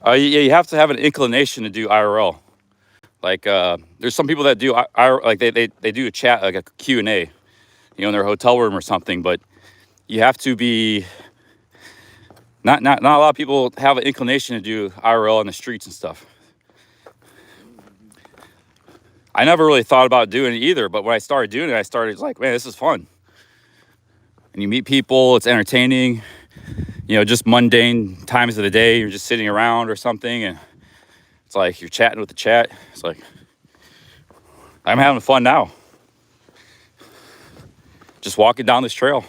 Yeah, you have to have an inclination to do IRL. Like, there's some people that do like they do a chat, like a Q&A, you know, in their hotel room or something. But you have to be not a lot of people have an inclination to do IRL on the streets and stuff. I never really thought about doing it either, but when I started doing it, I started like, man, this is fun. And you meet people, it's entertaining. You know, just mundane times of the day, you're just sitting around or something, and it's like you're chatting with the chat. It's like, I'm having fun now. Just walking down this trail.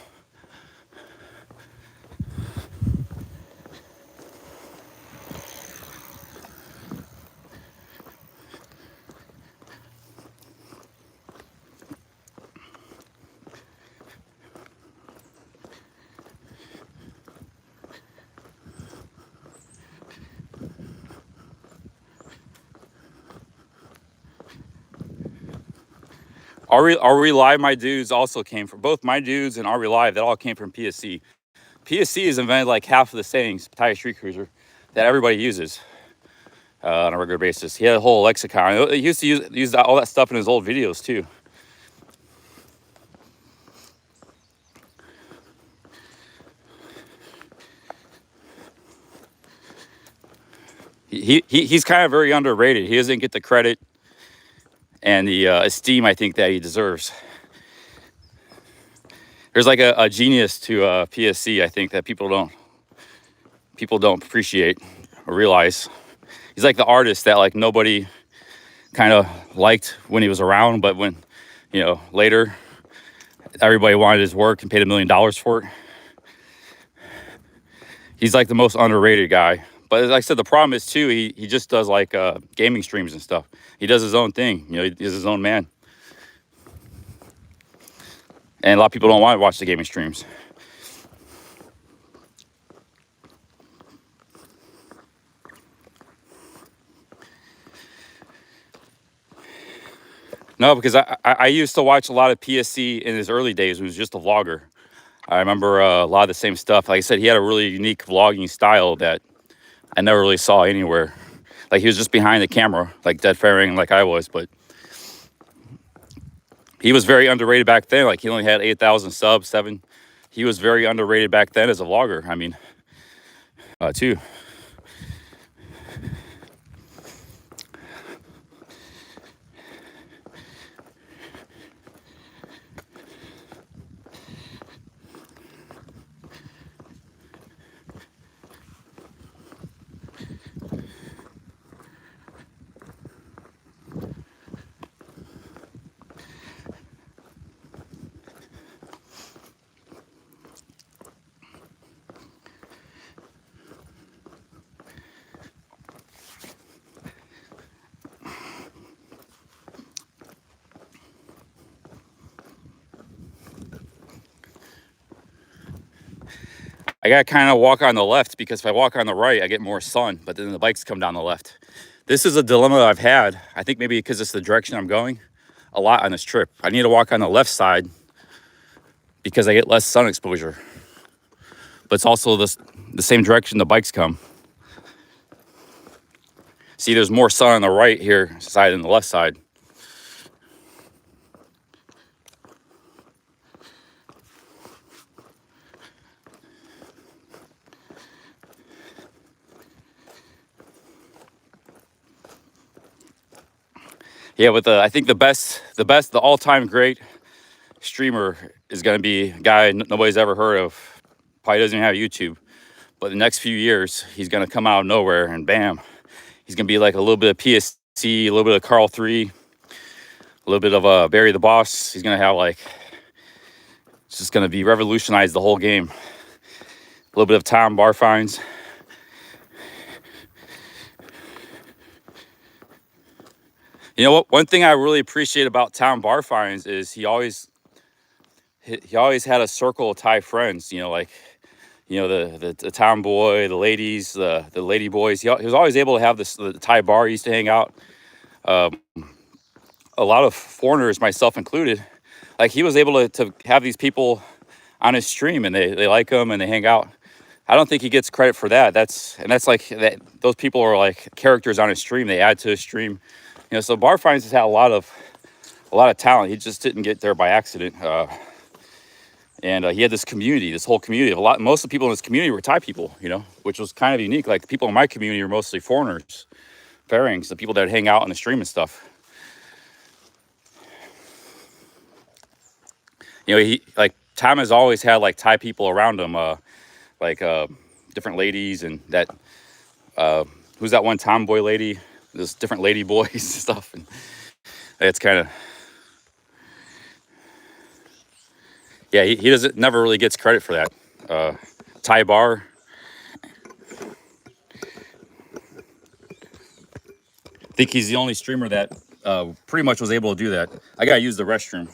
Are we live? My dudes also came from both my dudes and Are we live? That all came from PSC. PSC has invented like half of the sayings, Tire Street Cruiser, that everybody uses on a regular basis. He had a whole lexicon. He used to use all that stuff in his old videos too. He's kind of very underrated. He doesn't get the credit and the esteem I think that he deserves. There's like a genius to PSC, I think, that people don't appreciate or realize. He's like the artist that like nobody kind of liked when he was around, but when, you know, later everybody wanted his work and paid $1 million for it. He's like the most underrated guy. But like I said, the problem is too, he just does like gaming streams and stuff. He does his own thing, you know, he's his own man. And a lot of people don't want to watch the gaming streams. No, because I used to watch a lot of PSC in his early days. He was just a vlogger. I remember a lot of the same stuff. Like I said, he had a really unique vlogging style that I never really saw anywhere. Like he was just behind the camera, like dead faring like I was, but he was very underrated back then. Like he only had 8,000 subs, 7. He was very underrated back then as a vlogger. I mean, too. I gotta kind of walk on the left because if I walk on the right, I get more sun, but then the bikes come down the left. This is a dilemma I've had. I think maybe because it's the direction I'm going a lot on this trip. I need to walk on the left side because I get less sun exposure. But it's also the same direction the bikes come. See, there's more sun on the right here side than the left side. Yeah, with I think the all-time great streamer is going to be a guy nobody's ever heard of. Probably doesn't even have YouTube. But the next few years, he's going to come out of nowhere and bam, he's going to be like a little bit of PSC, a little bit of Carl 3, a little bit of Barry the Boss. He's going to have like, it's just going to be revolutionize the whole game. A little bit of Tom Barfines. You know what? One thing I really appreciate about Tom Barfines is he always had a circle of Thai friends. You know, like, you know, the tomboy, the ladies, the lady boys. He was always able to have the Thai bar he used to hang out. A lot of foreigners, myself included, like he was able to have these people on his stream and they like him and they hang out. I don't think he gets credit for that. That's like that. Those people are like characters on his stream. They add to his stream. You know, so Barfines has had a lot of talent. He just didn't get there by accident. And he had this community, this whole community. Most of the people in this community were Thai people, you know, which was kind of unique. Like the people in my community were mostly foreigners, pairings, the people that hang out on the stream and stuff. You know, Tom has always had like Thai people around him, different ladies and that. Who's that one tomboy lady? There's different lady boys and stuff, and it's kind of. Yeah, he doesn't never really gets credit for that. Thai bar. I think he's the only streamer that pretty much was able to do that. I gotta use the restroom.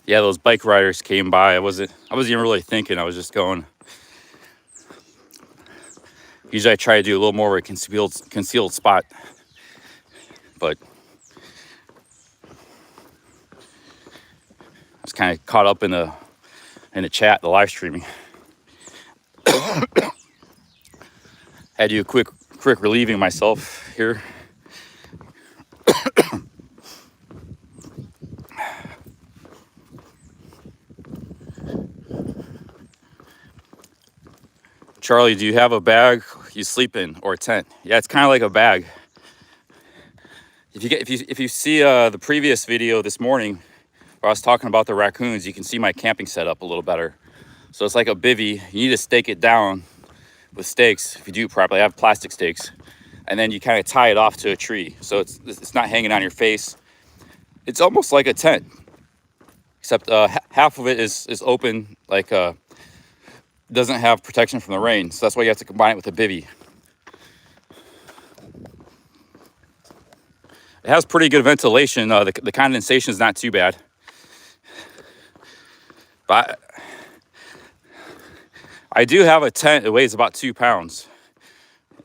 Yeah, those bike riders came by. I wasn't even really thinking. I was just going. Usually I try to do a little more of a concealed spot, but I was kind of caught up in the chat, the live streaming. Had to do a quick relieving myself here. Charlie, do you have a bag you sleep in or a tent? Yeah, it's kind of like a bag. If you see the previous video this morning where I was talking about the raccoons, you can see my camping setup a little better. So it's like a bivvy. You need to stake it down with stakes. If you do it properly, I have plastic stakes, and then you kind of tie it off to a tree, so it's not hanging on your face. It's almost like a tent, except half of it is open, like doesn't have protection from the rain, so that's why you have to combine it with a bivvy. It has pretty good ventilation. The condensation is not too bad, but I do have a tent. It weighs about 2 pounds,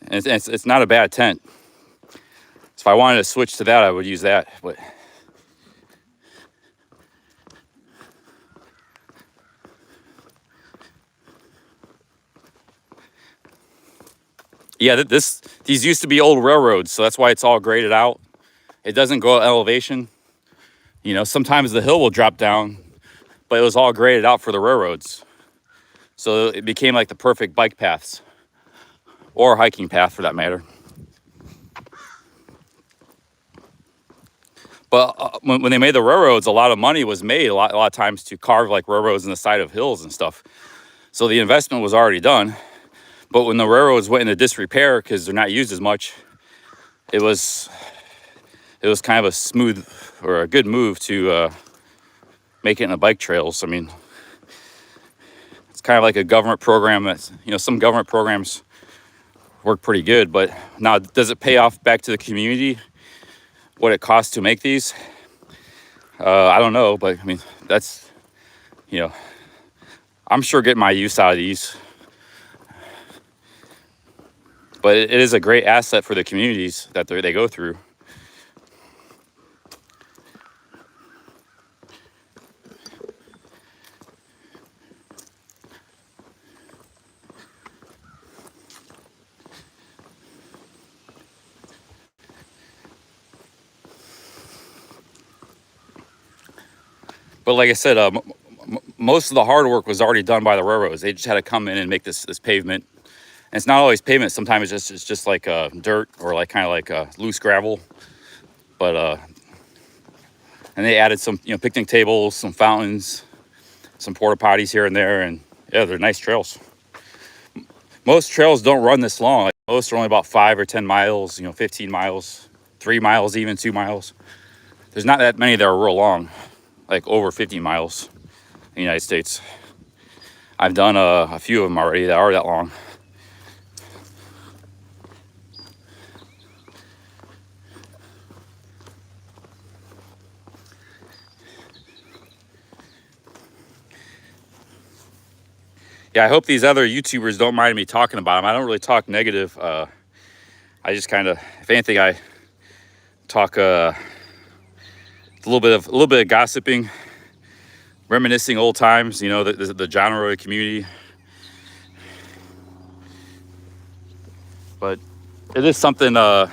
and it's not a bad tent. So if I wanted to switch to that, I would use that, but. Yeah, these used to be old railroads, so that's why it's all graded out. It doesn't go at elevation. You know, sometimes the hill will drop down, but it was all graded out for the railroads. So it became like the perfect bike paths, or hiking path for that matter. But when they made the railroads, a lot of money was made a lot of times to carve like railroads in the side of hills and stuff. So the investment was already done. But when the railroads went into disrepair because they're not used as much, it was kind of a smooth or a good move to make it into bike trails. I mean, it's kind of like a government program that's, you know, some government programs work pretty good, but now does it pay off back to the community what it costs to make these? I don't know, but I mean, that's, you know, I'm sure getting my use out of these. But it is a great asset for the communities that they go through. But like I said, most of the hard work was already done by the railroads. They just had to come in and make this pavement. And it's not always pavement. Sometimes it's just like dirt or like kind of like loose gravel. But and they added some, you know, picnic tables, some fountains, some porta potties here and there, and yeah, they're nice trails. Most trails don't run this long. Like, most are only about 5 or 10 miles. You know, 15 miles, 3 miles, even 2 miles. There's not that many that are real long, like over 50 miles in the United States. I've done a few of them already that are that long. Yeah, I hope these other YouTubers don't mind me talking about them. I don't really talk negative. I just kind of, if anything, I talk a little bit of gossiping, reminiscing old times. You know, the genre community. But it is something that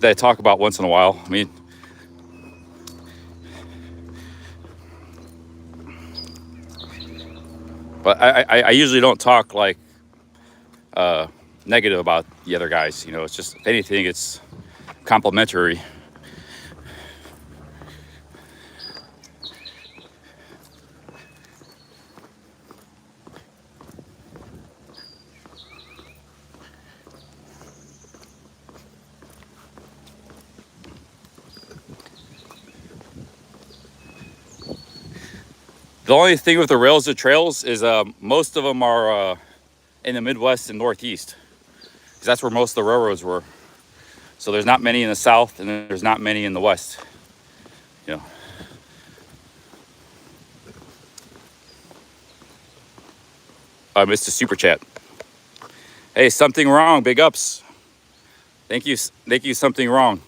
I talk about once in a while. I mean, but I usually don't talk like negative about the other guys. You know, it's just, if anything, it's complimentary. The only thing with the rails to trails is most of them are in the Midwest and Northeast, because that's where most of the railroads were. So there's not many in the South, and there's not many in the West. You know. I missed a super chat. Hey, something wrong. Big ups. Thank you. Something wrong.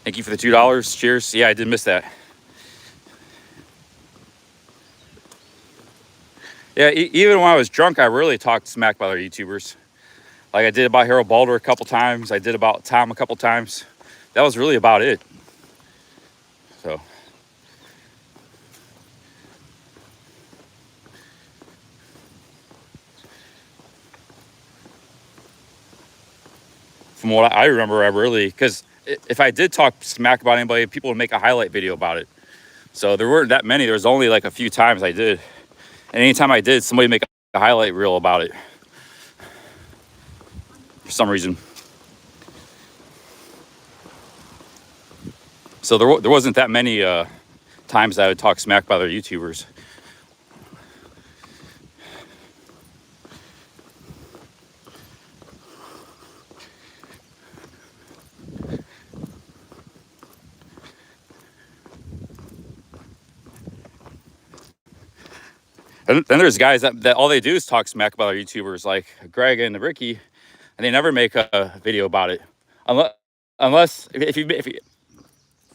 Thank you for the $2. Cheers. Yeah, I did miss that. Yeah, even when I was drunk, I really talked smack about other YouTubers. Like I did about Harold Balder a couple times. I did about Tom a couple times. That was really about it. So. From what I remember, I really, because if I did talk smack about anybody, people would make a highlight video about it. So there weren't that many. There was only like a few times I did. And anytime I did, somebody make a highlight reel about it. For some reason. So there wasn't that many times that I would talk smack about other YouTubers. And then there's guys that all they do is talk smack about our YouTubers, like Greg and Ricky, and they never make a video about it. Unless if you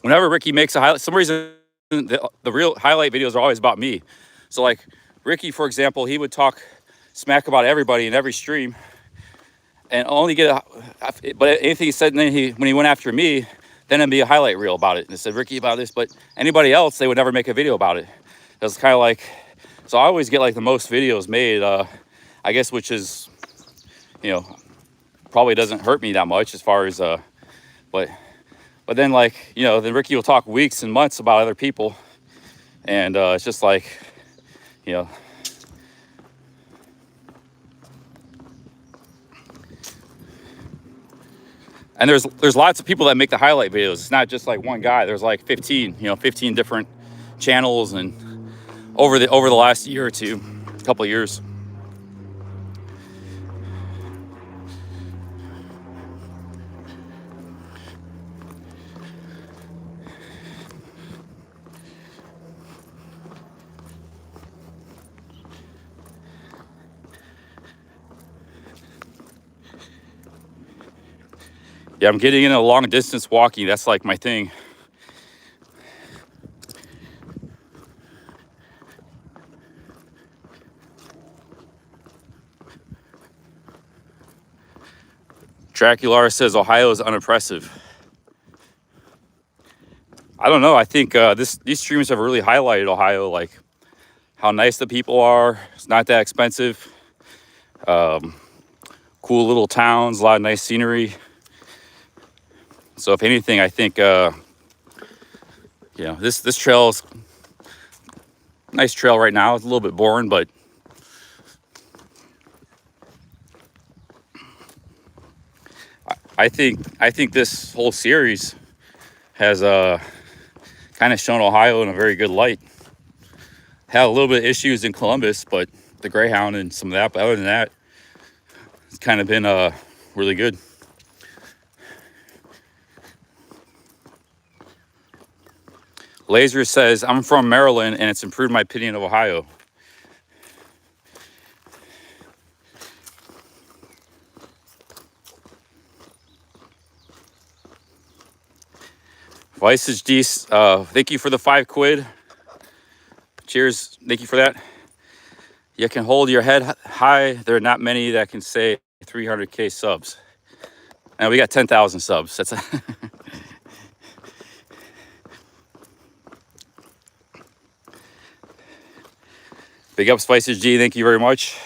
whenever Ricky makes a highlight, some reason the real highlight videos are always about me. So like Ricky, for example, he would talk smack about everybody in every stream, and only get but anything he said, and then when he went after me, then it'd be a highlight reel about it. And it said Ricky about this, but anybody else, they would never make a video about it. It's kind of like, so I always get like the most videos made, I guess, which is, you know, probably doesn't hurt me that much as far as, but then like, you know, then Ricky will talk weeks and months about other people. And it's just like, you know, and there's lots of people that make the highlight videos. It's not just like one guy. There's like 15, you know, 15 different channels, and over the last year or two, couple of years. Yeah, I'm getting into long distance walking. That's like my thing. Dracular says Ohio is unimpressive. I don't know. I think these streams have really highlighted Ohio, like how nice the people are. It's not that expensive. Cool little towns, a lot of nice scenery. So if anything, I think you know, this trail is a nice trail right now. It's a little bit boring, but I think this whole series has kind of shown Ohio in a very good light. Had a little bit of issues in Columbus, but the Greyhound and some of that. But other than that, it's kind of been really good. Laser says, I'm from Maryland and it's improved my opinion of Ohio. Vices D, thank you for the 5 quid. Cheers, thank you for that. You can hold your head high. There are not many that can say 300K subs. And we got 10,000 subs. That's big up, Spices G. Thank you very much.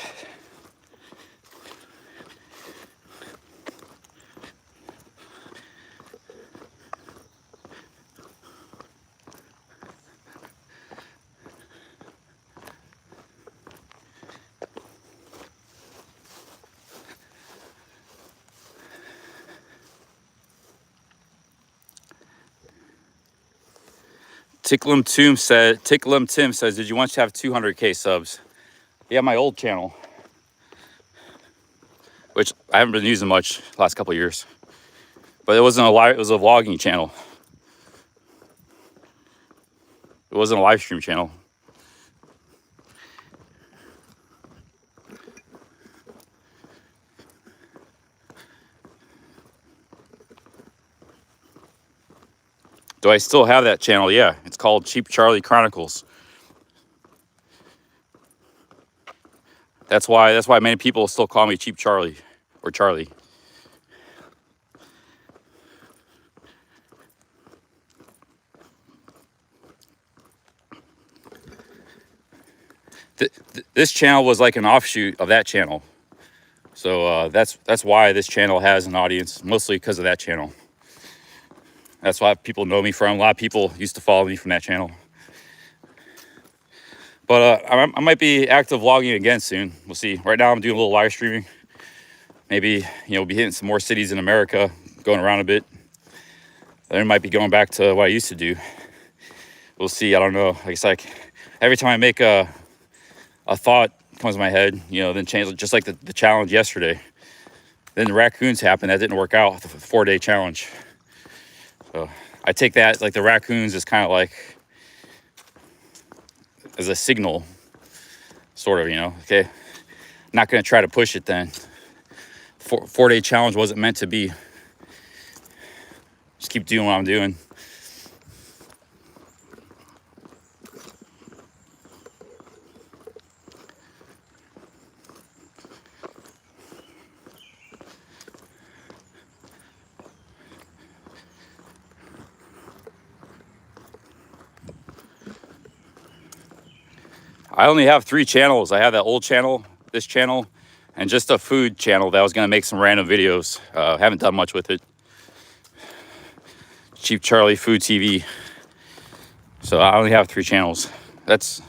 Ticklum Tim says, did you once have 200K subs? Yeah, my old channel, which I haven't been using much the last couple of years. But it wasn't a live, it was a vlogging channel. It wasn't a live stream channel. Do I still have that channel? Yeah, it's called Cheap Charlie Chronicles. That's why many people still call me Cheap Charlie or Charlie. This channel was like an offshoot of that channel. So that's why this channel has an audience, mostly because of that channel. That's why people know me from. A lot of people used to follow me from that channel. But I might be active vlogging again soon. We'll see. Right now I'm doing a little live streaming. Maybe, you know, be hitting some more cities in America, going around a bit. Then I might be going back to what I used to do. We'll see. I don't know. It's like every time I make a thought comes to my head, you know, then change, just like the challenge yesterday. Then the raccoons happened. That didn't work out, the 4-day challenge. So I take that, like the raccoons is kind of like as a signal, sort of, you know, okay, I'm not going to try to push it then. 4-day challenge wasn't meant to be. Just keep doing what I'm doing. I only have 3 channels. I have that old channel, this channel, and just a food channel that I was gonna make some random videos. Haven't done much with it. Cheap Charlie Food TV. So I only have 3 channels. That's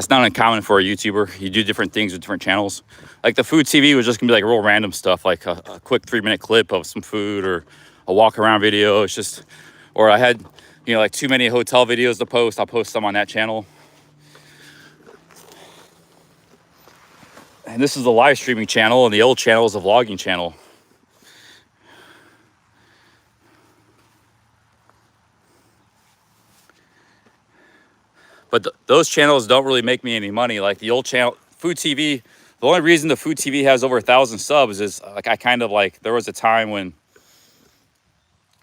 not uncommon for a YouTuber. You do different things with different channels. Like the food TV was just gonna be like real random stuff, like a quick 3-minute clip of some food or a walk around video. It's just, or I had, you know, like too many hotel videos to post. I'll post some on that channel. And this is the live streaming channel, and the old channel is a vlogging channel. But those channels don't really make me any money. Like the old channel, Food TV, the only reason the Food TV has over 1,000 subs is like I kind of like, there was a time when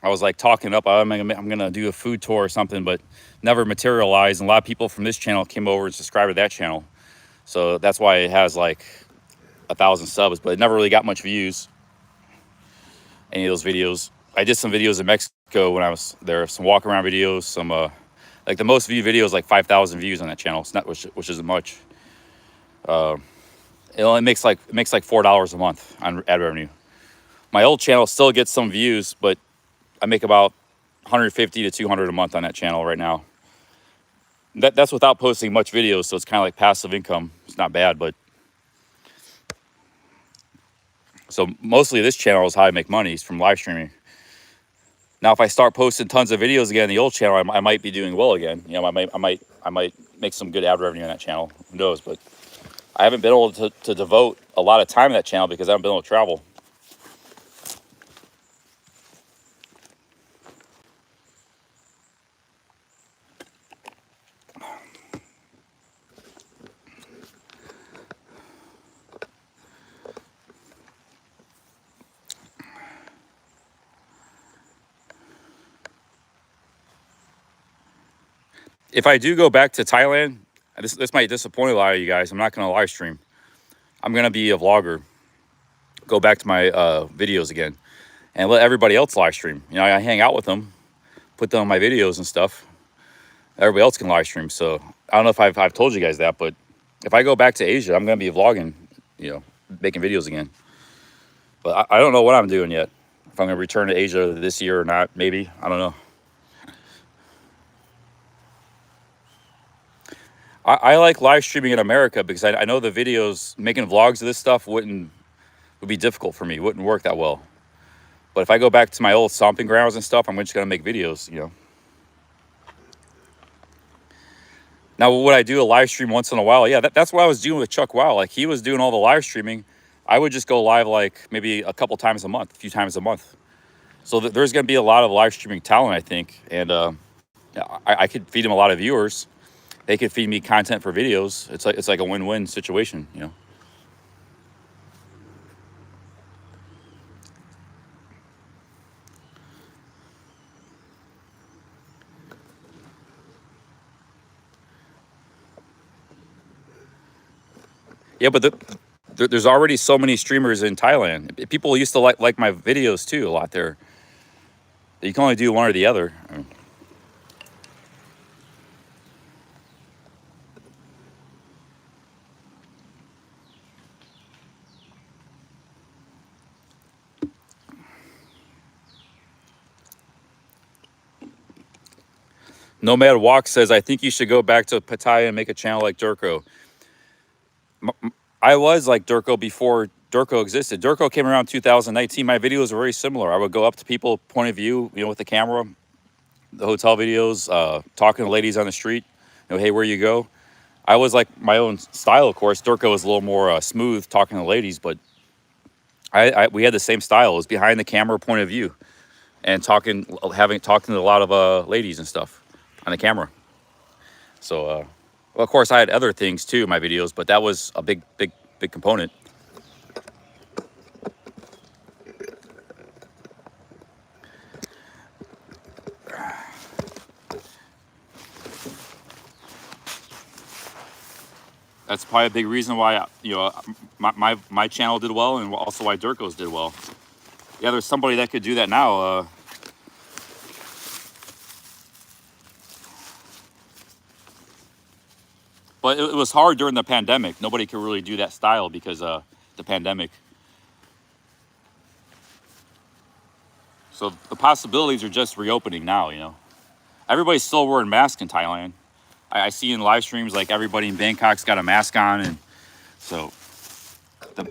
I was like talking up, I'm gonna do a food tour or something, but never materialized. And a lot of people from this channel came over and subscribed to that channel. So that's why it has like 1,000 subs, but it never really got much views. Any of those videos. I did some videos in Mexico when I was there, some walk around videos, some like the most viewed video is like 5,000 views on that channel. It's not, which isn't much. It only makes like $4 a month on ad revenue. My old channel still gets some views, but I make about 150 to 200 a month on that channel right now. That's without posting much videos, so it's kind of like passive income. It's not bad, but so mostly this channel is how I make money, is from live streaming. Now, if I start posting tons of videos again on the old channel, I might be doing well again. You know, I might make some good ad revenue on that channel. Who knows? But I haven't been able to devote a lot of time to that channel because I haven't been able to travel. If I do go back to Thailand, this might disappoint a lot of you guys. I'm not going to live stream. I'm going to be a vlogger. Go back to my videos again and let everybody else live stream. You know, I hang out with them, put them on my videos and stuff. Everybody else can live stream. So I don't know if I've told you guys that, but if I go back to Asia, I'm going to be vlogging, you know, making videos again. But I don't know what I'm doing yet. If I'm going to return to Asia this year or not, maybe. I don't know. I like live streaming in America because I know the videos, making vlogs of this stuff would be difficult for me. It wouldn't work that well. But if I go back to my old stomping grounds and stuff, I'm just going to make videos, you know. Now, would I do a live stream once in a while? Yeah, that's what I was doing with Chuck Wow. Like, he was doing all the live streaming. I would just go live like maybe a couple times a month, a few times a month. So there's going to be a lot of live streaming talent, I think. And I could feed him a lot of viewers. They could feed me content for videos. It's like a win-win situation, you know. Yeah, but there's already so many streamers in Thailand. People used to like my videos too a lot there. You can only do one or the other. I mean, Nomad Walk says, I think you should go back to Pattaya and make a channel like Durko. I was like Durko before Durko existed. Durko came around 2019. My videos were very similar. I would go up to people, point of view, you know, with the camera, the hotel videos, talking to ladies on the street, you know, hey, where you go? I was like my own style, of course. Durko was a little more smooth talking to ladies, but we had the same style. It was behind the camera, point of view, and talking to a lot of ladies and stuff on the camera. So, well, of course, I had other things too in my videos, but that was a big component. That's probably a big reason why, you know, my channel did well, and also why Durko's did well. Yeah, there's somebody that could do that now. But it was hard during the pandemic. Nobody could really do that style because the pandemic. So the possibilities are just reopening now, you know. Everybody's still wearing masks in Thailand. I see in live streams like everybody in Bangkok's got a mask on, and so the,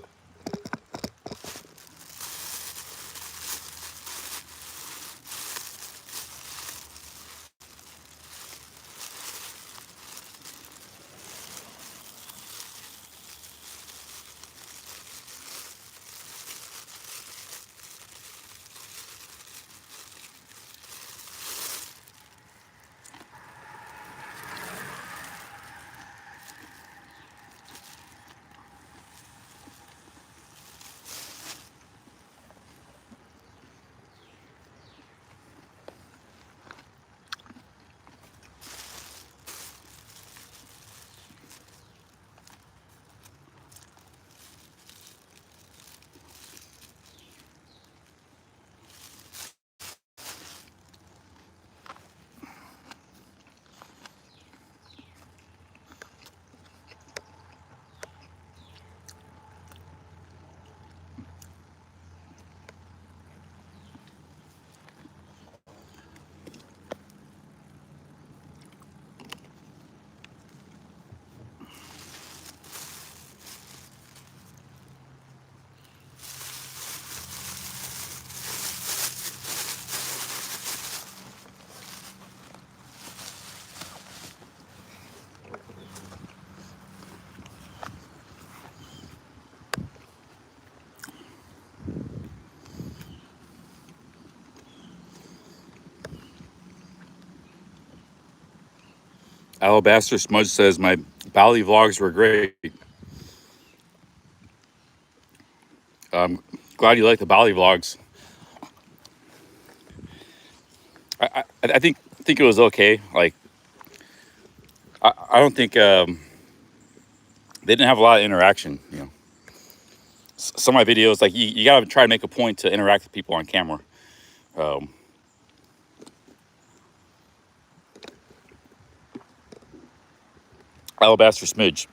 Alabaster Smudge says my Bali vlogs were great. Glad you like the Bali vlogs. I think it was okay. Like I don't think they didn't have a lot of interaction. You know, some of my videos like you gotta try to make a point to interact with people on camera. Um, Alabaster Smidge.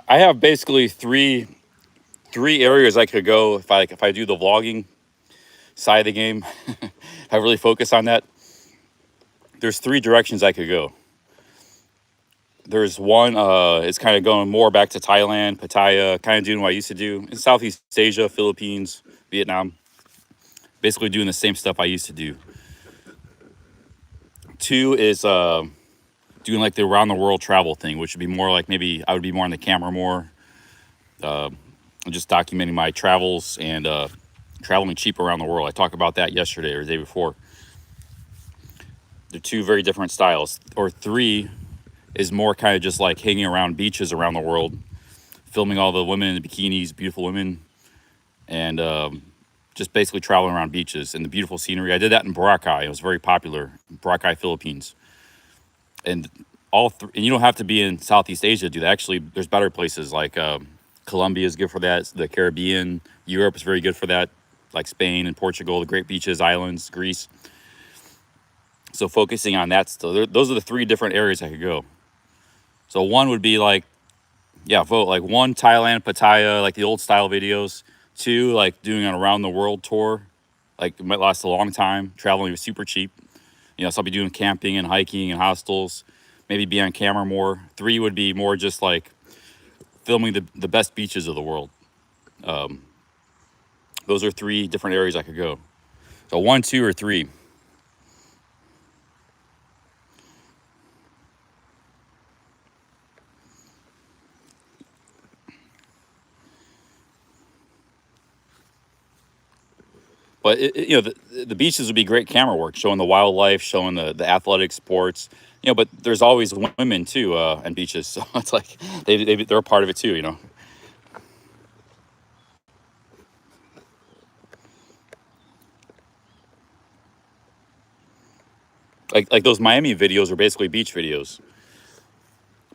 I have basically three areas I could go if I do the vlogging side of the game. I really focus on that. There's three directions I could go. There's one, it's kind of going more back to Thailand, Pattaya, kind of doing what I used to do in Southeast Asia, Philippines, Vietnam. Basically doing the same stuff I used to do. Two is doing like the around the world travel thing, which would be more like maybe I would be more on the camera more. Just documenting my travels and traveling cheap around the world. I talked about that yesterday or the day before. They're two very different styles. Or three is more kind of just like hanging around beaches around the world, filming all the women in the bikinis, beautiful women, and just basically traveling around beaches and the beautiful scenery. I did that in Boracay. It was very popular, Boracay, Philippines. And and you don't have to be in Southeast Asia to do that. Actually, there's better places like Colombia is good for that. The Caribbean, Europe is very good for that, like Spain and Portugal, the great beaches, islands, Greece. So focusing on that still, those are the three different areas I could go. So one would be like, yeah, vote like one, Thailand, Pattaya, like the old style videos. Two, like doing an around the world tour, like it might last a long time. Traveling was super cheap. You know, so I'll be doing camping and hiking and hostels, maybe be on camera more. Three would be more just like filming the best beaches of the world. Those are three different areas I could go. So one, two, or three. But you know, the beaches would be great camera work, showing the wildlife, showing the athletic sports. You know, but there's always women too on beaches, so it's like they're a part of it too. You know. Like those Miami videos are basically beach videos.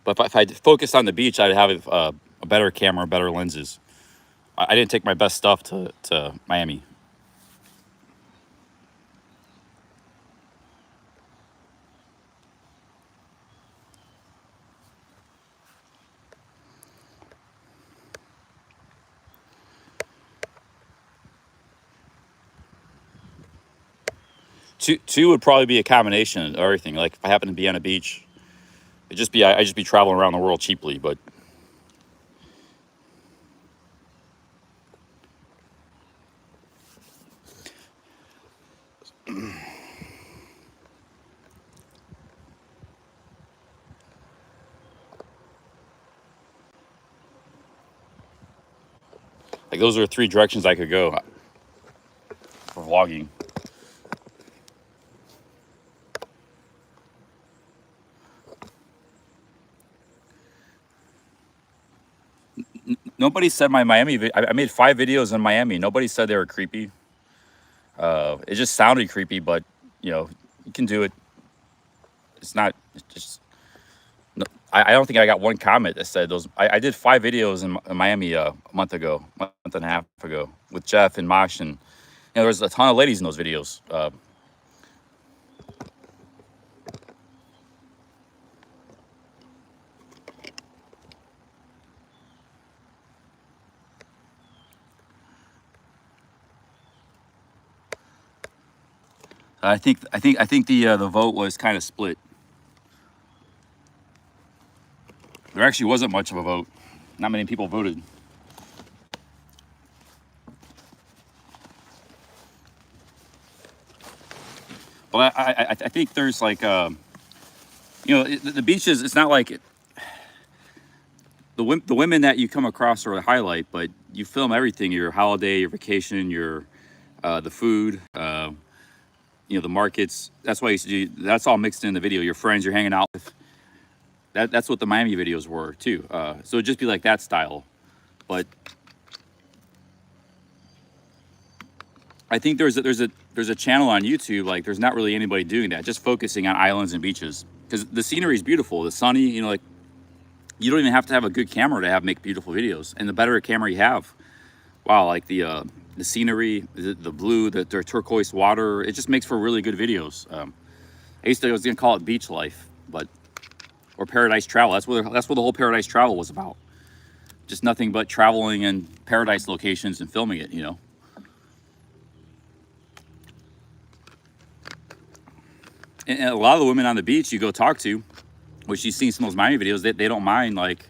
But if I focused on the beach, I'd have a better camera, better lenses. I didn't take my best stuff to Miami. Two would probably be a combination of everything. Like if I happen to be on a beach, I just be traveling around the world cheaply. But like those are 3 directions I could go for vlogging. Nobody said my I made 5 videos in Miami. Nobody said they were creepy. It just sounded creepy, but you know, you can do it. It's not. It's just. No, I don't think I got one comment that said those. I did 5 videos in Miami a month and a half ago with Jeff and Mosh, and you know, there's a ton of ladies in those videos. I think the vote was kind of split. There actually wasn't much of a vote. Not many people voted. But I think there's like you know, the beaches. It's not like the women that you come across are the highlight, but you film everything: your holiday, your vacation, your the food. You know, the markets. That's why you do. That's all mixed in the video. Your friends you're hanging out with. That's what the Miami videos were too. So it'd just be like that style. But I think there's a channel on YouTube. Like there's not really anybody doing that. Just focusing on islands and beaches because the scenery is beautiful. The sunny. You know, like you don't even have to have a good camera to make beautiful videos. And the better a camera you have, wow, like the scenery, the blue, the turquoise water, it just makes for really good videos. I was gonna call it beach life, but or paradise travel. That's what the whole paradise travel was about. Just nothing but traveling in paradise locations and filming it, you know. And a lot of the women on the beach you go talk to, which you've seen some of those Miami videos, they don't mind like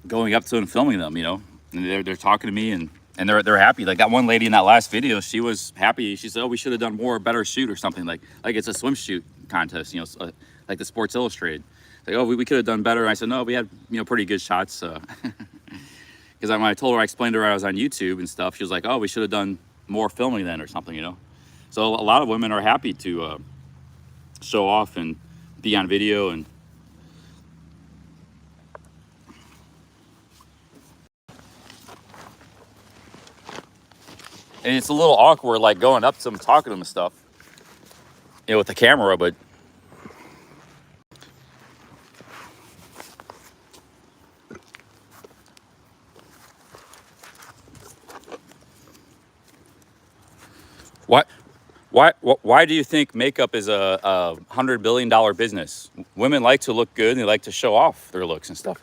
going up to them and filming them, you know. And they're talking to me and they're happy. Like that one lady in that last video, she was happy. She said, "Oh, we should have done more, better shoot or something." Like it's a swim shoot contest, you know, like the Sports Illustrated. Like, oh, we could have done better. And I said, no, we had, you know, pretty good shots. Because when I told her, I explained to her I was on YouTube and stuff. She was like, oh, we should have done more filming then or something, you know. So a lot of women are happy to show off and be on video and. And it's a little awkward, like going up to them, talking to them and stuff, you know, with the camera. But why do you think makeup is a $100 billion business? Women like to look good and they like to show off their looks and stuff.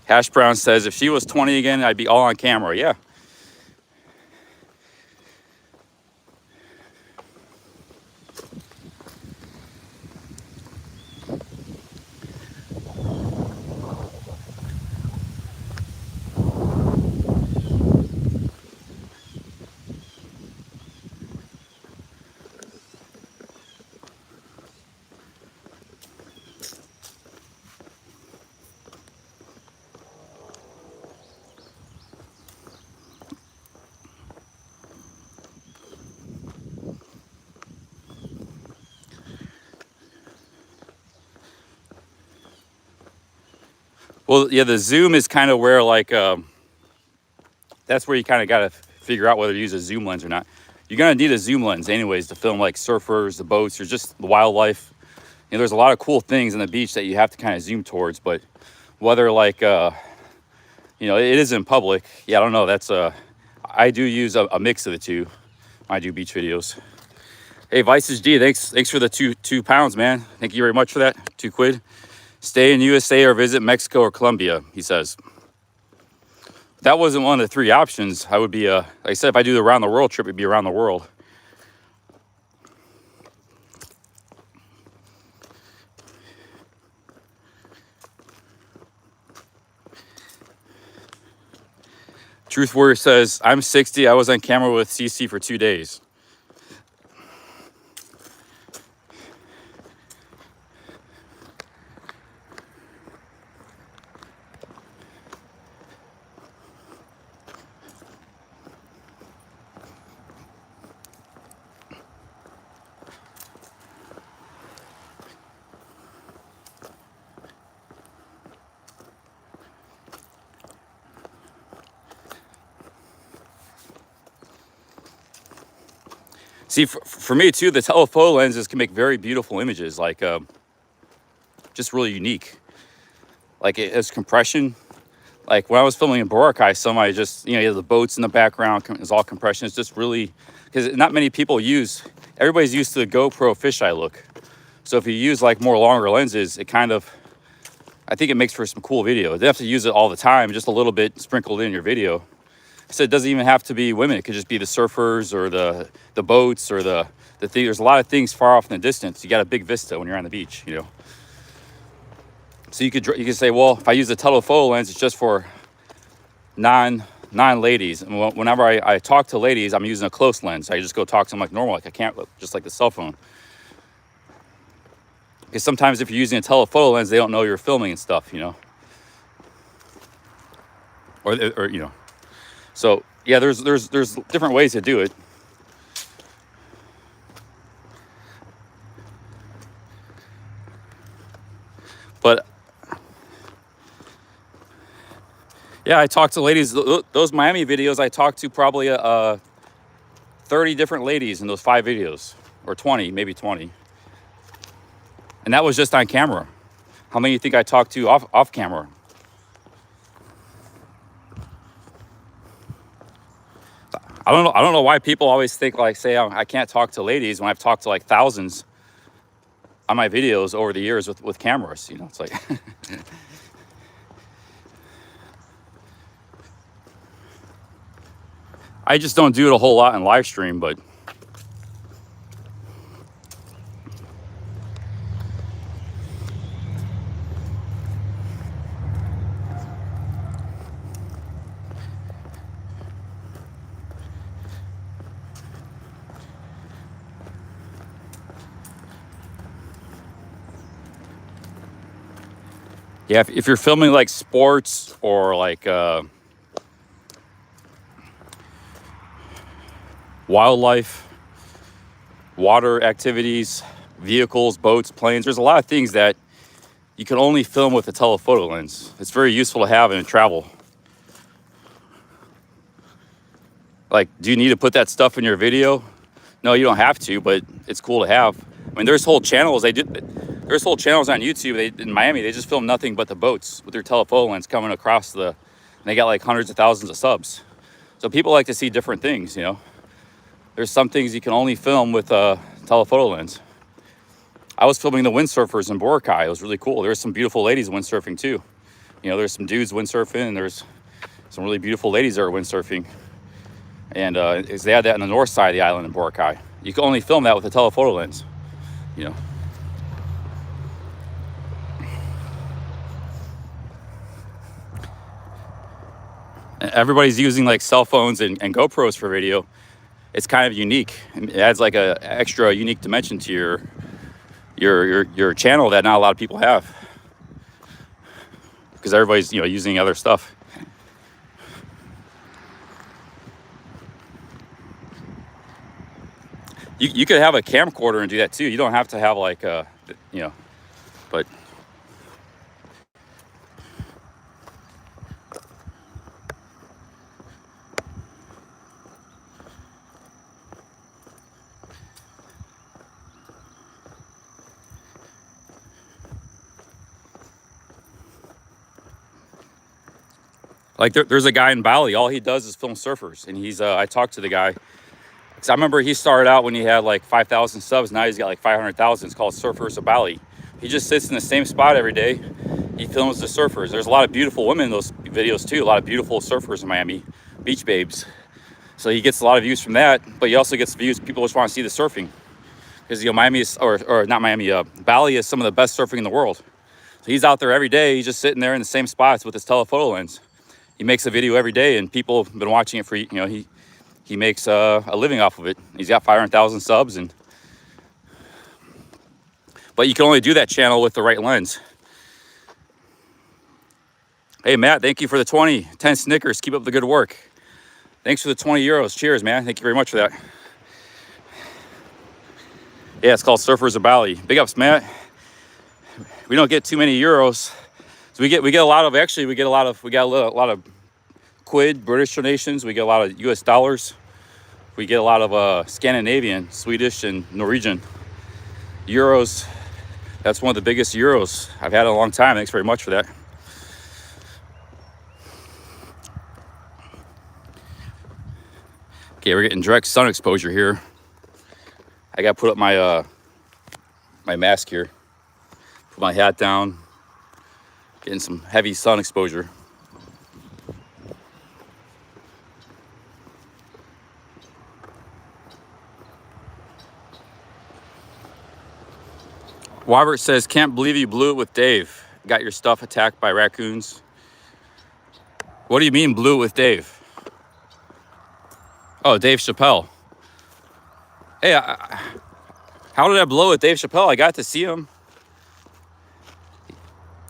Hash Brown says, if she was 20 again, I'd be all on camera. Yeah. Well, yeah, the zoom is kind of where like that's where you kind of got to figure out whether to use a zoom lens or not. You're gonna need a zoom lens anyways to film like surfers, the boats, or just the wildlife. You know, there's a lot of cool things on the beach that you have to kind of zoom towards, but whether like you know, it is in public. Yeah, I don't know. That's I do use a mix of the two. I do beach videos. Hey, Vices G, thanks for the two pounds, man. Thank you very much for that. £2. Stay in USA or visit Mexico or Colombia, he says. If that wasn't one of the 3 options, I would be like I said, if I do the around the world trip, it'd be around the world. Truth Warrior says, I'm 60. I was on camera with CC for 2 days. See, for me too, the telephoto lenses can make very beautiful images, like just really unique. Like it has compression. Like when I was filming in Boracay, somebody just, you know, the boats in the background, it's all compression. It's just really, because not many people everybody's used to the GoPro fisheye look. So if you use like more longer lenses, it kind of, I think it makes for some cool video. You don't have to use it all the time, just a little bit sprinkled in your video. So it doesn't even have to be women. It could just be the surfers or the boats or the thing. There's a lot of things far off in the distance. You got a big vista when you're on the beach, you know. So you could say, well, if I use a telephoto lens, it's just for non-ladies. And whenever I talk to ladies, I'm using a close lens. I just go talk to them like normal, like I can't, just like the cell phone. Because sometimes if you're using a telephoto lens, they don't know you're filming and stuff, you know. Or you know. So yeah, there's different ways to do it. But yeah, I talked to ladies. Those Miami videos, I talked to probably 30 different ladies in those 5 videos, or 20, maybe 20. And that was just on camera. How many do you think I talked to off camera? I don't know why people always think like, say, I can't talk to ladies when I've talked to like thousands on my videos over the years with cameras. You know, it's like I just don't do it a whole lot in live stream, but yeah, if you're filming like sports or like wildlife, water activities, vehicles, boats, planes, there's a lot of things that you can only film with a telephoto lens. It's very useful to have in travel. Like, do you need to put that stuff in your video? No, you don't have to, but it's cool to have. I mean, there's whole channels there's whole channels on YouTube. In Miami, they just film nothing but the boats with their telephoto lens coming across and they got like hundreds of thousands of subs. So people like to see different things, you know. There's some things you can only film with a telephoto lens. I was filming the windsurfers in Boracay. It was really cool. There's some beautiful ladies windsurfing too. You know, there's some dudes windsurfing and there's some really beautiful ladies that are windsurfing. And they had that on the north side of the island in Boracay. You can only film that with a telephoto lens, you know. And everybody's using like cell phones and GoPros for video. It's kind of unique. It adds like a extra unique dimension to your channel that not a lot of people have, because everybody's, you know, using other stuff. You could have a camcorder and do that too. You don't have to have like you know, but Like there's a guy in Bali, all he does is film surfers, and he's I talked to the guy because I remember he started out when he had like 5,000 subs. Now he's got like 500,000. It's called Surfers of Bali. He just sits in the same spot every day. He films the surfers. There's a lot of beautiful women in those videos too. A lot of beautiful surfers in Miami, beach babes. So he gets a lot of views from that, but he also gets views. People just want to see the surfing because Miami is, or not Miami, Bali is some of the best surfing in the world. So he's out there every day. He's just sitting there in the same spots with his telephoto lens. He makes a video every day, and people have been watching it for, he makes a living off of it. He's got 500,000 subs, but you can only do that channel with the right lens. Hey, Matt, thank you for the 10 Snickers. Keep up the good work. Thanks for the 20 euros. Cheers, man. Thank you very much for that. Yeah, it's called Surfers of Bali. Big ups, Matt. We don't get too many euros. So we get a lot of quid, British donations. We get a lot of US dollars. We get a lot of Scandinavian, Swedish, and Norwegian. Euros, that's one of the biggest euros I've had in a long time. Thanks very much for that. Okay, we're getting direct sun exposure here. I gotta put up my my mask here. Put my hat down. Getting some heavy sun exposure. Robert says, can't believe you blew it with Dave. Got your stuff attacked by raccoons. What do you mean blew it with Dave? Oh, Dave Chappelle. Hey, how did I blow with Dave Chappelle? I got to see him.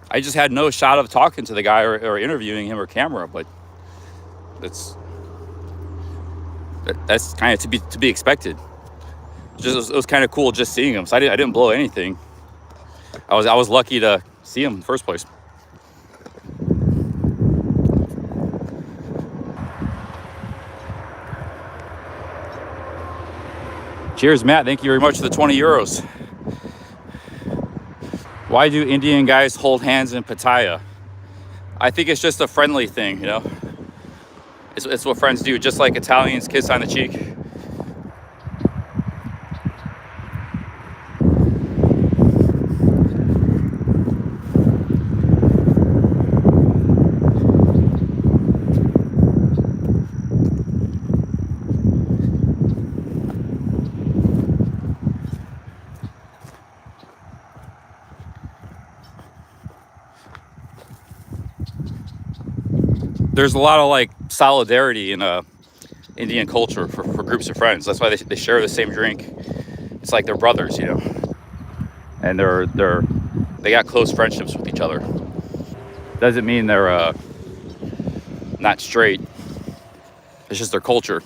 I just had no shot of talking to the guy or interviewing him or camera, but that's kind of to be expected. It was kind of cool just seeing him. So I didn't blow anything. I was lucky to see him in the first place. Cheers, Matt. Thank you very much for the 20 euros. Why do Indian guys hold hands in Pattaya? I think it's just a friendly thing, It's what friends do, just like Italians kiss on the cheek. There's a lot of like solidarity in Indian culture for groups of friends. That's why they share the same drink. It's like they're brothers, and they got close friendships with each other. Doesn't mean they're not straight. It's just their culture.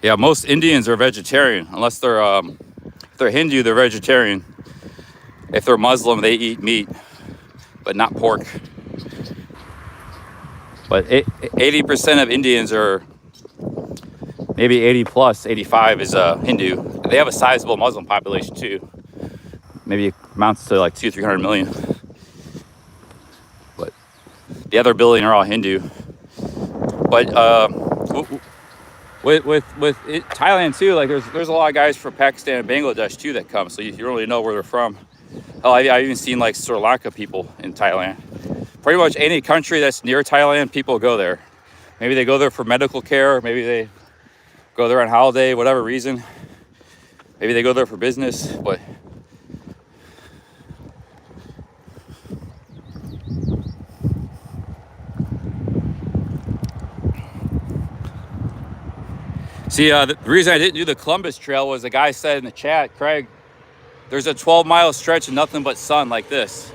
Yeah, most Indians are vegetarian, unless they're if they're Hindu, they're vegetarian. If they're Muslim, they eat meat, but not pork. But 80% of Indians are, maybe 80 plus, 85 is Hindu. They have a sizable Muslim population too. Maybe it amounts to like 200-300 million. But the other billion are all Hindu. But with Thailand too, like there's a lot of guys from Pakistan and Bangladesh too that come, so you don't really know where they're from. Hell, I've even seen like Sri Lanka people in Thailand. Pretty much any country that's near Thailand, people go there. Maybe they go there for medical care, maybe they go there on holiday, whatever reason. Maybe they go there for business, but see, the reason I didn't do the Columbus Trail was the guy said in the chat, Craig, there's a 12-mile stretch of nothing but sun like this.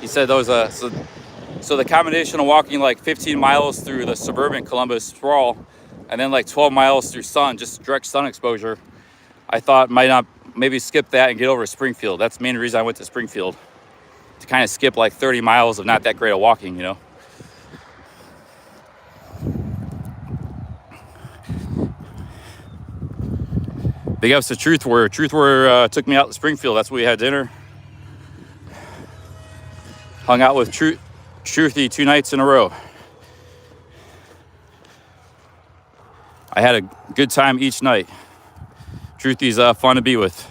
He said those so the combination of walking like 15 miles through the suburban Columbus sprawl and then like 12 miles through sun, just direct sun exposure, I thought might not maybe skip that and get over to Springfield. That's the main reason I went to Springfield, to kind of skip like 30 miles of not that great of walking, you know. Big ups to Truth Word. Truth Word took me out to Springfield. That's where we had dinner. Hung out with Truthy 2 nights in a row. I had a good time each night. Truthy's fun to be with.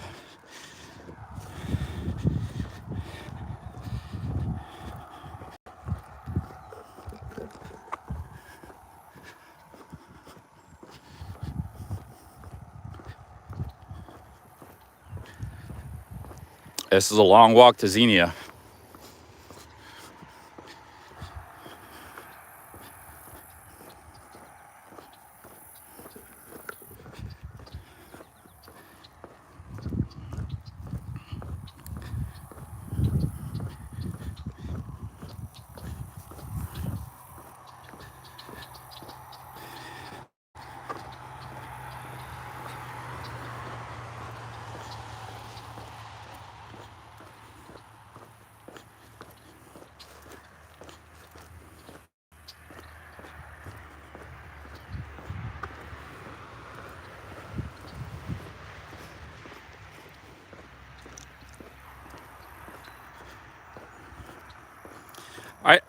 This is a long walk to Xenia.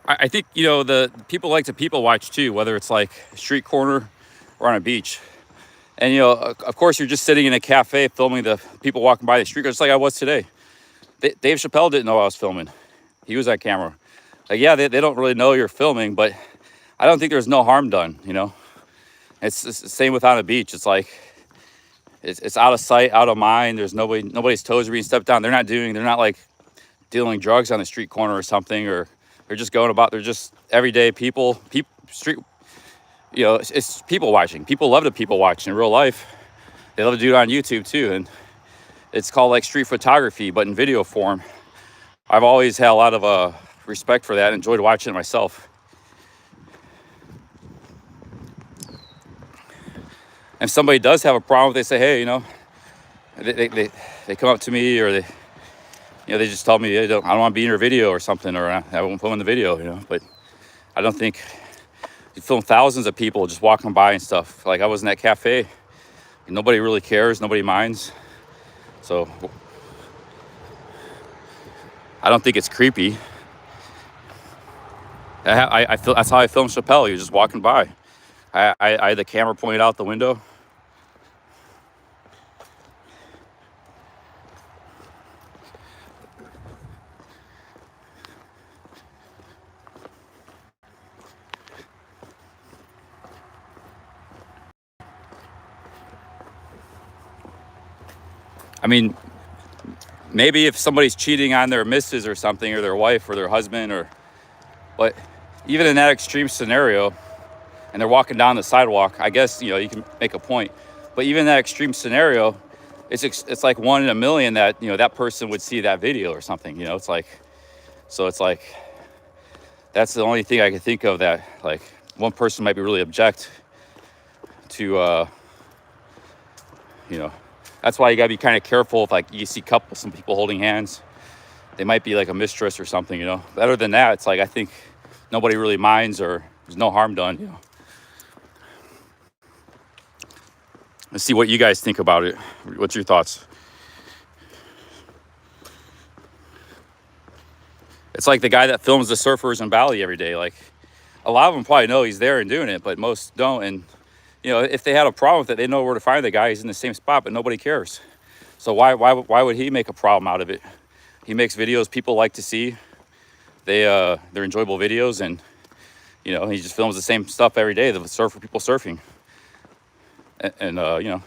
I think, you know, the people like to people watch too, whether it's like a street corner or on a beach. And, you know, of course, you're just sitting in a cafe filming the people walking by the street, just like I was today. Dave Chappelle didn't know I was filming. He was on camera. Like, yeah, they don't really know you're filming, but I don't think there's no harm done, you know. It's the same with on a beach. It's like, it's out of sight, out of mind. There's nobody's toes are being stepped on. They're not like dealing drugs on the street corner or something, or they're just going about, they're just everyday people, street, you know, it's people watching. People love to people watch in real life. They love to do it on YouTube too. And it's called like street photography, but in video form. I've always had a lot of respect for that, enjoyed watching it myself. And if somebody does have a problem, they say, hey, you know, they come up to me, or they, you know, they just tell me, I don't want to be in your video or something, or I won't film in the video, you know. But I don't think you film thousands of people just walking by and stuff. Like I was in that cafe, nobody really cares, nobody minds. So I don't think it's creepy. I feel that's how I filmed Chappelle. He was just walking by. I had the camera pointed out the window. I mean, maybe if somebody's cheating on their missus or something, or their wife or their husband, but even in that extreme scenario, and they're walking down the sidewalk, I guess, you know, you can make a point. But even in that extreme scenario, it's like 1 in a million that, you know, that person would see that video or something, you know. It's like, so it's like, that's the only thing I can think of that, like, one person might be really object to, you know. That's why you gotta be kind of careful if, like, you see some people holding hands. They might be like a mistress or something, you know. Other than that, it's like, I think nobody really minds, or there's no harm done, you know. Let's see what you guys think about it. What's your thoughts? It's like the guy that films the surfers in Bali every day. Like, a lot of them probably know he's there and doing it, but most don't. And, you know, if they had a problem with it, they know where to find the guy. He's in the same spot, but nobody cares. So why would he make a problem out of it? He makes videos people like to see. They're enjoyable videos, and, you know, he just films the same stuff every day. The people surfing, and you know,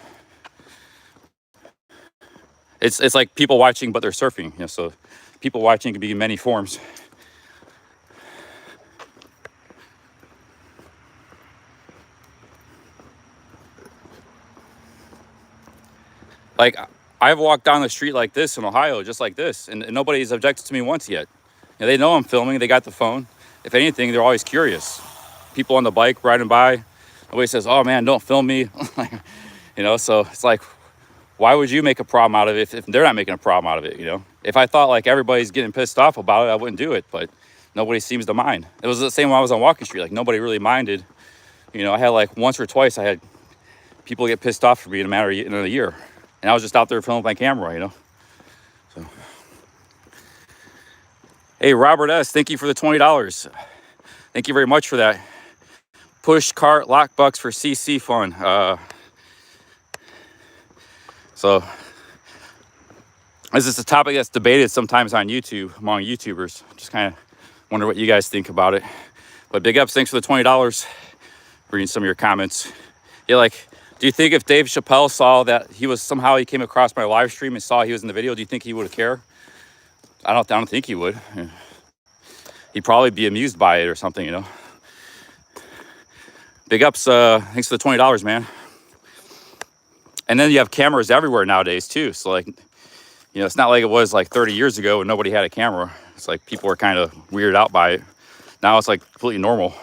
it's like people watching, but they're surfing. You know, so people watching can be in many forms. Like, I've walked down the street like this in Ohio, just like this, and nobody's objected to me once yet. You know, they know I'm filming. They got the phone. If anything, they're always curious. People on the bike riding by, nobody says, "Oh man, don't film me." You know, so it's like, why would you make a problem out of it if they're not making a problem out of it, you know? If I thought like everybody's getting pissed off about it, I wouldn't do it, but nobody seems to mind. It was the same when I was on Walking Street. Like, nobody really minded. You know, I had like once or twice I had people get pissed off for me in a matter of a year. And I was just out there filming with my camera, you know? So, hey, Robert S., thank you for the $20. Thank you very much for that. Push cart lock bucks for CC fun. So this is a topic that's debated sometimes on YouTube among YouTubers. Just kind of wonder what you guys think about it. But big ups, thanks for the $20. Reading some of your comments. Yeah, like, do you think if Dave Chappelle saw that he came across my live stream and saw he was in the video, do you think he would care? I don't think he would. He'd probably be amused by it or something, you know. Big ups, thanks for the $20, man. And then you have cameras everywhere nowadays too. So like, you know, it's not like it was like 30 years ago when nobody had a camera. It's like people were kind of weirded out by it. Now it's like completely normal.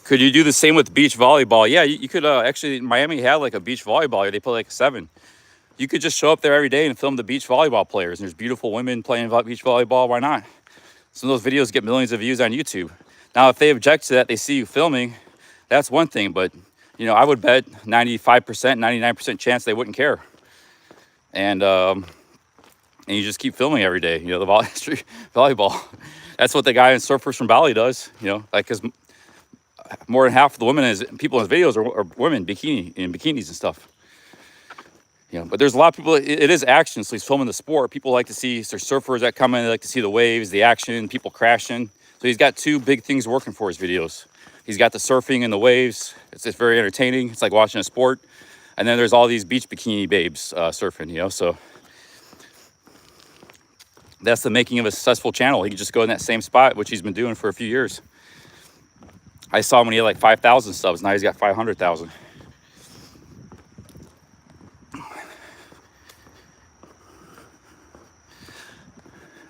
Could you do the same with beach volleyball? Yeah, you could actually, Miami had like a beach volleyball. They put like 7. You could just show up there every day and film the beach volleyball players. And there's beautiful women playing beach volleyball. Why not? Some of those videos get millions of views on YouTube. Now, if they object to that, they see you filming, that's one thing. But, you know, I would bet 95%, 99% chance they wouldn't care. And you just keep filming every day, you know, the volleyball. That's what the guy in Surfers from Bali does, you know, like, because more than half of the people in his videos are women in bikinis and stuff. You know, but there's a lot of people, it is action, so he's filming the sport. People like to see, there's surfers that come in, they like to see the waves, the action, people crashing. So he's got 2 big things working for his videos. He's got the surfing and the waves. It's just very entertaining. It's like watching a sport. And then there's all these beach bikini babes surfing, you know, so that's the making of a successful channel. He can just go in that same spot, which he's been doing for a few years. I saw him when he had like 5,000 subs. Now he's got 500,000.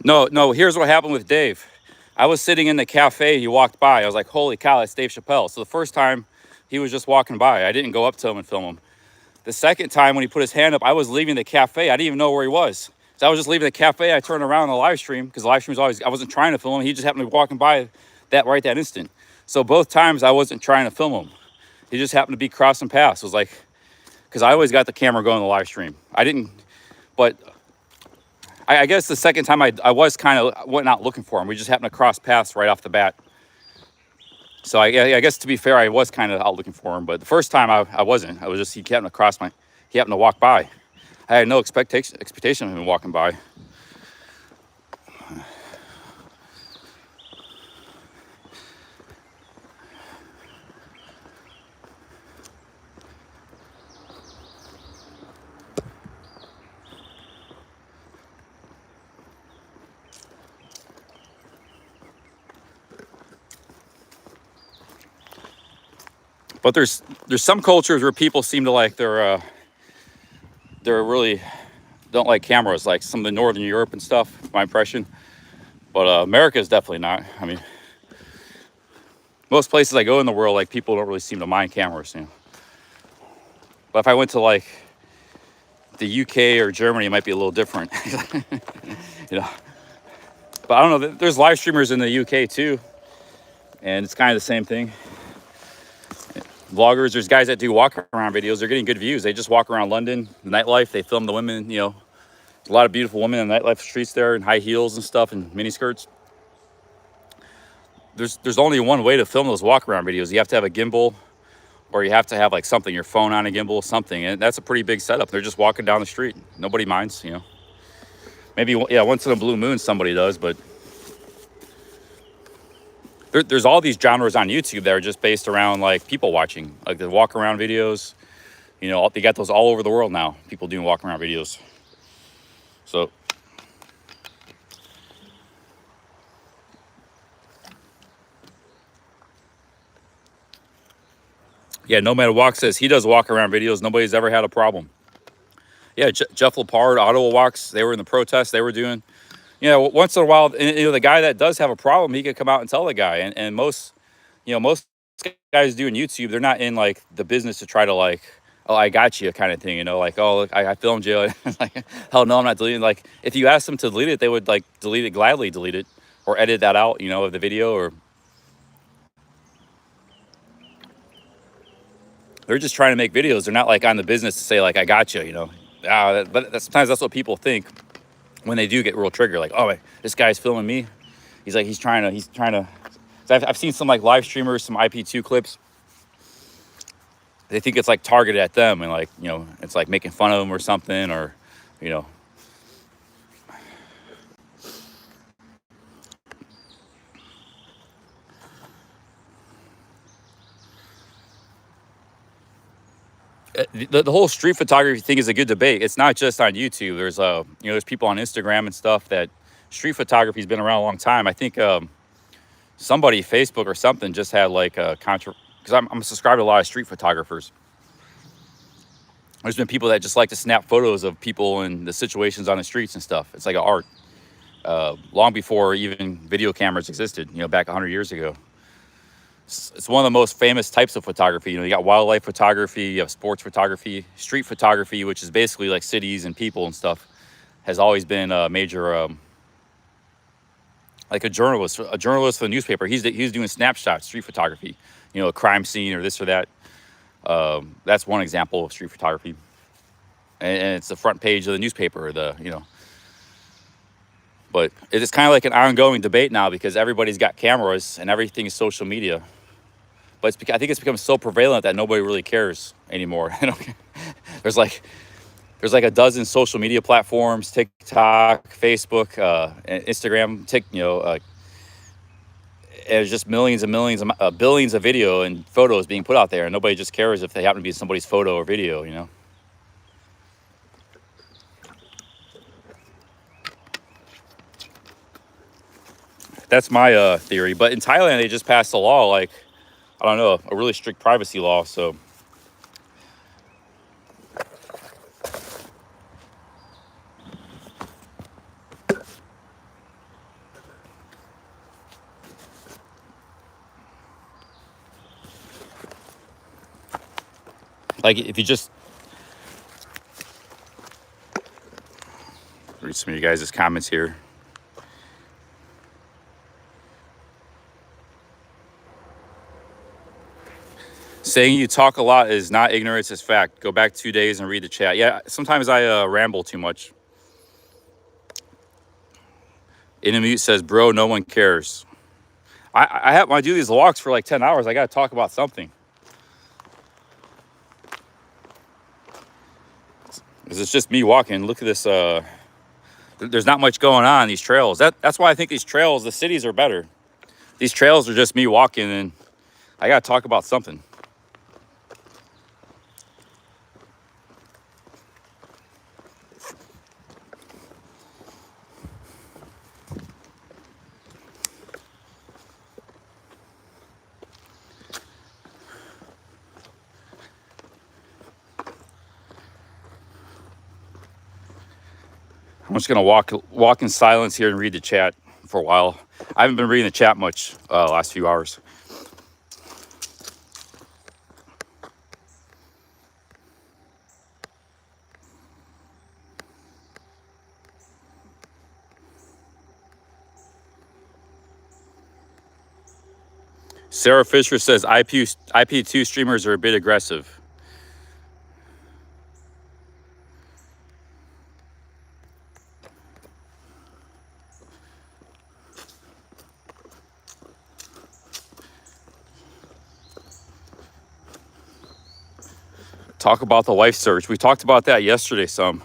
No, here's what happened with Dave. I was sitting in the cafe, he walked by. I was like, holy cow, that's Dave Chappelle. So the first time, he was just walking by. I didn't go up to him and film him. The second time, when he put his hand up, I was leaving the cafe. I didn't even know where he was. So I was just leaving the cafe. I turned around on the live stream, because the live stream was always, I wasn't trying to film him. He just happened to be walking by that instant. So both times, I wasn't trying to film him. He just happened to be crossing paths. It was like, because I always got the camera going on the live stream. I didn't, but I guess the second time I was kind of went out looking for him. We just happened to cross paths right off the bat. So I guess to be fair, I was kind of out looking for him. But the first time I wasn't. I was just, he happened to walk by. I had no expectation of him walking by. But there's some cultures where people seem to like they're really don't like cameras, like some of the Northern Europe and stuff, my impression. But America is definitely not. I mean, most places I go in the world, like, people don't really seem to mind cameras, you know. But if I went to like the UK or Germany, it might be a little different. You know. But I don't know, there's live streamers in the UK too, and it's kind of the same thing. Vloggers, there's guys that do walk around videos. They're getting good views. They just walk around London, nightlife. They film the women, you know. There's a lot of beautiful women in the nightlife streets there in high heels and stuff and mini skirts. There's only one way to film those walk around videos. You have to have a gimbal, or you have to have like something, your phone on a gimbal, something. And that's a pretty big setup. They're just walking down the street. Nobody minds, you know. Maybe, yeah, once in a blue moon somebody does, but there's all these genres on YouTube that are just based around like people watching, like the walk around videos. You know, they got those all over the world now. People doing walk around videos. So Yeah, No Matter Walk says he does walk around videos. Nobody's ever had a problem. Yeah, Jeff Lepard, Ottawa Walks, they were in the protest they were doing. You know, once in a while, you know, the guy that does have a problem, he could come out and tell the guy. And most, you know, most guys doing YouTube, they're not in like the business to try to like, oh, I got you kind of thing, you know, like, oh, look, I filmed you. Like, hell no, I'm not deleting. Like, if you asked them to delete it, they would like delete it, gladly delete it, or edit that out, you know, of the video. Or they're just trying to make videos. They're not like on the business to say like, I got you, you know. But sometimes that's what people think when they do get real triggered. Like, oh, this guy's filming me. He's trying to. So I've seen some like live streamers, some IP2 clips. They think it's like targeted at them, and like, you know, it's like making fun of them or something, or, you know. The whole street photography thing is a good debate. It's not just on YouTube. There's you know, there's people on Instagram and stuff that street photography's been around a long time. I think somebody, Facebook or something, just had like a because I'm subscribed to a lot of street photographers. There's been people that just like to snap photos of people and the situations on the streets and stuff. It's like an art. Long before even video cameras existed, you know, back 100 years ago. It's one of the most famous types of photography. You know, you got wildlife photography, you have sports photography, street photography, which is basically like cities and people and stuff, has always been a major, like a journalist for the newspaper. He's doing snapshots, street photography, you know, a crime scene or this or that. That's one example of street photography. And it's the front page of the newspaper, you know. But it's kind of like an ongoing debate now because everybody's got cameras and everything is social media. But I think it's become so prevalent that nobody really cares anymore. There's like a dozen social media platforms: TikTok, Facebook, Instagram, and there's just millions and millions, billions of video and photos being put out there, and nobody just cares if they happen to be somebody's photo or video, you know. That's my theory. But in Thailand, they just passed a law, like, I don't know, a really strict privacy law. So like, if you just read some of you guys' comments here. Saying you talk a lot is not ignorance, it's fact. Go back 2 days and read the chat. Yeah, sometimes I ramble too much. Inamute says, bro, no one cares. When I do these walks for like 10 hours, I got to talk about something. Because it's just me walking. Look at this. There's not much going on these trails. That's why I think these trails, the cities are better. These trails are just me walking, and I got to talk about something. I'm just gonna walk in silence here and read the chat for a while. I haven't been reading the chat much last few hours. Sarah Fisher says IP2 streamers are a bit aggressive. Talk about the life search. We talked about that yesterday some.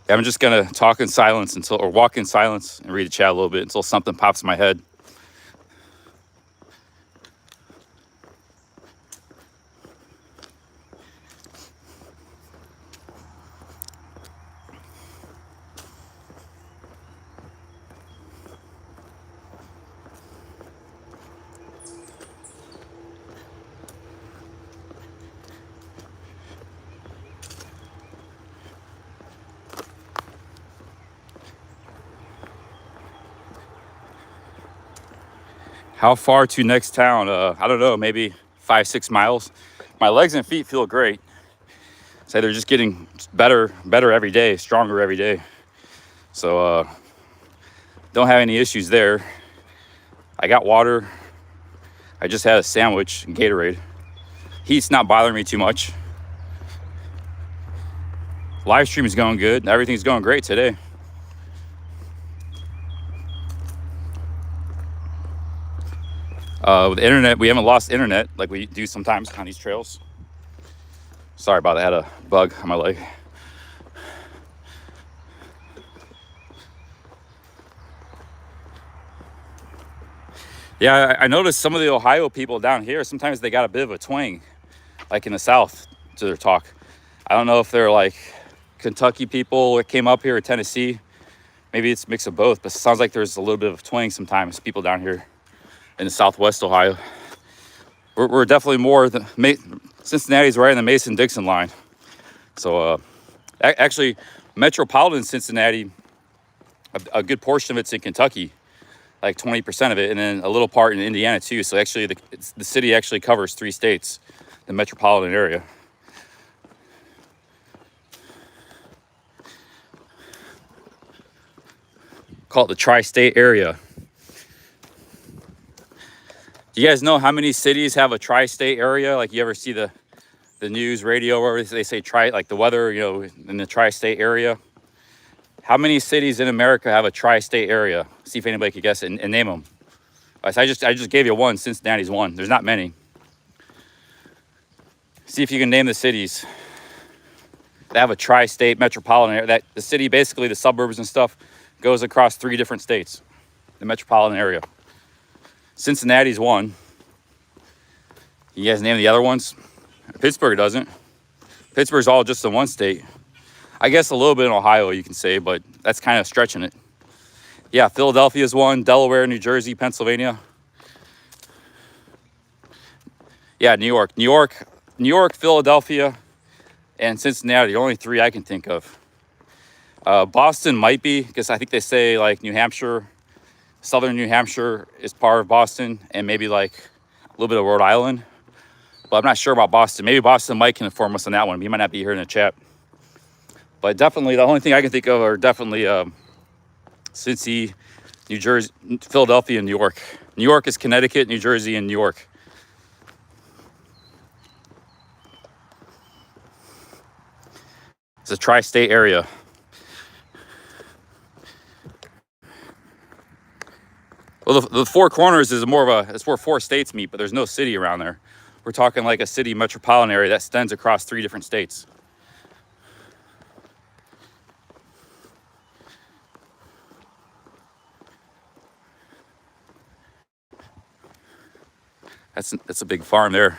I'm just gonna talk in silence or walk in silence and read the chat a little bit until something pops in my head. How far to next town? I don't know, maybe 5-6 miles. My legs and feet feel great. Say they're just getting better every day, stronger every day. So don't have any issues there. I got water. I just had a sandwich and Gatorade. Heat's not bothering me too much. Live stream is going good. Everything's going great today. With the internet, we haven't lost internet like we do sometimes on these trails. Sorry about that. I had a bug on my leg. Yeah, I noticed some of the Ohio people down here, sometimes they got a bit of a twang, like in the South, to their talk. I don't know if they're like Kentucky people that came up here, or Tennessee. Maybe it's a mix of both, but it sounds like there's a little bit of twang sometimes, people down here in the Southwest Ohio. We're definitely more, Cincinnati's right in the Mason-Dixon line. So actually, metropolitan Cincinnati, a good portion of it's in Kentucky, like 20% of it, and then a little part in Indiana too. So actually the city actually covers 3 states, the metropolitan area. Call it the tri-state area. Do you guys know how many cities have a tri-state area? Like, you ever see the news, radio, where they say like the weather, in the tri-state area? How many cities in America have a tri-state area? See if anybody could guess it and name them. I just gave you one. Cincinnati's one. There's not many. See if you can name the cities that have a tri-state metropolitan area. That the city, basically the suburbs and stuff, goes across 3 different states, the metropolitan area. Cincinnati's one. You guys name the other ones? Pittsburgh doesn't. Pittsburgh's all just in one state. I guess a little bit in Ohio, you can say, but that's kind of stretching it. Yeah, Philadelphia's one. Delaware, New Jersey, Pennsylvania. Yeah, New York, Philadelphia, and Cincinnati. The only 3 I can think of. Boston might be, because I think they say like New Hampshire, southern New Hampshire is part of Boston, and maybe like a little bit of Rhode Island. But I'm not sure about Boston. Maybe Boston Mike can inform us on that one. He might not be here in the chat. But definitely, the only thing I can think of are definitely Cincy, New Jersey, Philadelphia, and New York. New York is Connecticut, New Jersey, and New York. It's a tri-state area. Well, the 4 corners is more of it's where 4 states meet, but there's no city around there. We're talking like a city metropolitan area that extends across 3 different states. That's a big farm there.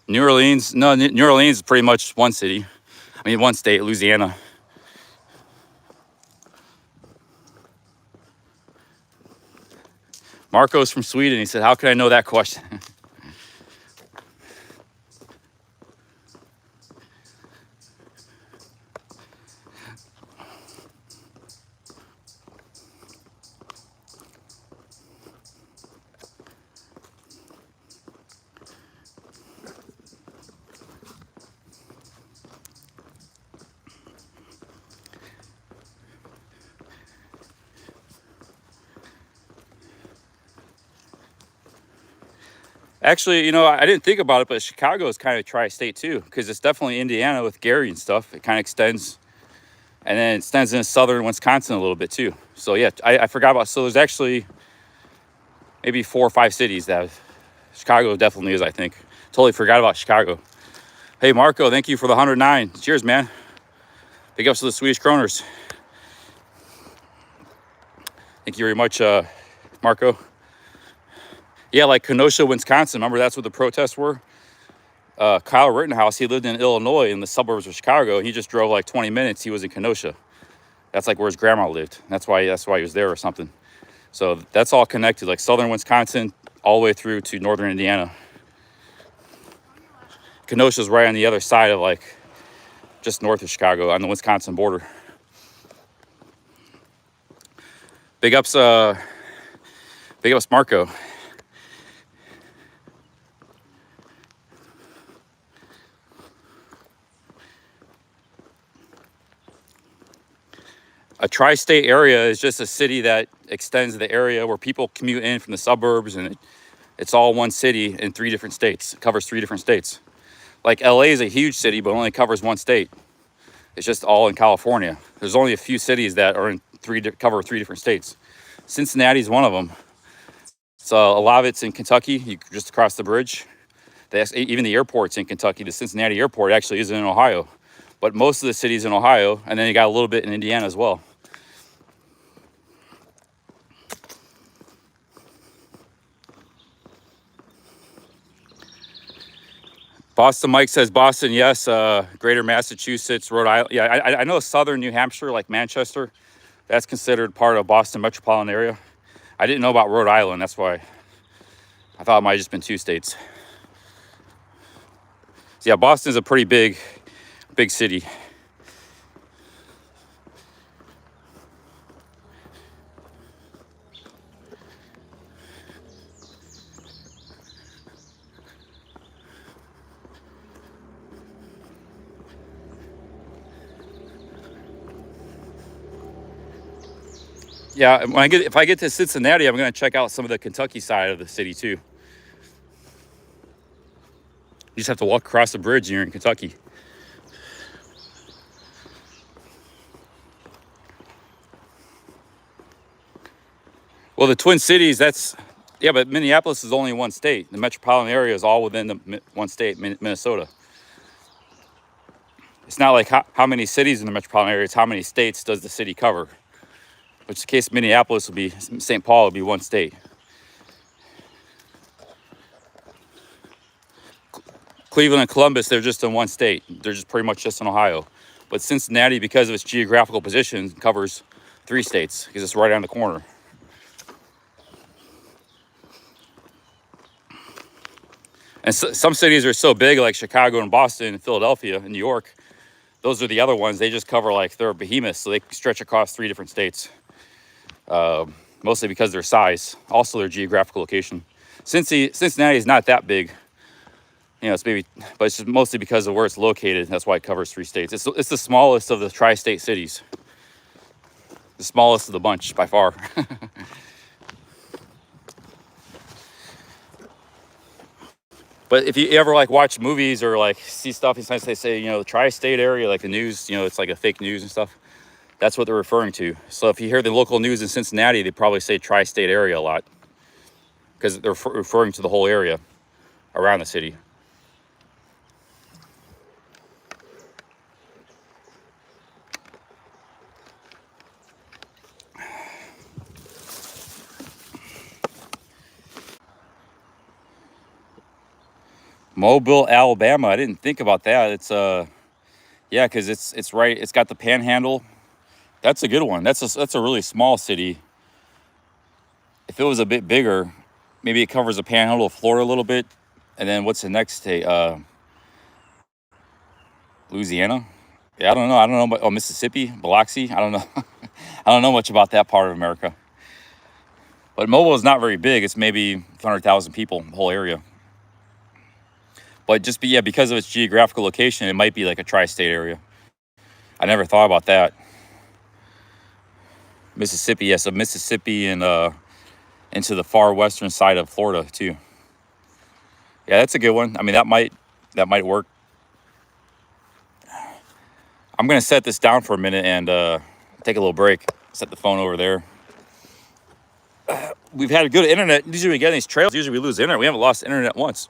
New Orleans is pretty much one city. I mean, one state, Louisiana. Marco's from Sweden. He said, how can I know that question? Actually, I didn't think about it, but Chicago is kind of tri-state too, because it's definitely Indiana with Gary and stuff. It kind of extends, and then it extends into southern Wisconsin a little bit too. So yeah, I forgot about, so there's actually maybe 4 or 5 cities that have, Chicago definitely is, I think. Totally forgot about Chicago. Hey, Marco, thank you for the 109. Cheers, man. Big ups to the Swedish kroners. Thank you very much, Marco. Yeah, like Kenosha, Wisconsin. Remember, that's what the protests were? Kyle Rittenhouse, he lived in Illinois in the suburbs of Chicago. He just drove like 20 minutes. He was in Kenosha. That's like where his grandma lived. That's why he was there or something. So that's all connected, like southern Wisconsin all the way through to northern Indiana. Kenosha's right on the other side of, like, just north of Chicago on the Wisconsin border. Big ups, Marco. A tri-state area is just a city that extends the area where people commute in from the suburbs, and it's all one city in 3 different states. It covers 3 different states. Like LA is a huge city, but only covers 1 state. It's just all in California. There's only a few cities that are in cover 3 different states. Cincinnati is one of them. So a lot of it's in Kentucky, just across the bridge. Even the airport's in Kentucky. The Cincinnati airport actually is in Ohio, but most of the cities in Ohio, and then you got a little bit in Indiana as well. Boston Mike says Boston, yes. Greater Massachusetts, Rhode Island. Yeah, I know southern New Hampshire, like Manchester, that's considered part of Boston metropolitan area. I didn't know about Rhode Island. That's why I thought it might have just been 2 states. So yeah, Boston's a pretty big city. Yeah, if I get to Cincinnati, I'm going to check out some of the Kentucky side of the city too. You just have to walk across the bridge and you're in Kentucky. Well, the Twin Cities, but Minneapolis is only 1 state. The metropolitan area is all within the 1 state, Minnesota. It's not like how many cities in the metropolitan area, it's how many states does the city cover. Which in the case of Minneapolis would be, St. Paul would be 1 state. Cleveland and Columbus, they're just in 1 state. They're just pretty much just in Ohio. But Cincinnati, because of its geographical position, covers 3 states because it's right on the corner. And some cities are so big, like Chicago and Boston and Philadelphia and New York. Those are the other ones. They just cover, like, they're behemoths, so they stretch across 3 different states. Mostly because of their size, also their geographical location. Cincinnati is not that big, but it's just mostly because of where it's located. That's why it covers 3 states. It's the smallest of the tri-state cities, the smallest of the bunch by far. But if you ever watch movies or see stuff, sometimes they say the tri-state area, like the news, it's like a fake news and stuff. That's what they're referring to. So if you hear the local news in Cincinnati, they probably say tri-state area a lot because they're referring to the whole area around the city. Mobile, Alabama. I didn't think about that. It's because it's right. It's got the Panhandle. That's a good one. That's a really small city. If it was a bit bigger, maybe it covers the Panhandle of Florida a little bit. And then what's the next state? Louisiana. Yeah, I don't know. But Mississippi, Biloxi. I don't know. I don't know much about that part of America. But Mobile is not very big. It's maybe 100,000 people, the whole area. But because of its geographical location, it might be like a tri-state area. I never thought about that. Mississippi, yes, so Mississippi and into the far western side of Florida too. Yeah, that's a good one. I mean, that might work. I'm gonna set this down for a minute and take a little break. Set the phone over there. We've had a good internet. Usually we get these trails. Usually we lose internet. We haven't lost internet once.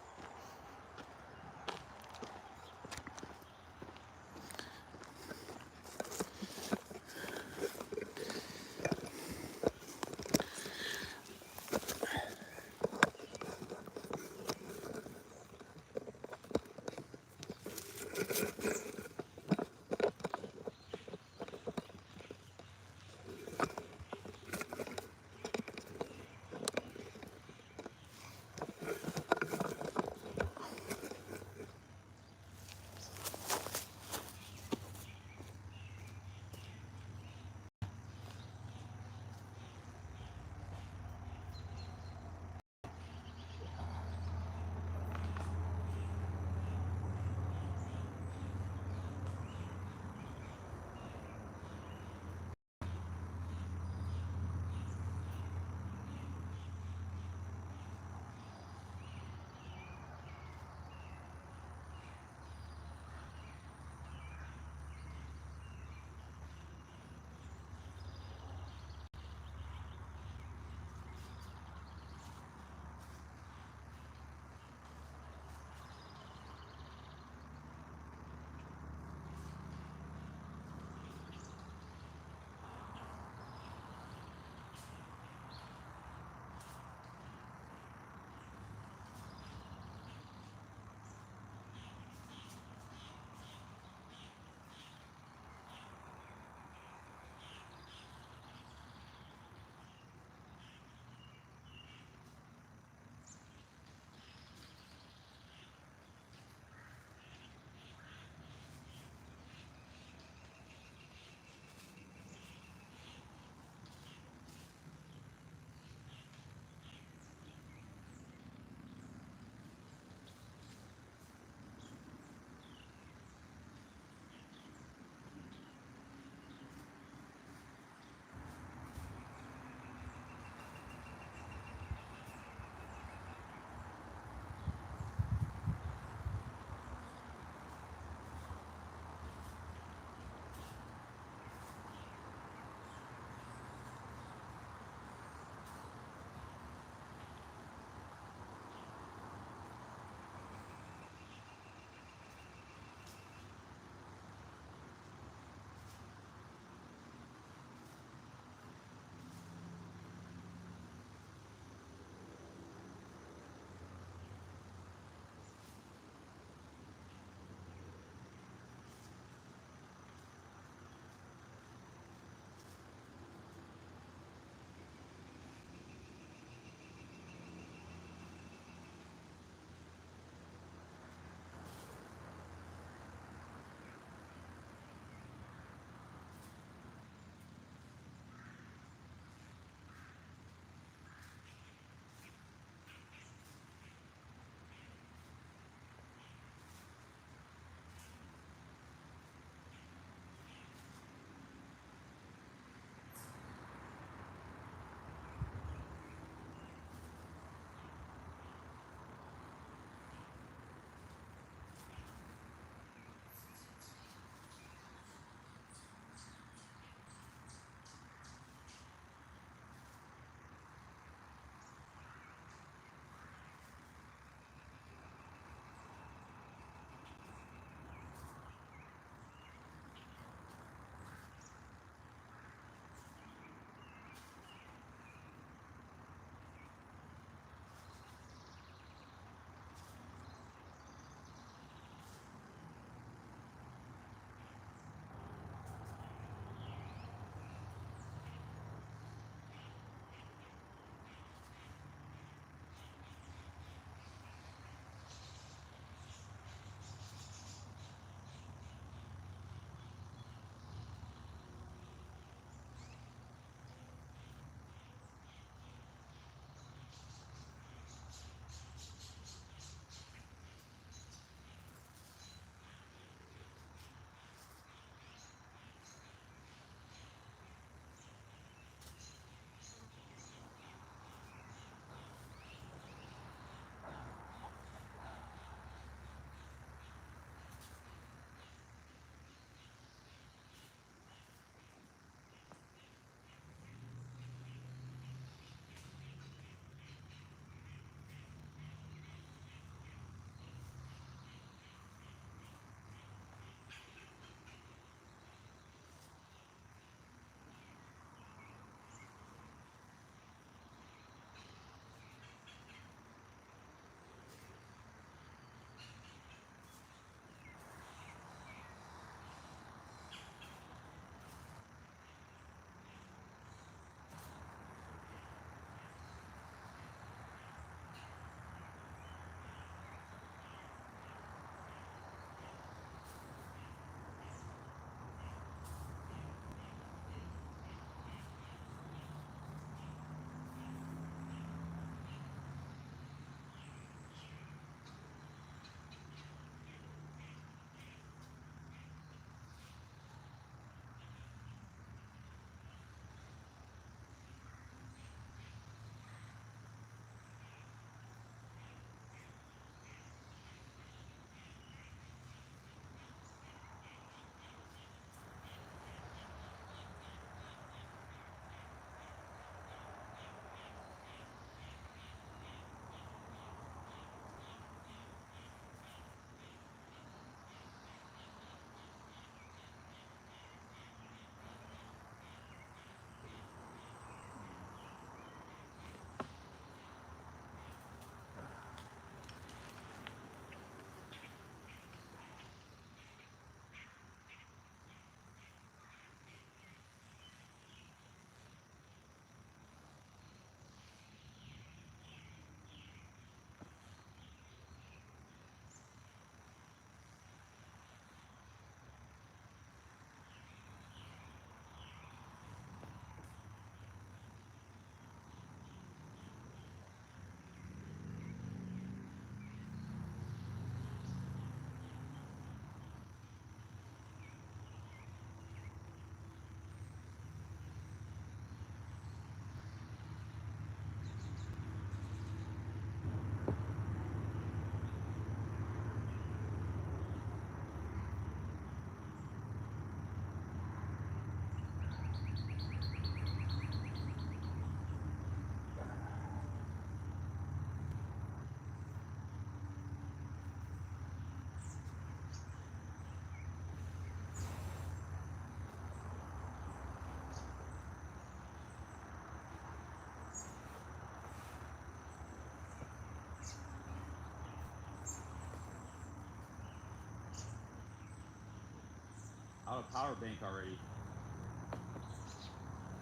out of power bank already.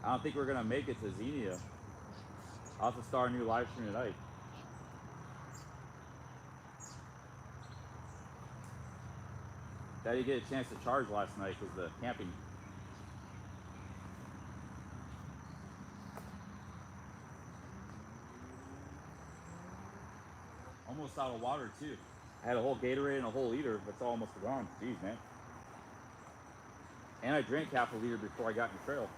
I don't think we're gonna make it to Xenia. I'll have to start a new live stream tonight. I didn't get a chance to charge last night because the camping. Almost out of water too. I had a whole Gatorade and a whole liter. That's almost gone. Jeez, man. And I drank half a liter before I got in the trail.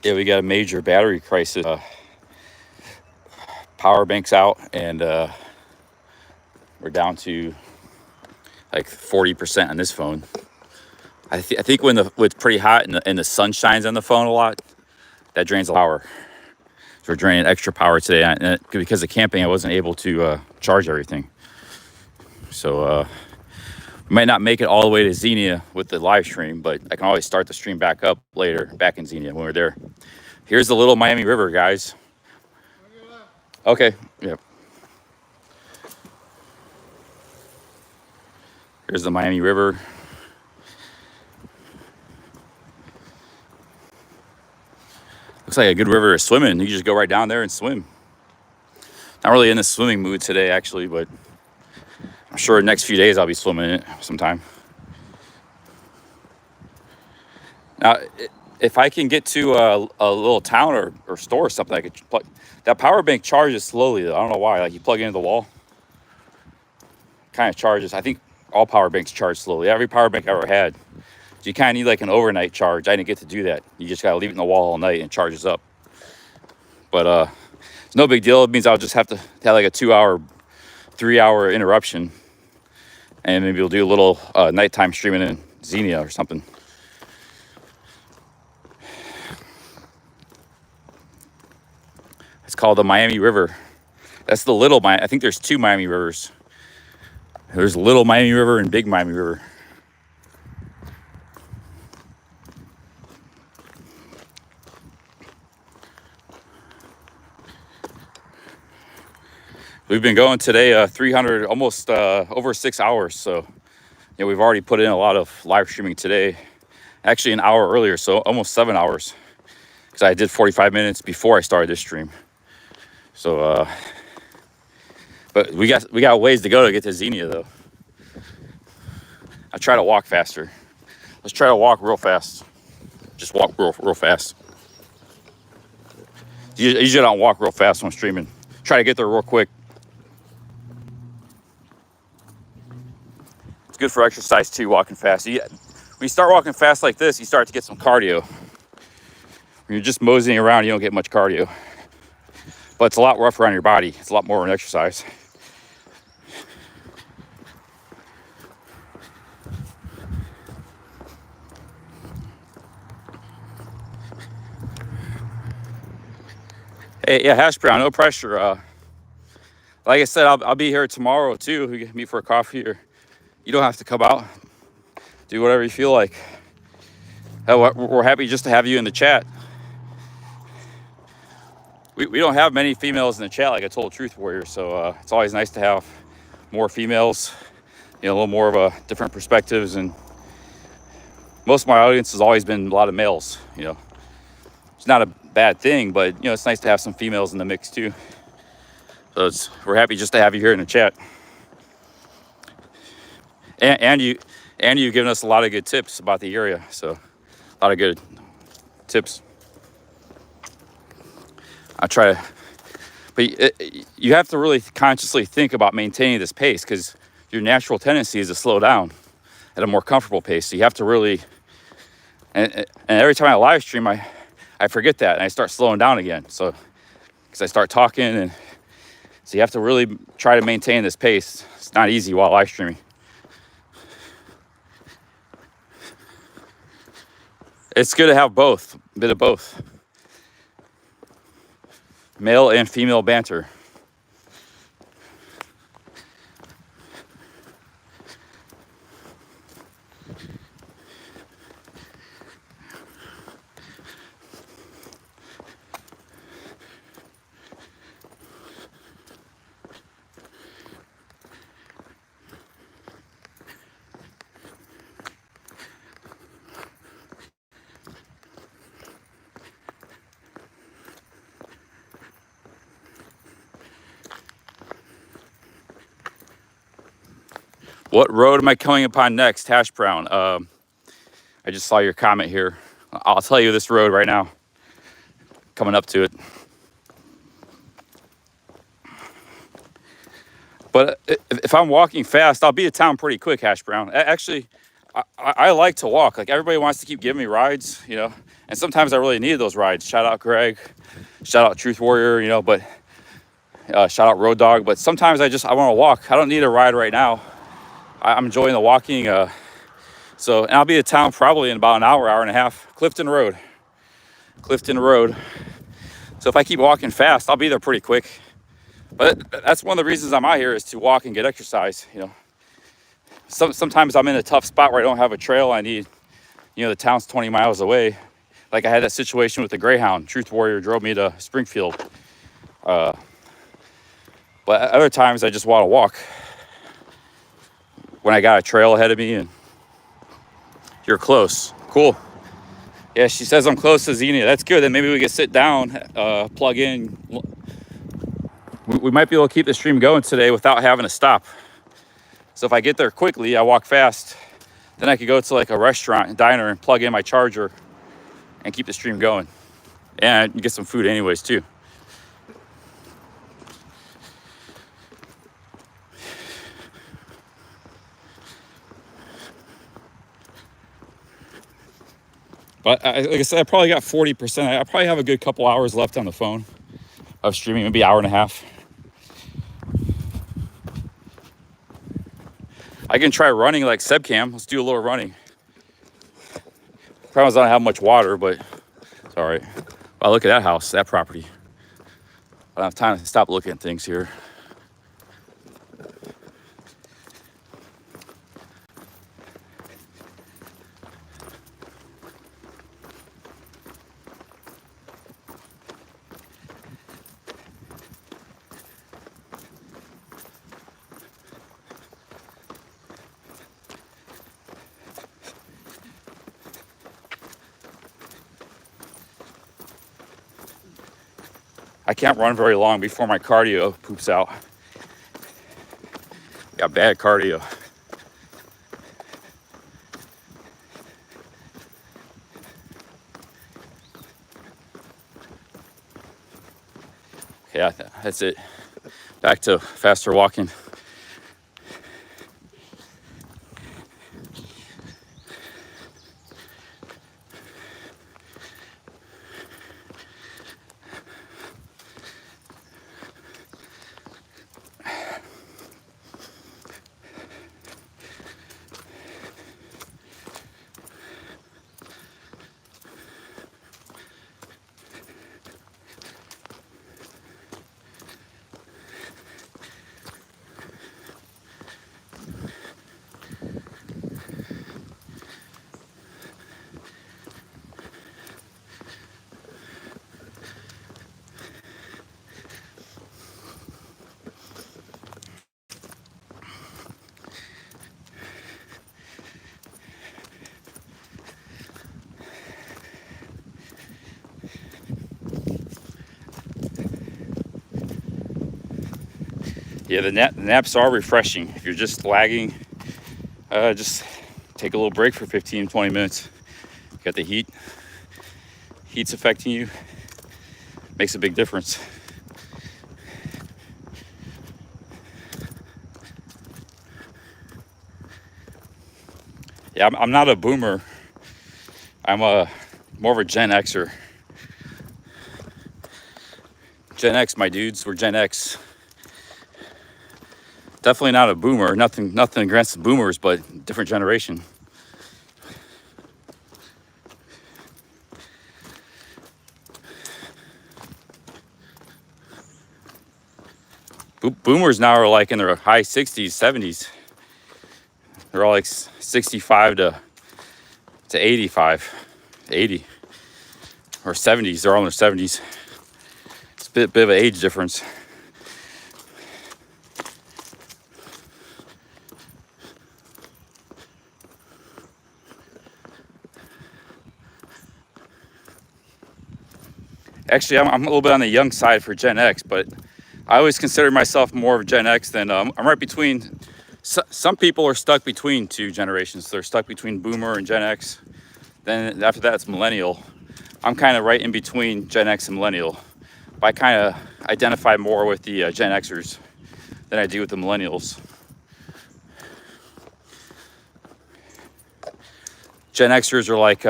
Yeah, we got a major battery crisis. Power bank's out, and we're down to like 40% on this phone. I think when it's pretty hot and the sun shines on the phone a lot, that drains a lot of power. So we're draining extra power today, and because of camping, I wasn't able to charge everything. So we might not make it all the way to Xenia with the live stream, but I can always start the stream back up later, back in Xenia when we're there. Here's the Little Miami River, guys. Okay, yep. Here's the Miami River. Looks like a good river to swim in. You can just go right down there and swim. Not really in the swimming mood today, actually, but I'm sure the next few days I'll be swimming in it sometime. Now, if I can get to a little town or store or something, I could plug. That power bank charges slowly, though. I don't know why. Like, you plug it into the wall, kind of charges. I think all power banks charge slowly. Every power bank I ever had. So you kind of need like an overnight charge. I didn't get to do that. You just got to leave it in the wall all night and it charges up. But it's no big deal. It means I'll just have to have like a 2-hour, 3-hour interruption. And maybe we'll do a little nighttime streaming in Xenia or something. It's called the Miami River. That's the little Miami. I think there's 2 Miami Rivers. There's Little Miami River and Big Miami River. We've been going today 300, almost over 6 hours. So, we've already put in a lot of live streaming today. Actually, an hour earlier, so almost 7 hours. Because I did 45 minutes before I started this stream. So, but we got ways to go to get to Xenia, though. I try to walk faster. Let's try to walk real fast. Just walk real fast. You usually don't walk real fast when I'm streaming. Try to get there real quick. It's good for exercise too, walking fast. When you start walking fast like this, you start to get some cardio. When you're just moseying around, you don't get much cardio. But it's a lot rougher on your body. It's a lot more of an exercise. Hey, yeah, Hash Brown, no pressure. Like I said, I'll be here tomorrow too. We can meet for a coffee, or you don't have to come out. Do whatever you feel like. We're happy just to have you in the chat. We don't have many females in the chat, like I told Truth Warrior, so it's always nice to have more females, a little more of a different perspectives. And most of my audience has always been a lot of males. It's not a bad thing, but it's nice to have some females in the mix too. So we're happy just to have you here in the chat. And you've given us a lot of good tips about the area, so a lot of good tips. I try to, but you have to really consciously think about maintaining this pace, because your natural tendency is to slow down at a more comfortable pace. So you have to really, and every time I live stream, I forget that and I start slowing down again. So, because I start talking, and so you have to really try to maintain this pace. It's not easy while live streaming. It's good to have both, a bit of both. Male and female banter. What road am I coming upon next, Hash Brown? I just saw your comment here. I'll tell you this road right now. Coming up to it. But if I'm walking fast, I'll be at town pretty quick, Hash Brown. Actually, I like to walk. Like, everybody wants to keep giving me rides, and And sometimes I really needed those rides. Shout out Greg, shout out Truth Warrior, you know, but shout out Road Dog. But sometimes I want to walk. I don't need a ride right now. I'm enjoying the walking. And I'll be in town probably in about an hour, hour and a half. Clifton Road. So if I keep walking fast, I'll be there pretty quick. But that's one of the reasons I'm out here, is to walk and get exercise, you know. Sometimes I'm in a tough spot where I don't have a trail. I need, you know, the town's 20 miles away. Like I had that situation with the Greyhound. Truth Warrior drove me to Springfield. But other times I just want to walk. When I got a trail ahead of me. And you're close. Cool. Yeah, she says I'm close to Xenia. That's good. Then maybe we can sit down, plug in. We might be able to keep the stream going today without having to stop. So if I get there quickly, I walk fast, then I could go to like a restaurant, diner, and plug in my charger and keep the stream going. And get some food anyways too. But like I said, I probably got 40%. I probably have a good couple hours left on the phone of streaming, maybe an hour and a half. I can try running like Sebcam. Let's do a little running. Problem is I don't have much water, but it's all right. Wow, look at that house, that property. I don't have time to stop looking at things here. I can't run very long before my cardio poops out. Got bad cardio. Yeah, that's it. Back to faster walking. Yeah, the naps are refreshing. If you're just lagging, just take a little break for 15, 20 minutes. You got the heat. Heat's affecting you. Makes a big difference. Yeah, I'm not a boomer. I'm more of a Gen Xer. Gen X, my dudes, we're Gen X. Definitely not a boomer. Nothing against the boomers, but different generation. Boomers now are like in their high 60s, 70s. They're all like 65 to 85, 80, or 70s. They're all in their 70s. It's a bit of an age difference. Actually, I'm a little bit on the young side for Gen X, but I always consider myself more of Gen X than I'm right between. Some people are stuck between two generations. They're stuck between Boomer and Gen X. Then after that, it's Millennial. I'm kind of right in between Gen X and Millennial. But I kind of identify more with the Gen Xers than I do with the Millennials. Gen Xers are like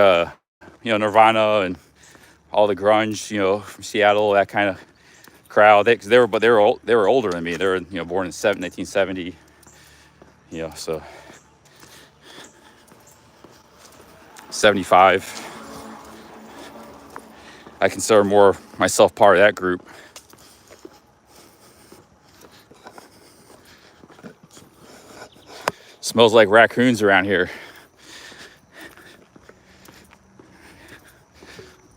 you know, Nirvana and all the grunge, you know, from Seattle, that kind of crowd. They were older than me. They were, you know, born in 1970, you know, so 75. I consider more myself part of that group. Smells like raccoons around here.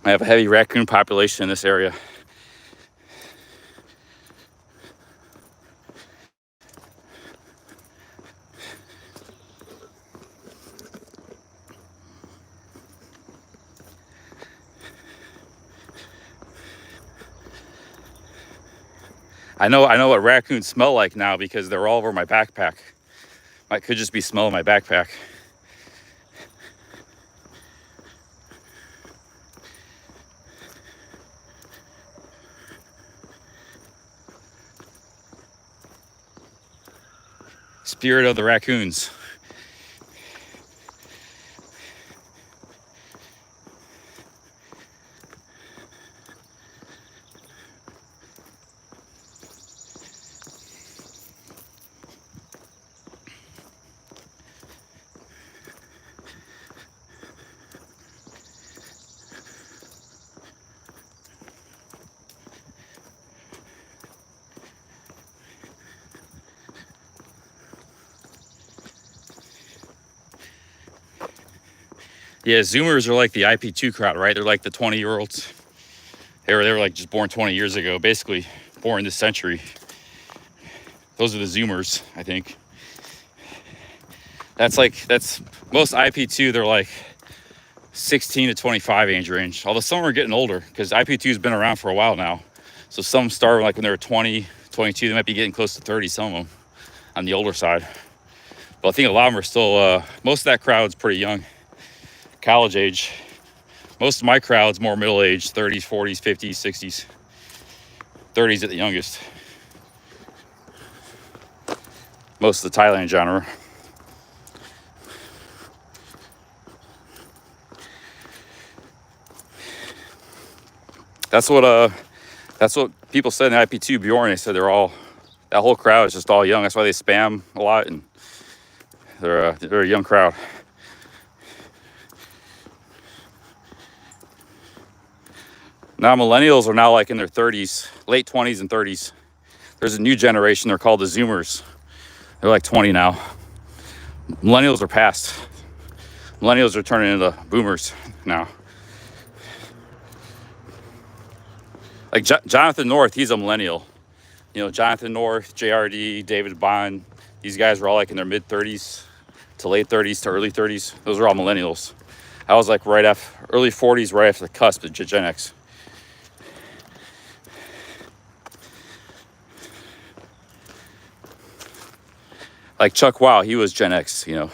I have a heavy raccoon population in this area. I know what raccoons smell like now because they're all over my backpack. I could just be smelling my backpack. Spirit of the raccoons. Yeah, Zoomers are like the IP2 crowd, right? They're like the 20-year-olds. They were like just born 20 years ago, basically born this century. Those are the Zoomers, I think. That's most IP2, they're like 16 to 25 age range. Although some are getting older because IP2's been around for a while now. So some started like when they were 20, 22, they might be getting close to 30, some of them on the older side. But I think a lot of them are still, most of that crowd's pretty young. College age. Most of my crowd's more middle age, 30s, 40s, 50s, 60s, 30s at the youngest. Most of the Thailand genre. That's what people said in the IP2 Bjorn. They said that whole crowd is just all young. That's why they spam a lot, and they're a young crowd. Now millennials are now like in their 30s, late 20s and 30s. There's a new generation, they're called the Zoomers. They're like 20 now. Millennials are past. Millennials are turning into boomers now. Like Jonathan North, he's a millennial. You know, Jonathan North, JRD, David Bond, these guys were all like in their mid 30s to late 30s to early 30s. Those are all millennials. I was like early 40s, right after the cusp of Gen X. Like Chuck Wow, he was Gen X, you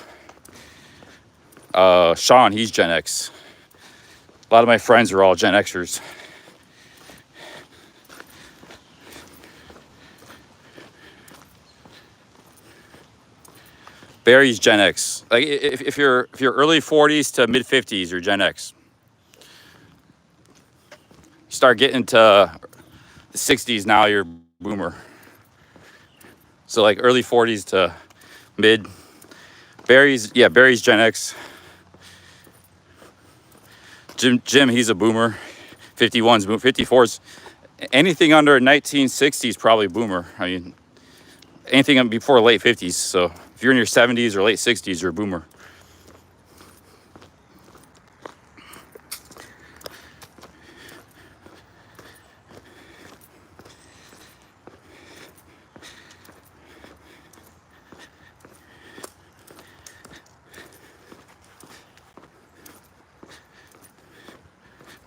know. Sean, he's Gen X. A lot of my friends are all Gen Xers. Barry's Gen X. Like if you're early 40s to mid 50s, you're Gen X. You start getting to the 60s now, you're boomer. So like early 40s to mid. Barry's Gen X. Jim, he's a boomer. 51's boomer. 54's anything under 1960s probably boomer. I mean, anything before late 50s. So if you're in your 70s or late 60s, you're a boomer.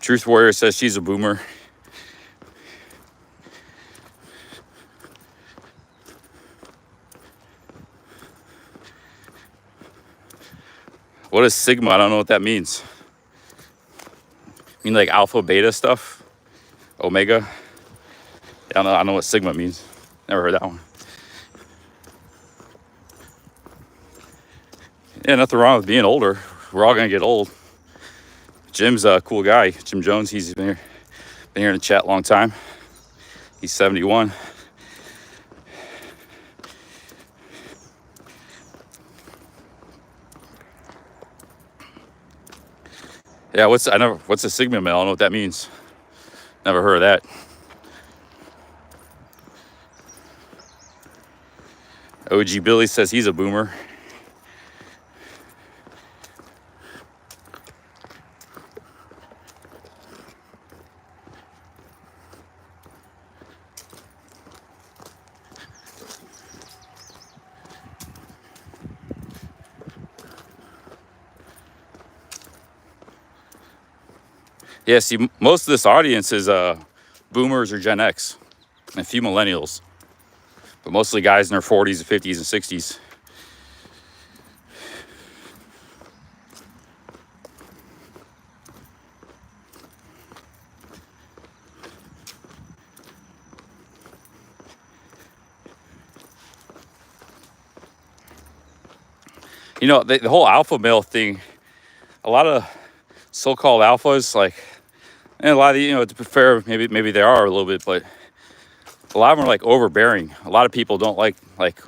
Truth Warrior says she's a boomer. What is Sigma? I don't know what that means. You mean like alpha, beta stuff? Omega? I don't know what Sigma means. Never heard that one. Yeah, nothing wrong with being older. We're all gonna get old. Jim's a cool guy. Jim Jones, he's been here in the chat a long time. He's 71. Yeah, what's a Sigma male? I don't know what that means. Never heard of that. OG Billy says he's a boomer. Yeah, see, most of this audience is boomers or Gen X and a few millennials, but mostly guys in their 40s and 50s and 60s. You know, the whole alpha male thing, a lot of so-called alphas, like, and a lot of the, you know, to be fair, maybe they are a little bit, but a lot of them are like overbearing. A lot of people don't like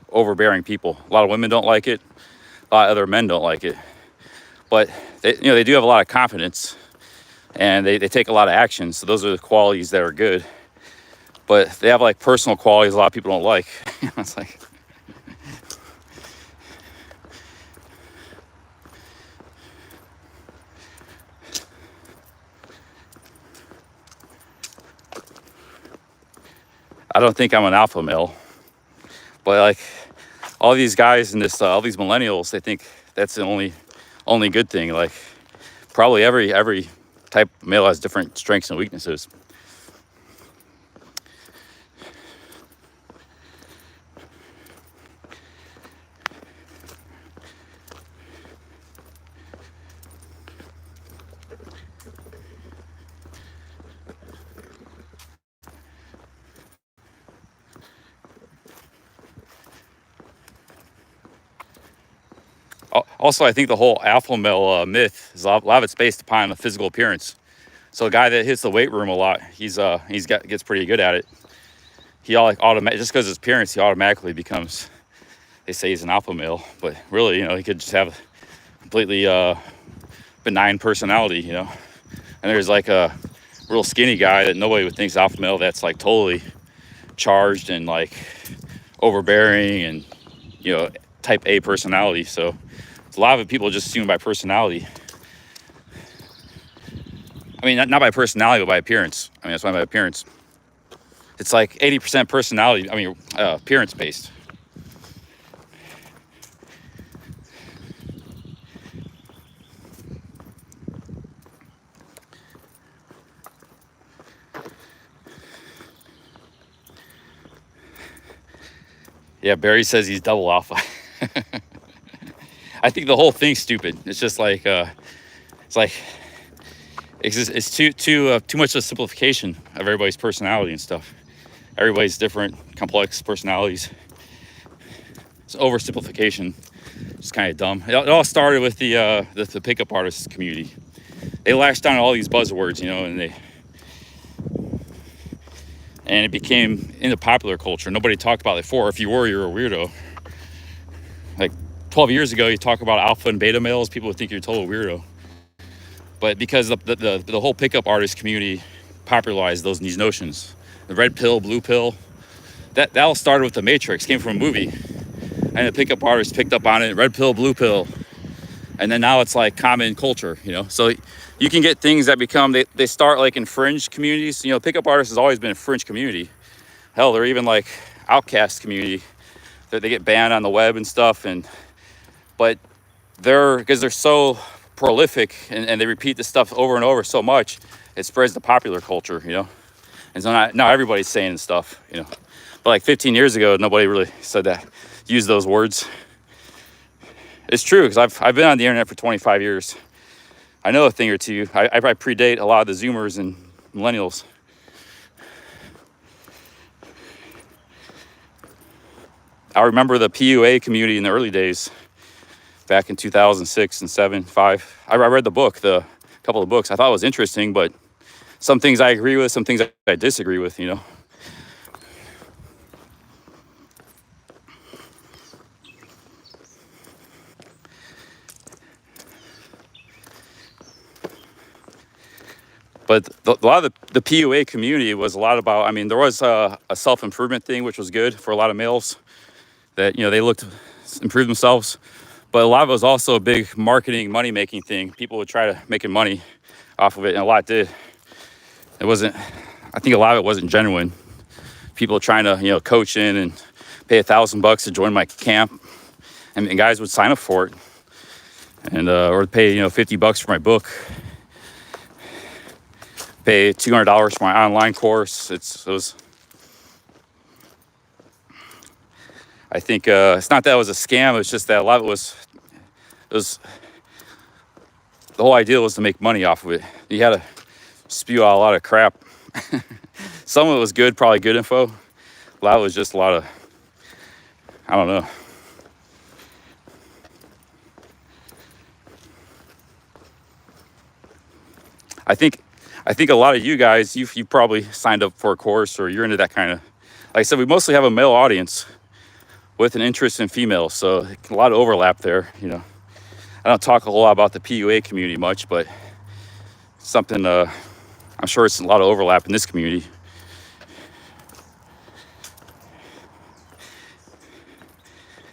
overbearing people. A lot of women don't like it. A lot of other men don't like it. But they, you know, they do have a lot of confidence, and they take a lot of action. So those are the qualities that are good. But they have like personal qualities a lot of people don't like. It's like, I don't think I'm an alpha male, but like all these guys in this, all these millennials, they think that's the only good thing. Like probably every type of male has different strengths and weaknesses. Also, I think the whole alpha male myth is a lot of it's based upon the physical appearance. So a guy that hits the weight room a lot, gets pretty good at it. He just because of his appearance, he automatically becomes, they say he's an alpha male, but really, you know, he could just have a completely benign personality, you know. And there's like a real skinny guy that nobody would think is alpha male that's like totally charged and like overbearing and, you know, type A personality. So a lot of it people just assume by personality. I mean, not by personality, but by appearance. I mean, that's why by appearance. It's like 80% personality, I mean, appearance based. Yeah, Barry says he's double alpha. I think the whole thing's stupid. It's just like, it's too much of a simplification of everybody's personality and stuff. Everybody's different, complex personalities. It's oversimplification. It's kind of dumb. It all started with the pickup artists community. They latched on all these buzzwords, you know, and it became into popular culture. Nobody talked about it before. If you were, you're a weirdo. Like 12 years ago, you talk about alpha and beta males, people would think you're a total weirdo. But because the whole pickup artist community popularized these notions, the red pill, blue pill, that all started with The Matrix, came from a movie. And the pickup artists picked up on it, red pill, blue pill. And then now it's like common culture, you know? So you can get things that become, they start like in fringe communities. You know, pickup artists has always been a fringe community. Hell, they're even like outcast community. They get banned on the web and stuff. But because they're so prolific and they repeat this stuff over and over so much, it spreads to popular culture, you know? And so now everybody's saying stuff, you know? But like 15 years ago, nobody really said that, used those words. It's true, because I've been on the internet for 25 years. I know a thing or two. I predate a lot of the Zoomers and millennials. I remember the PUA community in the early days, back in 2006 and 7, 5. I read the book, the couple of books. I thought it was interesting, but some things I agree with, some things I disagree with, you know. But a lot of the PUA community was a lot about, I mean, there was a self-improvement thing, which was good for a lot of males that, you know, they looked to improve themselves. But a lot of it was also a big marketing, money-making thing. People would try to making money off of it, and a lot did. It wasn't, I think a lot of it wasn't genuine. People trying to, you know, coach in and pay $1,000 to join my camp. And guys would sign up for it. And, or pay, you know, $50 for my book. Pay $200 for my online course. It was, I think, it's not that it was a scam. It's just that a lot of it was, the whole idea was to make money off of it. You had to spew out a lot of crap. Some of it was good, probably good info. A lot of it was just a lot of, I don't know. I think a lot of you guys, you probably signed up for a course or you're into that kind of, like I said, we mostly have a male audience with an interest in females. So a lot of overlap there, you know. I don't talk a whole lot about the PUA community much, but something, I'm sure it's a lot of overlap in this community.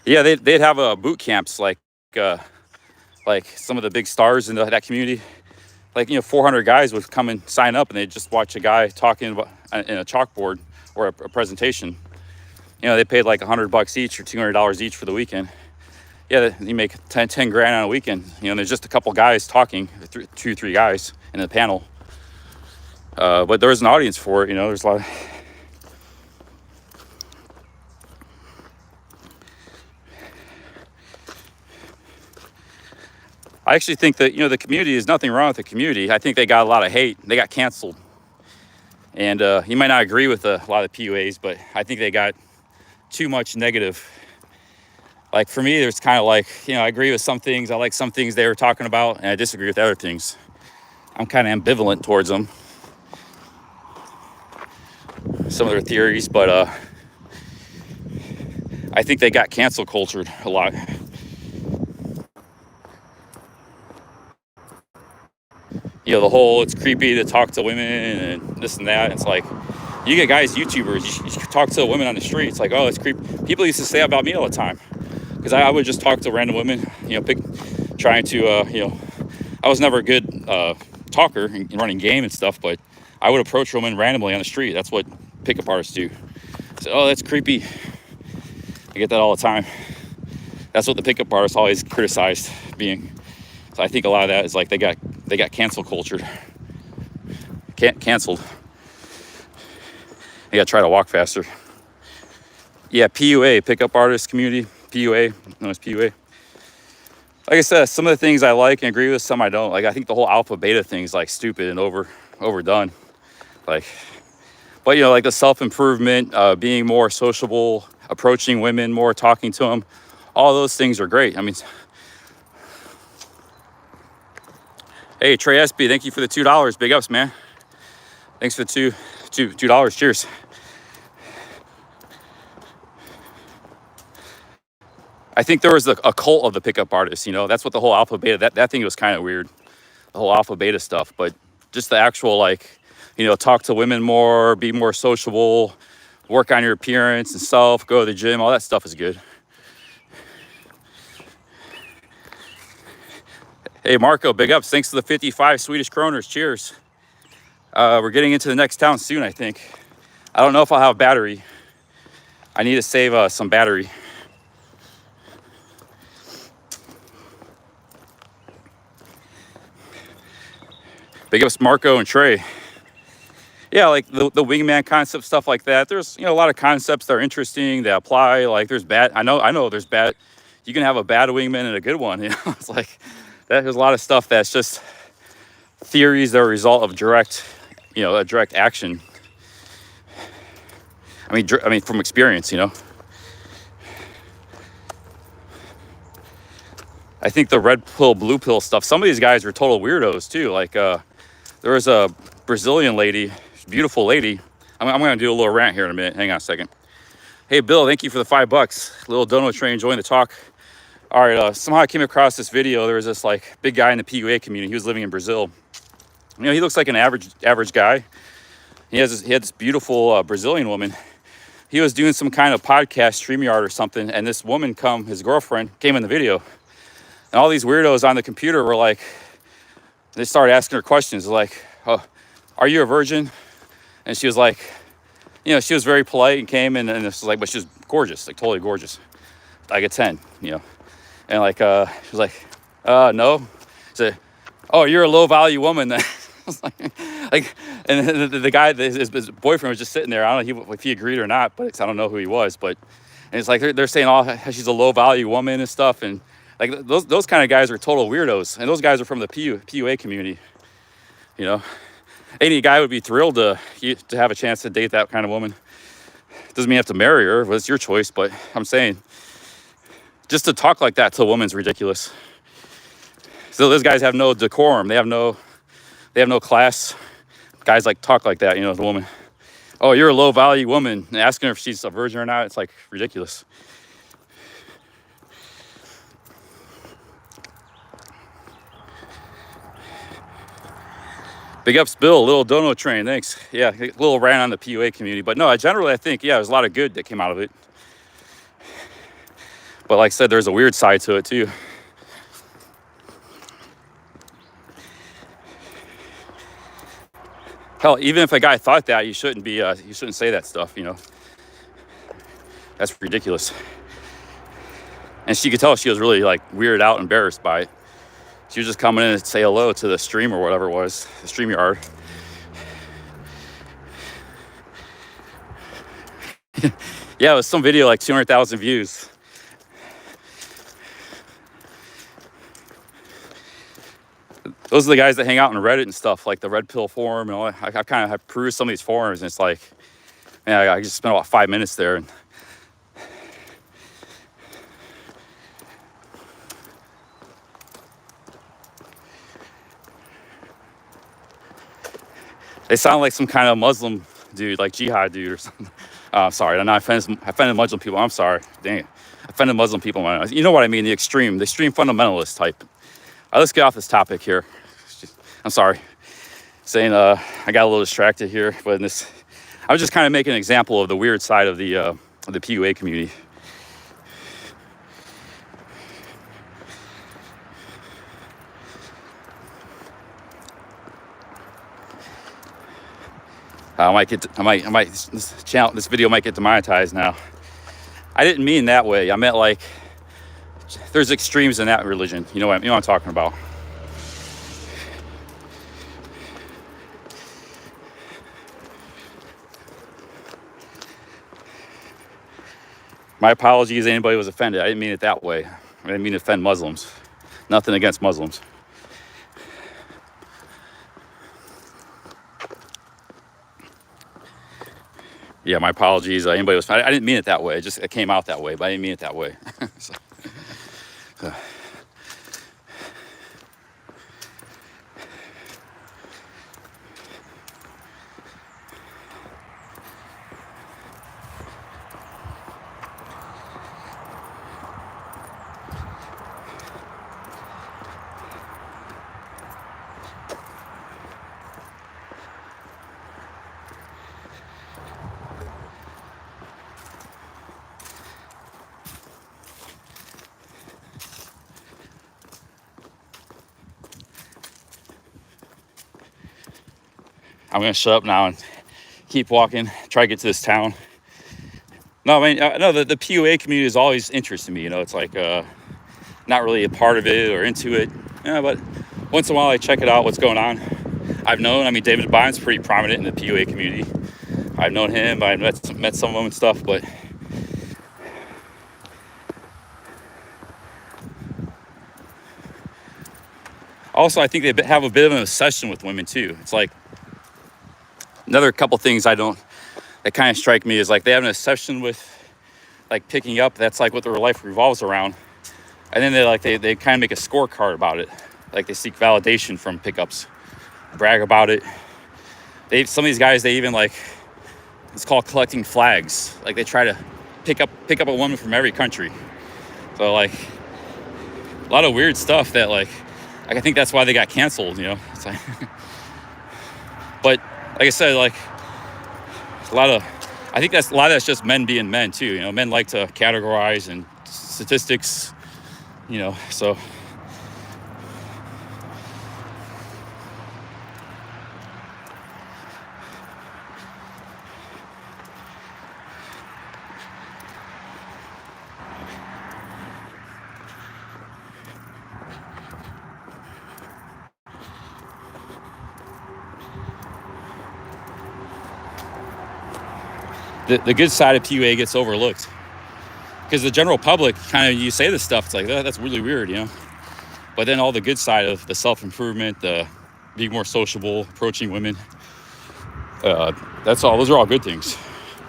Yeah, they'd have boot camps like some of the big stars in that community. Like, you know, 400 guys would come and sign up, and they'd just watch a guy talking about in a chalkboard or a presentation. You know, they paid like $100 each or $200 each for the weekend. Yeah, you make 10 grand on a weekend. You know, there's just a couple guys talking, 2 or 3 guys in the panel. But there was an audience for it. You know, there's a lot of... I actually think that, you know, the community, is nothing wrong with the community. I think they got a lot of hate. They got canceled. And you might not agree with a lot of the PUAs, but I think they got too much negative. Like for me, there's kind of like, you know, I agree with some things. I like some things they were talking about, and I disagree with other things. I'm kind of ambivalent towards them. Some of their theories, but I think they got cancel cultured a lot. You know, the whole, it's creepy to talk to women and this and that. It's like, you get guys, YouTubers, you talk to women on the street. It's like, oh, it's creepy. People used to say about me all the time. Because I would just talk to random women, you know, trying to, you know, I was never a good talker and running game and stuff, but I would approach women randomly on the street. That's what pickup artists do. So, oh, that's creepy. I get that all the time. That's what the pickup artists always criticized being. So I think a lot of that is like they got cancel cultured. Canceled. They got to try to walk faster. Yeah, PUA, pickup artist community. PUA, known as PUA. Like I said, some of the things I like and agree with, some I don't. Like I think the whole alpha beta thing is like stupid and overdone. Like, but you know, like the self-improvement, being more sociable, approaching women more, talking to them, all those things are great. I mean, hey Trey SB, thank you for the $2. Big ups, man. Thanks for the $2. Cheers. I think there was a cult of the pickup artists, you know, that's what the whole alpha beta, that thing was kind of weird, the whole alpha beta stuff, but just the actual, like, you know, talk to women more, be more sociable, work on your appearance and self, go to the gym, all that stuff is good. Hey, Marco, big ups. Thanks to the 55 Swedish kroners. Cheers. We're getting into the next town soon, I think. I don't know if I'll have battery. I need to save some battery. Big ups Marco and Trey. Yeah, like the wingman concept, stuff like that. There's, you know, a lot of concepts that are interesting, that apply. Like there's bad, I know there's bad, you can have a bad wingman and a good one, you know. It's like, there's a lot of stuff that's just theories that are a result of direct, you know, a direct action. I mean from experience, you know. I think the red pill, blue pill stuff, some of these guys are total weirdos too. Like there was a Brazilian lady, beautiful lady. I'm going to do a little rant here in a minute. Hang on a second. Hey, Bill, thank you for the $5. Little dono train, join the talk. All right, somehow I came across this video. There was this like big guy in the PUA community. He was living in Brazil. You know, he looks like an average guy. He had this beautiful Brazilian woman. He was doing some kind of podcast, StreamYard or something, and this woman his girlfriend, came in the video. And all these weirdos on the computer were like, they started asking her questions like, oh, are you a virgin? And she was like, you know, she was very polite and came and this was like, but she was gorgeous, like totally gorgeous. Like a 10, you know. And like, she was like, no. She said, oh, you're a low value woman then. like, and the guy, his boyfriend was just sitting there. I don't know if he agreed or not, but I don't know who he was. But and it's like they're saying, oh, she's a low value woman and stuff. And like those kind of guys are total weirdos. And those guys are from the PUA community. You know, any guy would be thrilled to have a chance to date that kind of woman. Doesn't mean you have to marry her. Well, it's your choice. But I'm saying, just to talk like that to a woman's ridiculous. So those guys have no decorum. They have no class. Guys like talk like that, you know, the woman. Oh, you're a low value woman. And asking her if she's a virgin or not, it's like ridiculous. Big ups, Bill, little dono train, thanks. Yeah, a little rant on the PUA community. But no, I think, yeah, there's a lot of good that came out of it. But like I said, there's a weird side to it too. Hell, even if a guy thought that, you shouldn't say that stuff, you know. That's ridiculous. And she could tell she was really like weirded out, embarrassed by it. She was just coming in to say hello to the stream or whatever it was, the StreamYard. Yeah, it was some video like 200,000 views. Those are the guys that hang out on Reddit and stuff, like the Red Pill forum and all that. I kind of have perused some of these forums, and it's like, man, I just spent about 5 minutes there. And they sound like some kind of Muslim dude, like jihad dude or something. Sorry, I'm not offended Muslim people. I'm sorry. Dang it. Offended Muslim people. You know what I mean, the extreme fundamentalist type. All right, let's get off this topic here. I'm sorry. Saying I got a little distracted here, but I was just kind of making an example of the weird side of the PUA community. This video might get demonetized now. I didn't mean that way. I meant like there's extremes in that religion. You know what I'm talking about. My apologies if anybody was offended. I didn't mean it that way. I didn't mean to offend Muslims. Nothing against Muslims. Yeah, my apologies. Anybody was offended. I didn't mean it that way. It came out that way, but I didn't mean it that way. So. I'm gonna shut up now and keep walking, try to get to this town. No, I mean, no, the PUA community is always interested in me. You know, it's like not really a part of it or into it. Yeah, but once in a while I check it out, what's going on. David Bond's pretty prominent in the PUA community. I've known him, I've met some of them and stuff, but also I think they have a bit of an obsession with women too. It's like another couple things that kind of strike me is like they have an obsession with like picking up. That's like what their life revolves around. And then they kind of make a scorecard about it. Like they seek validation from pickups, brag about it. Some of these guys, they even like, it's called collecting flags. Like they try to pick up a woman from every country. So like a lot of weird stuff that like I think that's why they got canceled, you know. It's like, but like I said, like I think a lot of that's just men being men too. You know, men like to categorize and statistics, you know, so. The good side of PUA gets overlooked because the general public kind of, you say this stuff, it's like, that's really weird, you know. But then all the good side of the self-improvement, the being more sociable, approaching women, those are all good things.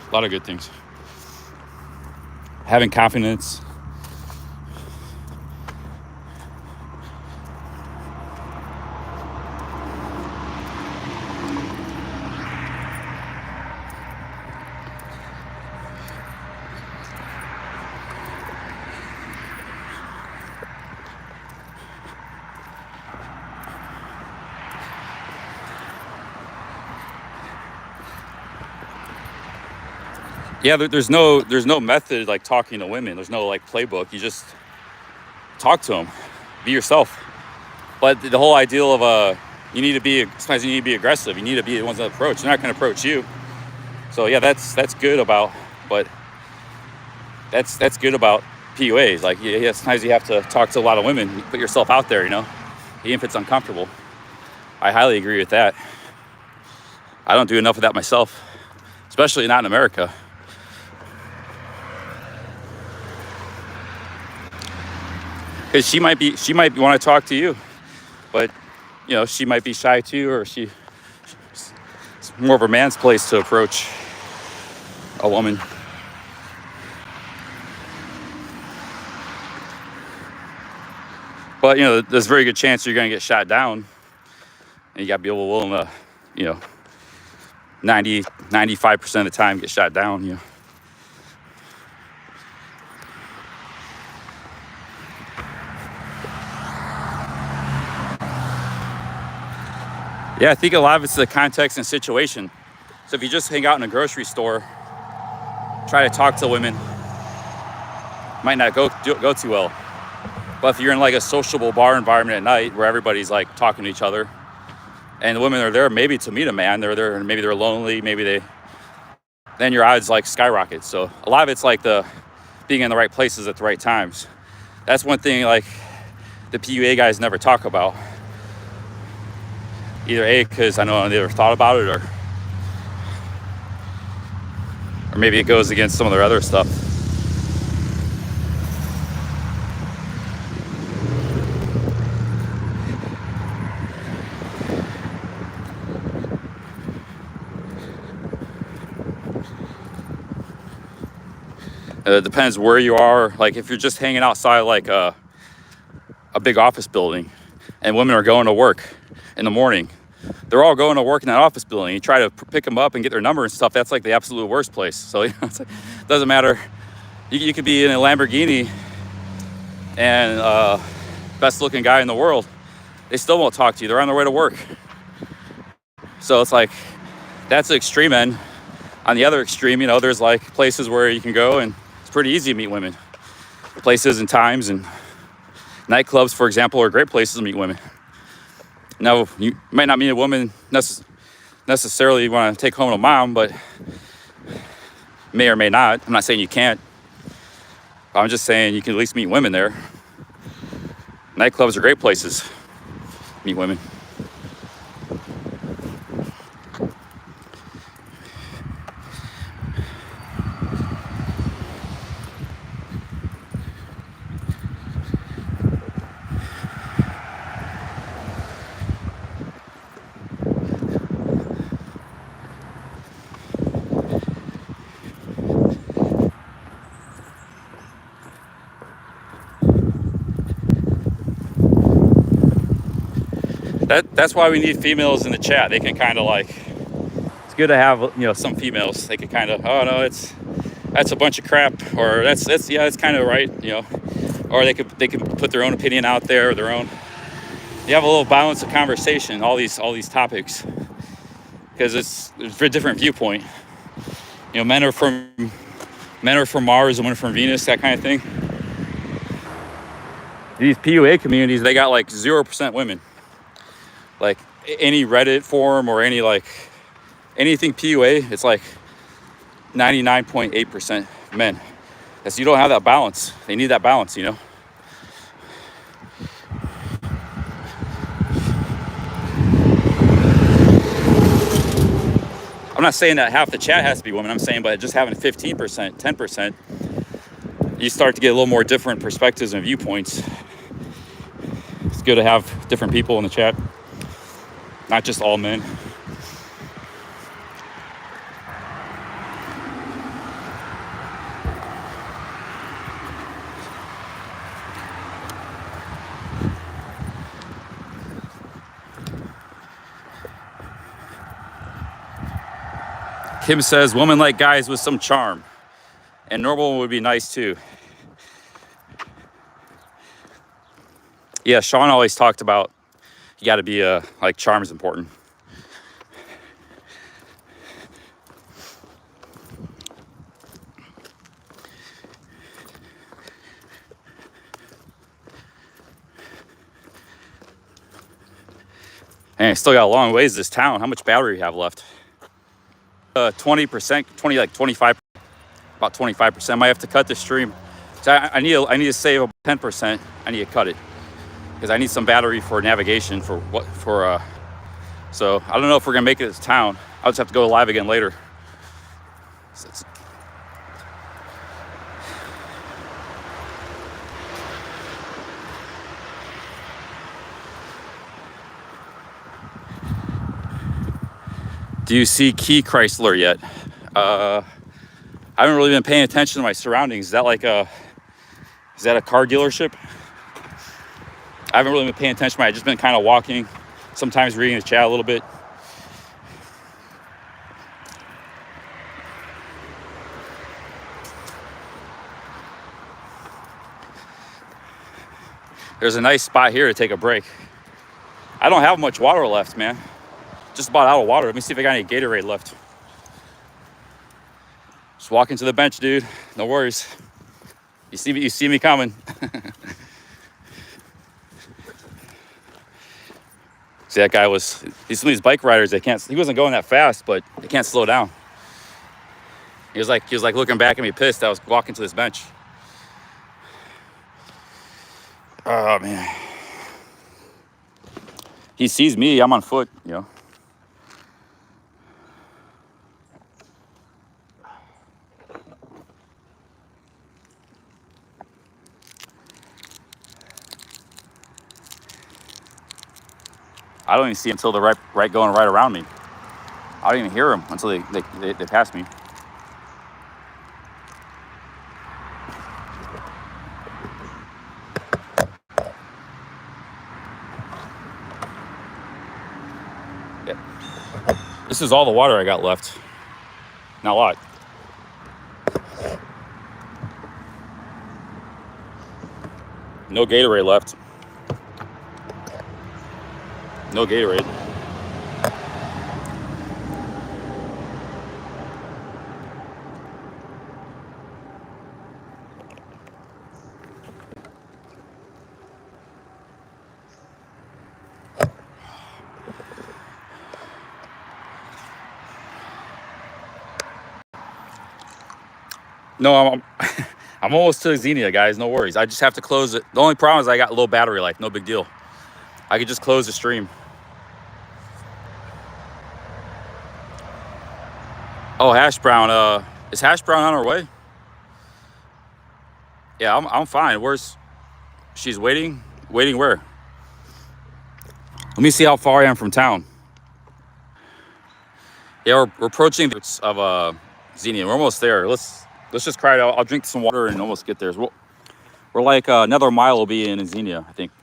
A lot of good things. Having confidence. Yeah, there's no method like talking to women. There's no like playbook. You just talk to them, be yourself. But the whole ideal of sometimes you need to be aggressive. You need to be the ones that approach. They're not going to approach you. So yeah, that's good about. But that's good about PUAs. Like yeah, sometimes you have to talk to a lot of women. You put yourself out there, you know, even if it's uncomfortable. I highly agree with that. I don't do enough of that myself, especially not in America. Because she might want to talk to you, but you know, she might be shy too, or it's more of a man's place to approach a woman. But you know, there's a very good chance you're going to get shot down, and you got to be willing to, you know, 95% of the time get shot down. You know. Yeah, I think a lot of it's the context and situation. So if you just hang out in a grocery store, try to talk to women, might not go too well. But if you're in like a sociable bar environment at night where everybody's like talking to each other, and the women are there maybe to meet a man, they're there, maybe they're lonely, then your odds like skyrocket. So a lot of it's like the being in the right places at the right times. That's one thing like the PUA guys never talk about. Either A, because I know they never thought about it, or maybe it goes against some of their other stuff. It depends where you are. Like if you're just hanging outside like a big office building and women are going to work in the morning, they're all going to work in that office building. You try to pick them up and get their number and stuff. That's like the absolute worst place. So you know, it doesn't matter. You could be in a Lamborghini and best looking guy in the world. They still won't talk to you. They're on their way to work. So it's like, that's the extreme end. On the other extreme, you know, there's like places where you can go and it's pretty easy to meet women. Places and times, and nightclubs, for example, are great places to meet women. Now, you might not meet a woman necessarily you want to take home to mom, but may or may not. I'm not saying you can't. I'm just saying you can at least meet women there. Nightclubs are great places to meet women. That's why we need females in the chat. They can kind of like, it's good to have, you know, some females. They can kind of, oh no, that's a bunch of crap, or that's yeah, it's kind of right, you know, or they can put their own opinion out there, or their own. You have a little balance of conversation, all these topics, because it's for a different viewpoint. You know, men are from Mars and women are from Venus, that kind of thing. These PUA communities, they got like 0% women. Like any Reddit forum or any like anything PUA, it's like 99.8% men. Because you don't have that balance. They need that balance, you know. I'm not saying that half the chat has to be women. I'm saying, but just having 15%, 10%, you start to get a little more different perspectives and viewpoints. It's good to have different people in the chat, not just all men. Kim says, women like guys with some charm, and normal would be nice too. Yeah, Sean always talked about you got to be like charm is important. And I still got a long ways to this town. How much battery you have left? 20%, 25, about 25%. I might have to cut the stream. So I need to save about 10%. I need to cut it because I need some battery for navigation so I don't know if we're gonna make it to town. I'll just have to go live again later. Do you see Key Chrysler yet? I haven't really been paying attention to my surroundings. Is that a car dealership? I haven't really been paying attention. I've just been kind of walking, sometimes reading the chat a little bit. There's a nice spot here to take a break. I don't have much water left, man. Just about out of water. Let me see if I got any Gatorade left. Just walking to the bench, dude. No worries. You see me coming. See, that guy some of these bike riders, he wasn't going that fast, but they can't slow down. He was like looking back at me pissed. I was walking to this bench. Oh man. He sees me, I'm on foot, you know. I don't even see him until the right going right around me. I don't even hear him until they pass me. Yeah. This is all the water I got left. Not a lot. No Gatorade left. No Gatorade. No, I'm almost to Xenia, guys. No worries. I just have to close it. The only problem is I got low battery life. No big deal. I could just close the stream. Oh, Hash Brown. Is Hash Brown on her way? Yeah, I'm fine. She's waiting? Waiting where? Let me see how far I am from town. Yeah, we're approaching the of Xenia. We're almost there. Let's just cry it out. I'll drink some water and almost get there. We're like another mile will be in Xenia, I think.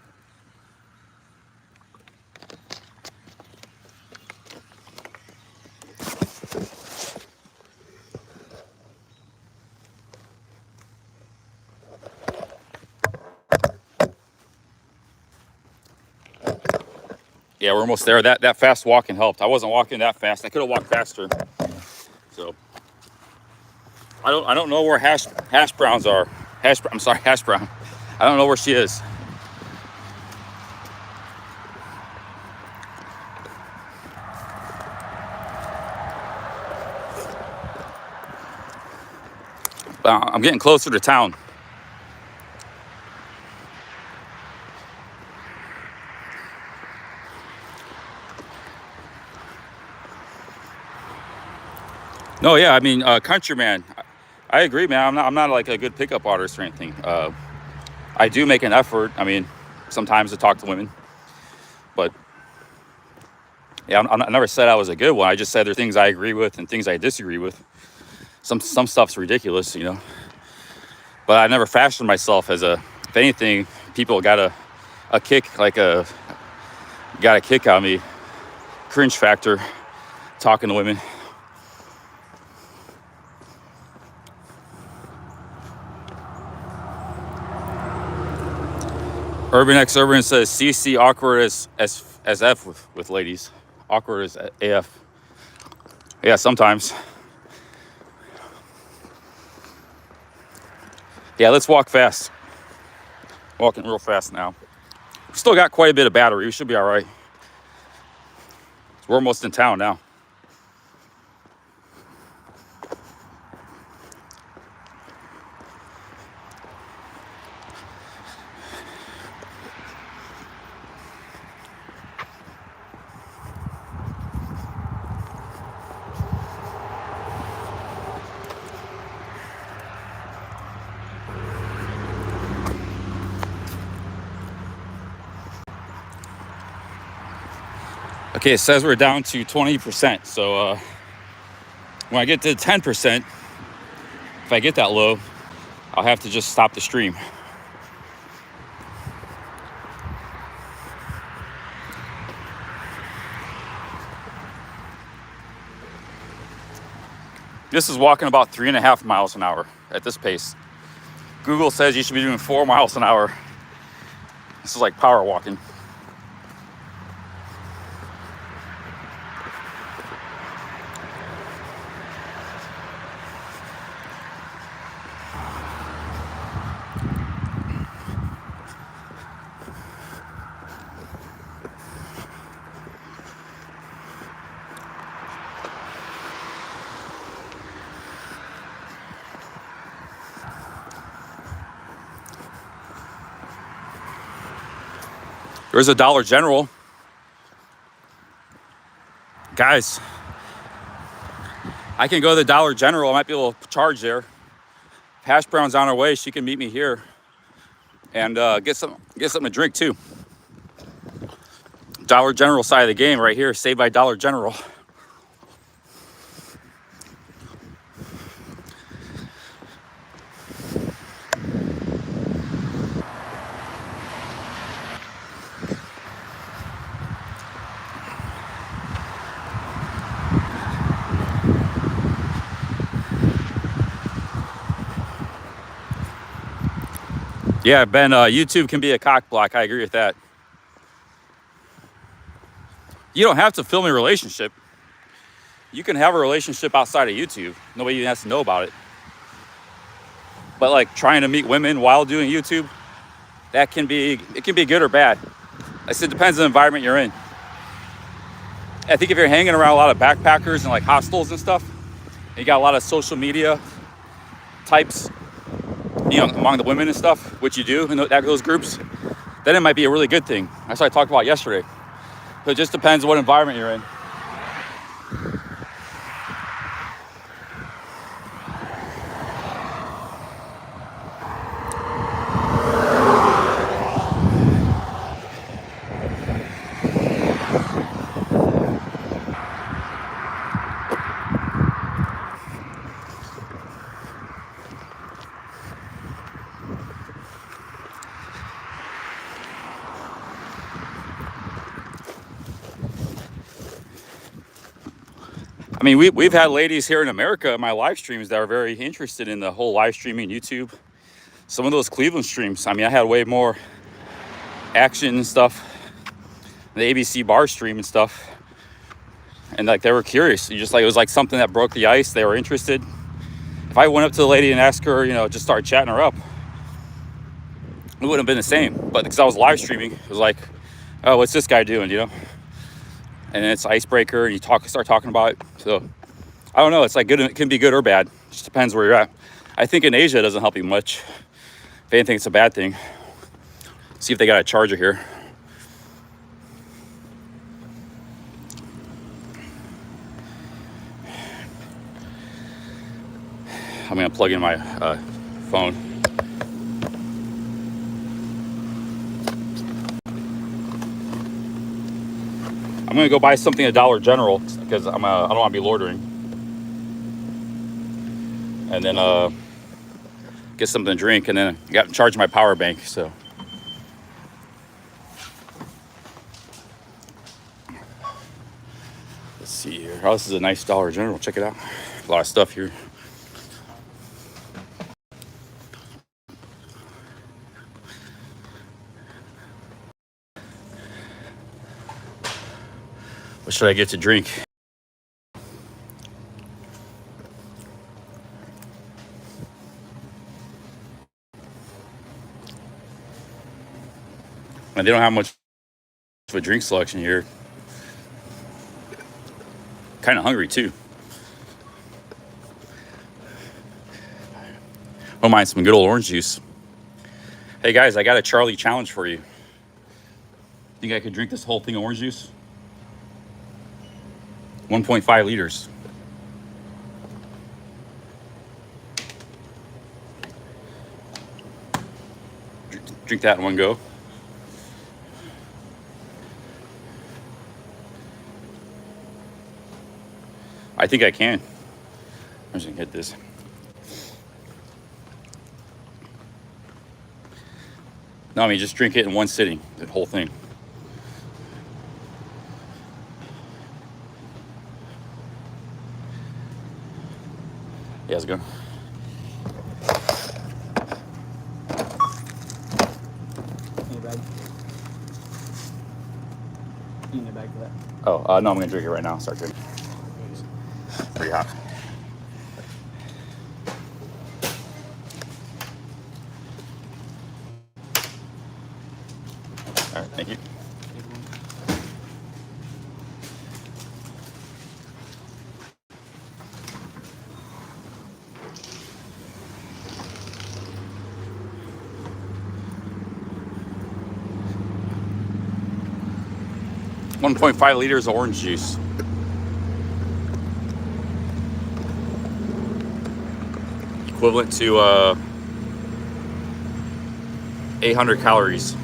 Yeah, we're almost there. That fast walking helped. I wasn't walking that fast. I could have walked faster. So I don't know where hash browns are. I'm sorry, hash brown. I don't know where she is. I'm getting closer to town. No, yeah, I mean, Countryman. I agree, man. I'm not like a good pickup artist or anything. I do make an effort. I mean, sometimes to talk to women, but yeah, I never said I was a good one. I just said there are things I agree with and things I disagree with. Some stuff's ridiculous, you know. But I never fashioned myself as a. If anything, people got a kick, got a kick out of me. Cringe factor, talking to women. Urban X Urban says CC awkward as F with ladies. Awkward as AF. Yeah, sometimes. Yeah, let's walk fast. Walking real fast now. We still got quite a bit of battery. We should be all right. We're almost in town now. Okay, it says we're down to 20%. So when I get to 10%, if I get that low, I'll have to just stop the stream. This is walking about 3.5 miles an hour at this pace. Google says you should be doing 4 miles an hour. This is like power walking. There's a Dollar General. Guys, I can go to the Dollar General. I might be able to charge there. Hash brown's on her way. She can meet me here and get something to drink too. Dollar General side of the game right here. Saved by Dollar General. Yeah, Ben, YouTube can be a cock block. I agree with that. You don't have to film a relationship. You can have a relationship outside of YouTube. Nobody even has to know about it. But like trying to meet women while doing YouTube, it can be good or bad. I said it depends on the environment you're in. I think if you're hanging around a lot of backpackers and like hostels and stuff, and you got a lot of social media types, you know, among the women and stuff, which you do in those groups, then it might be a really good thing. That's what I talked about yesterday. So it just depends what environment you're in. I mean, we've had ladies here in America in my live streams that are very interested in the whole live streaming YouTube. Some of those Cleveland streams, I mean, I had way more action and stuff the ABC bar stream and stuff. And like they were curious. You just like, it was like something that broke the ice. They were interested. If I went up to the lady and asked her, you know, just start chatting her up, it wouldn't have been the same. But because I was live streaming, it was like, oh, what's this guy doing, you know? And then it's icebreaker, and you start talking about it. So I don't know. It's like good. It can be good or bad. It just depends where you're at. I think in Asia it doesn't help you much. If anything, it's a bad thing. See if they got a charger here. I'm gonna plug in my phone. I'm gonna go buy something at Dollar General because I don't want to be loitering. And then get something to drink, and then I got to charge my power bank. So let's see here. Oh, this is a nice Dollar General. Check it out. A lot of stuff here. What should I get to drink? And they don't have much of a drink selection here. Kind of hungry too. Don't mind some good old orange juice. Hey guys, I got a Charlie challenge for you. Think I could drink this whole thing of orange juice? 1.5 liters. Drink that in one go. I think I can. I'm just gonna get this. No, I mean, just drink it in one sitting, the whole thing. Yeah, let's go. Need a bag? You need a bag for that? Oh, no, I'm gonna drink it right now. Start drinking. Pretty hot. All right, thank you. 1.5 liters of orange juice. Equivalent to 800 calories.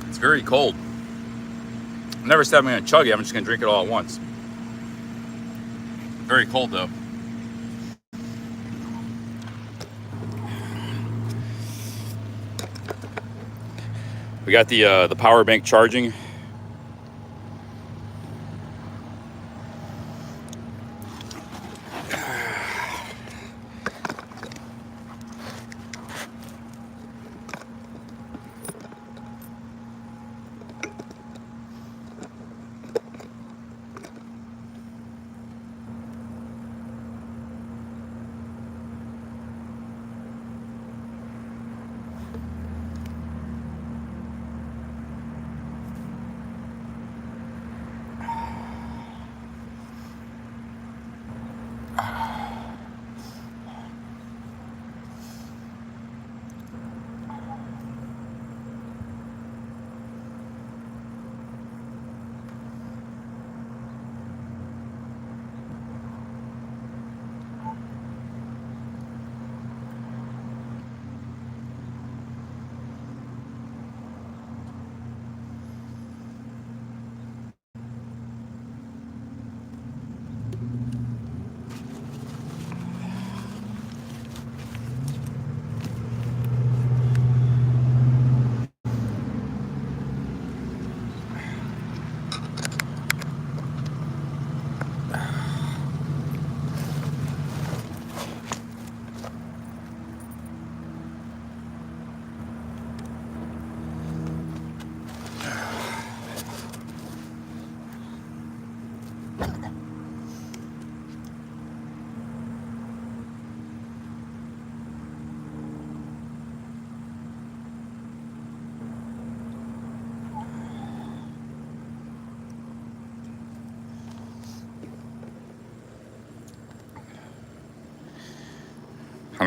It's very cold. I never said I'm gonna chug it, I'm just gonna drink it all at once. Very cold though. We got the power bank charging.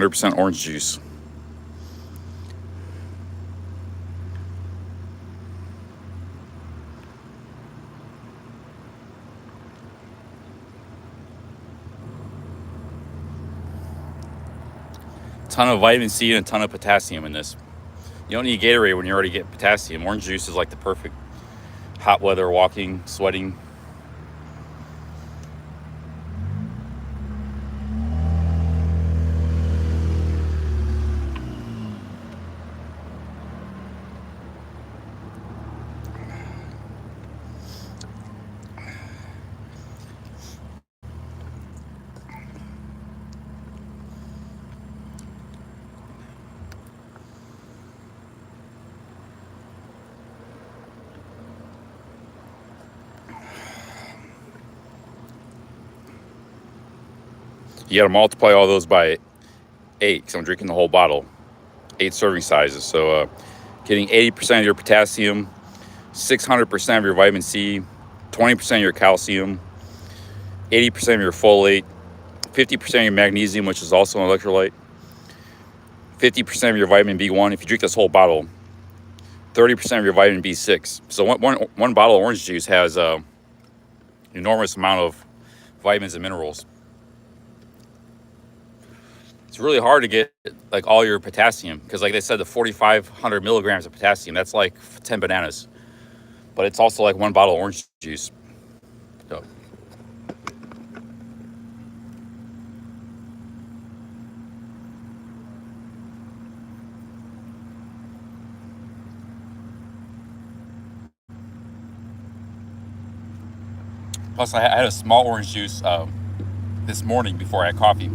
100% orange juice. Ton of vitamin C and a ton of potassium in this. You don't need Gatorade when you already get potassium. Orange juice is like the perfect hot weather, walking, sweating. You got to multiply all those by 8 because I'm drinking the whole bottle. 8 serving sizes. So getting 80% of your potassium, 600% of your vitamin C, 20% of your calcium, 80% of your folate, 50% of your magnesium, which is also an electrolyte, 50% of your vitamin B1. If you drink this whole bottle, 30% of your vitamin B6. So one bottle of orange juice has an enormous amount of vitamins and minerals. It's really hard to get like all your potassium because, like they said, the 4,500 milligrams of potassium, that's like 10 bananas. But it's also like one bottle of orange juice. So. Plus, I had a small orange juice this morning before I had coffee.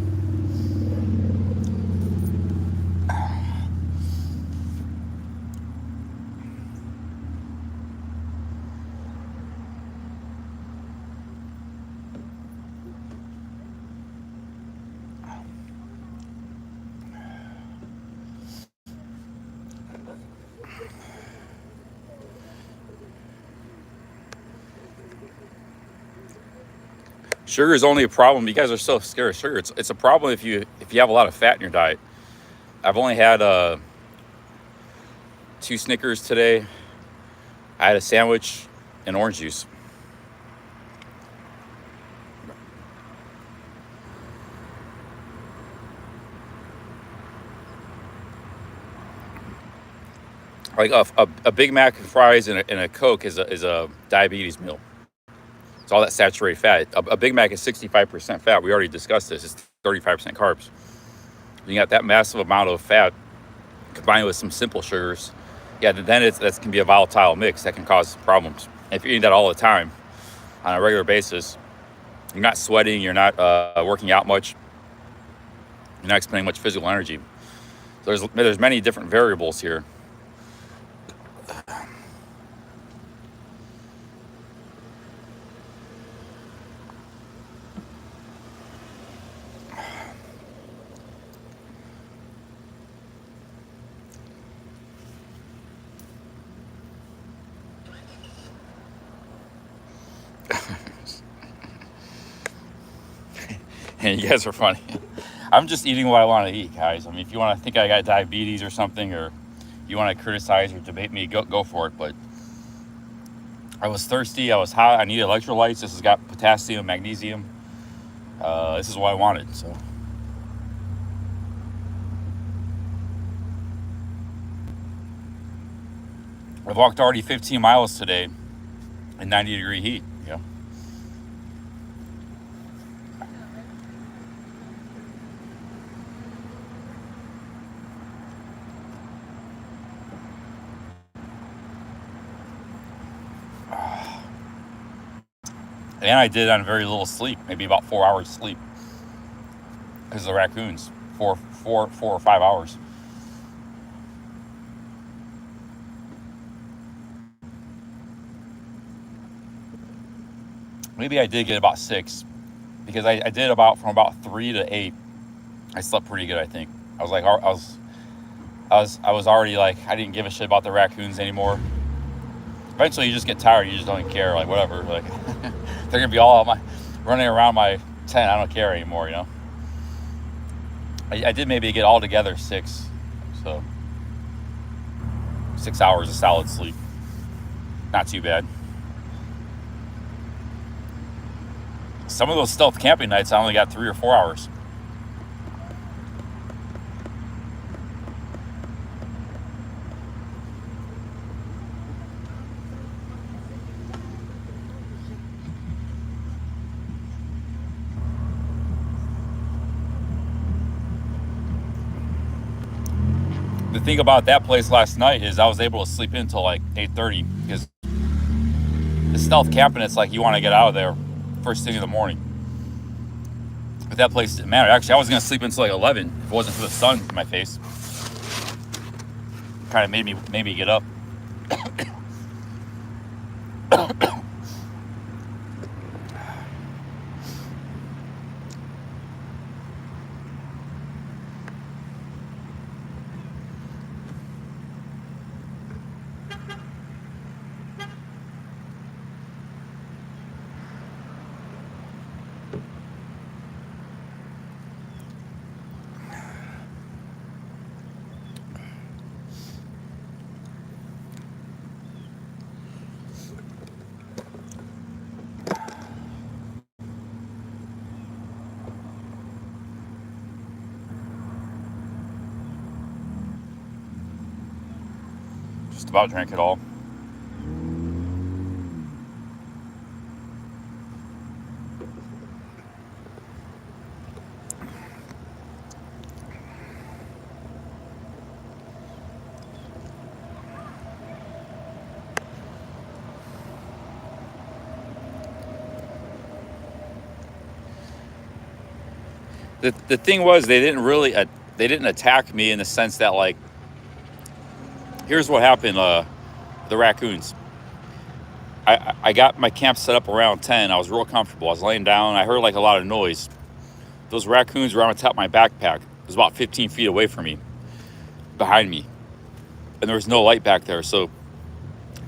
Sugar is only a problem. You guys are so scared of sugar. It's a problem if you have a lot of fat in your diet. I've only had 2 Snickers today. I had a sandwich and orange juice. Like a Big Mac and fries and a Coke is a diabetes meal. It's all that saturated fat. A Big Mac is 65% fat. We already discussed this. It's 35% carbs. You got that massive amount of fat combined with some simple sugars. Yeah, then that can be a volatile mix that can cause problems. And if you're eating that all the time on a regular basis, you're not sweating, you're not working out much, you're not expending much physical energy. So there's many different variables here. And you guys are funny. I'm just eating what I want to eat, guys. I mean, if you want to think I got diabetes or something, or you want to criticize or debate me, go for it. But I was thirsty. I was hot. I needed electrolytes. This has got potassium, magnesium. This is what I wanted. So. I've walked already 15 miles today in 90-degree heat. Yeah. And I did on very little sleep, maybe about 4 hours sleep. Because of the raccoons, 4 or 5 hours. Maybe I did get about 6, because I did from about 3 to 8. I slept pretty good, I think. I was already like, I didn't give a shit about the raccoons anymore. Eventually, you just get tired. You just don't care. Like, whatever. Like, they're gonna be all running around my tent. I don't care anymore. You know. I did maybe get all together 6. So 6 hours of solid sleep. Not too bad. Some of those stealth camping nights, I only got 3 or 4 hours. The thing about that place last night is I was able to sleep in until like 8:30 because the stealth camping, it's like you want to get out of there first thing in the morning. But that place didn't matter. Actually, I was going to sleep until like 11 if it wasn't for the sun in my face. Kind of made me get up. Just about drank it all. The thing was, they didn't attack me in the sense that, like, here's what happened. The raccoons. I got my camp set up around 10. I was real comfortable. I was laying down. I heard like a lot of noise. Those raccoons were on the top of my backpack. It was about 15 feet away from me, behind me, and there was no light back there. So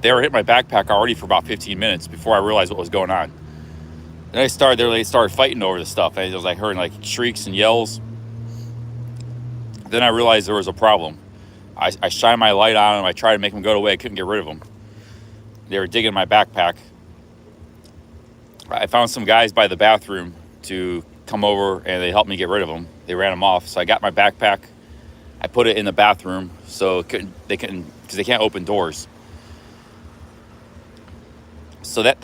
they were hitting my backpack already for about 15 minutes before I realized what was going on. Then they started fighting over the stuff. I was like hearing like shrieks and yells. Then I realized there was a problem. I shined my light on them. I tried to make them go away. I couldn't get rid of them. They were digging my backpack. I found some guys by the bathroom to come over, and they helped me get rid of them. They ran them off. So I got my backpack. I put it in the bathroom so they couldn't because they can't open doors. So that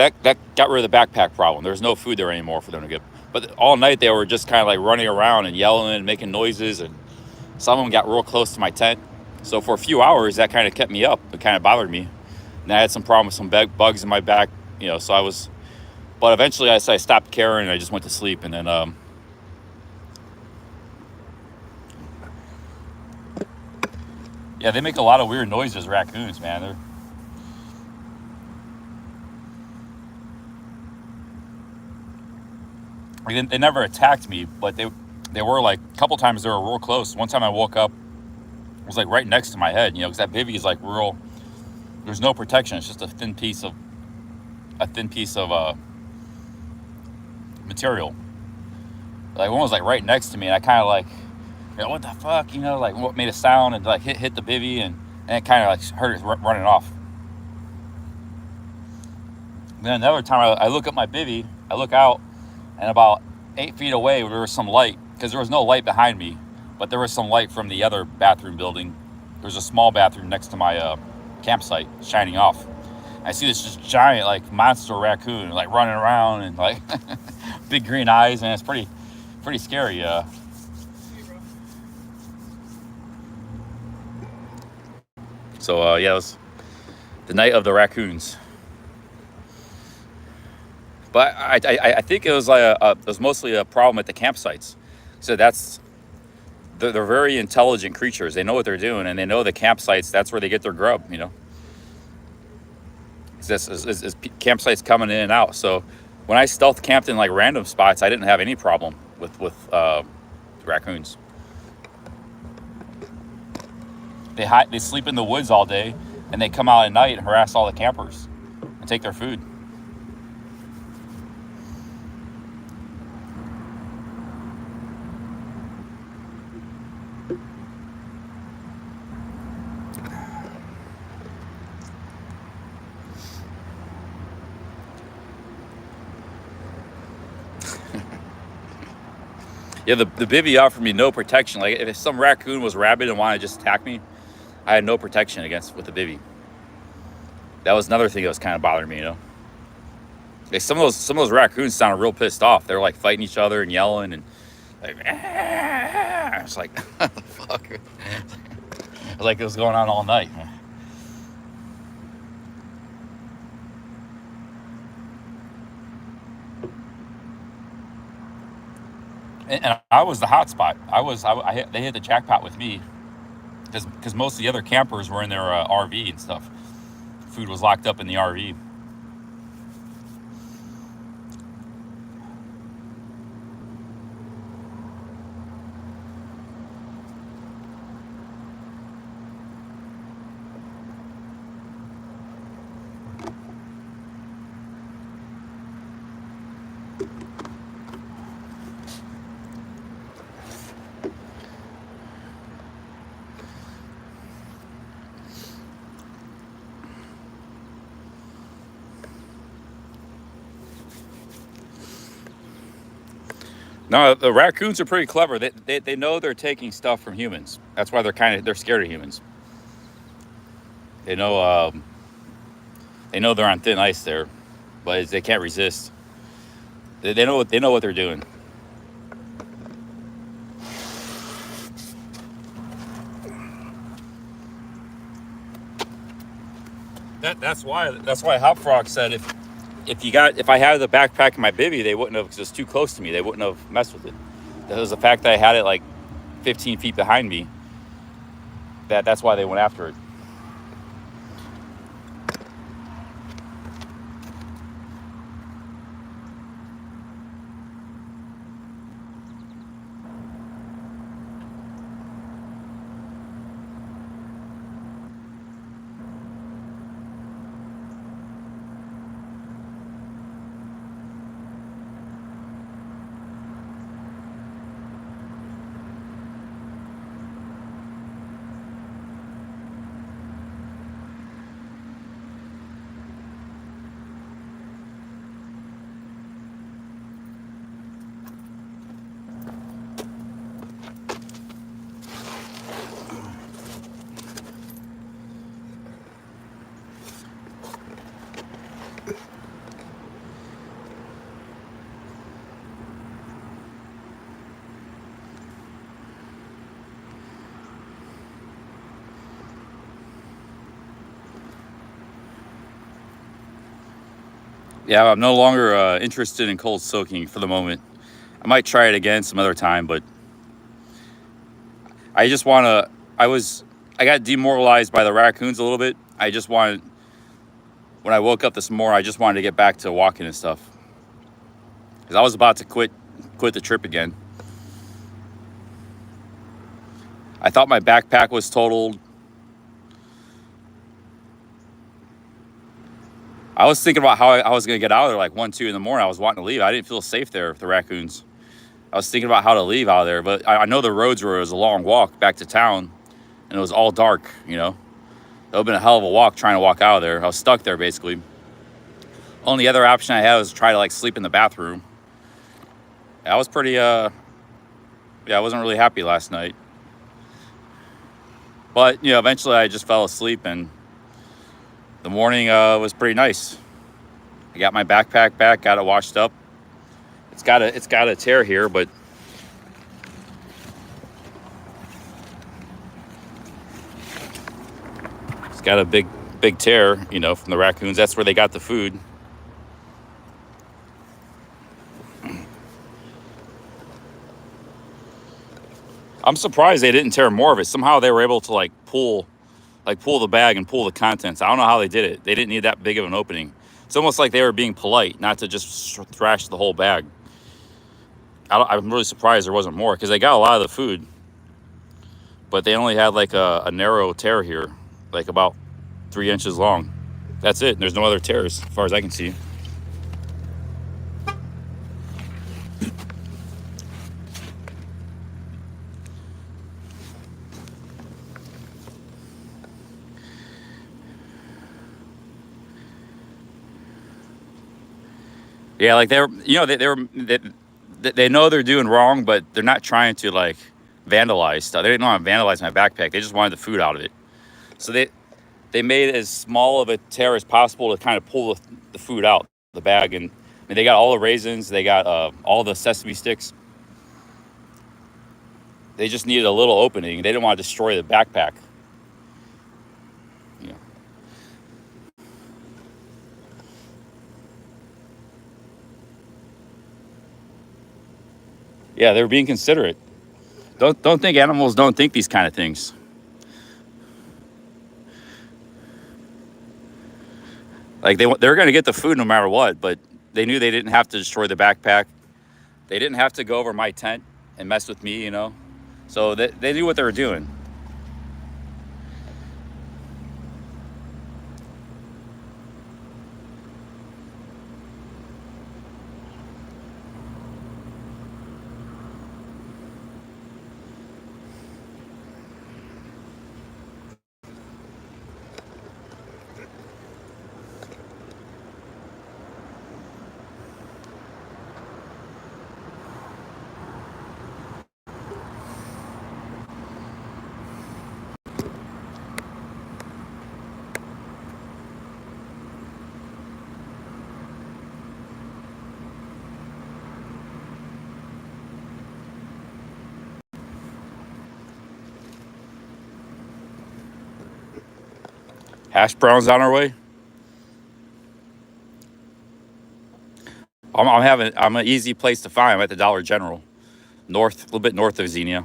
got rid of the backpack problem. There was no food there anymore for them to get. But all night they were just kind of like running around and yelling and making noises, and some of them got real close to my tent. So for a few hours that kind of kept me up. It kind of bothered me. And I had some problem with some bugs in my back, so I was, but eventually I stopped caring and I just went to sleep. And then yeah, they make a lot of weird noises, raccoons, man. They never attacked me, but they were like a couple times they were real close. One time I woke up, it was like right next to my head, because that bivvy is like real. There's no protection. It's just a thin piece of material. Like one was like right next to me, and I kind of like, what the fuck, like what made a sound and like hit the bivvy, and it kind of like heard it running off. And then another time I look at my bivvy, I look out, and about 8 feet away there was some light, because there was no light behind me, but there was some light from the other bathroom building. There's a small bathroom next to my campsite shining off. I see this just giant like monster raccoon like running around and like big green eyes, and it's pretty scary. So yeah, it was the night of the raccoons. But I think it was like it was mostly a problem at the campsites. So they're very intelligent creatures. They know what they're doing, and they know the campsites. That's where they get their grub. This is campsites coming in and out. So when I stealth camped in like random spots, I didn't have any problem with raccoons. They sleep in the woods all day, and they come out at night and harass all the campers and take their food. Yeah, the bivvy offered me no protection. Like if some raccoon was rabid and wanted to just attack me, I had no protection against with the bivvy. That was another thing that was kind of bothering me, you know. Like some of those raccoons sounded real pissed off. They were like fighting each other and yelling and like, it's like, what the fuck? Like it was going on all night. And I was the hot spot. They hit the jackpot with me because most of the other campers were in their RV and stuff. Food was locked up in the RV. No, the raccoons are pretty clever. They know they're taking stuff from humans. That's why they're scared of humans. They know they're on thin ice there, but they can't resist. They know what they're doing. That's why Hop Frog said if I had the backpack in my bivvy, they wouldn't have, because it's too close to me. They wouldn't have messed with it. It was the fact that I had it like 15 feet behind me. That's why they went after it. Yeah, I'm no longer interested in cold soaking for the moment. I might try it again some other time, but I just want to. I got demoralized by the raccoons a little bit. I just wanted, when I woke up this morning, I just wanted to get back to walking and stuff, because I was about to quit the trip again. I thought my backpack was totaled. I was thinking about how I was going to get out of there like 1, 2 in the morning. I was wanting to leave. I didn't feel safe there with the raccoons. I was thinking about how to leave out of there, but I know the roads were, it was a long walk back to town, and it was all dark, you know. That would have been a hell of a walk trying to walk out of there. I was stuck there basically. Only other option I had was try to like sleep in the bathroom. I was pretty, I wasn't really happy last night. But, you know, eventually I just fell asleep, and the morning was pretty nice. I got my backpack back, got it washed up. It's got a tear here, but it's got a big tear, you know, from the raccoons. That's where they got the food. I'm surprised they didn't tear more of it. Somehow they were able to like pull the bag and pull the contents. I don't know how they did it. They didn't need that big of an opening. It's almost like they were being polite, not to just thrash the whole bag. I'm really surprised there wasn't more, because they got a lot of the food, but they only had like a narrow tear here, like about 3 inches long. That's it. There's no other tears as far as I can see. Yeah, like they were they know they're doing wrong, but they're not trying to like vandalize stuff. They didn't want to vandalize my backpack. They just wanted the food out of it. So they made as small of a tear as possible to kind of pull the food out the bag. And I mean, they got all the raisins. They got all the sesame sticks. They just needed a little opening. They didn't want to destroy the backpack. You know. Yeah, they were being considerate. Don't think animals don't think these kind of things. Like they're going to get the food no matter what, but they knew they didn't have to destroy the backpack. They didn't have to go over my tent and mess with me, you know. So they knew what they were doing. Hash browns on our way. I'm an easy place to find. I'm at the Dollar General, a little bit north of Xenia.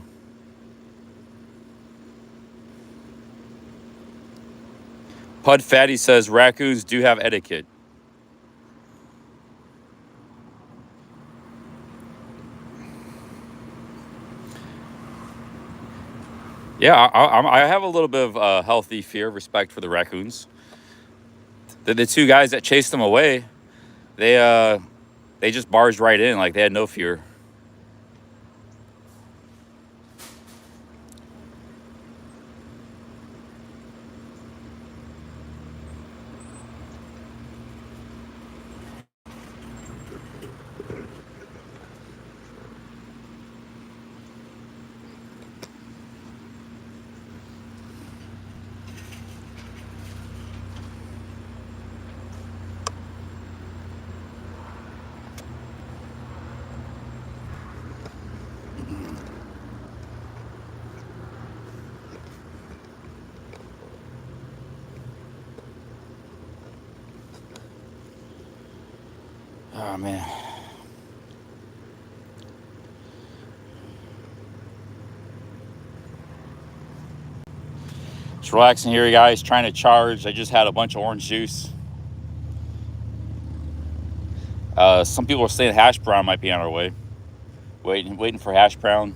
Pud Fatty says raccoons do have etiquette. Yeah, I have a little bit of healthy fear, respect for the raccoons. The two guys that chased them away, they just barged right in, like they had no fear. Oh man. Just relaxing here, guys, trying to charge. I just had a bunch of orange juice. Some people are saying hash brown might be on our way. Waiting for hash brown.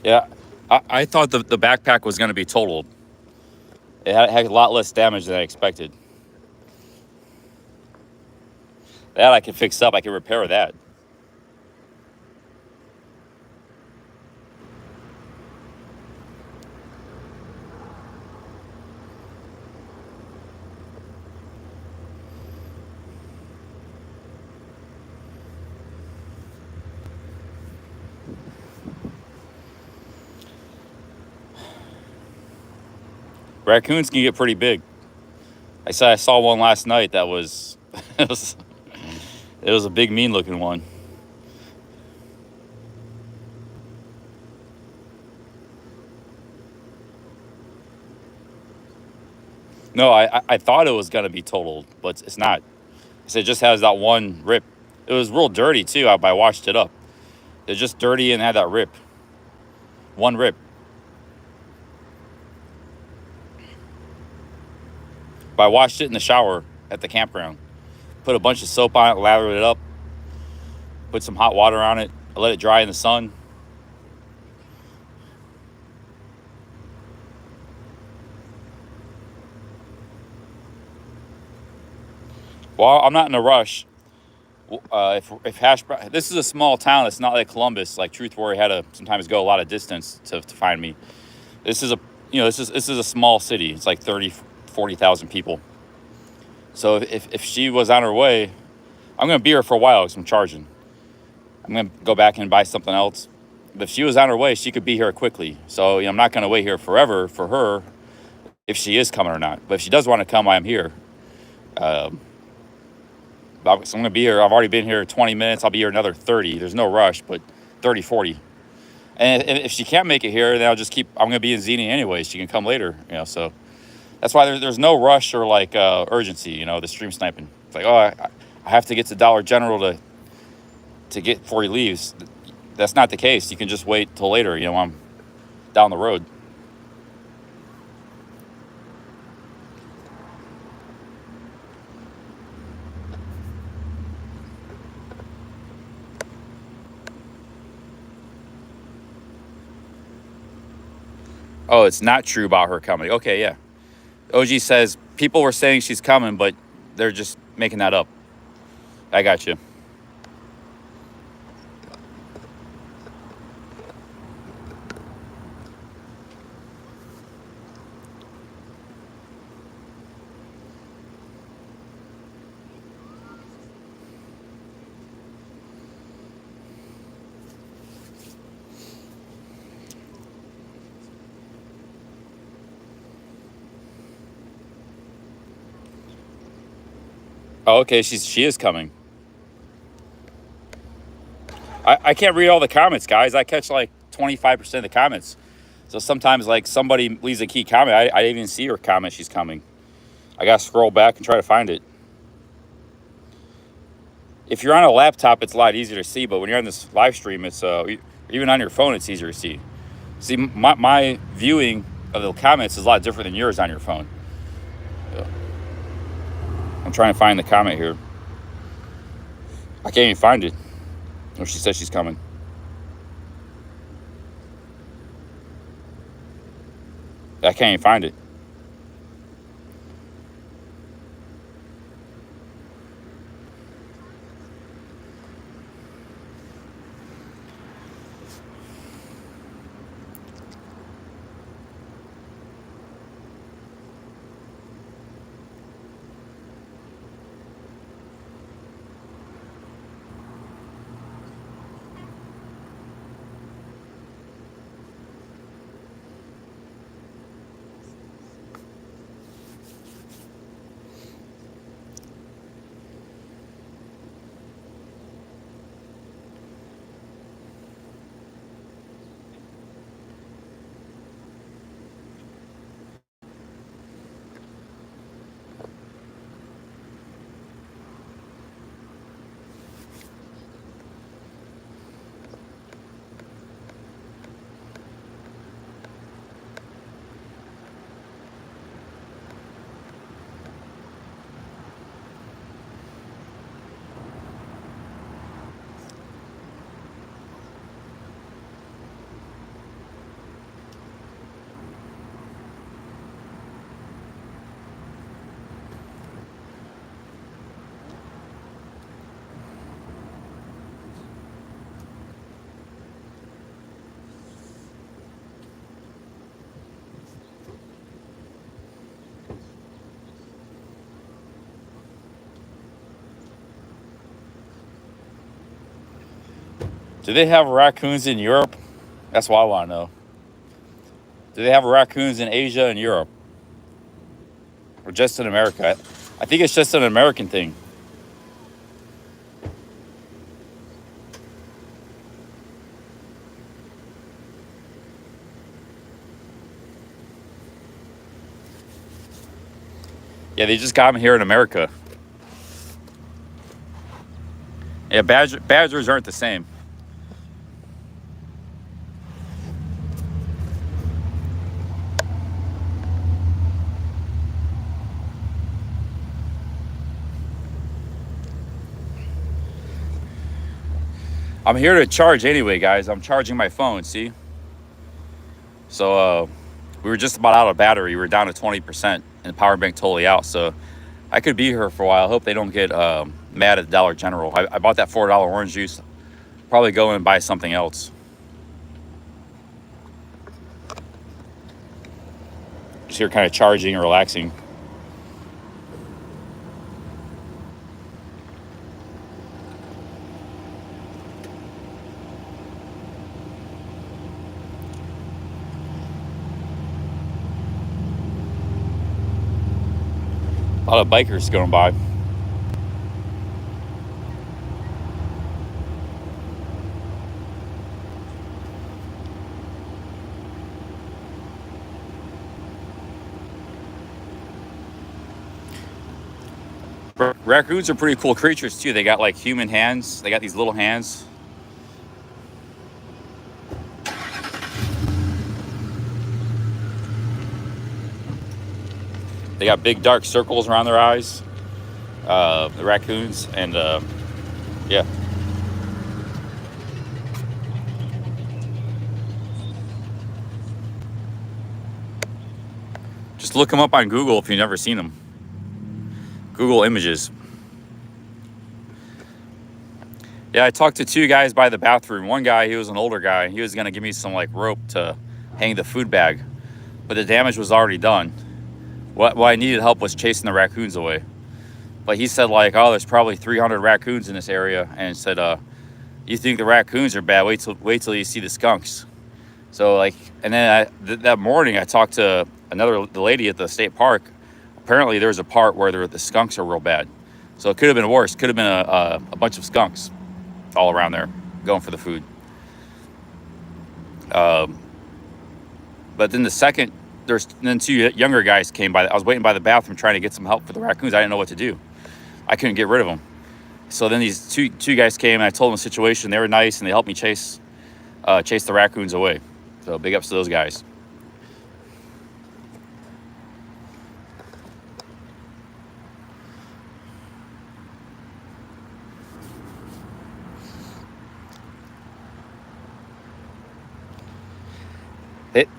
Yeah, I thought the backpack was going to be totaled. It had a lot less damage than I expected. That I can fix up. I can repair that. Raccoons can get pretty big. I saw one last night that was it was a big, mean looking one. No, I thought it was gonna be totaled, but it's not. It just has that one rip. It was real dirty too. I washed it up. It's just dirty and had that rip. One rip. But I washed it in the shower at the campground. Put a bunch of soap on it, lathered it up. Put some hot water on it. I let it dry in the sun. Well, I'm not in a rush. If hash brown, this is a small town. It's not like Columbus, like Truth Warrior had to sometimes go a lot of distance to find me. This is a, this is a small city. It's like 40,000 people. So if she was on her way, I'm gonna be here for a while because I'm charging. I'm gonna go back and buy something else. But if she was on her way, she could be here quickly. So I'm not gonna wait here forever for her if she is coming or not. But if she does want to come, I am here. So I'm gonna be here. I've already been here 20 minutes. I'll be here another 30. There's no rush, but 30, 40. And if she can't make it here, then I'm gonna be in Xenia anyway. She can come later, so that's why there's no rush or like urgency, the stream sniping. It's like, I have to get to Dollar General to get before he leaves. That's not the case. You can just wait till later, I'm down the road. Oh, it's not true about her coming. Okay, yeah. OG says people were saying she's coming, but they're just making that up. I got you. Oh, okay, she is coming. I can't read all the comments, guys. I catch like 25% of the comments. So sometimes like somebody leaves a key comment. I didn't even see her comment she's coming. I gotta scroll back and try to find it. If you're on a laptop, it's a lot easier to see, but when you're on this live stream, it's even on your phone, it's easier to see. See, my viewing of the comments is a lot different than yours on your phone. I'm trying to find the comment here. I can't even find it. Oh, she says she's coming. I can't even find it. Do they have raccoons in Europe? That's what I want to know. Do they have raccoons in Asia and Europe? Or just in America? I think it's just an American thing. Yeah, they just got them here in America. Yeah, badgers aren't the same. I'm here to charge anyway, guys. I'm charging my phone, see? So we were just about out of battery. We were down to 20% and the power bank totally out. So I could be here for a while. I hope they don't get mad at Dollar General. I bought that $4 orange juice. Probably go and buy something else. Just here kind of charging and relaxing. A lot of bikers going by. Raccoons are pretty cool creatures too. They got like human hands. They got these little hands. They got big dark circles around their eyes. The raccoons, and yeah. Just look them up on Google if you've never seen them. Google images. Yeah, I talked to two guys by the bathroom. One guy, he was an older guy. He was gonna give me some like rope to hang the food bag, but the damage was already done. What I needed help was chasing the raccoons away. But he said like, oh, there's probably 300 raccoons in this area, and said, you think the raccoons are bad? Wait till you see the skunks. So like, and then that morning I talked to the lady at the state park. Apparently there's a part where the skunks are real bad. So it could have been worse. Could have been a bunch of skunks all around there going for the food. But then then two younger guys came by. I was waiting by the bathroom trying to get some help for the raccoons. I didn't know what to do. I couldn't get rid of them. So then these two guys came, and I told them the situation. They were nice, and they helped me chase the raccoons away. So big ups to those guys.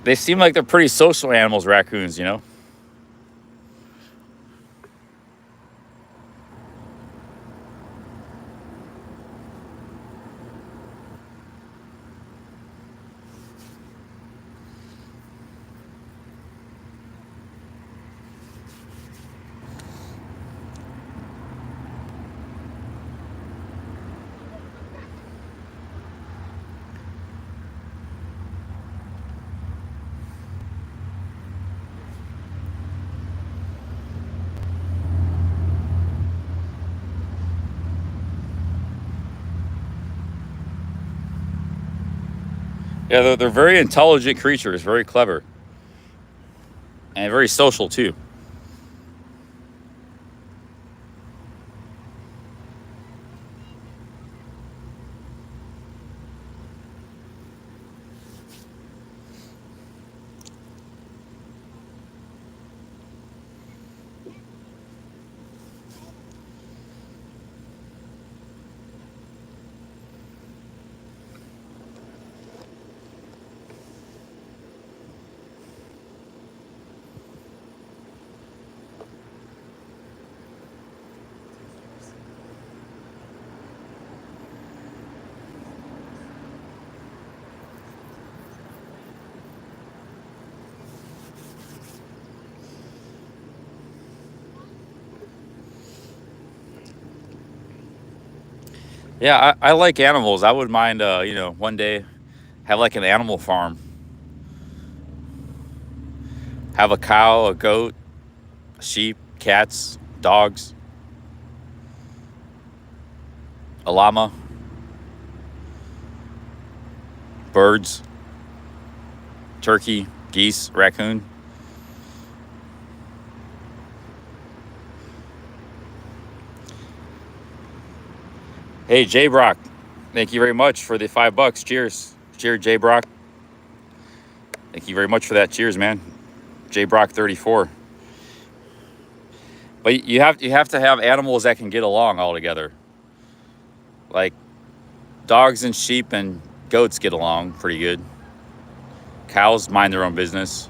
They seem like they're pretty social animals, raccoons, you know? Yeah, they're very intelligent creatures, very clever, and very social too. Yeah, I like animals. I would mind, one day have like an animal farm. Have a cow, a goat, sheep, cats, dogs, a llama, birds, turkey, geese, raccoon. Hey, J Brock, thank you very much for the $5. Cheers. Cheers, J Brock. Thank you very much for that. Cheers, man. J Brock 34. But you have to have animals that can get along all together. Like dogs and sheep and goats get along pretty good. Cows mind their own business.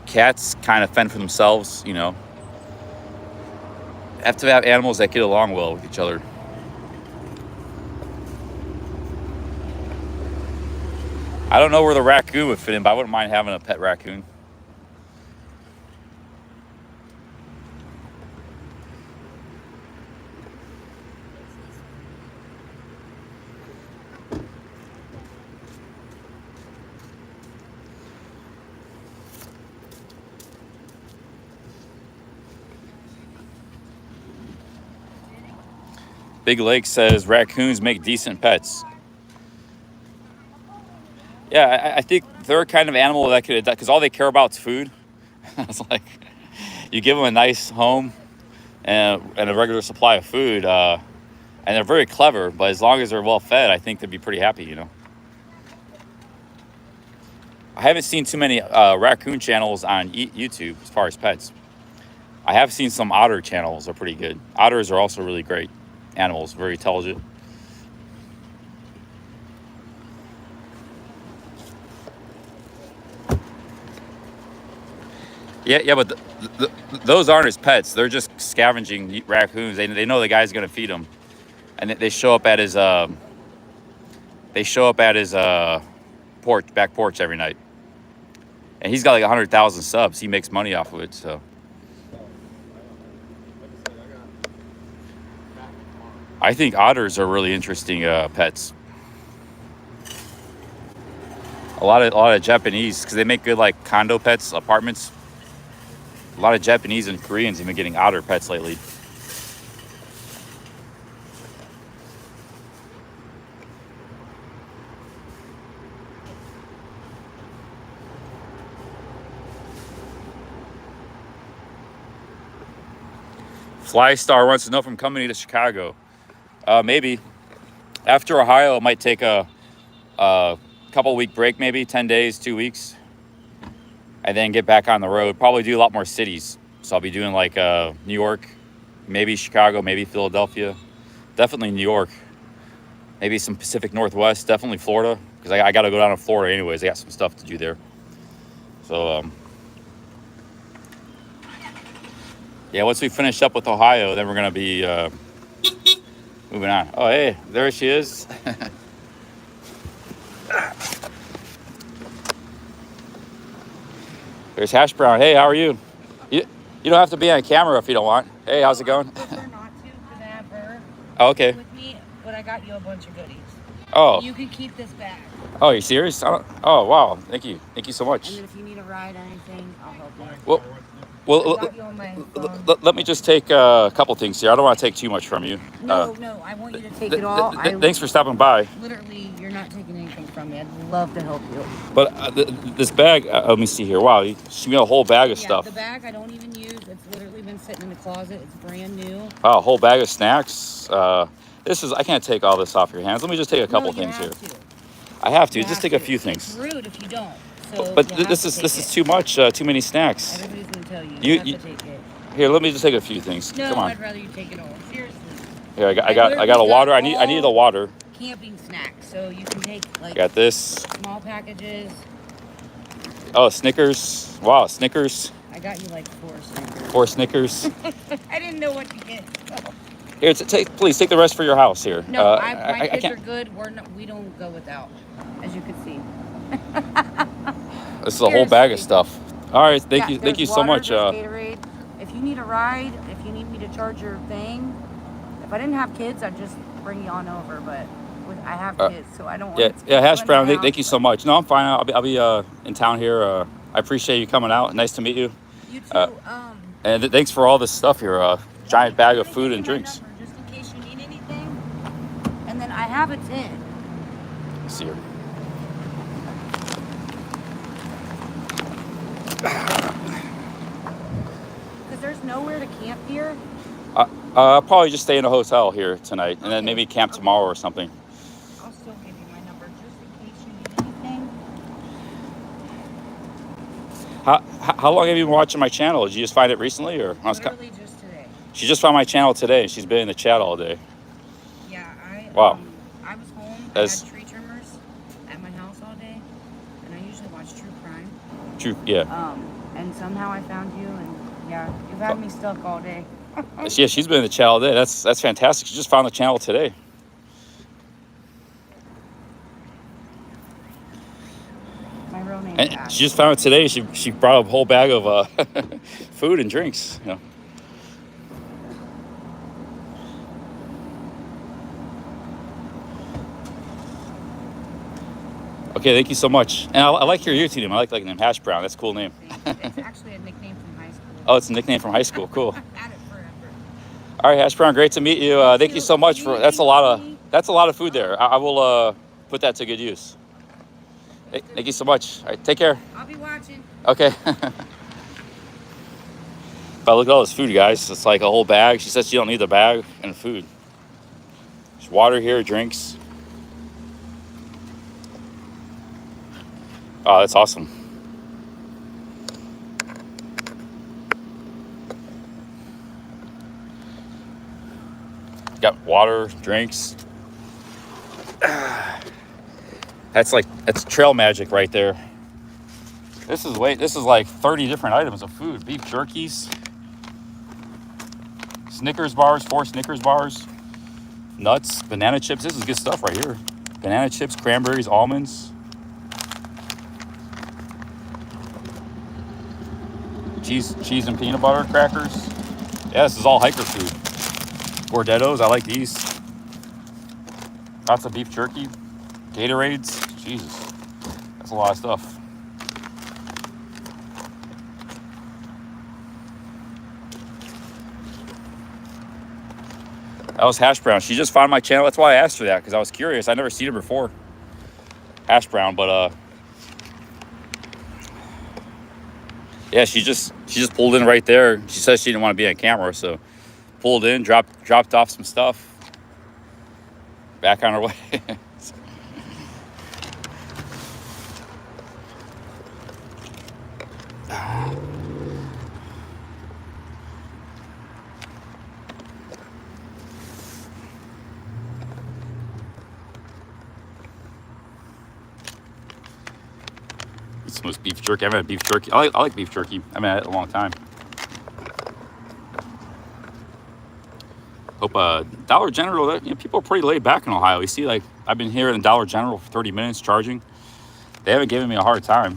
Cats kind of fend for themselves, you know. have to have animals that get along well with each other. I don't know where the raccoon would fit in, but I wouldn't mind having a pet raccoon. Big Lake says raccoons make decent pets. Yeah, I think they're a kind of animal that could adapt, because all they care about is food. It's like you give them a nice home and a regular supply of food, and they're very clever. But as long as they're well fed, I think they'd be pretty happy, you know. I haven't seen too many raccoon channels on YouTube as far as pets. I have seen some otter channels are pretty good. Otters are also really great animals, very intelligent. Yeah, but those aren't his pets. They're just scavenging raccoons. They know the guy's gonna feed them, and they show up at his back porch every night. And he's got like 100,000 subs. He makes money off of it. So I think otters are really interesting pets. A lot of Japanese, because they make good like condo pets, apartments. A lot of Japanese and Koreans have been getting otter pets lately. Flystar wants to know if I'm coming to Chicago. Maybe. After Ohio, it might take a couple week break, maybe 10 days, 2 weeks. And then get back on the road. Probably do a lot more cities. So I'll be doing like New York, maybe Chicago, maybe Philadelphia. Definitely New York. Maybe some Pacific Northwest, definitely Florida. Because I got to go down to Florida anyways. I got some stuff to do there. So, yeah, once we finish up with Ohio, then we're going to be moving on. Oh, hey, there she is. There's Hash Brown. Hey, how are you? You don't have to be on camera if you don't want. Hey, how's it going? I prefer not to, because I have her Oh, okay. with me, but I got you a bunch of goodies. Oh. You can keep this bag. Oh, you serious? Oh, wow. Thank you. Thank you so much. And then if you need a ride or anything, I'll help you. Well, I got you on my phone. let me just take a couple things here. I don't want to take too much from you. No, I want you to take it all. Thanks for stopping by. Literally, you're not taking anything from me. I'd love to help you. But this bag, let me see here. Wow, she got a whole bag of stuff. The bag I don't even use. It's literally been sitting in the closet. It's brand new. Oh, a whole bag of snacks. I can't take all this off your hands. Let me just take a couple things here. I have to. Just take a few things. It's rude if you don't. So but this is too much. Too many snacks. Everybody's gonna tell you. You have to take it. Here, let me just take a few things. No, Come on. I'd rather you take it all. Seriously. Here, I got a water. I needed a water. Camping snacks, so you can take like. Got this. Small packages. Oh, Snickers. Wow, Snickers. I got you like 4 Snickers. 4 Snickers. I didn't know what to get. Here, please take the rest for your house here. No, my kids are good. We don't go without, as you can see. This is a whole bag of stuff. All right, thank you so much. Gatorade. If you need a ride, if you need me to charge your thing, if I didn't have kids, I'd just bring you on over. But I have kids, so I don't want to. Yeah, Hash Brown. Thank you so much. No, I'm fine. I'll be in town here. I appreciate you coming out. Nice to meet you. You too. And thanks for all this stuff here. Giant bag of food and drinks. Just in case you need anything. And then I have a tent. Let's see here. Because there's nowhere to camp here. I'll probably just stay in a hotel here tonight, and then maybe camp tomorrow or something. I'll still give you my number just in case you need anything. How long have you been watching my channel? Did you just find it recently, or? Literally just today. She just found my channel today. She's been in the chat all day. Yeah, Wow. I was home. I had tree trimmers at my house all day, and I usually watch true crime. True, yeah. And somehow I found you, and yeah, you've had me stuck all day. Yeah, she's been in the channel today. That's fantastic. She just found the channel today. My real name. And she just found it today. She brought a whole bag of food and drinks. You know. Okay, thank you so much. And I like your YouTube name. I like the name Hash Brown. That's a cool name. It's actually a nickname from high school. Oh, it's a nickname from high school. Cool. I've had it forever. All right, Hash Brown, great to meet you. Thank you so much for that's a lot of food there. I will put that to good use. Thank you so much. All right, take care. I'll be watching. Okay. But look at all this food, guys. It's like a whole bag. She says she don't need the bag and food. There's water here, drinks. Oh, that's awesome. Got water, drinks. That's trail magic right there. This is like 30 different items of food. Beef jerkies, Snickers bars, 4 Snickers bars, nuts, banana chips. This is good stuff right here. Banana chips, cranberries, almonds, cheese and peanut butter crackers. Yeah, this is all hiker food. Gordettos, I like these. Lots of beef jerky, Gatorades. Jesus, that's a lot of stuff. That was Hash Brown. She just found my channel. That's why I asked her that, because I was curious. I never seen her before. Hash Brown, but yeah, she just pulled in right there. She says she didn't want to be on camera, so pulled in, dropped off some stuff. Back on her way. Some of this beef jerky. I haven't had beef jerky. I like beef jerky. I haven't had it in a long time. Hope Dollar General, people are pretty laid back in Ohio. You see, like, I've been here in Dollar General for 30 minutes charging. They haven't given me a hard time.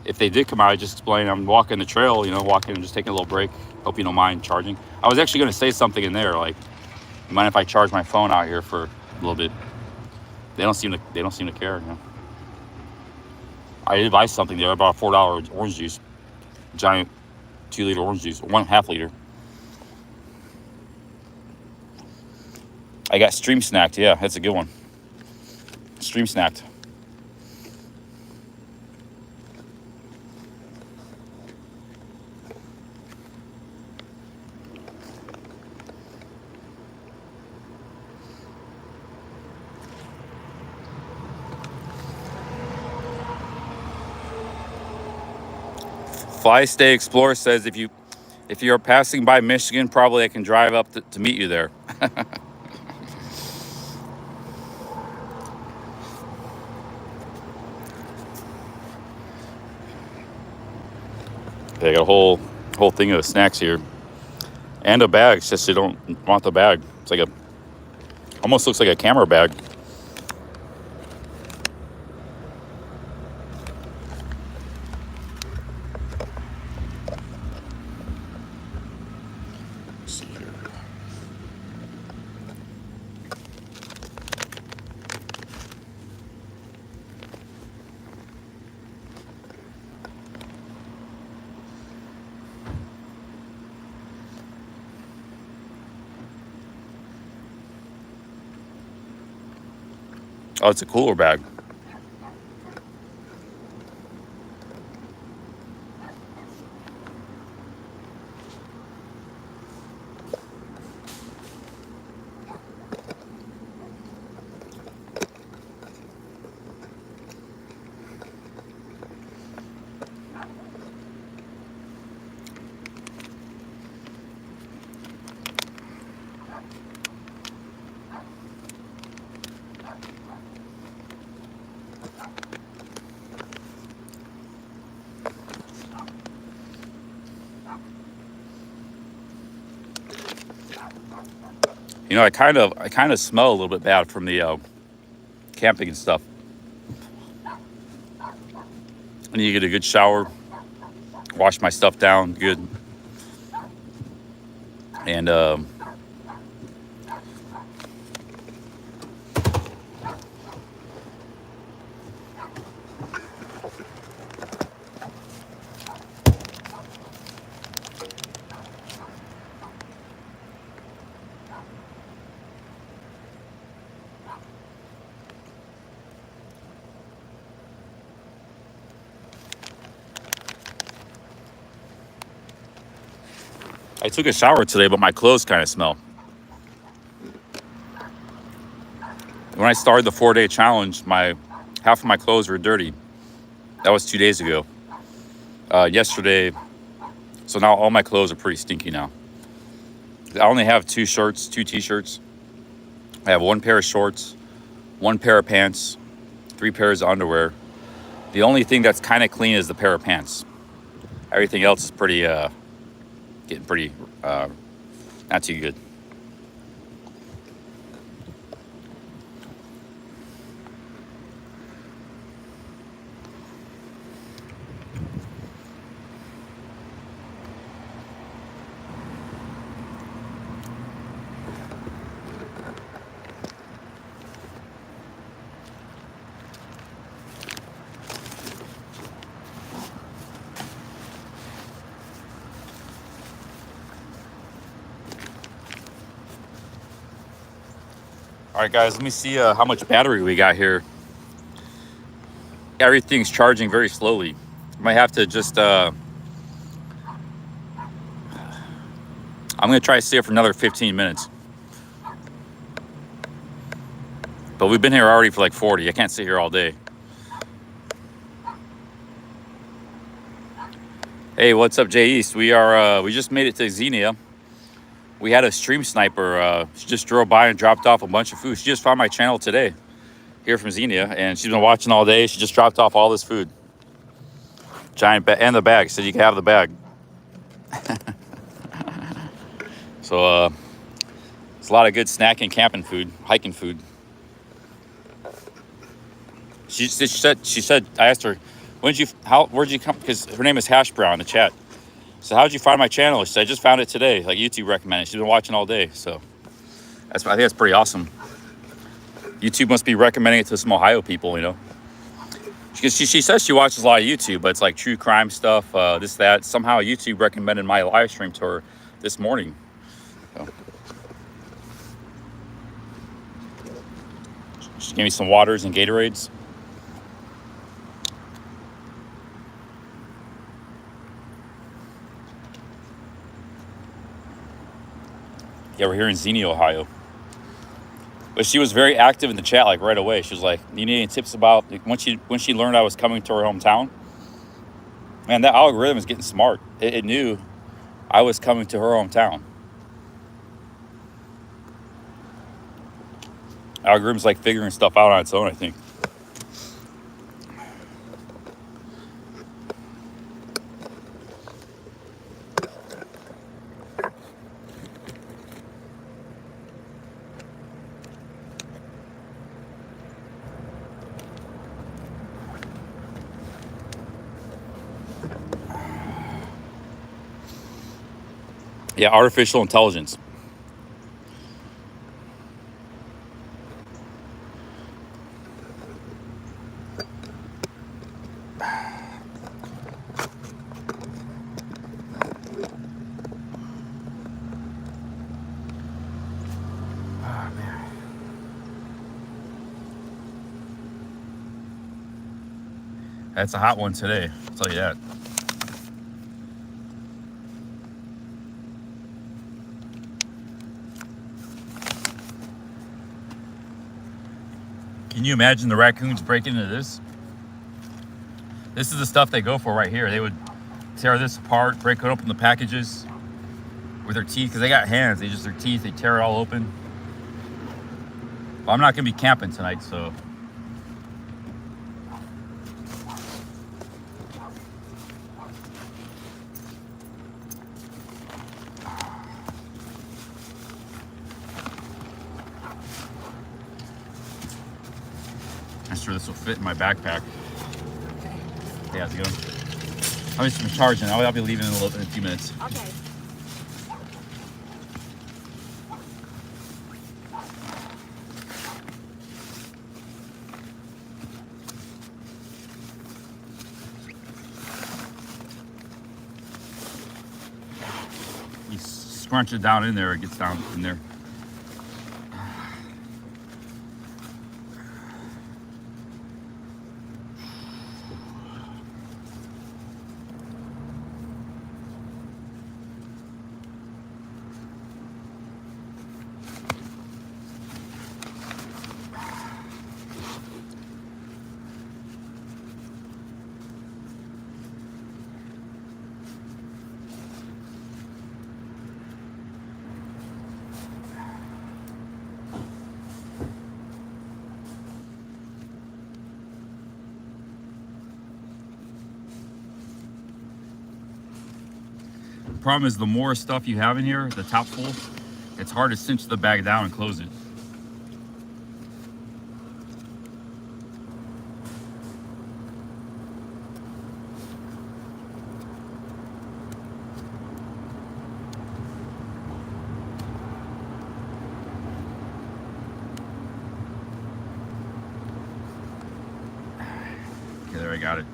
If they did come out, I just explain I'm walking the trail, walking and just taking a little break. Hope you don't mind charging. I was actually going to say something in there, like, you mind if I charge my phone out here for a little bit? They don't seem to care, I did buy something there. I bought a $4 orange juice, giant 2-liter orange juice, 1.5 liter. I got stream snacked. Yeah, that's a good one. Stream snacked. Fly Stay Explorer says if you're passing by Michigan, probably I can drive up to meet you there. They got a whole thing of snacks here, and a bag. It's just you don't want the bag. It's like almost looks like a camera bag. Oh, it's a cooler bag. You know, I kind of smell a little bit bad from the camping and stuff. I need to get a good shower, wash my stuff down good, and I took a shower today, but my clothes kind of smell. When I started the 4-day challenge, half of my clothes were dirty. That was 2 days ago. Yesterday, so now all my clothes are pretty stinky now. I only have 2 shirts, 2 t-shirts. I have 1 pair of shorts, 1 pair of pants, 3 pairs of underwear. The only thing that's kind of clean is the pair of pants. Everything else is pretty, getting pretty, not too good. All right, guys, let me see how much battery we got here. Everything's charging very slowly. I might have to just, I'm gonna try to stay here for another 15 minutes. But we've been here already for like 40. I can't sit here all day. Hey, what's up, Jay East? We just made it to Xenia. We had a stream sniper. She just drove by and dropped off a bunch of food. She just found my channel today here from Xenia, and she's been watching all day. She just dropped off all this food. Giant bag, and the bag. Said you can have the bag. So, it's a lot of good snacking, camping food, hiking food. She said, I asked her, where'd you come? Because her name is Hash Brown in the chat. So how'd you find my channel? She said, I just found it today. Like YouTube recommended. She's been watching all day. So I think that's pretty awesome. YouTube must be recommending it to some Ohio people, you know. She says she watches a lot of YouTube, but it's like true crime stuff, this, that. Somehow YouTube recommended my live stream to her this morning. So. She gave me some waters and Gatorades. Yeah, we're here in Xenia, Ohio. But she was very active in the chat, like right away. She was like, "You need any tips about?" Like, when she learned I was coming to her hometown, man, that algorithm is getting smart. It knew I was coming to her hometown. Algorithm's like figuring stuff out on its own, I think. Yeah, artificial intelligence. That's a hot one today, I'll tell you that. Can you imagine the raccoons breaking into this? This is the stuff they go for right here. They would tear this apart, break open the packages with their teeth, because they got hands. Their teeth, they tear it all open. Well, I'm not gonna be camping tonight, so. sure this will fit in my backpack. Hey, how's it going? I'm just charging. I'll be leaving in a few minutes. Okay. You scrunch it down in there, it gets down in there. Problem is, the more stuff you have in here, the top full, it's hard to cinch the bag down and close it. Okay, there, I got it.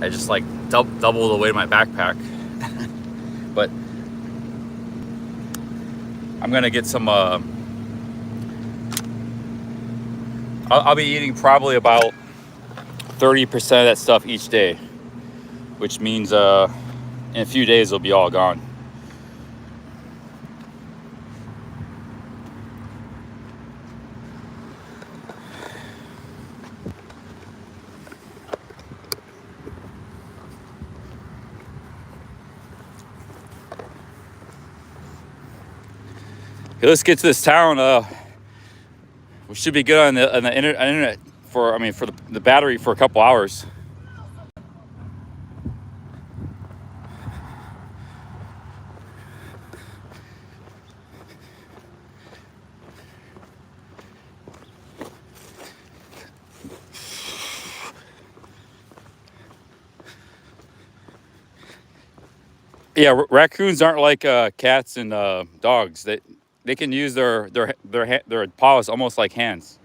I just like double the weight of my backpack. But I'm gonna get some I'll be eating probably about 30% of that stuff each day, which means in a few days it'll be all gone. Okay, let's get to this town. We should be good on the internet for the battery for a couple hours. Yeah, raccoons aren't like cats and dogs. They can use their paws almost like hands.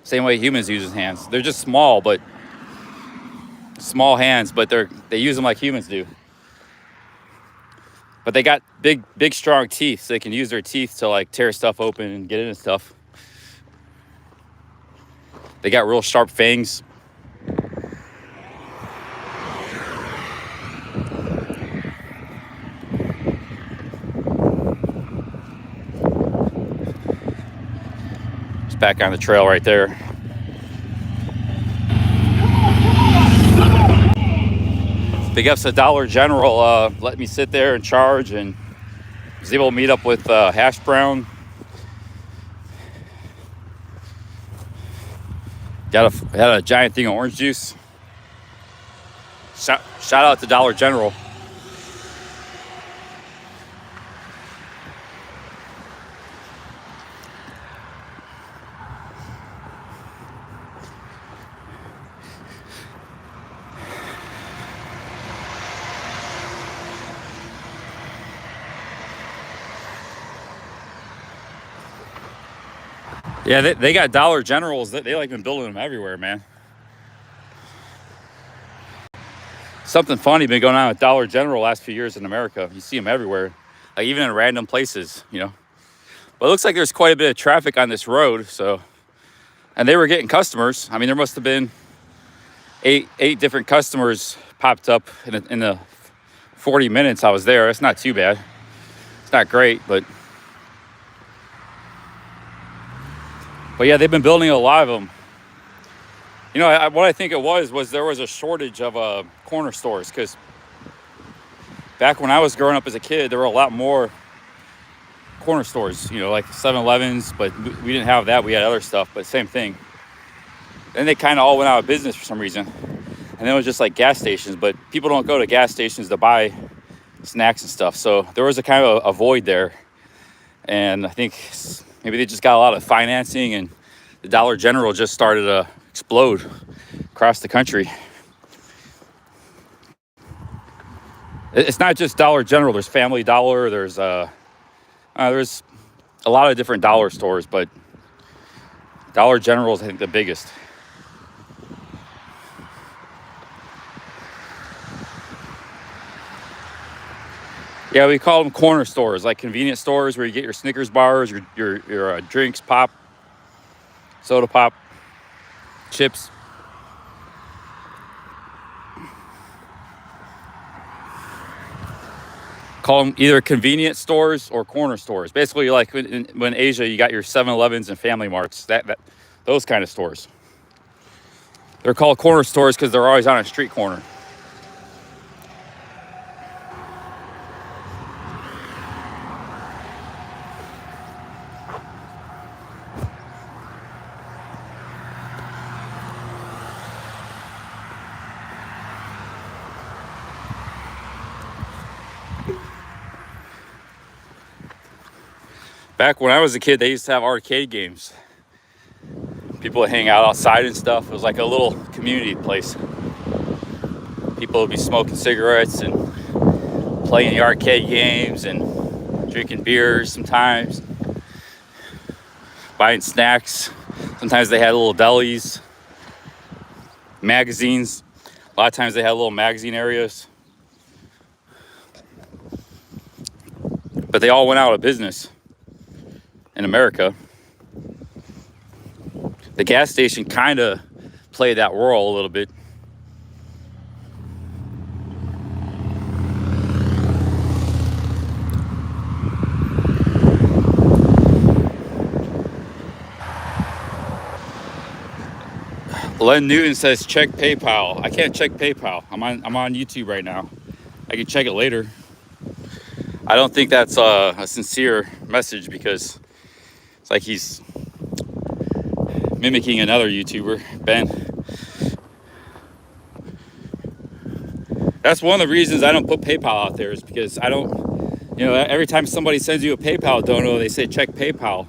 Same way humans use hands. They're just small hands, but they use them like humans do. But they got big strong teeth, so they can use their teeth to like tear stuff open and get into stuff. They got real sharp fangs. Back on the trail right there. Big ups to Dollar General, let me sit there and charge, and was able to meet up with Hash Brown. Had a giant thing of orange juice. Shout out to Dollar General. Yeah, they got Dollar Generals. They like been building them everywhere, man. Something funny been going on with Dollar General last few years in America. You see them everywhere, like even in random places, you know. But it looks like there's quite a bit of traffic on this road, so. And they were getting customers. I mean, there must have been eight different customers popped up in the 40 minutes I was there. It's not too bad. It's not great, but yeah, they've been building a lot of them. You know, what I think it was there was a shortage of corner stores, because back when I was growing up as a kid, there were a lot more corner stores, you know, like 7-Elevens, but we didn't have that. We had other stuff, but same thing. Then they kind of all went out of business for some reason. And then it was just like gas stations, but people don't go to gas stations to buy snacks and stuff. So there was a kind of a void there. And I think maybe they just got a lot of financing, and the Dollar General just started to explode across the country. It's not just Dollar General. There's Family Dollar. There's a lot of different dollar stores, but Dollar General is, I think, the biggest. Yeah, we call them corner stores, like convenience stores where you get your Snickers bars, your drinks, pop, soda pop, chips. Call them either convenience stores or corner stores. Basically, like when Asia, you got your 7-Elevens and Family Marts, those kind of stores. They're called corner stores because they're always on a street corner. Back when I was a kid, they used to have arcade games. People would hang out outside and stuff. It was like a little community place. People would be smoking cigarettes and playing the arcade games and drinking beers sometimes, buying snacks. Sometimes they had little delis, magazines. A lot of times they had little magazine areas. But they all went out of business in America. The gas station kind of played that role a little bit. Len Newton says check PayPal. I can't check PayPal. I'm on YouTube right now. I can check it later. I don't think that's a sincere message, because it's like he's mimicking another YouTuber, Ben. That's one of the reasons I don't put PayPal out there, is because I don't, you know, every time somebody sends you a PayPal dono, they say check PayPal.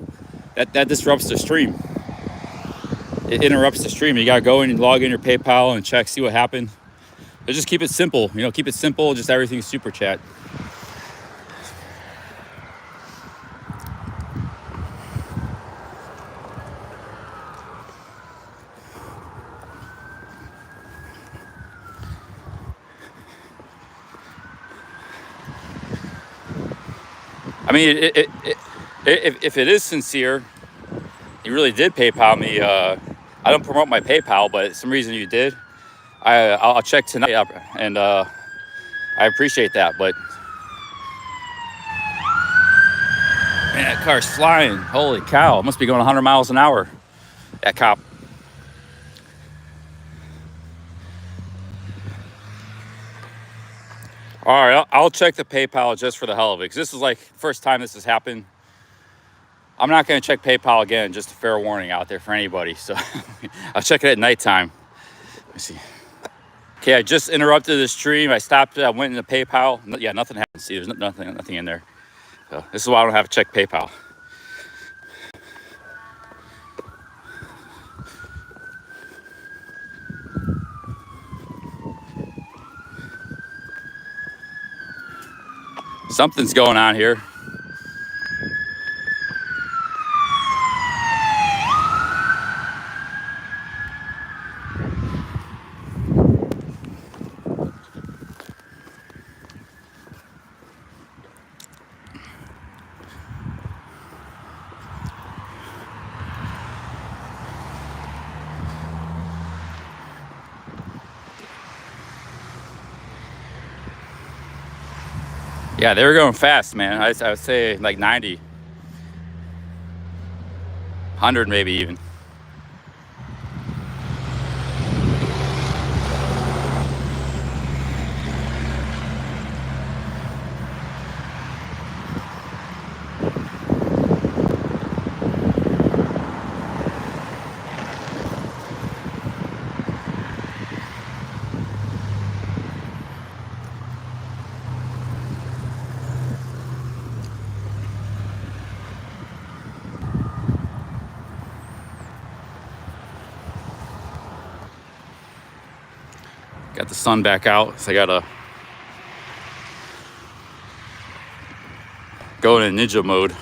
That disrupts the stream. It interrupts the stream. You gotta go in and log in your PayPal and check, see what happened. But just keep it simple, you know, keep it simple, just everything's super chat. I mean, if it is sincere, you really did PayPal me. I don't promote my PayPal, but some reason you did. I'll check tonight up, and I appreciate that. But man, that car's flying! Holy cow! It must be going 100 miles an hour. That cop. All right, I'll check the PayPal just for the hell of it, because this is like the first time this has happened. I'm not going to check PayPal again, just a fair warning out there for anybody. So I'll check it at nighttime. Let me see. Okay, I just interrupted the stream. I stopped it. I went into PayPal. Yeah, nothing happened. See, there's nothing in there. So this is why I don't have to check PayPal. Something's going on here. Yeah, they were going fast, man. I would say like 90. 100 maybe even. Got the sun back out, so I gotta go in ninja mode.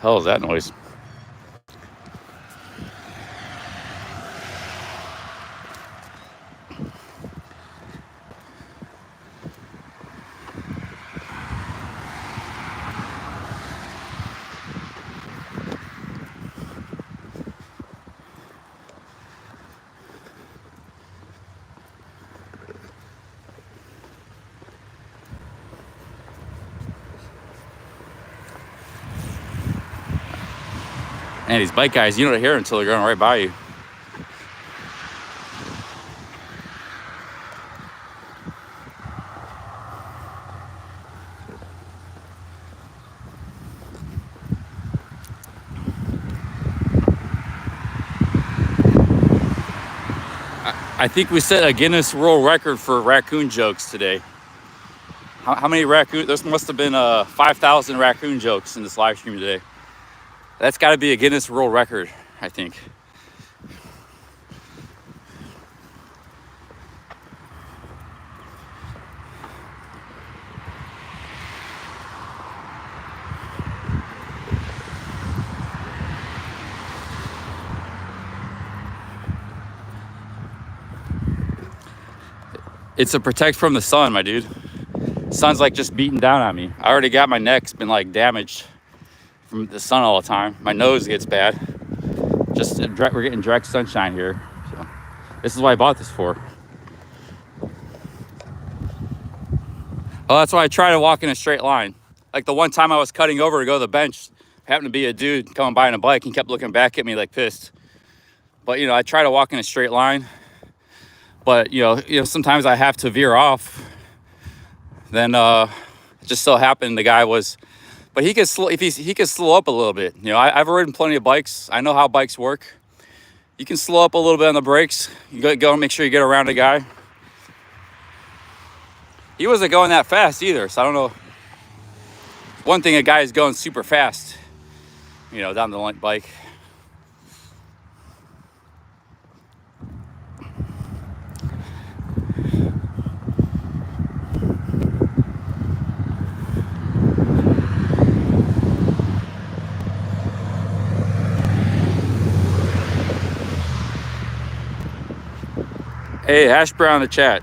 Hell is that noise? And these bike guys, you don't hear until they're going right by you. I think we set a Guinness World Record for raccoon jokes today. How many raccoon? There must have been 5,000 raccoon jokes in this live stream today. That's got to be a Guinness World Record, I think. It's a protect from the sun, my dude. Sun's like just beating down on me. I already got my neck's been like damaged from the sun all the time. My nose gets bad. Just we're getting direct sunshine here. So this is what I bought this for. Oh, that's why I try to walk in a straight line. Like the one time I was cutting over to go to the bench, happened to be a dude coming by on a bike and kept looking back at me like pissed. But you know, I try to walk in a straight line. But you know, sometimes I have to veer off. Then it just so happened the guy was, but he could he could slow up a little bit. You know, I've ridden plenty of bikes. I know how bikes work. You can slow up a little bit on the brakes. You go make sure you get around a guy. He wasn't going that fast either, so I don't know. One thing, a guy is going super fast, you know, down the bike. Hey, Hash Brown in the chat.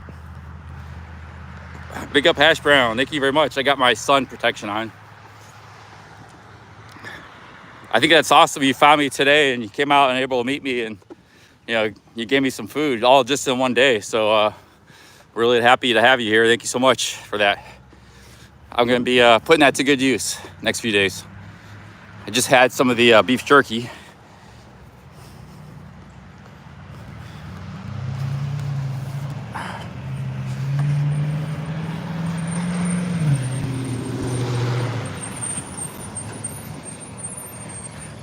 Big up Hash Brown. Thank you very much. I got my sun protection on. I think that's awesome. You found me today and you came out and able to meet me, and you know, you gave me some food all just in one day. So really happy to have you here. Thank you so much for that. I'm going to be putting that to good use next few days. I just had some of the beef jerky.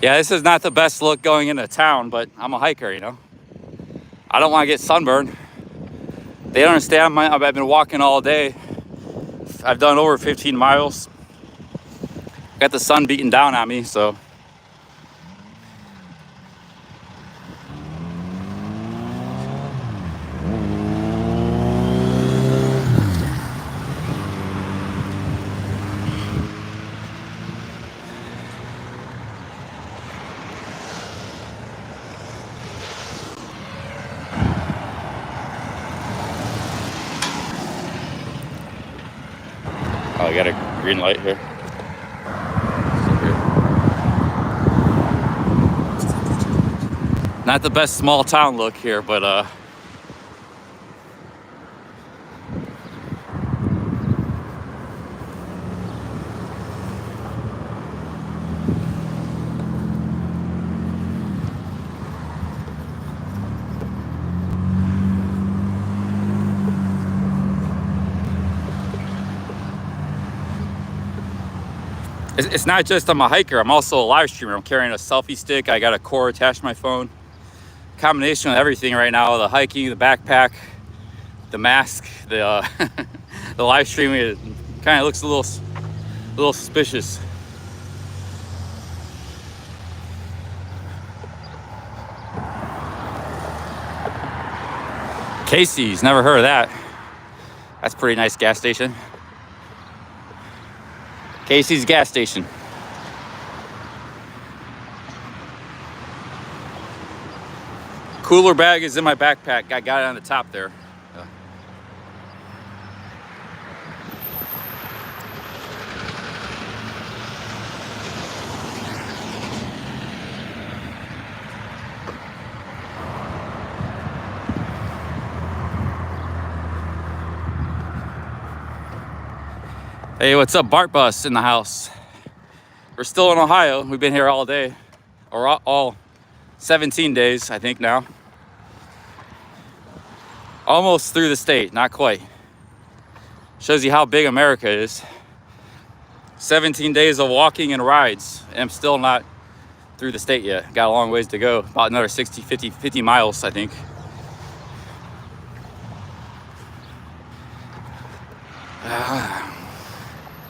Yeah, this is not the best look going into town, but I'm a hiker, you know. I don't want to get sunburned. They don't understand. I've been walking all day. I've done over 15 miles. Got the sun beating down on me, so. Oh, I got a green light here. Not the best small town look here, but It's not just I'm a hiker, I'm also a live streamer. I'm carrying a selfie stick, I got a cord attached to my phone. Combination of everything right now, the hiking, the backpack, the mask, the the live streaming, it kind of looks a little suspicious. Casey's, never heard of that. That's a pretty nice gas station. Casey's gas station. Cooler bag is in my backpack. I got it on the top there. Yeah. Hey, what's up, Bart Bus in the house? We're still in Ohio. We've been here all day, or all 17 days, I think now. Almost through the state, not quite. Shows you how big America is. 17 days of walking and rides, and I'm still not through the state yet. Got a long ways to go, about another 50 miles, I think.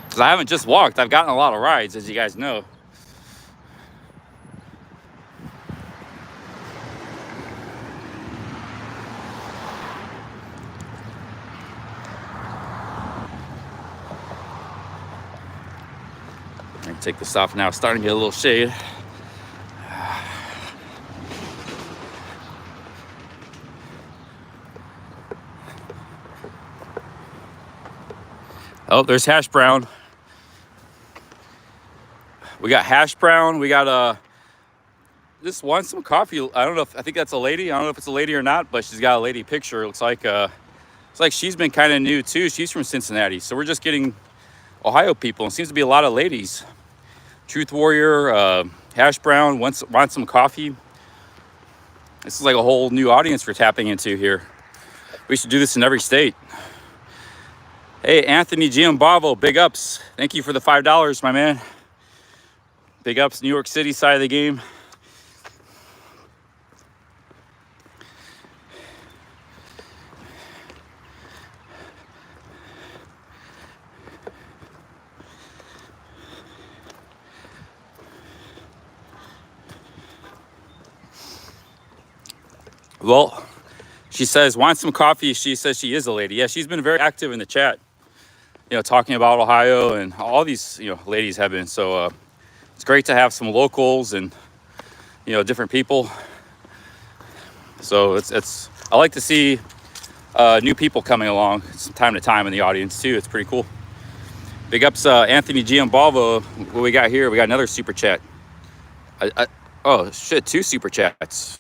Because I haven't just walked, I've gotten a lot of rides, as you guys know. I can take this off now, it's starting to get a little shade. Oh, there's hash brown. We got hash brown. We got just want some coffee. I don't know if I think that's a lady. I don't know if it's a lady or not, but she's got a lady picture. It looks like she's been kind of new too. She's from Cincinnati, so we're just getting Ohio people. And seems to be a lot of ladies. Truth Warrior, hash brown. Want some coffee. This is like a whole new audience we're tapping into here. We should do this in every state. Hey, Anthony Giambavo, big ups. Thank you for the $5, my man. Big ups, New York City side of the game. Well, she says, want some coffee? She says she is a lady. Yeah, she's been very active in the chat. You know, talking about Ohio, and all these, you know, ladies have been. So it's great to have some locals and, you know, different people. So it's I like to see new people coming along from time to time in the audience too. It's pretty cool. Big ups, Anthony Giambavo. What we got here? We got another super chat. Oh shit, 2 super chats.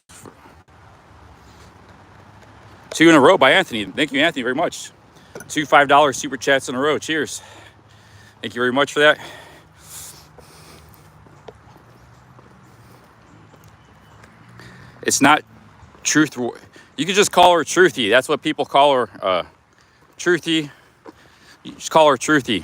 2 in a row by Anthony. Thank you, Anthony, very much. 2 $5 super chats in a row. Cheers. Thank you very much for that. It's not Truth. You could just call her Truthy. That's what people call her. Truthy. You just call her Truthy.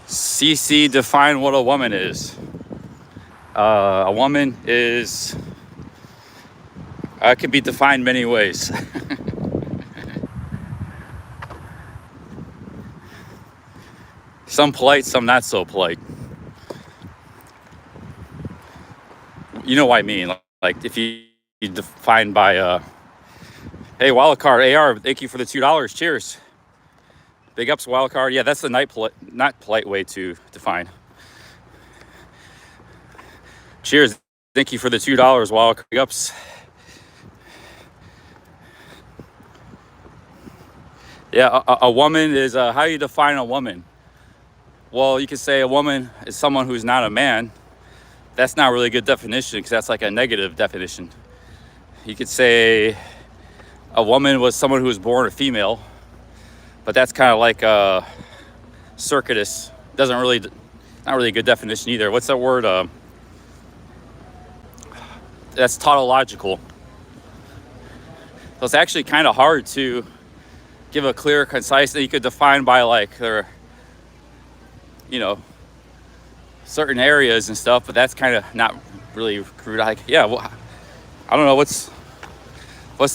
CC, define what a woman is. A woman is, can be defined many ways. Some polite, some not so polite. You know what I mean? Like if you define by, hey, Wildcard AR, thank you for the $2. Cheers. Big ups, Wildcard. Yeah, that's the not polite way to define. Cheers. Thank you for the $2, Wildcard. Big ups. Yeah, a woman is, how you define a woman? Well, you could say a woman is someone who's not a man. That's not really a good definition because that's like a negative definition. You could say a woman was someone who was born a female, but that's kind of like circuitous. Not really a good definition either. What's that word? That's tautological. So it's actually kind of hard to give a clear, concise that you could define by like their, you know, certain areas and stuff. But that's kind of not really crude. Like, yeah, well, I don't know what's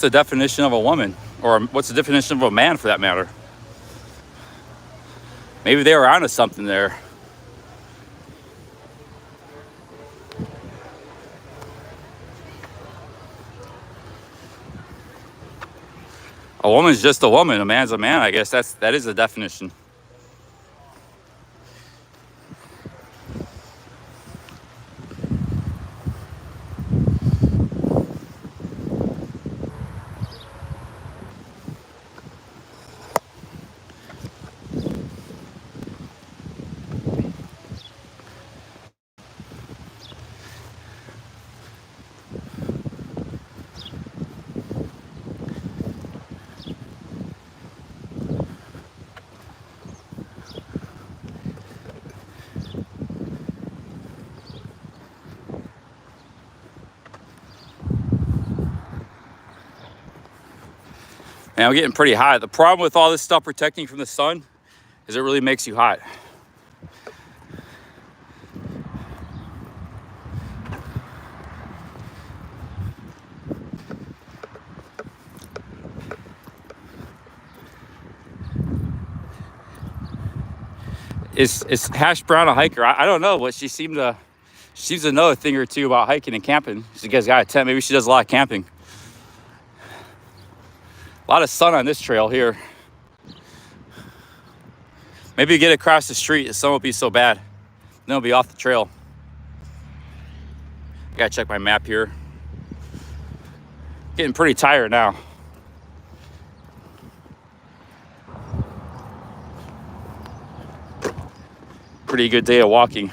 the definition of a woman, or what's the definition of a man for that matter. Maybe they were onto something there. A woman's just a woman. A man's a man. I guess that is the definition. And I'm getting pretty hot. The problem with all this stuff protecting from the sun is it really makes you hot. Is Hash Brown a hiker? I don't know, but she seems to know a thing or two about hiking and camping. She got a tent. Maybe she does a lot of camping. A lot of sun on this trail here. Maybe you get across the street, the sun won't be so bad. Then it'll be off the trail. I gotta check my map here. Getting pretty tired now. Pretty good day of walking.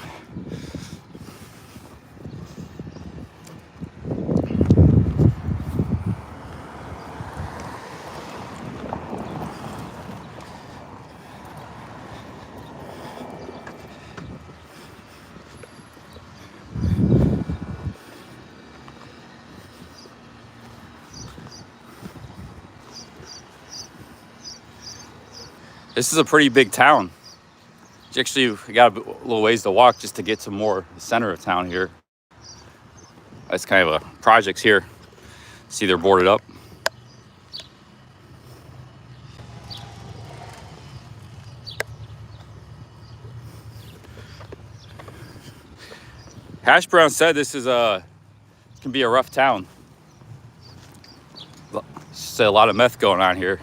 This is a pretty big town. You actually got a little ways to walk just to get to more the center of town here. That's kind of a projects here. See, they're boarded up. Hash Brown said this is can be a rough town. Said a lot of meth going on here.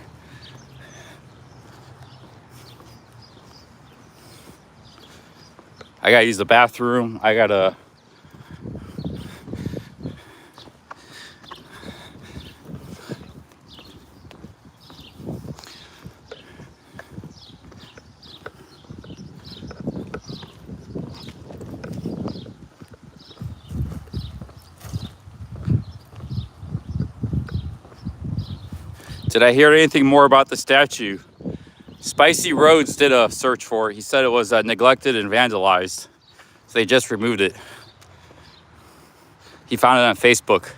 I gotta use the bathroom. I gotta Did I hear anything more about the statue? Spicy Roads did a search for it. He said it was neglected and vandalized. So they just removed it. He found it on Facebook.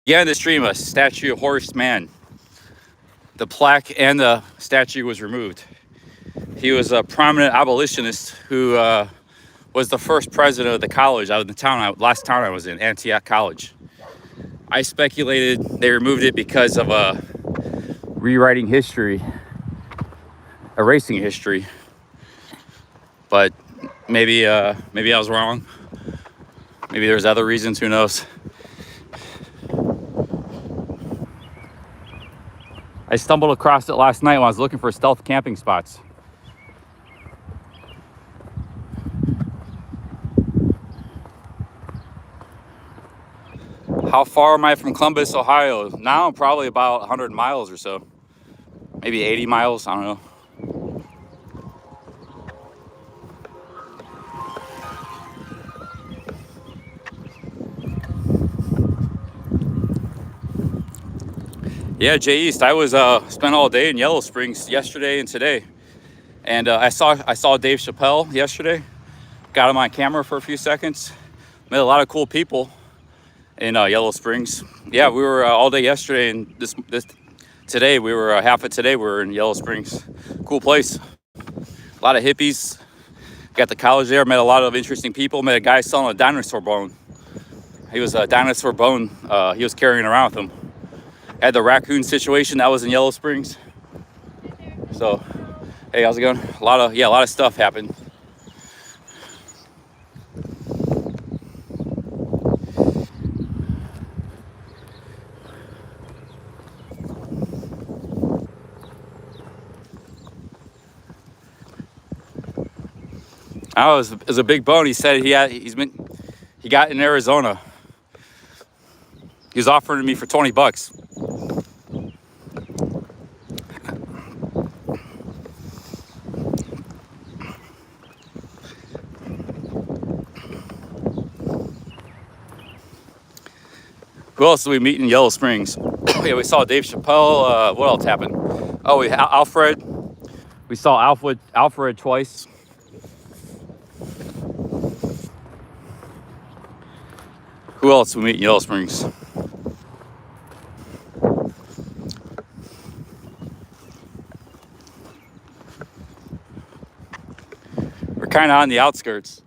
Began to stream a statue of Horace Mann. The plaque and the statue was removed. He was a prominent abolitionist who was the first president of the college out of the town, last town I was in, Antioch College. I speculated they removed it because of rewriting history, erasing history. But maybe I was wrong. Maybe there's other reasons, who knows? I stumbled across it last night when I was looking for stealth camping spots. How far am I from Columbus, Ohio? Now I'm probably about 100 miles or so. Maybe 80 miles, I don't know. Yeah, Jay East. I was spent all day in Yellow Springs yesterday and today, and I saw Dave Chappelle yesterday. Got him on camera for a few seconds. Met a lot of cool people in Yellow Springs. Yeah, we were all day yesterday, and this today we were half of today we were in Yellow Springs. Cool place. A lot of hippies. Got the college there. Met a lot of interesting people. Met a guy selling a dinosaur bone. He was a dinosaur bone. He was carrying around with him. Had the raccoon situation that was in Yellow Springs. So, hey, how's it going? A lot of stuff happened. Oh, it was a big bone. He said he got in Arizona. He was offering me for $20. Who else did we meet in Yellow Springs? Yeah, we saw Dave Chappelle. What else happened? Oh, Alfred. We saw Alfred twice. Who else did we meet in Yellow Springs? We're kind of on the outskirts.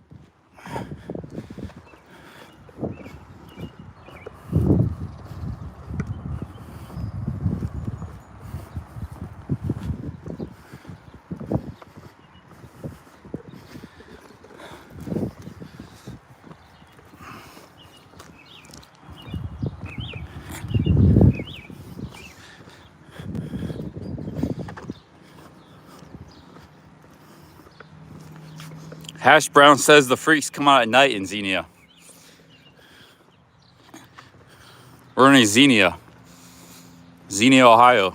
Hash Brown says the freaks come out at night in Xenia. We're in Xenia, Ohio.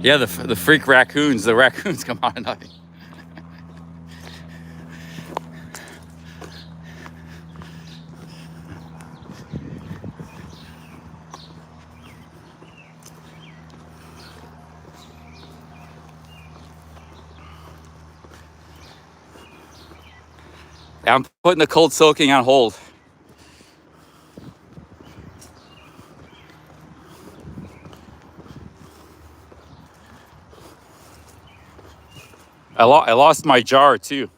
Yeah, the freak raccoons. The raccoons come out at night. I'm putting the cold soaking on hold. I lost my jar too.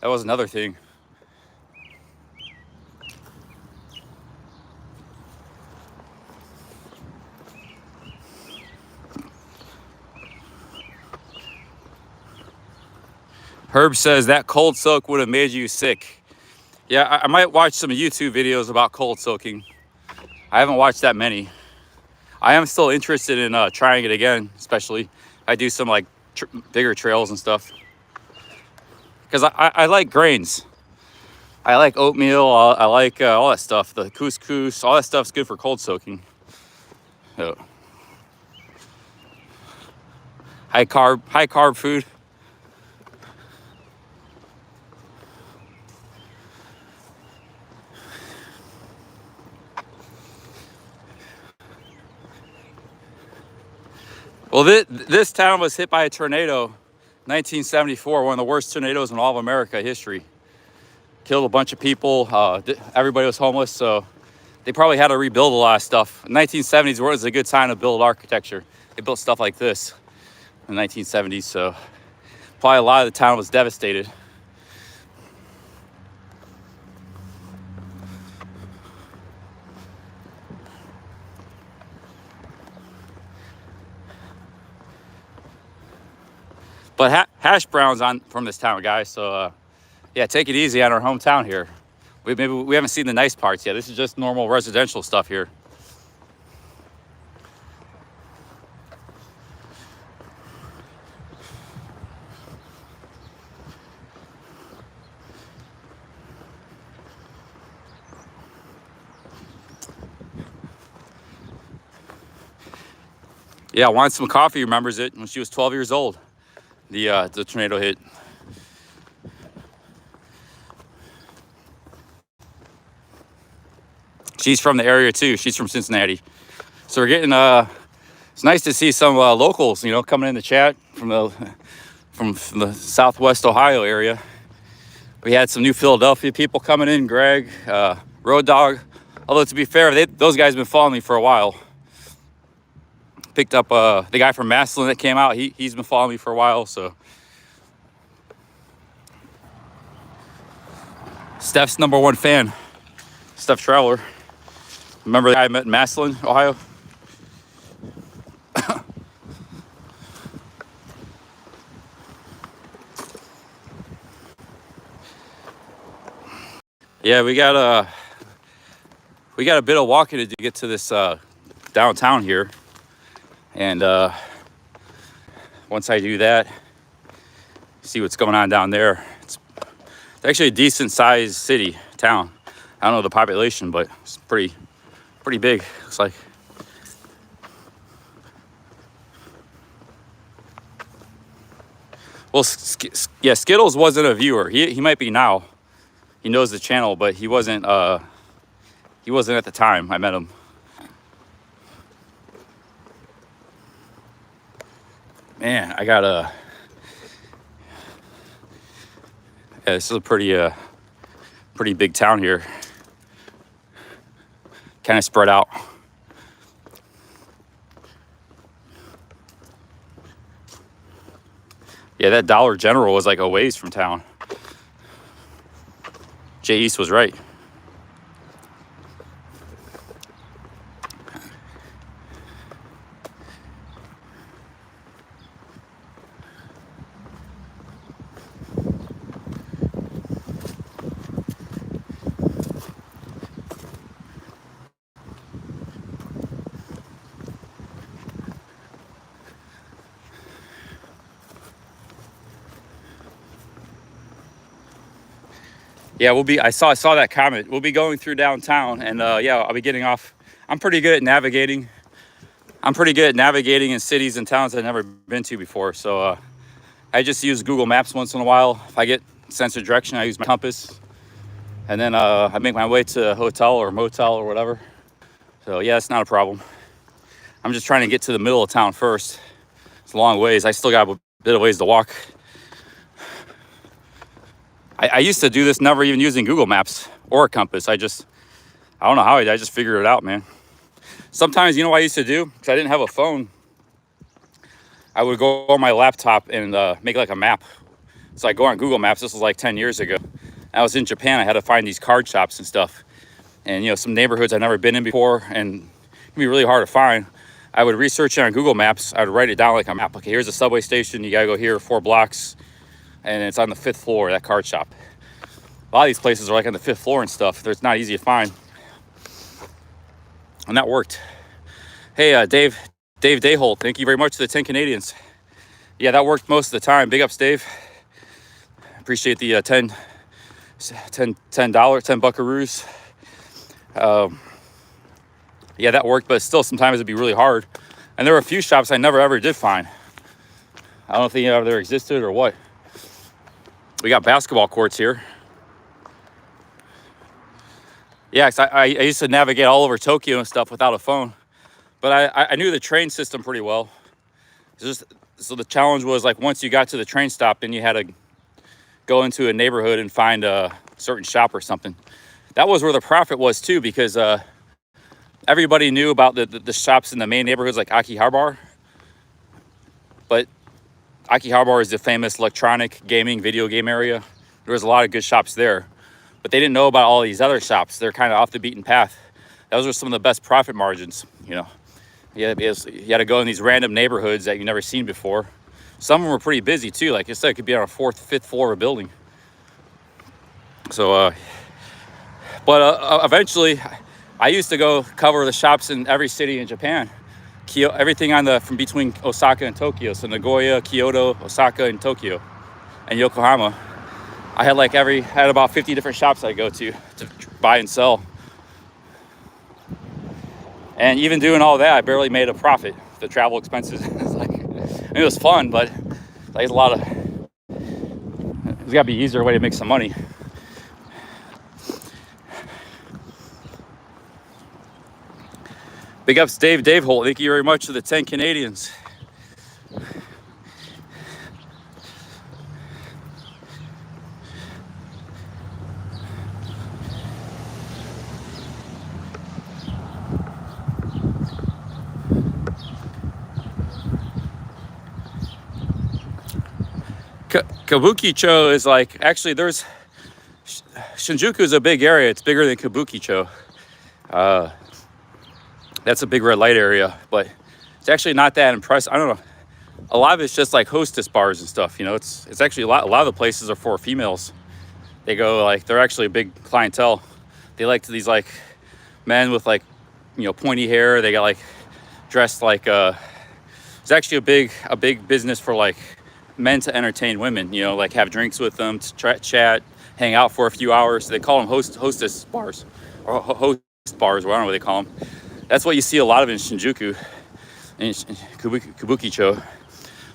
That was another thing. Herb says that cold soak would have made you sick. Yeah, I might watch some YouTube videos about cold soaking. I haven't watched that many. I am still interested in trying it again, especially I do some like bigger trails and stuff. Because I like grains. I like oatmeal. I like all that stuff. The couscous, all that stuff's good for cold soaking. So, high carb food. Well, this town was hit by a tornado, 1974, one of the worst tornadoes in all of America history. Killed a bunch of people. Everybody was homeless, so they probably had to rebuild a lot of stuff. 1970s was a good time to build architecture. They built stuff like this in the 1970s, so probably a lot of the town was devastated. But Hash Brown's from this town, guys. So yeah, take it easy on our hometown here. Maybe we haven't seen the nice parts yet. This is just normal residential stuff here. Yeah, wants some coffee remembers it when she was 12 years old. The tornado hit. She's from the area too. She's from Cincinnati. So we're getting it's nice to see some locals, you know, coming in the chat from the Southwest Ohio area. We had some new Philadelphia people coming in, Greg, Road Dog. Although to be fair, those guys have been following me for a while. Picked up the guy from Massillon that came out. He's been following me for a while. So Steph's #1 fan, Steph Traveler. Remember the guy I met in Massillon, Ohio? Yeah, we got a bit of walking to do to get to this downtown here, and once I do that, see what's going on down there. It's actually a decent sized city, town. I don't know the population, but it's pretty big. Looks like. Well, yeah, Skittles wasn't a viewer. He might be now. He knows the channel, but he wasn't at the time I met him. Man, I got yeah, this is a pretty big town here. Kind of spread out. Yeah, that Dollar General was like a ways from town. Jay East was right. Yeah, I saw that comment. We'll be going through downtown, and yeah, I'll be getting off. I'm pretty good at navigating. I'm pretty good at navigating in cities and towns I've never been to before. So I just use Google Maps once in a while. If I get sense of direction, I use my compass, and then I make my way to a hotel or motel or whatever. So yeah, it's not a problem. I'm just trying to get to the middle of town first. It's a long ways. I still got a bit of ways to walk. I used to do this never even using Google Maps or a compass. I don't know how I just figured it out, man. Sometimes, you know what I used to do? Because I didn't have a phone. I would go on my laptop and make like a map. So I go on Google Maps. This was like 10 years ago. I was in Japan. I had to find these card shops and stuff. And, you know, some neighborhoods I've never been in before. And it can be really hard to find. I would research it on Google Maps. I would write it down like a map. Okay, here's a subway station. You got to go here 4 blocks. And it's on the 5th floor, that card shop. A lot of these places are like on the 5th floor and stuff. It's not easy to find. And that worked. Hey, Dave Dayholt, thank you very much to the 10 Canadians. Yeah, that worked most of the time. Big ups, Dave. Appreciate the 10 buckaroos. Yeah, that worked, but still sometimes it'd be really hard. And there were a few shops I never ever did find. I don't think they existed or what. We got basketball courts here. Yeah, I used to navigate all over Tokyo and stuff without a phone. But I knew the train system pretty well. So the challenge was like once you got to the train stop, then you had to go into a neighborhood and find a certain shop or something. That was where the profit was too, because everybody knew about the shops in the main neighborhoods like Akihabara. But Akihabara is the famous electronic gaming, video game area. There was a lot of good shops there. But they didn't know about all these other shops. They're kind of off the beaten path. Those were some of the best profit margins, you know. You had to go in these random neighborhoods that you've never seen before. Some of them were pretty busy too. Like I said, it could be on a 4th, 5th floor of a building. So, eventually, I used to go cover the shops in every city in Japan. Everything from between Osaka and Tokyo. So Nagoya, Kyoto, Osaka, and Tokyo, and Yokohama. I had about 50 different shops I go to buy and sell. And even doing all that, I barely made a profit. the travel expenses. It's like, I mean, it was fun, but like, a lot of, there's gotta be an easier way to make some money. Big ups, Dave Holt. Thank you very much to the 10 Canadians. Kabukicho is like, actually there's, Shinjuku is a big area. It's bigger than Kabukicho. That's a big red light area, but it's actually not that impressive. I don't know. A lot of it's just like hostess bars and stuff. You know, it's actually a lot of the places are for females. They go like, they're actually a big clientele. They like these like men with like, you know, pointy hair. They got like dressed like, it's actually a big business for like men to entertain women, you know, like have drinks with them, to chat, hang out for a few hours. They call them hostess bars or host bars, or I don't know what they call them. That's what you see a lot of in Shinjuku, in Kabukicho.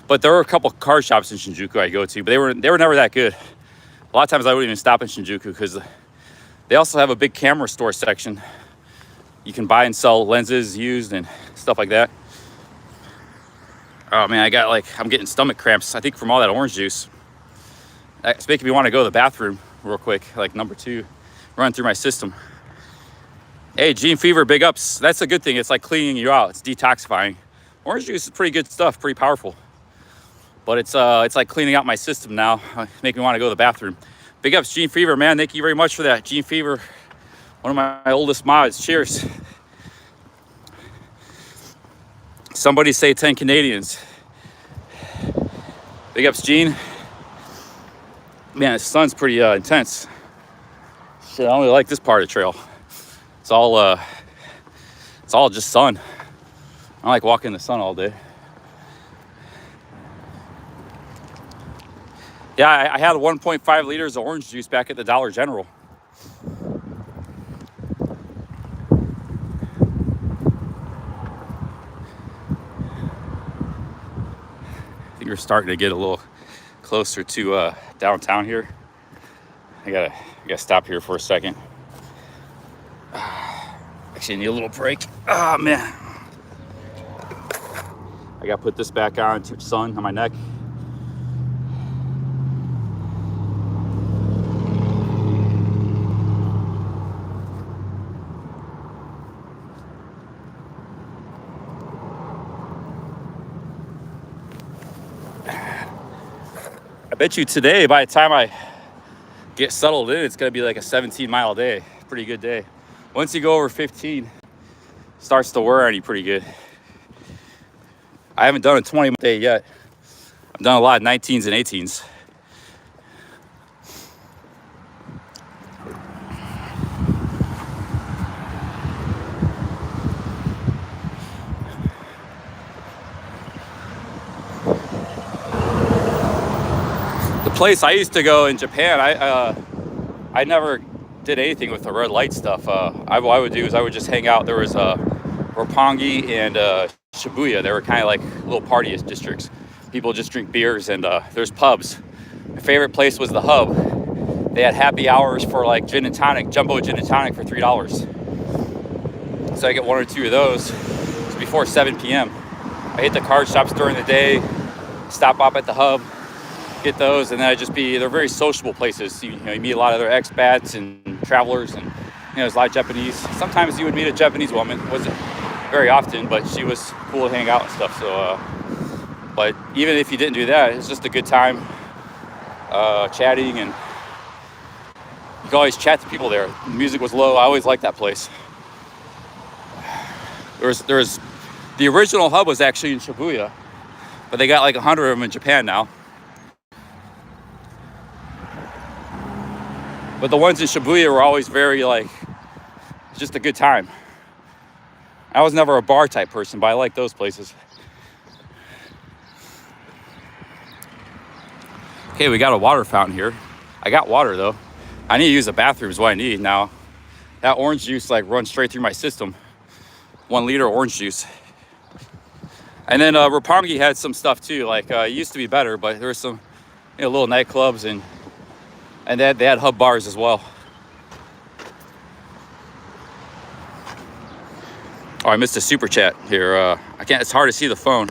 But there were a couple car shops in Shinjuku I go to, but they were never that good. A lot of times I wouldn't even stop in Shinjuku because they also have a big camera store section. You can buy and sell lenses used and stuff like that. Oh man, I'm getting stomach cramps, I think from all that orange juice. It's making me want to go to the bathroom real quick, like number 2, run through my system. Hey, Gene Fever, big ups. That's a good thing. It's like cleaning you out. It's detoxifying. Orange juice is pretty good stuff, pretty powerful. But it's like cleaning out my system now, making me want to go to the bathroom. Big ups, Gene Fever, man. Thank you very much for that. Gene Fever, one of my oldest mods. Cheers. Somebody say 10 Canadians. Big ups, Gene. Man, the sun's pretty intense. Shit, I only like this part of the trail. It's all just sun. I like walking in the sun all day. Yeah, I had 1.5 liters of orange juice back at the Dollar General. I think we're starting to get a little closer to downtown here. I gotta stop here for a second. Actually, I need a little break. Oh man, I gotta put this back on. Sun on my neck. I bet you today, by the time I get settled in, it's gonna be like a 17-mile day. Pretty good day. Once you go over 15, it starts to wear on you pretty good. I haven't done a 20 day yet. I've done a lot of 19s and 18s. The place I used to go in Japan, I never did anything with the red light stuff. What I would do is I would just hang out. There was Roppongi and Shibuya. They were kind of like little party districts. People just drink beers, and there's pubs. My favorite place was the Hub. They had happy hours for like gin and tonic, jumbo gin and tonic for $3. So I get 1 or 2 of those. It's before 7 p.m. I hit the card shops during the day, stop up at the Hub, get those, and then they're very sociable places. You meet a lot of other expats and travelers, and there's a lot of Japanese. Sometimes you would meet a Japanese woman. Wasn't very often, but she was cool to hang out and stuff. So, but even if you didn't do that, it's just a good time chatting, and you could always chat to people there. The music was low. I always liked that place. There's the original Hub was actually in Shibuya, but they got like 100 of them in Japan now. But the ones in Shibuya were always very like, just a good time. I was never a bar type person, but I like those places. Okay, we got a water fountain here. I got water though. I need to use the bathroom is what I need now. That orange juice like runs straight through my system. 1 liter orange juice. And then Roppongi had some stuff too. Like it used to be better, but there were some, you know, little nightclubs and they had hub bars as well. Oh, I missed a super chat here. I can't. It's hard to see the phone.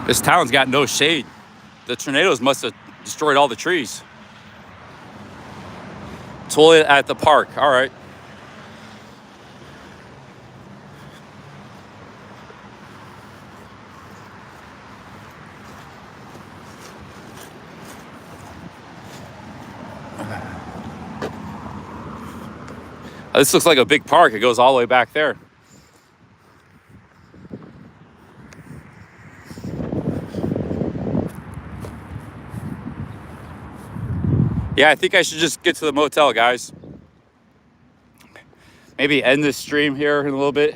This town's got no shade. The tornadoes must have destroyed all the trees. Toilet at the park. All right. This looks like a big park. It goes all the way back there. Yeah, I think I should just get to the motel, guys. Maybe end this stream here in a little bit.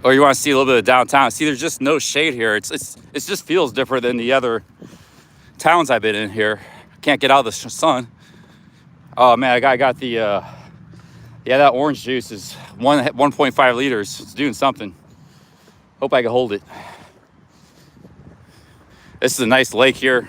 Or you want to see a little bit of downtown. See, there's just no shade here. It just feels different than the other towns I've been in here. Can't get out of the sun. Oh man, I got the yeah, that orange juice is 1.5 liters. It's doing something. Hope I can hold it. This is a nice lake here.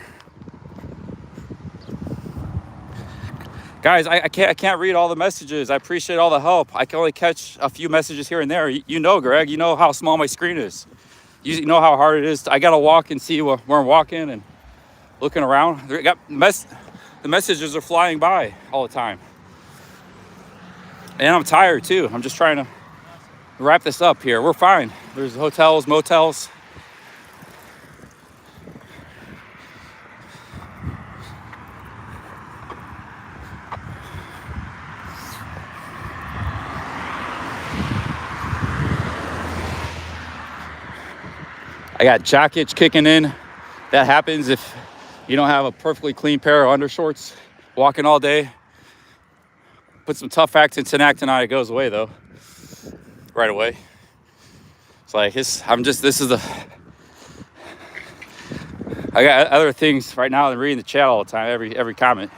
Guys, I can't read all the messages. I appreciate all the help. I can only catch a few messages here and there. You know, Greg, you know how small my screen is. You know how hard it is. I gotta walk and see where I'm walking and looking around. The messages are flying by all the time. And I'm tired too. I'm just trying to wrap this up here. We're fine. There's hotels, motels. I got jock itch kicking in. That happens if you don't have a perfectly clean pair of undershorts walking all day. Put some Tough Act and Tenactin, it goes away though, right away. It's like, I got other things right now than reading the chat all the time, every comment.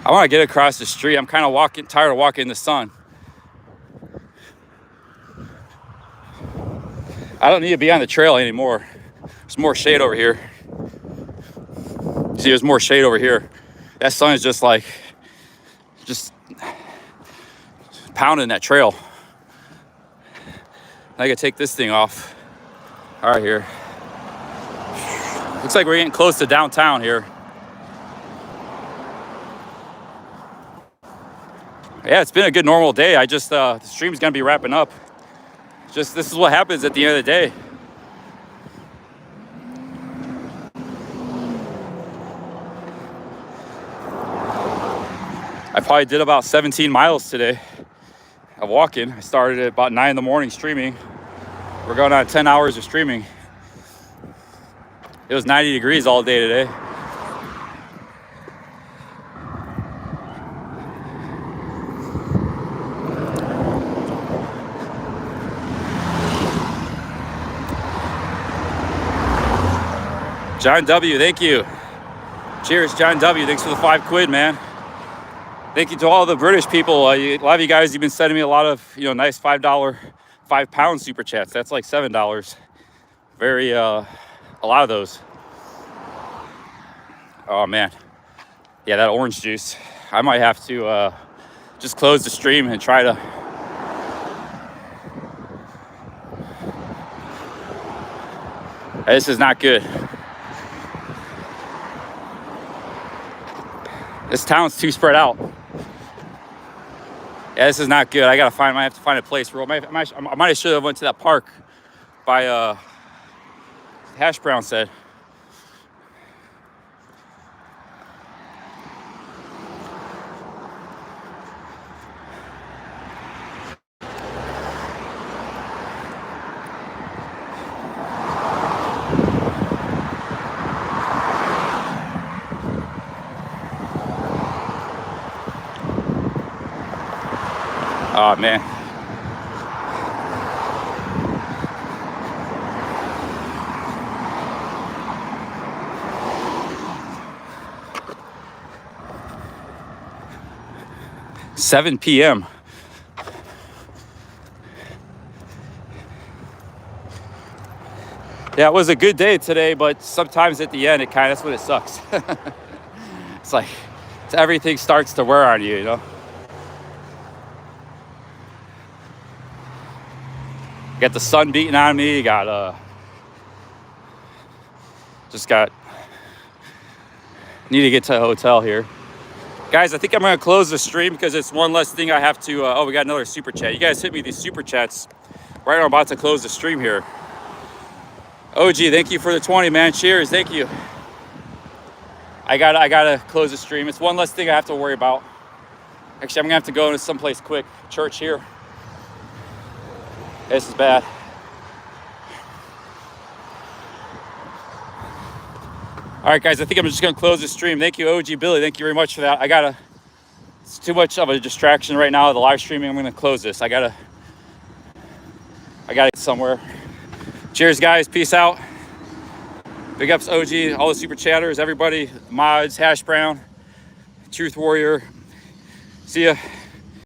I want to get across the street. I'm kind of tired of walking in the sun. I don't need to be on the trail anymore. There's more shade over here. See, there's more shade over here. That sun is just pounding that trail. I gotta take this thing off. All right, here. Looks like we're getting close to downtown here. Yeah, it's been a good normal day. The stream's gonna be wrapping up. This is what happens at the end of the day. I probably did about 17 miles today of walking. I started at about 9 in the morning streaming. We're going on 10 hours of streaming. It was 90 degrees all day today. John W, thank you. Cheers, John W. Thanks for the £5, man. Thank you to all the British people. A lot of you guys, you've been sending me a lot of, nice $5, £5 super chats. That's like $7. Very, a lot of those. Oh man. Yeah, that orange juice. I might have to just close the stream and try to. This is not good. This town's too spread out. Yeah, this is not good. I might have to find a place where I might have should have went to that park by Hash Brown said. Oh man. 7 p.m. Yeah, it was a good day today, but sometimes at the end, that's when it sucks. It's like, everything starts to wear on you, you know? Got the sun beating on me, need to get to a hotel here. Guys, I think I'm gonna close the stream because it's one less thing I have to, oh, we got another super chat. You guys hit me these super chats right when I'm about to close the stream here. OG, thank you for the 20, man. Cheers, thank you. I gotta close the stream. It's one less thing I have to worry about. Actually, I'm gonna have to go into someplace quick. Church here. This is bad. All right, guys, I think I'm just gonna close the stream. Thank you, OG Billy. Thank you very much for that. It's too much of a distraction right now, the live streaming. I'm gonna close this. I gotta get somewhere. Cheers, guys. Peace out. Big ups, OG, all the super chatters, everybody, mods, Hash Brown, Truth Warrior. See ya.